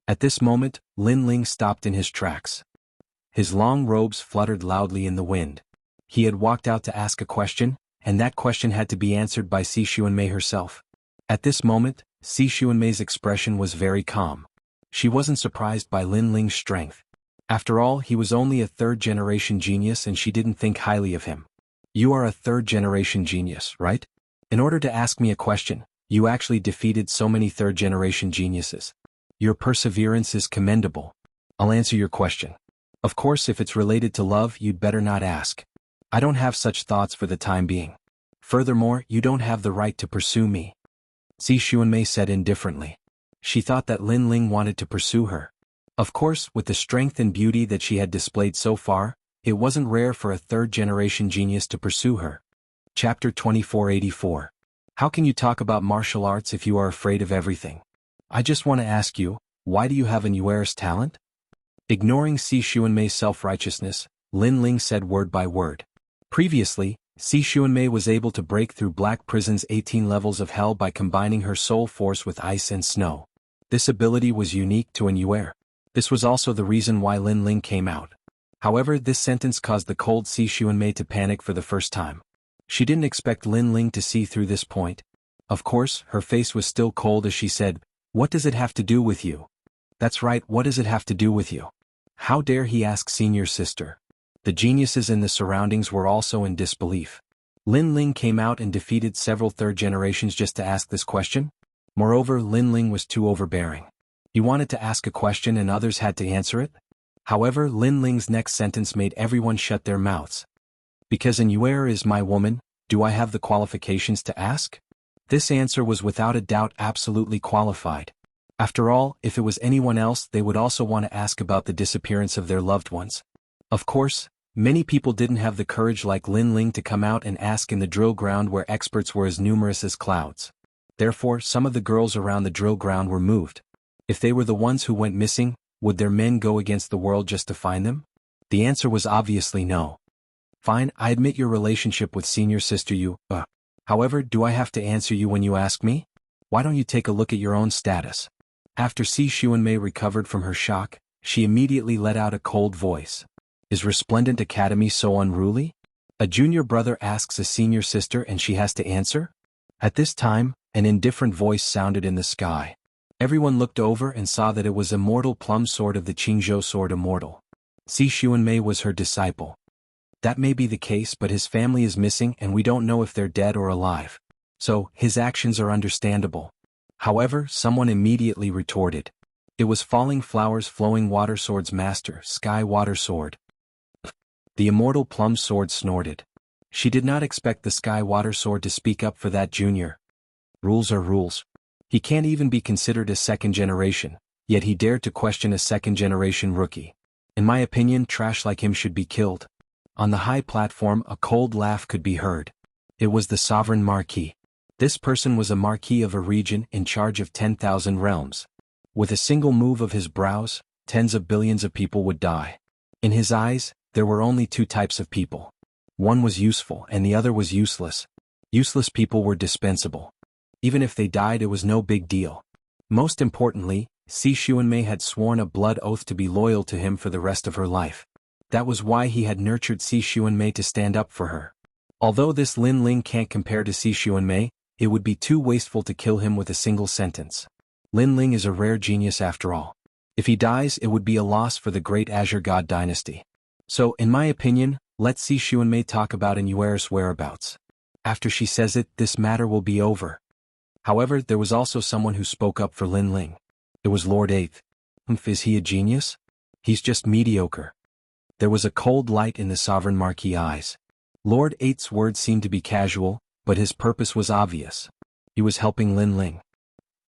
Speaker 1: At this moment, Lin Ling stopped in his tracks. His long robes fluttered loudly in the wind. He had walked out to ask a question, and that question had to be answered by Si Xuanmei herself. At this moment, Si Xuanmei's expression was very calm. She wasn't surprised by Lin Ling's strength. After all, he was only a third-generation genius and she didn't think highly of him. You are a third-generation genius, right? In order to ask me a question, you actually defeated so many third-generation geniuses. Your perseverance is commendable. I'll answer your question. Of course, if it's related to love, you'd better not ask. I don't have such thoughts for the time being. Furthermore, you don't have the right to pursue me. Si Xuanmei said indifferently. She thought that Lin Ling wanted to pursue her. Of course, with the strength and beauty that she had displayed so far, it wasn't rare for a third-generation genius to pursue her. Chapter 2484. How can you talk about martial arts if you are afraid of everything? I just want to ask you, why do you have an Yuer's talent? Ignoring Si Xuanmei's self-righteousness, Lin Ling said word by word. Previously, Si Xuanmei was able to break through Black Prison's 18 levels of hell by combining her soul force with ice and snow. This ability was unique to an Yuer. This was also the reason why Lin Ling came out. However, this sentence caused the cold Si Xuanmei to panic for the first time. She didn't expect Lin Ling to see through this point. Of course, her face was still cold as she said, "What does it have to do with you?" That's right, what does it have to do with you? How dare he ask senior sister? The geniuses in the surroundings were also in disbelief. Lin Ling came out and defeated several third generations just to ask this question? Moreover, Lin Ling was too overbearing. He wanted to ask a question and others had to answer it? However, Lin Ling's next sentence made everyone shut their mouths. Because an Yuer is my woman, do I have the qualifications to ask? This answer was without a doubt absolutely qualified. After all, if it was anyone else, they would also want to ask about the disappearance of their loved ones. Of course, many people didn't have the courage like Lin Ling to come out and ask in the drill ground where experts were as numerous as clouds. Therefore, some of the girls around the drill ground were moved. If they were the ones who went missing, would their men go against the world just to find them? The answer was obviously no. Fine, I admit your relationship with senior sister you, However, do I have to answer you when you ask me? Why don't you take a look at your own status? After Si Xuanmei recovered from her shock, she immediately let out a cold voice. Is Resplendent Academy so unruly? A junior brother asks a senior sister and she has to answer? At this time, an indifferent voice sounded in the sky. Everyone looked over and saw that it was Immortal Plum Sword of the Qingzhou Sword Immortal. Si Xuanmei was her disciple. That may be the case, but his family is missing and we don't know if they're dead or alive. So, his actions are understandable. However, someone immediately retorted. It was Falling Flowers Flowing Water Sword's master, Sky Water Sword. The Immortal Plum Sword snorted. She did not expect the Sky Water Sword to speak up for that junior. Rules are rules. He can't even be considered a second generation, yet he dared to question a second generation rookie. In my opinion, trash like him should be killed. On the high platform, a cold laugh could be heard. It was the Sovereign Marquis. This person was a marquis of a region in charge of 10,000 realms. With a single move of his brows, tens of billions of people would die. In his eyes, there were only two types of people. One was useful and the other was useless. Useless people were dispensable. Even if they died, it was no big deal. Most importantly, Xianxia had sworn a blood oath to be loyal to him for the rest of her life. That was why he had nurtured Xianxia to stand up for her. Although this Lin Ling can't compare to Xianxia, it would be too wasteful to kill him with a single sentence. Lin Ling is a rare genius after all. If he dies, it would be a loss for the great Azure God dynasty. So, in my opinion, let Xianxia talk about Inuer's whereabouts. After she says it, this matter will be over. However, there was also someone who spoke up for Lin Ling. It was Lord 8th. Is he a genius? He's just mediocre. There was a cold light in the Sovereign Marquis' eyes. Lord 8th's words seemed to be casual, but his purpose was obvious. He was helping Lin Ling.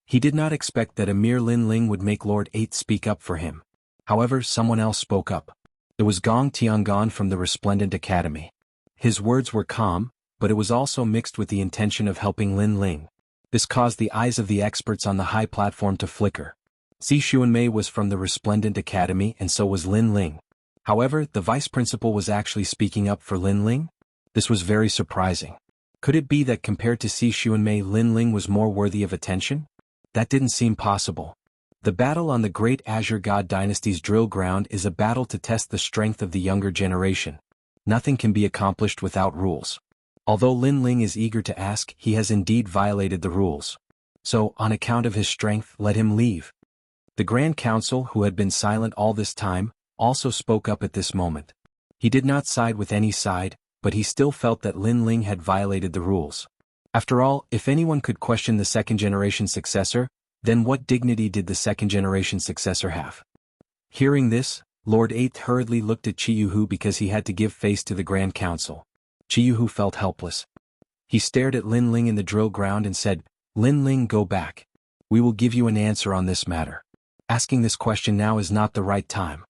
Speaker 1: He did not expect that a mere Lin Ling would make Lord 8th speak up for him. However, someone else spoke up. It was Gong Tiangong from the Resplendent Academy. His words were calm, but it was also mixed with the intention of helping Lin Ling. This caused the eyes of the experts on the high platform to flicker. Xianxia was from the Resplendent Academy and so was Lin Ling. However, the vice principal was actually speaking up for Lin Ling? This was very surprising. Could it be that compared to Xianxia, Lin Ling was more worthy of attention? That didn't seem possible. The battle on the great Azure God dynasty's drill ground is a battle to test the strength of the younger generation. Nothing can be accomplished without rules. Although Lin Ling is eager to ask, he has indeed violated the rules. So, on account of his strength, let him leave. The Grand Council, who had been silent all this time, also spoke up at this moment. He did not side with any side, but he still felt that Lin Ling had violated the rules. After all, if anyone could question the second-generation successor, then what dignity did the second-generation successor have? Hearing this, Lord 8th hurriedly looked at Jianghu because he had to give face to the Grand Council. Jianghu felt helpless. He stared at Lin Ling in the drill ground and said, "Lin Ling, go back. We will give you an answer on this matter. Asking this question now is not the right time."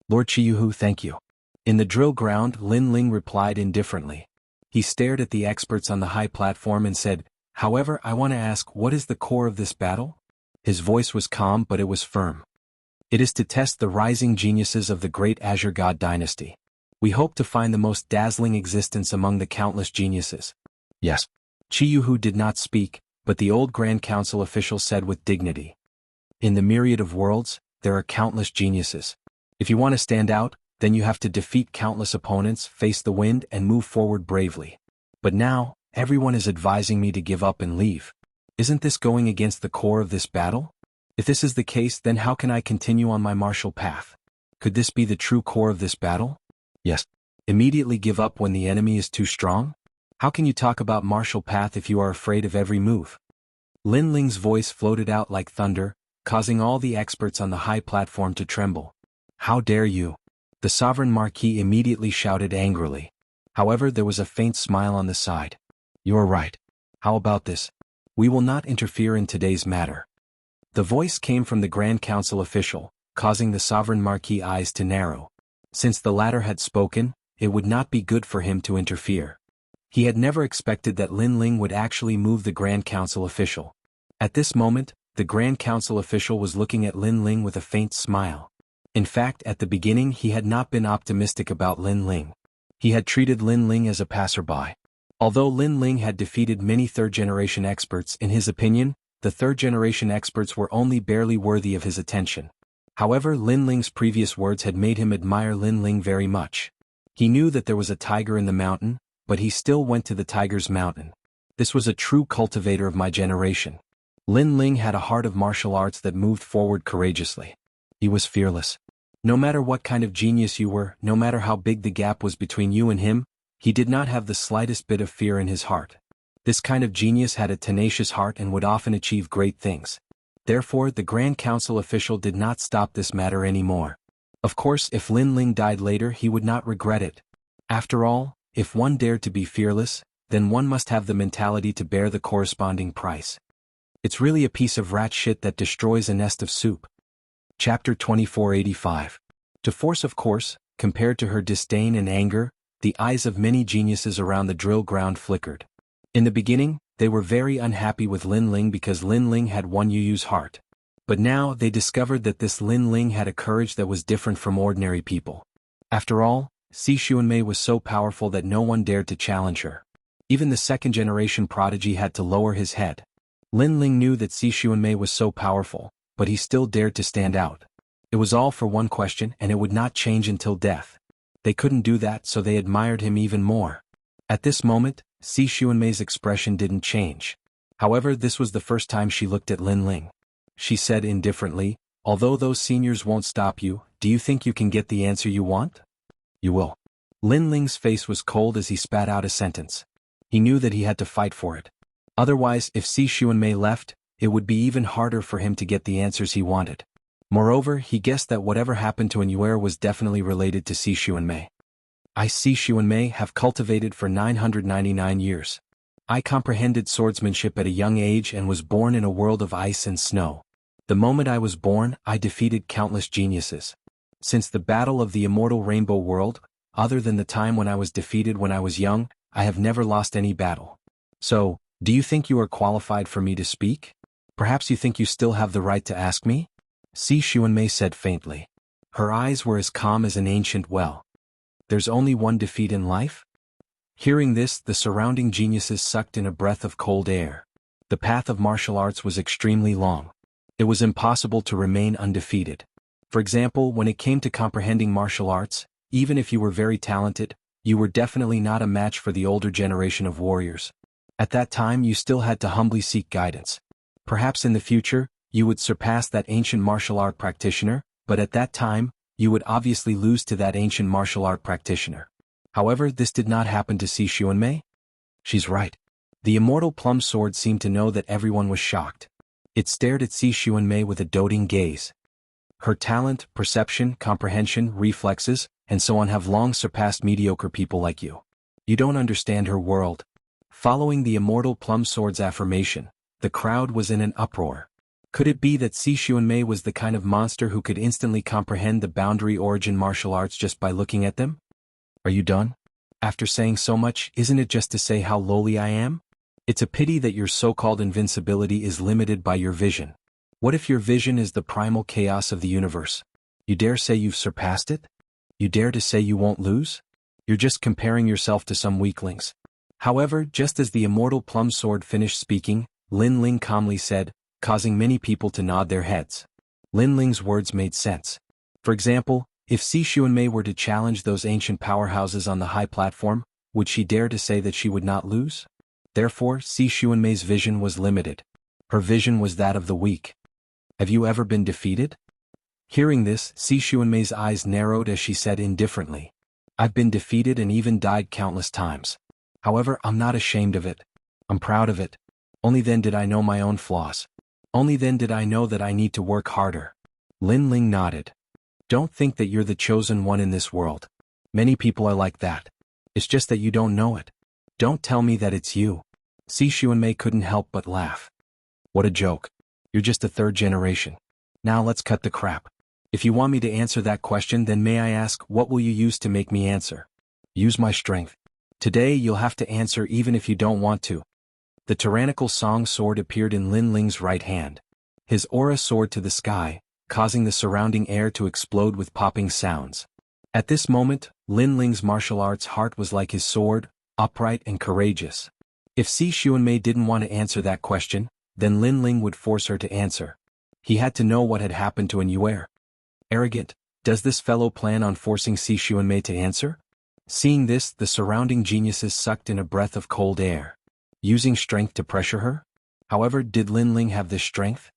Speaker 1: "Lord Jianghu, thank you." In the drill ground, Lin Ling replied indifferently. He stared at the experts on the high platform and said, "However, I want to ask, what is the core of this battle?" His voice was calm, but it was firm. "It is to test the rising geniuses of the great Azure God dynasty. We hope to find the most dazzling existence among the countless geniuses." "Yes." Jianghu did not speak, but the old Grand Council official said with dignity, "In the myriad of worlds, there are countless geniuses. If you want to stand out, then you have to defeat countless opponents, face the wind, and move forward bravely. But now, everyone is advising me to give up and leave. Isn't this going against the core of this battle? If this is the case, then how can I continue on my martial path? Could this be the true core of this battle?" "Yes." "Immediately give up when the enemy is too strong? How can you talk about martial path if you are afraid of every move?" Lin Ling's voice floated out like thunder, causing all the experts on the high platform to tremble. "How dare you?" The Sovereign Marquis immediately shouted angrily. However, there was a faint smile on the side. "You're right. How about this? We will not interfere in today's matter." The voice came from the Grand Council official, causing the Sovereign Marquis' eyes to narrow. Since the latter had spoken, it would not be good for him to interfere. He had never expected that Lin Ling would actually move the Grand Council official. At this moment, the Grand Council official was looking at Lin Ling with a faint smile. In fact, at the beginning he had not been optimistic about Lin Ling. He had treated Lin Ling as a passerby. Although Lin Ling had defeated many third-generation experts, in his opinion, the third-generation experts were only barely worthy of his attention. However, Lin Ling's previous words had made him admire Lin Ling very much. He knew that there was a tiger in the mountain, but he still went to the tiger's mountain. This was a true cultivator of my generation. Lin Ling had a heart of martial arts that moved forward courageously. He was fearless. No matter what kind of genius you were, no matter how big the gap was between you and him, he did not have the slightest bit of fear in his heart. This kind of genius had a tenacious heart and would often achieve great things. Therefore, the Grand Council official did not stop this matter anymore. Of course, if Lin Ling died later, he would not regret it. After all, if one dared to be fearless, then one must have the mentality to bear the corresponding price. It's really a piece of rat shit that destroys a nest of soup. Chapter 2485. To force, of course, compared to her disdain and anger, the eyes of many geniuses around the drill ground flickered. In the beginning, they were very unhappy with Lin Ling because Lin Ling had won Yu Yu's heart. But now they discovered that this Lin Ling had a courage that was different from ordinary people. After all, Si Xuanmei was so powerful that no one dared to challenge her. Even the second-generation prodigy had to lower his head. Lin Ling knew that Si Xuanmei was so powerful, but he still dared to stand out. It was all for one question, and it would not change until death. They couldn't do that, so they admired him even more. At this moment, Si Xuanmei's expression didn't change. However, this was the first time she looked at Lin Ling. She said indifferently, "Although those seniors won't stop you, do you think you can get the answer you want?" "You will." Lin Ling's face was cold as he spat out a sentence. He knew that he had to fight for it. Otherwise, if Si Xuanmei left, it would be even harder for him to get the answers he wanted. Moreover, he guessed that whatever happened to Inyuer was definitely related to Si Xuanmei. "I, Si Xuanmei, have cultivated for 999 years. I comprehended swordsmanship at a young age and was born in a world of ice and snow. The moment I was born, I defeated countless geniuses. Since the battle of the immortal rainbow world, other than the time when I was defeated when I was young, I have never lost any battle. So, do you think you are qualified for me to speak? Perhaps you think you still have the right to ask me?" Si Xuanmei said faintly. Her eyes were as calm as an ancient well. "There's only one defeat in life?" Hearing this, the surrounding geniuses sucked in a breath of cold air. The path of martial arts was extremely long. It was impossible to remain undefeated. For example, when it came to comprehending martial arts, even if you were very talented, you were definitely not a match for the older generation of warriors. At that time you still had to humbly seek guidance. Perhaps in the future, you would surpass that ancient martial art practitioner, but at that time, you would obviously lose to that ancient martial art practitioner. However, this did not happen to Si Xuanmei. She's right. The immortal plum sword seemed to know that everyone was shocked. It stared at Si Xuanmei with a doting gaze. Her talent, perception, comprehension, reflexes, and so on have long surpassed mediocre people like you. You don't understand her world. Following the immortal plum sword's affirmation, the crowd was in an uproar. Could it be that Si Xuanmei was the kind of monster who could instantly comprehend the boundary origin martial arts just by looking at them? "Are you done? After saying so much, isn't it just to say how lowly I am? It's a pity that your so-called invincibility is limited by your vision. What if your vision is the primal chaos of the universe? You dare say you've surpassed it? You dare to say you won't lose? You're just comparing yourself to some weaklings." However, just as the immortal plum sword finished speaking, Lin Ling calmly said, causing many people to nod their heads. Lin Ling's words made sense. For example, if Si Xuanmei were to challenge those ancient powerhouses on the high platform, would she dare to say that she would not lose? Therefore, Si Xuanmei's vision was limited. Her vision was that of the weak. "Have you ever been defeated?" Hearing this, Si Xuanmei's eyes narrowed as she said indifferently, "I've been defeated and even died countless times. However, I'm not ashamed of it. I'm proud of it. Only then did I know my own flaws. Only then did I know that I need to work harder." Lin Ling nodded. "Don't think that you're the chosen one in this world. Many people are like that. It's just that you don't know it. Don't tell me that it's you." Si Xuanmei couldn't help but laugh. "What a joke. You're just a third generation. Now let's cut the crap. If you want me to answer that question, then may I ask, what will you use to make me answer?" "Use my strength. Today you'll have to answer even if you don't want to." The tyrannical song sword appeared in Lin Ling's right hand. His aura soared to the sky, causing the surrounding air to explode with popping sounds. At this moment, Lin Ling's martial arts heart was like his sword, upright and courageous. If Si Xuanmei didn't want to answer that question, then Lin Ling would force her to answer. He had to know what had happened to Inyuer. Arrogant, does this fellow plan on forcing Si Xuanmei to answer? Seeing this, the surrounding geniuses sucked in a breath of cold air. Using strength to pressure her? However, did Lin Ling have this strength?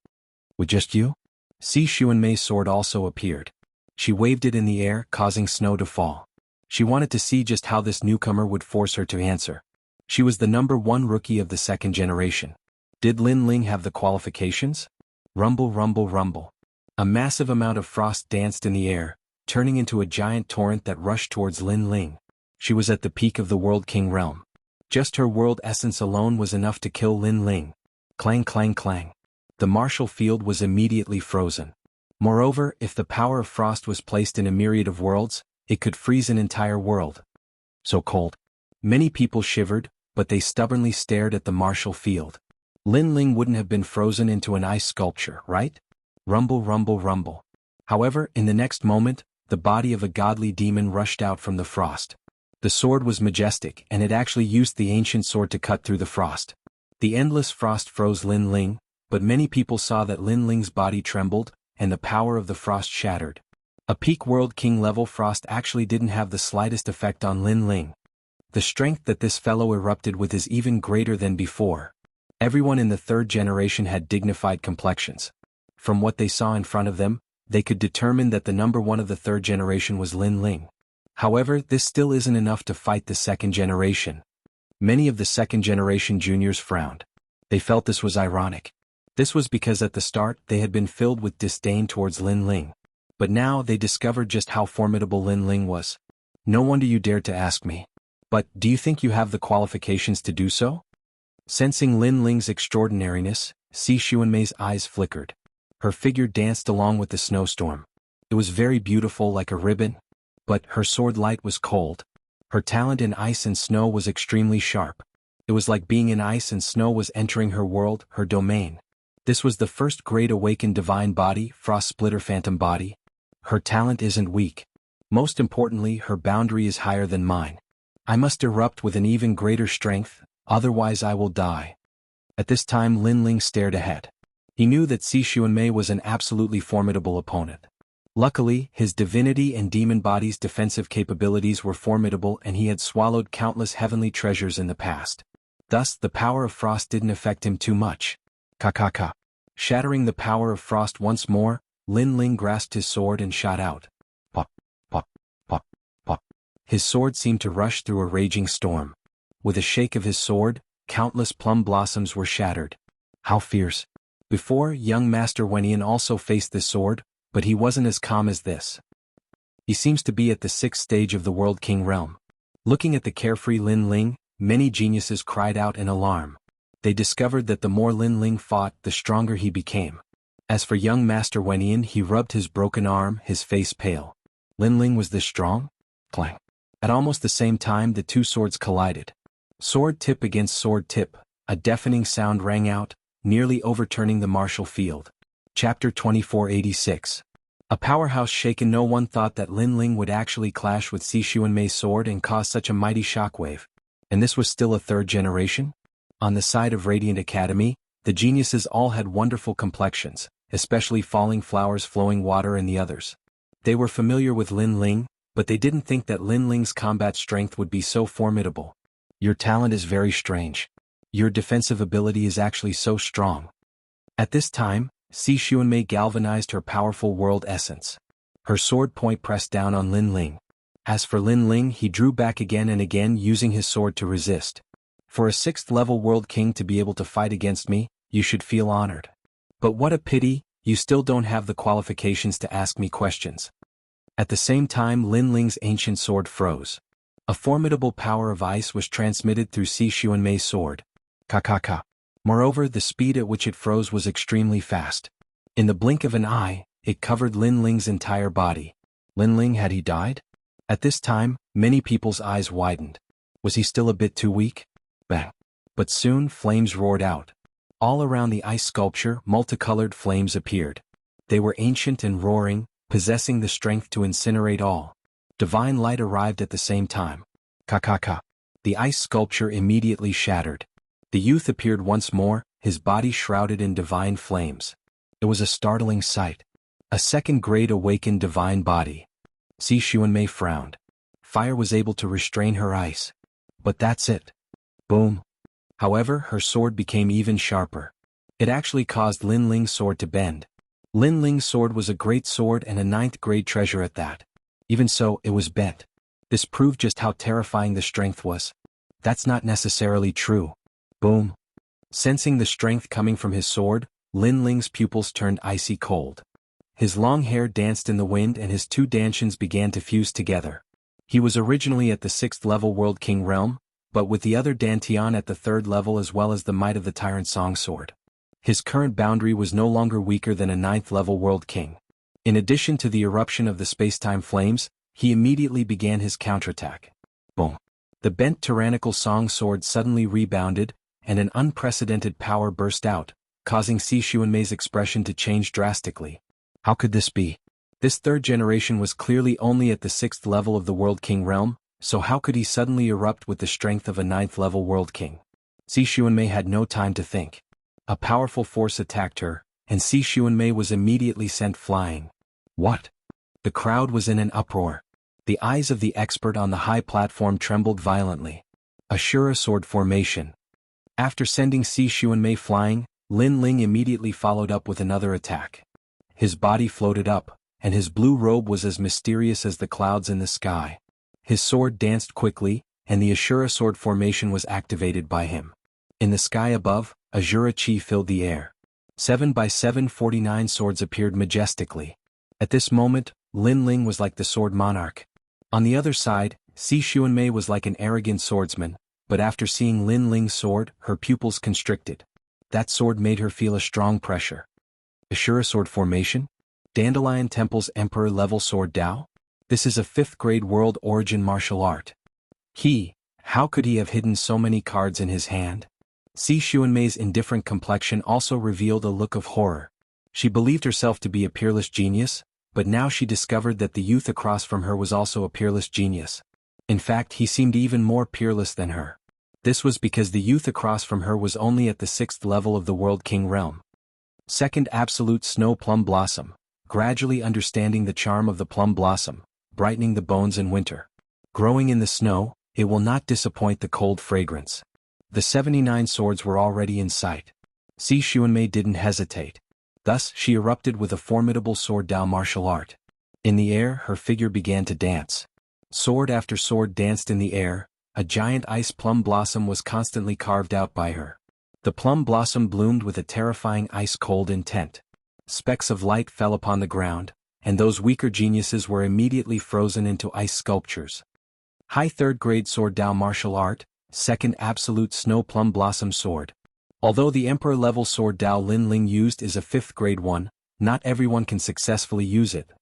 Speaker 1: With just you? Si Xuanmei's sword also appeared. She waved it in the air, causing snow to fall. She wanted to see just how this newcomer would force her to answer. She was the #1 rookie of the second generation. Did Lin Ling have the qualifications? Rumble, rumble, rumble. A massive amount of frost danced in the air, turning into a giant torrent that rushed towards Lin Ling. She was at the peak of the World King realm. Just her world essence alone was enough to kill Lin Ling. Clang clang clang. The martial field was immediately frozen. Moreover, if the power of frost was placed in a myriad of worlds, it could freeze an entire world. So cold. Many people shivered, but they stubbornly stared at the martial field. Lin Ling wouldn't have been frozen into an ice sculpture, right? Rumble rumble rumble. However, in the next moment, the body of a godly demon rushed out from the frost. The sword was majestic, and it actually used the ancient sword to cut through the frost. The endless frost froze Lin Ling, but many people saw that Lin Ling's body trembled, and the power of the frost shattered. A peak World King level frost actually didn't have the slightest effect on Lin Ling. The strength that this fellow erupted with is even greater than before. Everyone in the third generation had dignified complexions. From what they saw in front of them, they could determine that the number one of the third generation was Lin Ling. However, this still isn't enough to fight the second generation. Many of the second generation juniors frowned. They felt this was ironic. This was because at the start they had been filled with disdain towards Lin Ling. But now they discovered just how formidable Lin Ling was. No wonder you dared to ask me. But, do you think you have the qualifications to do so? Sensing Lin Ling's extraordinariness, Xianxia's eyes flickered. Her figure danced along with the snowstorm. It was very beautiful like a ribbon. But her sword light was cold. Her talent in ice and snow was extremely sharp. It was like being in ice and snow was entering her world, her domain. This was the first great awakened divine body, Frost Splitter Phantom Body. Her talent isn't weak. Most importantly, her boundary is higher than mine. I must erupt with an even greater strength, otherwise I will die. At this time Lin Ling stared ahead. He knew that Xianxia was an absolutely formidable opponent. Luckily, his divinity and demon body's defensive capabilities were formidable and he had swallowed countless heavenly treasures in the past. Thus, the power of frost didn't affect him too much. Ka. Shattering the power of frost once more, Lin Ling grasped his sword and shot out. Pop, pop, pop, pop. His sword seemed to rush through a raging storm. With a shake of his sword, countless plum blossoms were shattered. How fierce. Before, young Master Wenian also faced this sword, but he wasn't as calm as this. He seems to be at the 6th stage of the World King realm. Looking at the carefree Lin Ling, many geniuses cried out in alarm. They discovered that the more Lin Ling fought, the stronger he became. As for young Master Wenian, he rubbed his broken arm, his face pale. Lin Ling was this strong? Clang. At almost the same time the two swords collided. Sword tip against sword tip, a deafening sound rang out, nearly overturning the martial field. Chapter 2486. A powerhouse shaken. No one thought that Lin Ling would actually clash with Xianxia's sword and cause such a mighty shockwave. And this was still a third generation? On the side of Radiant Academy, the geniuses all had wonderful complexions, especially Falling Flowers, Flowing Water and the others. They were familiar with Lin Ling, but they didn't think that Lin Ling's combat strength would be so formidable. Your talent is very strange. Your defensive ability is actually so strong. At this time, Xianxia galvanized her powerful world essence. Her sword point pressed down on Lin Ling. As for Lin Ling, he drew back again and again, using his sword to resist. For a 6th level World King to be able to fight against me, you should feel honored. But what a pity, you still don't have the qualifications to ask me questions. At the same time Lin Ling's ancient sword froze. A formidable power of ice was transmitted through Xianxia's sword. Ka. Moreover, the speed at which it froze was extremely fast. In the blink of an eye, it covered Lin Ling's entire body. Lin Ling, had he died? At this time, many people's eyes widened. Was he still a bit too weak? Bang. But soon flames roared out. All around the ice sculpture, multicolored flames appeared. They were ancient and roaring, possessing the strength to incinerate all. Divine light arrived at the same time. Ka. The ice sculpture immediately shattered. The youth appeared once more, his body shrouded in divine flames. It was a startling sight. A second-grade awakened divine body. Xianxia frowned. Fire was able to restrain her ice. But that's it. Boom. However, her sword became even sharper. It actually caused Lin Ling's sword to bend. Lin Ling's sword was a great sword and a 9th-grade treasure at that. Even so, it was bent. This proved just how terrifying the strength was. That's not necessarily true. Boom. Sensing the strength coming from his sword, Lin Ling's pupils turned icy cold. His long hair danced in the wind and his two dantians began to fuse together. He was originally at the 6th level World King realm, but with the other Dantian at the 3rd level as well as the might of the Tyrant Song Sword. His current boundary was no longer weaker than a 9th level World King. In addition to the eruption of the space-time flames, he immediately began his counterattack. Boom! The bent tyrannical Song Sword suddenly rebounded, and an unprecedented power burst out, causing Xuanmei's expression to change drastically. How could this be? This 3rd generation was clearly only at the 6th level of the World King realm, so how could he suddenly erupt with the strength of a 9th level World King? Xuanmei had no time to think. A powerful force attacked her, and Xuanmei was immediately sent flying. What? The crowd was in an uproar. The eyes of the expert on the high platform trembled violently. Ashura sword formation. After sending Xuanmei flying, Lin Ling immediately followed up with another attack. His body floated up, and his blue robe was as mysterious as the clouds in the sky. His sword danced quickly, and the Ashura sword formation was activated by him. In the sky above, Azura Chi filled the air. 7 by 7 49 swords appeared majestically. At this moment, Lin Ling was like the sword monarch. On the other side, Xuanmei was like an arrogant swordsman, but after seeing Lin Ling's sword, her pupils constricted. That sword made her feel a strong pressure. Ashura sword formation? Dandelion Temple's Emperor-level sword Dao? This is a 5th grade world origin martial art. How could he have hidden so many cards in his hand? Xuanmei's indifferent complexion also revealed a look of horror. She believed herself to be a peerless genius, but now she discovered that the youth across from her was also a peerless genius. In fact, he seemed even more peerless than her. This was because the youth across from her was only at the 6th level of the World King realm. 2nd Absolute Snow Plum Blossom, gradually understanding the charm of the plum blossom, brightening the bones in winter. Growing in the snow, it will not disappoint the cold fragrance. The 79 swords were already in sight. Xuanmei didn't hesitate. Thus, she erupted with a formidable sword Dao martial art. In the air, her figure began to dance. Sword after sword danced in the air, a giant ice plum blossom was constantly carved out by her. The plum blossom bloomed with a terrifying ice-cold intent. Specks of light fell upon the ground, and those weaker geniuses were immediately frozen into ice sculptures. High 3rd grade sword Dao martial art, 2nd Absolute Snow Plum Blossom Sword. Although the Emperor-level sword Dao Lin Ling used is a 5th grade one, not everyone can successfully use it.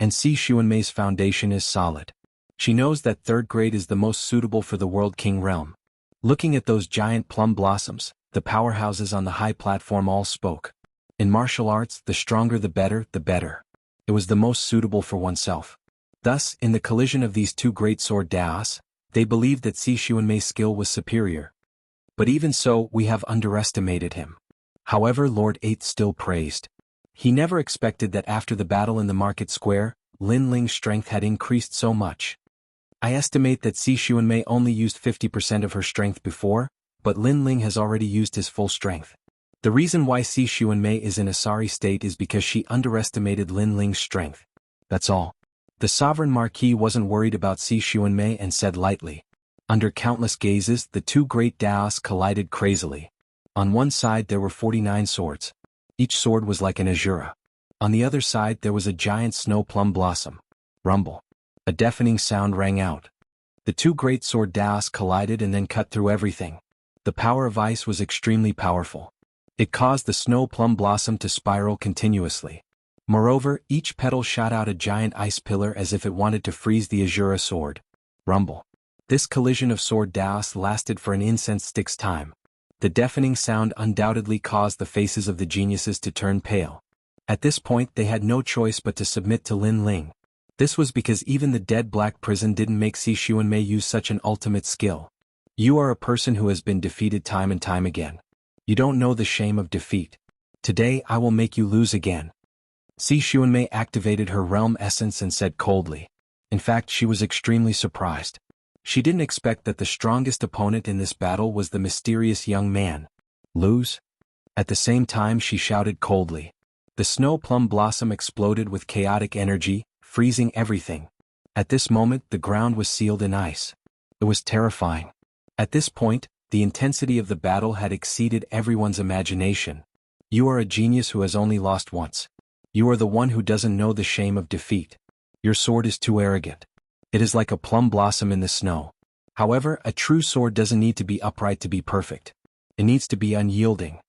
Speaker 1: And Xuanmei's foundation is solid. She knows that 3rd grade is the most suitable for the World King realm. Looking at those giant plum blossoms, the powerhouses on the high platform all spoke. In martial arts, the stronger the better, the better. It was the most suitable for oneself. Thus, in the collision of these two great sword Daos, they believed that Xuanmei's skill was superior. But even so, we have underestimated him. However, Lord 8 still praised. He never expected that after the battle in the market square, Lin Ling's strength had increased so much. I estimate that Xuanmei only used 50% of her strength before, but Lin Ling has already used his full strength. The reason why Xuanmei is in a sorry state is because she underestimated Lin Ling's strength. That's all. The Sovereign Marquis wasn't worried about Xuanmei and said lightly. Under countless gazes, the two great Daos collided crazily. On one side there were 49 swords. Each sword was like an Azura. On the other side there was a giant snow plum blossom. Rumble. A deafening sound rang out. The two great sword Daos collided and then cut through everything. The power of ice was extremely powerful. It caused the snow plum blossom to spiral continuously. Moreover, each petal shot out a giant ice pillar as if it wanted to freeze the Azura sword. Rumble. This collision of sword Daos lasted for an incense stick's time. The deafening sound undoubtedly caused the faces of the geniuses to turn pale. At this point they had no choice but to submit to Lin Ling. This was because even the dead black prison didn't make Xuanmei use such an ultimate skill. You are a person who has been defeated time and time again. You don't know the shame of defeat. Today I will make you lose again. Xuanmei activated her realm essence and said coldly. In fact, she was extremely surprised. She didn't expect that the strongest opponent in this battle was the mysterious young man. Lose? At the same time she shouted coldly. The snow plum blossom exploded with chaotic energy, freezing everything. At this moment the ground was sealed in ice. It was terrifying. At this point, the intensity of the battle had exceeded everyone's imagination. You are a genius who has only lost once. You are the one who doesn't know the shame of defeat. Your sword is too arrogant. It is like a plum blossom in the snow. However, a true sword doesn't need to be upright to be perfect. It needs to be unyielding.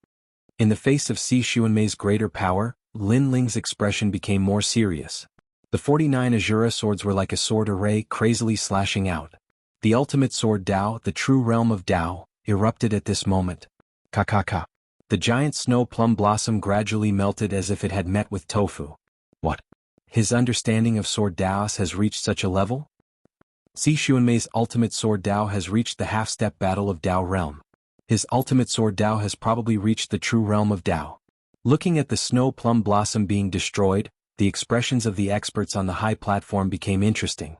Speaker 1: In the face of Xianxia's greater power, Lin Ling's expression became more serious. The 49 Azura swords were like a sword array crazily slashing out. The ultimate sword Dao, the true realm of Dao, erupted at this moment. Ka. The giant snow plum blossom gradually melted as if it had met with tofu. What? His understanding of sword Daos has reached such a level? Xianxia's ultimate sword Dao has reached the half-step battle of Dao realm. His ultimate sword Dao has probably reached the true realm of Dao. Looking at the snow plum blossom being destroyed, the expressions of the experts on the high platform became interesting.